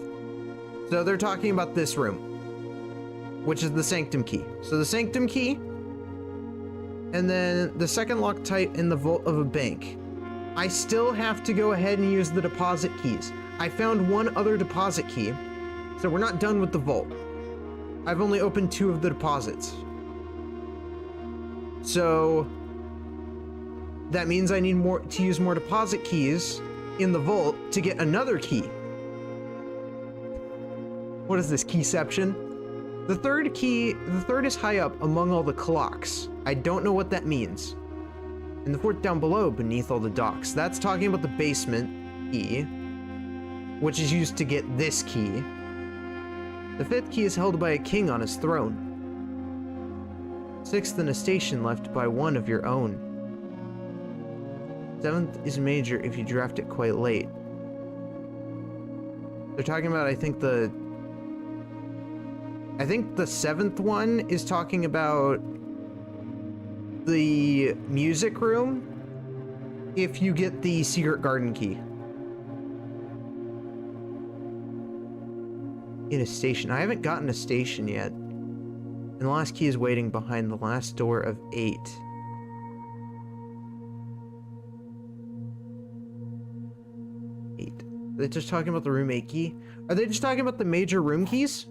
So they're talking about this room, which is the sanctum key. So the sanctum key, and then the second lock tight in the vault of a bank. I still have to go ahead and use the deposit keys. I found one other deposit key, so we're not done with the vault. I've only opened 2 of the deposits. So that means I need to use more deposit keys in the vault to get another key. What is this, keyception? The third is high up among all the clocks. I don't know what that means. And the 4th down below beneath all the docks. That's talking about the basement key, which is used to get this key. The 5th key is held by a king on his throne. 6th in a station left by one of your own. 7th is major if you draft it quite late. They're talking about, I think the 7th one is talking about the music room if you get the secret garden key. In a station. I haven't gotten a station yet. And the last key is waiting behind the last door of 8. Are they just talking about the room 8 key? Are they just talking about the major room keys?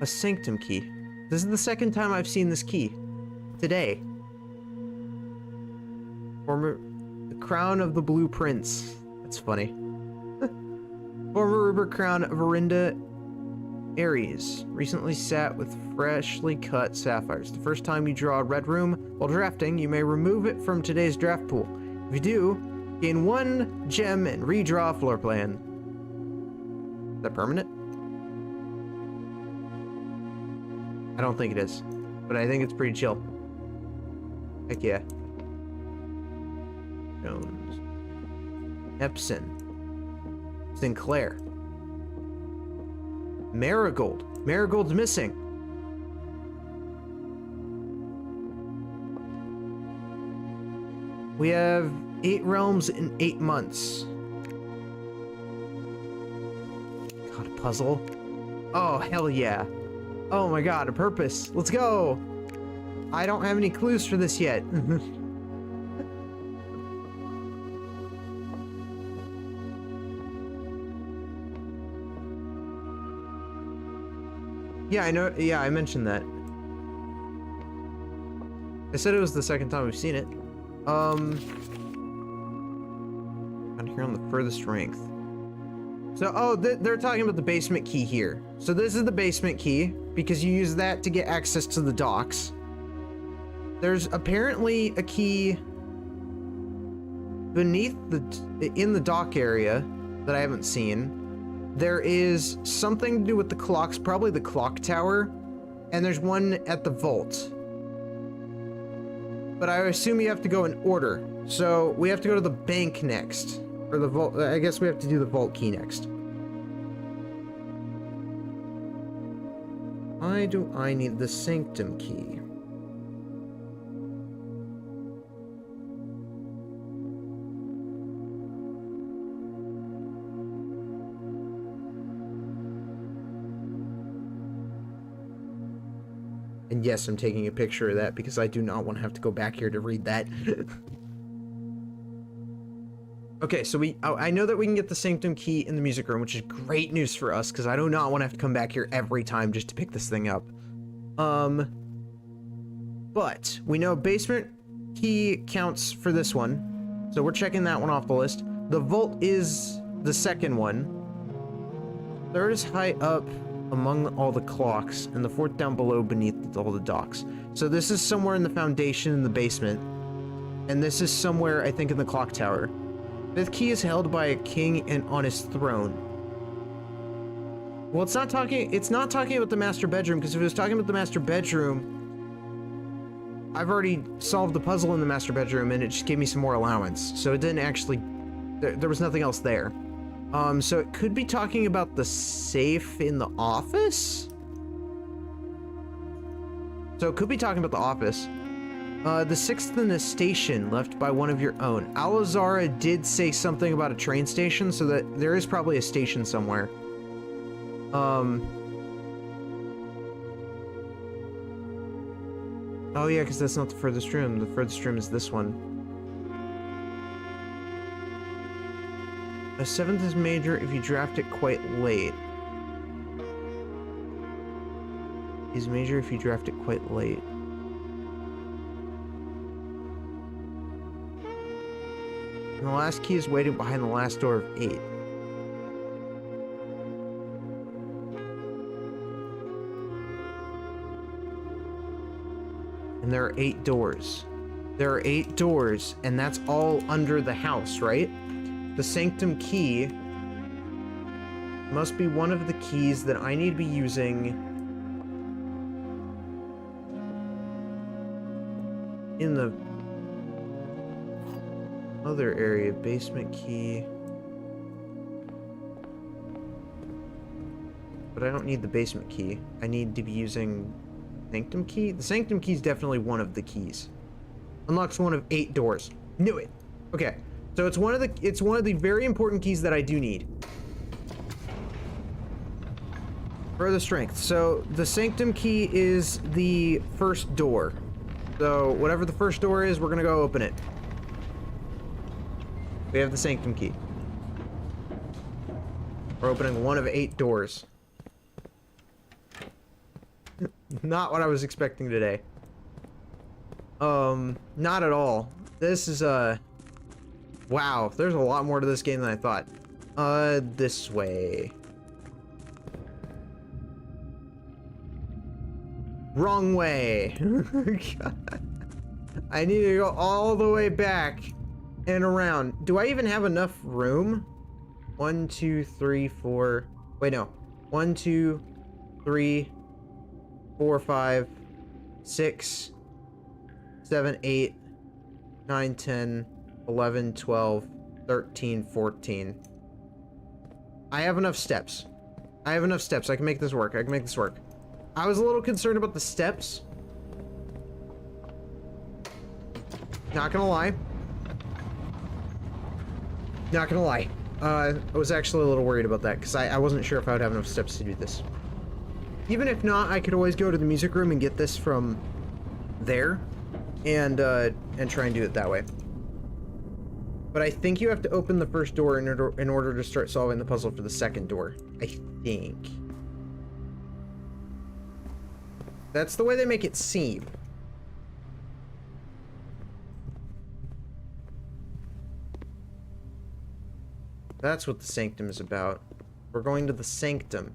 A sanctum key. This is the 2nd time I've seen this key. Today. The crown of the blue prince. That's funny. Former river crown of Arinda Aries. Recently sat with freshly cut sapphires. The first time you draw a red room while drafting, you may remove it from today's draft pool. If you do, gain 1 gem and redraw a floor plan. Is that permanent? I don't think it is, but I think it's pretty chill. Heck yeah. Jones. Epson. Sinclair. Marigold. Marigold's missing. We have 8 realms in 8 months. God, a puzzle. Oh, hell yeah. Oh my god, a purpose. Let's go. I don't have any clues for this yet. Yeah, I know. Yeah, I mentioned that. I said it was the 2nd time we've seen it. Down here on the furthest strength. So, oh, they're talking about the basement key here. So this is the basement key, because you use that to get access to the docks. There's apparently a key beneath in the dock area that I haven't seen. There is something to do with the clocks, probably the clock tower, and there's one at the vault. But I assume you have to go in order. So we have to go to the bank next. Or the vault. I guess we have to do the vault key next. Why do I need the sanctum key? And yes, I'm taking a picture of that because I do not want to have to go back here to read that. Okay, so I know that we can get the sanctum key in the music room, which is great news for us because I do not want to have to come back here every time just to pick this thing up. But we know basement key counts for this one, so we're checking that one off the list. The vault is the 2nd one. 3rd is high up among all the clocks, and the 4th down below beneath all the docks. So this is somewhere in the foundation in the basement, and this is somewhere, I think, in the clock tower. 5th key is held by a king and on his throne. Well, it's not talking about the master bedroom, because if it was talking about the master bedroom, I've already solved the puzzle in the master bedroom, and it just gave me some more allowance. So it didn't actually, there was nothing else there. So it could be talking about the safe in the office? So it could be talking about the office. The 6th in a station left by one of your own. Alazara did say something about a train station, so that there is probably a station somewhere. Oh yeah, because that's not the furthest room. The furthest room is this one. A seventh is major if you draft it quite late. Is major if you draft it quite late. And the last key is waiting behind the last door of 8. And there are 8 doors. There are 8 doors, and that's all under the house, right? The sanctum key must be one of the keys that I need to be using in the other area. Basement key. But I don't need the basement key. I need to be using sanctum key? The sanctum key is definitely one of the keys. Unlocks one of 8 doors. Knew it. Okay. So it's one of the very important keys that I do need. Further strength. So the sanctum key is the first door. So whatever the first door is, we're gonna go open it. We have the sanctum key. We're opening one of 8 doors. Not what I was expecting today. Not at all. This is, wow, there's a lot more to this game than I thought. This way. Wrong way. I need to go all the way back and around. Do I even have enough room? 1, 2, 3, 4. Wait, no. 1, 2, 3, 4, 5, 6, 7, 8, 9, 10, 11, 12, 13, 14. I have enough steps. I have enough steps. I can make this work. I can make this work. I was a little concerned about the steps. Not gonna lie. Not gonna lie. I was actually a little worried about that because I wasn't sure if I would have enough steps to do this. Even if not, I could always go to the music room and get this from there and try and do it that way. But I think you have to open the first door in order to start solving the puzzle for the second door. I think. That's the way they make it seem. That's what the sanctum is about. We're going to the sanctum.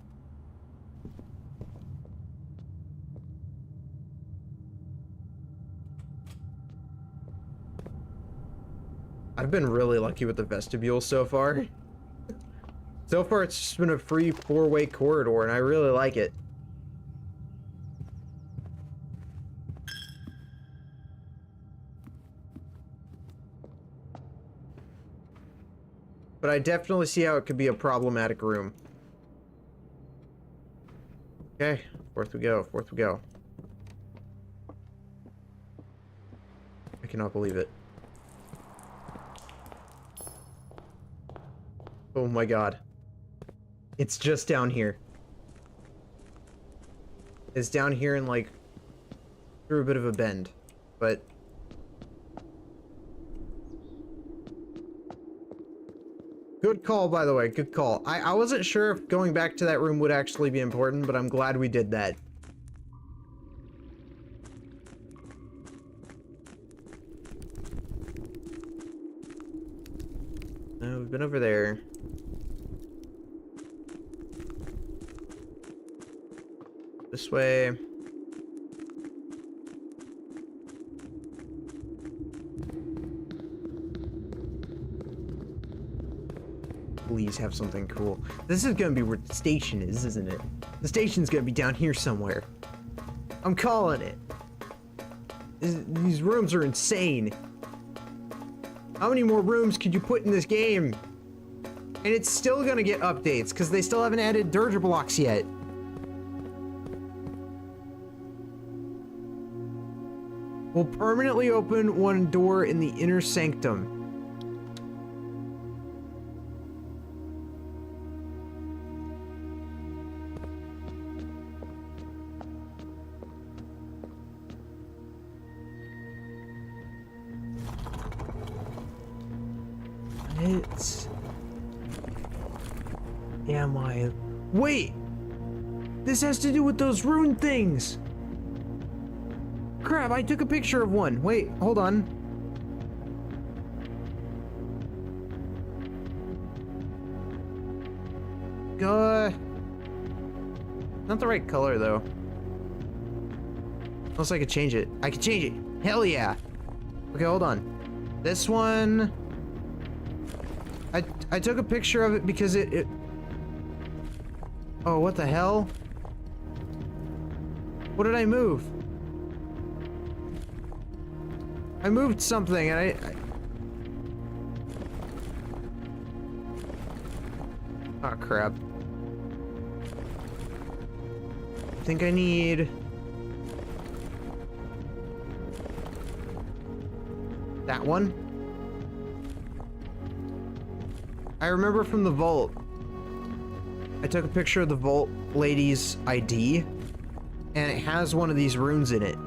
I've been really lucky with the vestibule so far. So far, it's just been a free 4-way corridor, and I really like it. But I definitely see how it could be a problematic room. Okay, forth we go, forth we go. I cannot believe it. Oh my god. It's just down here. It's down here and like through a bit of a bend, but good call, by the way. Good call. I wasn't sure if going back to that room would actually be important, but I'm glad we did that. We've been over there. This way. Please have something cool. This is gonna be where the station is, isn't it? The station's gonna be down here somewhere. I'm calling it. These rooms are insane. How many more rooms could you put in this game? And it's still gonna get updates, because they still haven't added dirge blocks yet. We'll permanently open one door in the inner sanctum. What am I? Wait! This has to do with those rune things! Crap, I took a picture of one. Wait, hold on. Not the right color, though. Unless I could change it. I could change it! Hell yeah! Okay, hold on. This one... I took a picture of it because it... Oh, what the hell? What did I move? I moved something and Oh crap. I think I need... that one? I remember from the vault. I took a picture of the vault lady's ID, and it has one of these runes in it.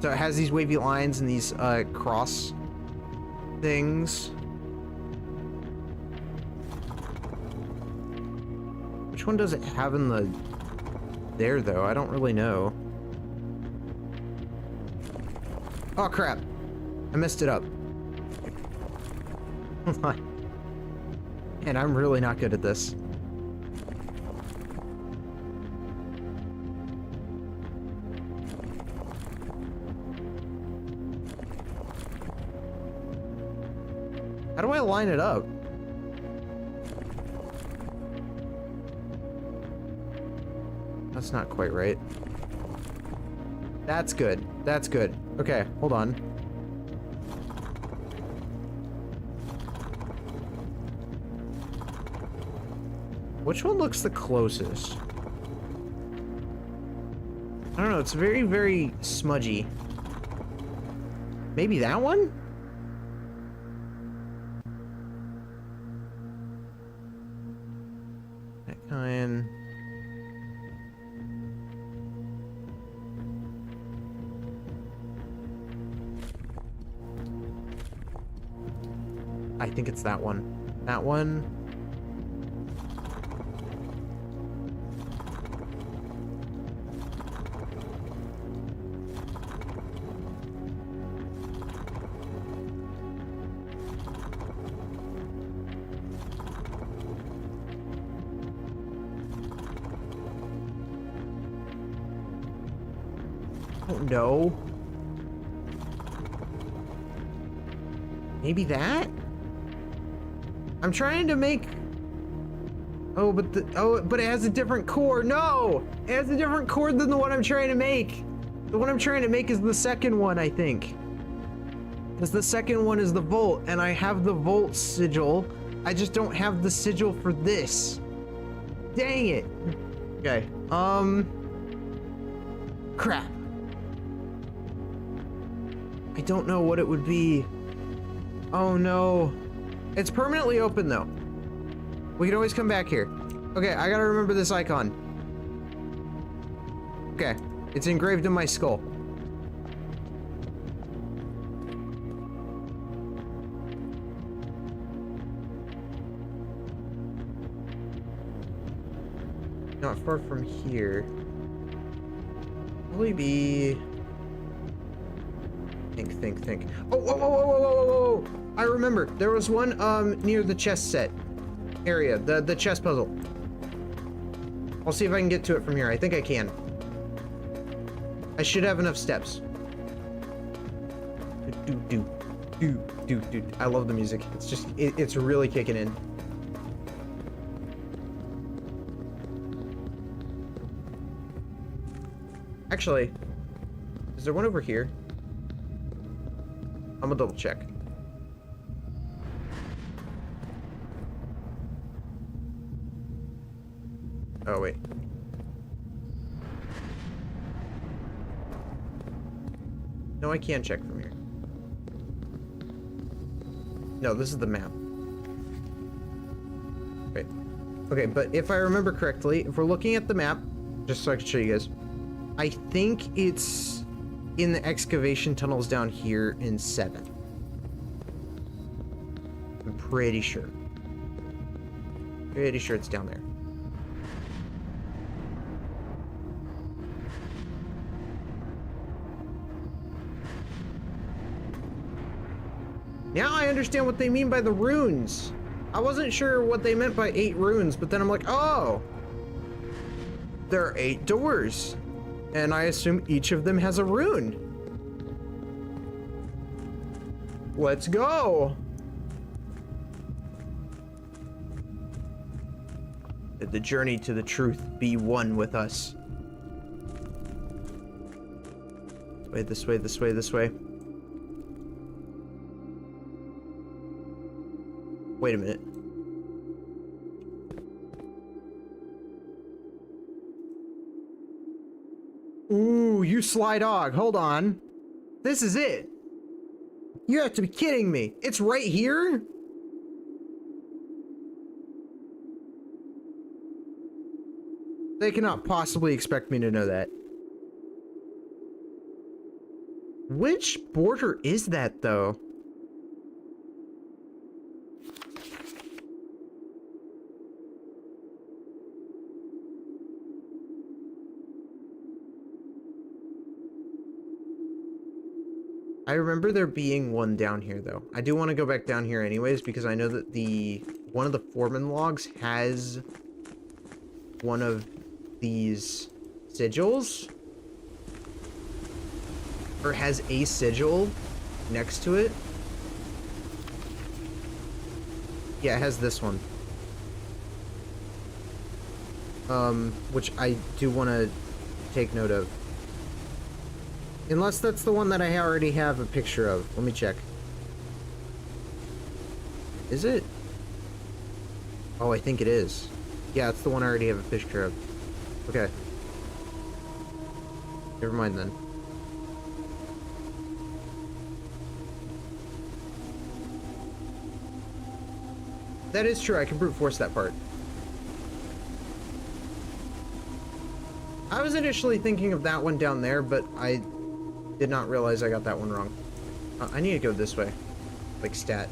So it has these wavy lines and these cross things. Which one does it have in the there though? I don't really know. Oh crap. I messed it up. And I'm really not good at this. How do I line it up? That's not quite right. That's good. That's good. Okay, hold on. Which one looks the closest? I don't know, it's very, very smudgy. Maybe that one? That kind... I think it's that one. That one. Oh no. Maybe that? I'm trying to make... Oh, but but it has a different core. No! It has a different core than the one I'm trying to make. The one I'm trying to make is the second one, I think. Because the second one is the Volt, and I have the Volt sigil. I just don't have the sigil for this. Dang it. Okay. Crap. I don't know what it would be. Oh no. It's permanently open though. We can always come back here. Okay, I gotta remember this icon. Okay, it's engraved in my skull. Not far from here. Probably be... Think. Oh, whoa. I remember. There was one near the chess set area, the chess puzzle. I'll see if I can get to it from here. I think I can. I should have enough steps. I love the music. It's just it's really kicking in. Actually, is there one over here? I'm gonna double check. Oh, wait. No, I can't check from here. No, this is the map. Wait. Okay, but if I remember correctly, if we're looking at the map, just so I can show you guys, I think it's in the excavation tunnels down here in 7. I'm pretty sure. Pretty sure it's down there. Now I understand what they mean by the runes. I wasn't sure what they meant by 8 runes, but then I'm like, oh, there are 8 doors. And I assume each of them has a rune. Let's go. Let the journey to the truth be one with us. This way, this way, this way. Wait a minute. Ooh, you sly dog. Hold on. This is it. You have to be kidding me. It's right here? They cannot possibly expect me to know that. Which border is that, though? I remember there being one down here, though. I do want to go back down here anyways, because I know that one of the foreman logs has one of these sigils. Or has a sigil next to it. Yeah, it has this one. Which I do want to take note of. Unless that's the one that I already have a picture of. Let me check. Is it? Oh, I think it is. Yeah, it's the one I already have a picture of. Okay. Never mind then. That is true, I can brute force that part. I was initially thinking of that one down there, but I did not realize I got that one wrong. I need to go this way. Like stat.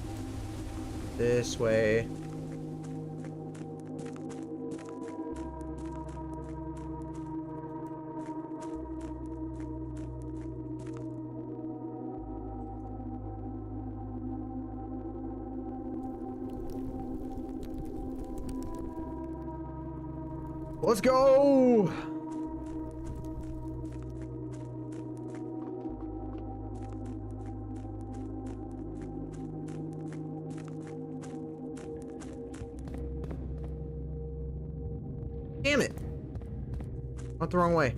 This way. Let's go! Damn it! Went the wrong way.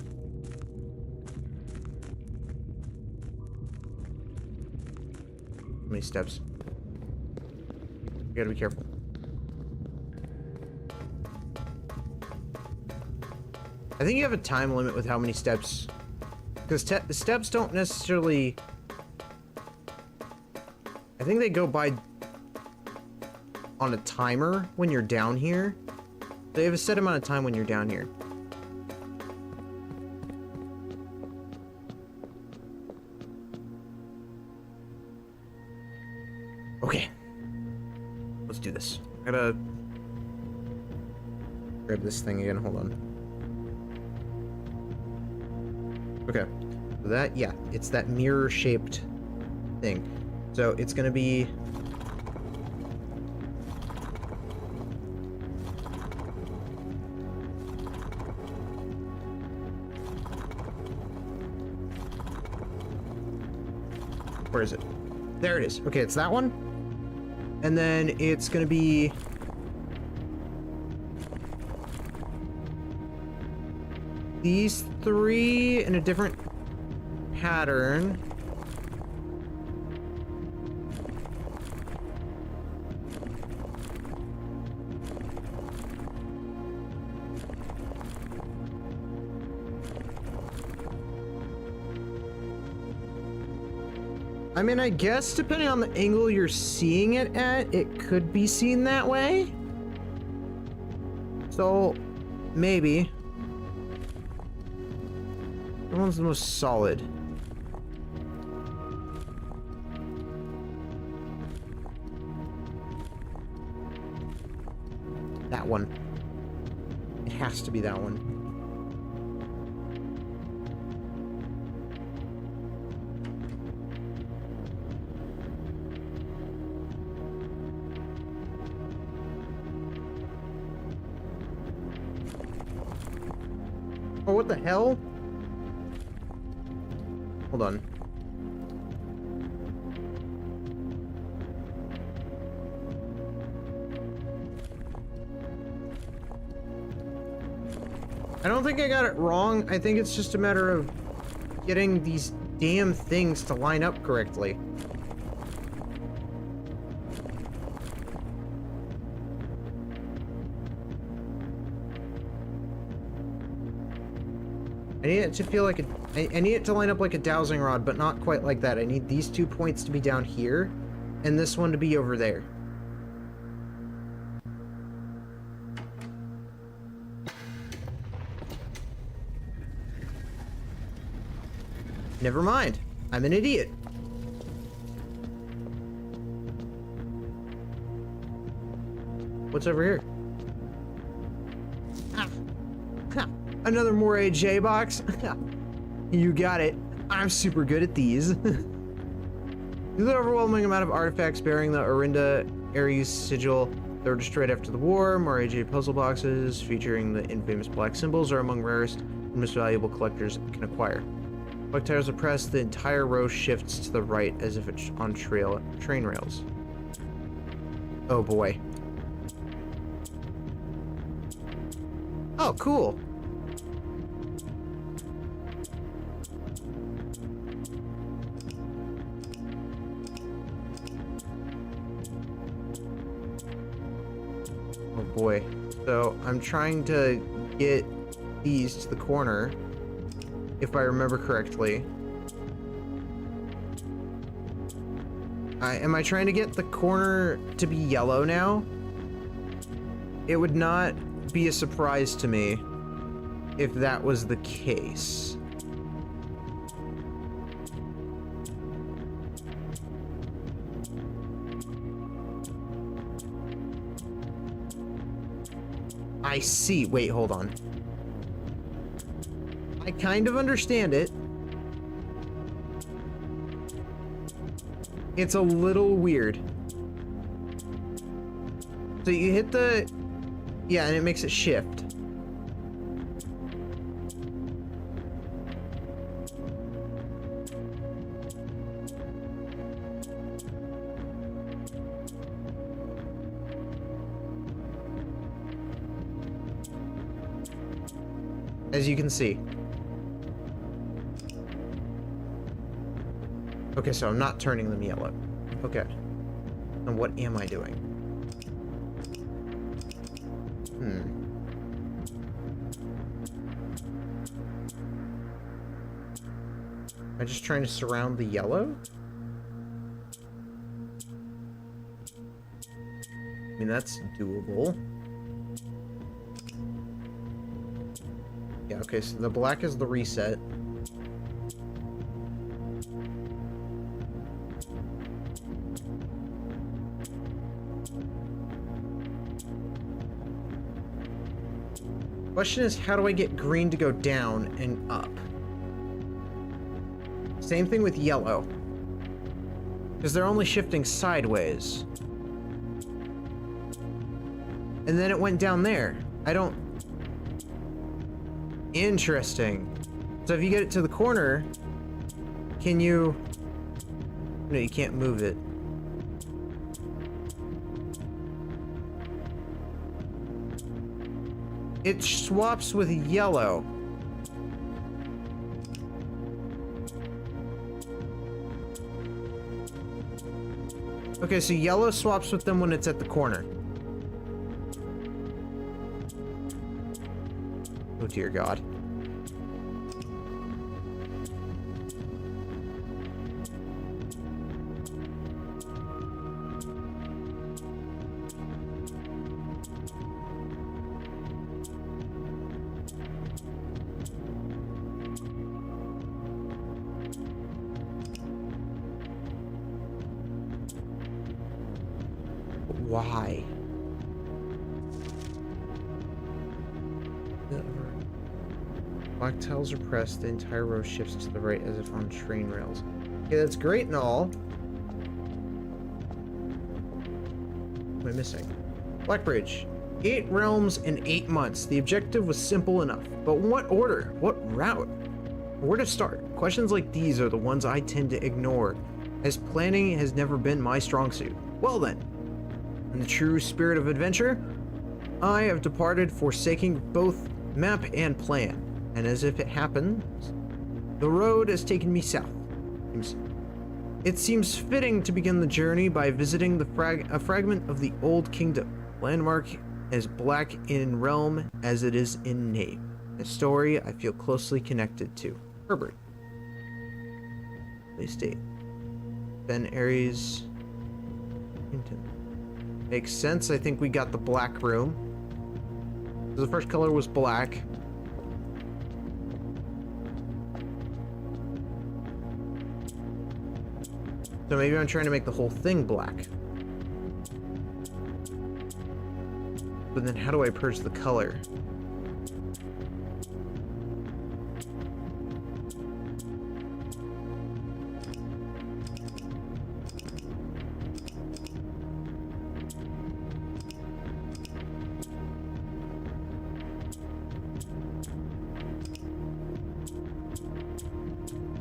How many steps? You gotta be careful. I think you have a time limit with how many steps, because the steps don't necessarily, I think they go by on a timer when you're down here. They have a set amount of time when you're down here. Okay, let's do this. I gotta grab this thing again, hold on. Okay, so that, yeah, it's that mirror-shaped thing. So it's gonna be... Where is it? There it is. Okay, it's that one. And then it's gonna be... these 3 in a different pattern. I mean, I guess depending on the angle you're seeing it at, it could be seen that way. So, maybe. That one's the most solid. That one. It has to be that one. Oh, what the hell? Hold on. I don't think I got it wrong. I think it's just a matter of getting these damn things to line up correctly. I need it to feel like I need it to line up like a dowsing rod, but not quite like that. I need these 2 points to be down here, and this one to be over there. Never mind. I'm an idiot. What's over here? Ah. Ha. Another more AJ box? You got it. I'm super good at these. The overwhelming amount of artifacts bearing the Orinda Ares sigil that were destroyed after the war, more AJ puzzle boxes featuring the infamous black symbols are among rarest and most valuable collectors can acquire. Like tires are pressed, the entire row shifts to the right as if it's on train rails. Oh boy. Oh, cool. Oh boy. So I'm trying to get these to the corner, if I remember correctly. Am I trying to get the corner to be yellow now? It would not be a surprise to me if that was the case. I see. Wait, hold on. I kind of understand it. It's a little weird. So you hit the... Yeah, and it makes it shift. As you can see. Okay, so I'm not turning them yellow. Okay. And what am I doing? Am I just trying to surround the yellow? I mean, that's doable. Yeah, okay, so the black is the reset. Question is, how do I get green to go down and up? Same thing with yellow. Because they're only shifting sideways. And then it went down there. I don't... Interesting. So if you get it to the corner, can you... No, you can't move it. It swaps with yellow. Okay, so yellow swaps with them when it's at the corner. Oh dear God. Why? Black tiles are pressed, the entire row shifts to the right as if on train rails. Okay, that's great and all. What am I missing? Black Bridge. 8 realms in 8 months. The objective was simple enough. But what order? What route? Where to start? Questions like these are the ones I tend to ignore, as planning has never been my strong suit. Well then, in the true spirit of adventure, I have departed, forsaking both map and plan, and as if it happens, the road has taken me south. It seems fitting to begin the journey by visiting a fragment of the Old Kingdom, landmark as black in realm as it is in name. A story I feel closely connected to. Herbert. They state. Ben Aries. Hinton. Makes sense. I think we got the black room. So the first color was black. So maybe I'm trying to make the whole thing black. But then how do I purge the color?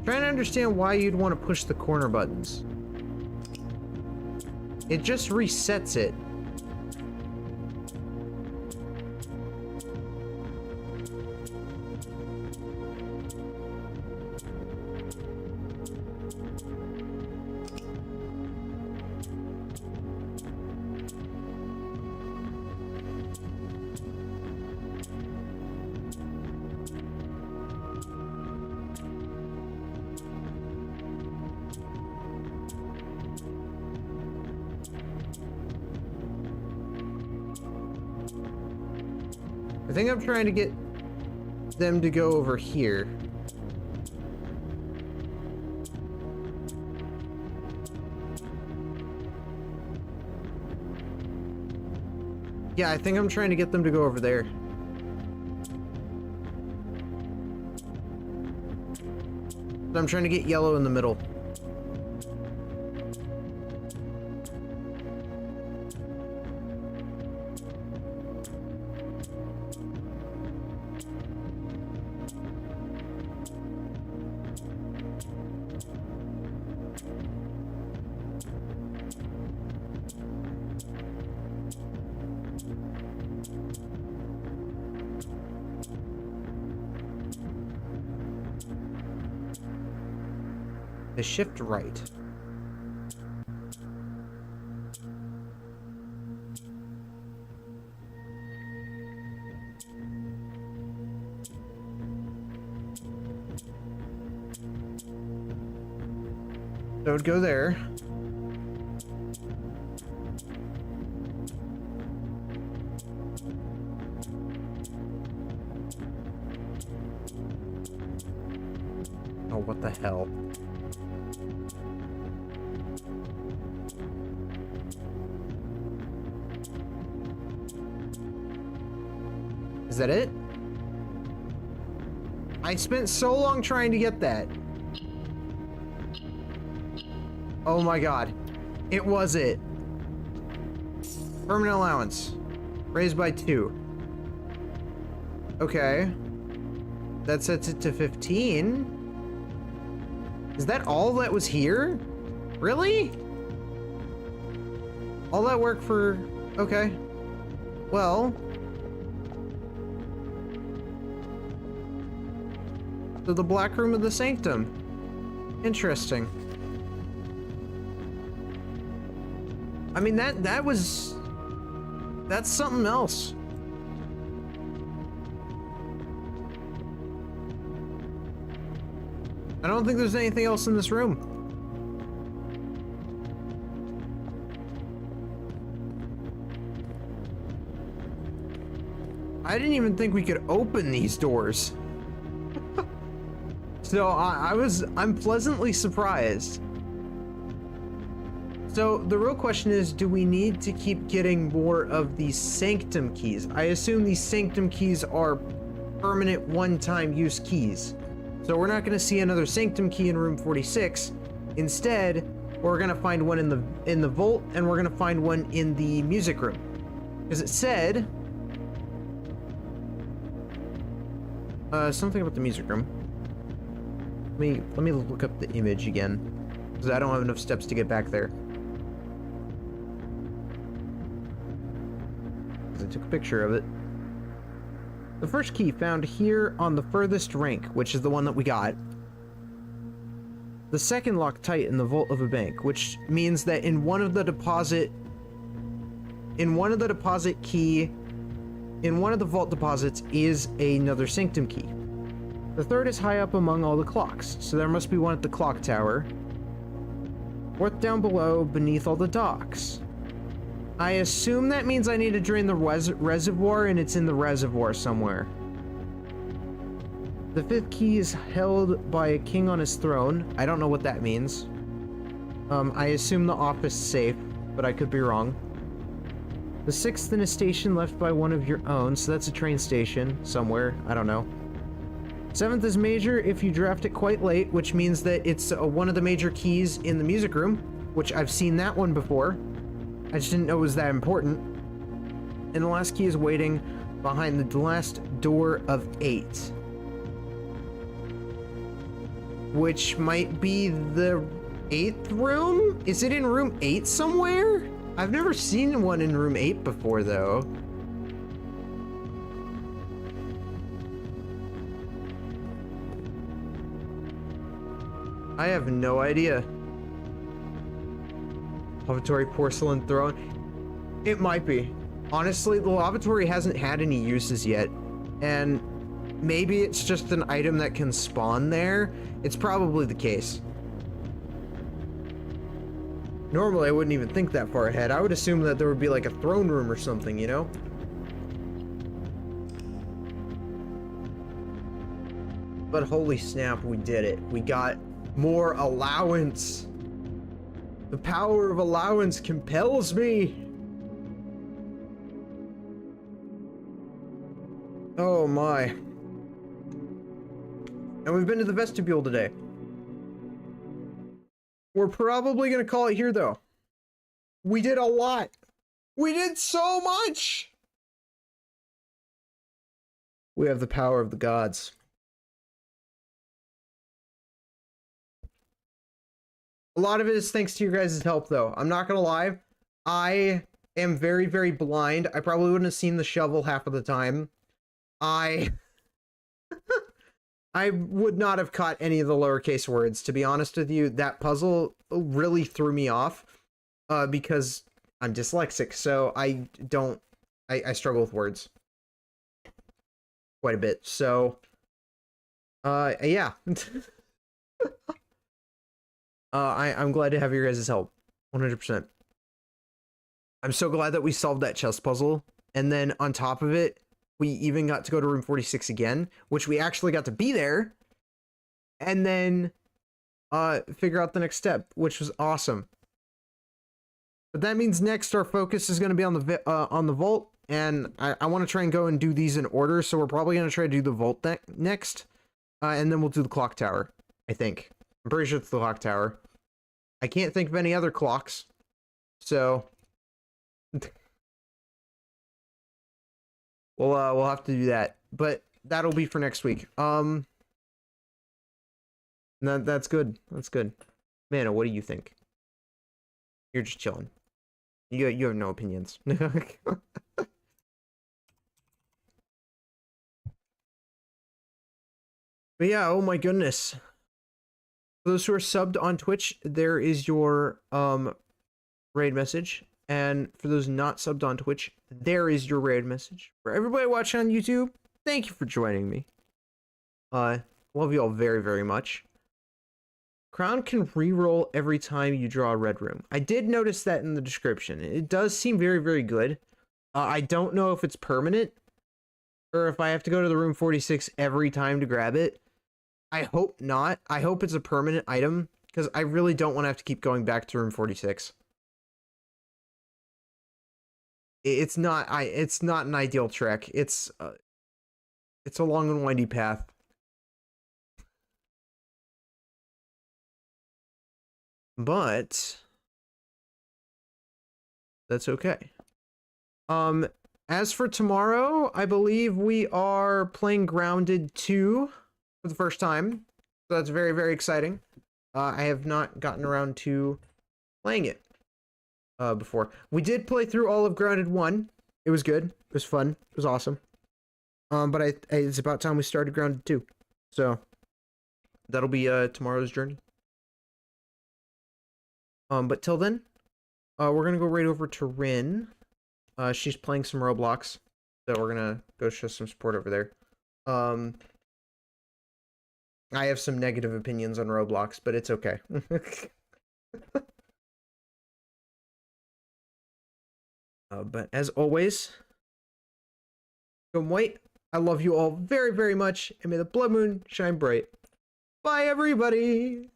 Trying to understand why you'd want to push the corner buttons. It just resets it. I think I'm trying to get them to go over here. Yeah, I think I'm trying to get them to go over there. So I'm trying to get yellow in the middle. The shift right. So it would go there. Oh, what the hell? Is that it? I spent so long trying to get that. Oh my god. It was it. Permanent allowance. Raised by 2. Okay. That sets it to 15. Is that all that was here? Really? All that work for... Okay. Well... So the Black Room of the Sanctum. Interesting. I mean, that was... That's something else. I don't think there's anything else in this room. I didn't even think we could open these doors. So I'm pleasantly surprised. So the real question is, do we need to keep getting more of these sanctum keys? I assume these sanctum keys are permanent one-time use keys. So we're not going to see another sanctum key in room 46. Instead, we're going to find one in the vault, and we're going to find one in the music room. Because it said something about the music room. Let me look up the image again, because I don't have enough steps to get back there. I took a picture of it. The first key found here on the furthest rank, which is the one that we got. The second locked tight in the vault of a bank, which means that in one of the deposit vault deposits is another sanctum key. The third is high up among all the clocks, so there must be one at the clock tower. Fourth down below, beneath all the docks. I assume that means I need to drain the reservoir, and it's in the reservoir somewhere. The fifth key is held by a king on his throne. I don't know what that means. I assume the office safe, but I could be wrong. The sixth in a station left by one of your own, so that's a train station somewhere. I don't know. Seventh is major if you draft it quite late, which means that it's one of the major keys in the music room, which I've seen that one before. I just didn't know it was that important. And the last key is waiting behind the last door of 8. Which might be the 8th room? Is it in room 8 somewhere? I've never seen one in room 8 before, though. I have no idea. Lavatory porcelain throne. It might be. Honestly, the lavatory hasn't had any uses yet. And maybe it's just an item that can spawn there. It's probably the case. Normally, I wouldn't even think that far ahead. I would assume that there would be like a throne room or something, you know? But holy snap, we did it. We got more allowance. The power of allowance compels me. Oh my. And we've been to the vestibule today. We're probably gonna call it here though. We did a lot. We did so much. We have the power of the gods. A lot of it is thanks to your guys' help, though. I'm not gonna lie. I am very, very blind. I probably wouldn't have seen the shovel half of the time. I would not have caught any of the lowercase words. To be honest with you, that puzzle really threw me off because I'm dyslexic, so I struggle with words quite a bit. So, yeah. I'm glad to have your guys' help. 100%. I'm so glad that we solved that chess puzzle. And then on top of it, we even got to go to room 46 again, which we actually got to be there. And then figure out the next step, which was awesome. But that means next our focus is going to be on the vault. And I want to try and go and do these in order. So we're probably going to try to do the vault next. And then we'll do the clock tower, I think. I'm pretty sure it's the clock tower. I can't think of any other clocks. So we'll have to do that. But that'll be for next week. That's good. That's good. Mana, what do you think? You're just chilling. You have no opinions. But yeah, oh my goodness. For those who are subbed on Twitch, there is your raid message. And for those not subbed on Twitch, there is your raid message. For everybody watching on YouTube, thank you for joining me. Love you all very, very much. Crown can reroll every time you draw a red room. I did notice that in the description. It does seem very, very good. I don't know if it's permanent or if I have to go to the room 46 every time to grab it. I hope not. I hope it's a permanent item because I really don't want to have to keep going back to room 46. It's not an ideal trick. It's It's a long and windy path. But that's okay. As for tomorrow, I believe we are playing Grounded 2 for the first time. So that's very, very exciting. I have not gotten around to playing it before. We did play through all of Grounded 1. It was good. It was fun. It was awesome. But it's about time we started Grounded 2. So that'll be tomorrow's journey. But till then, we're gonna go right over to Rin. She's playing some Roblox, so we're gonna go show some support over there. I have some negative opinions on Roblox, but it's okay. But as always, go white. I love you all very, very much, and may the blood moon shine bright. Bye, everybody!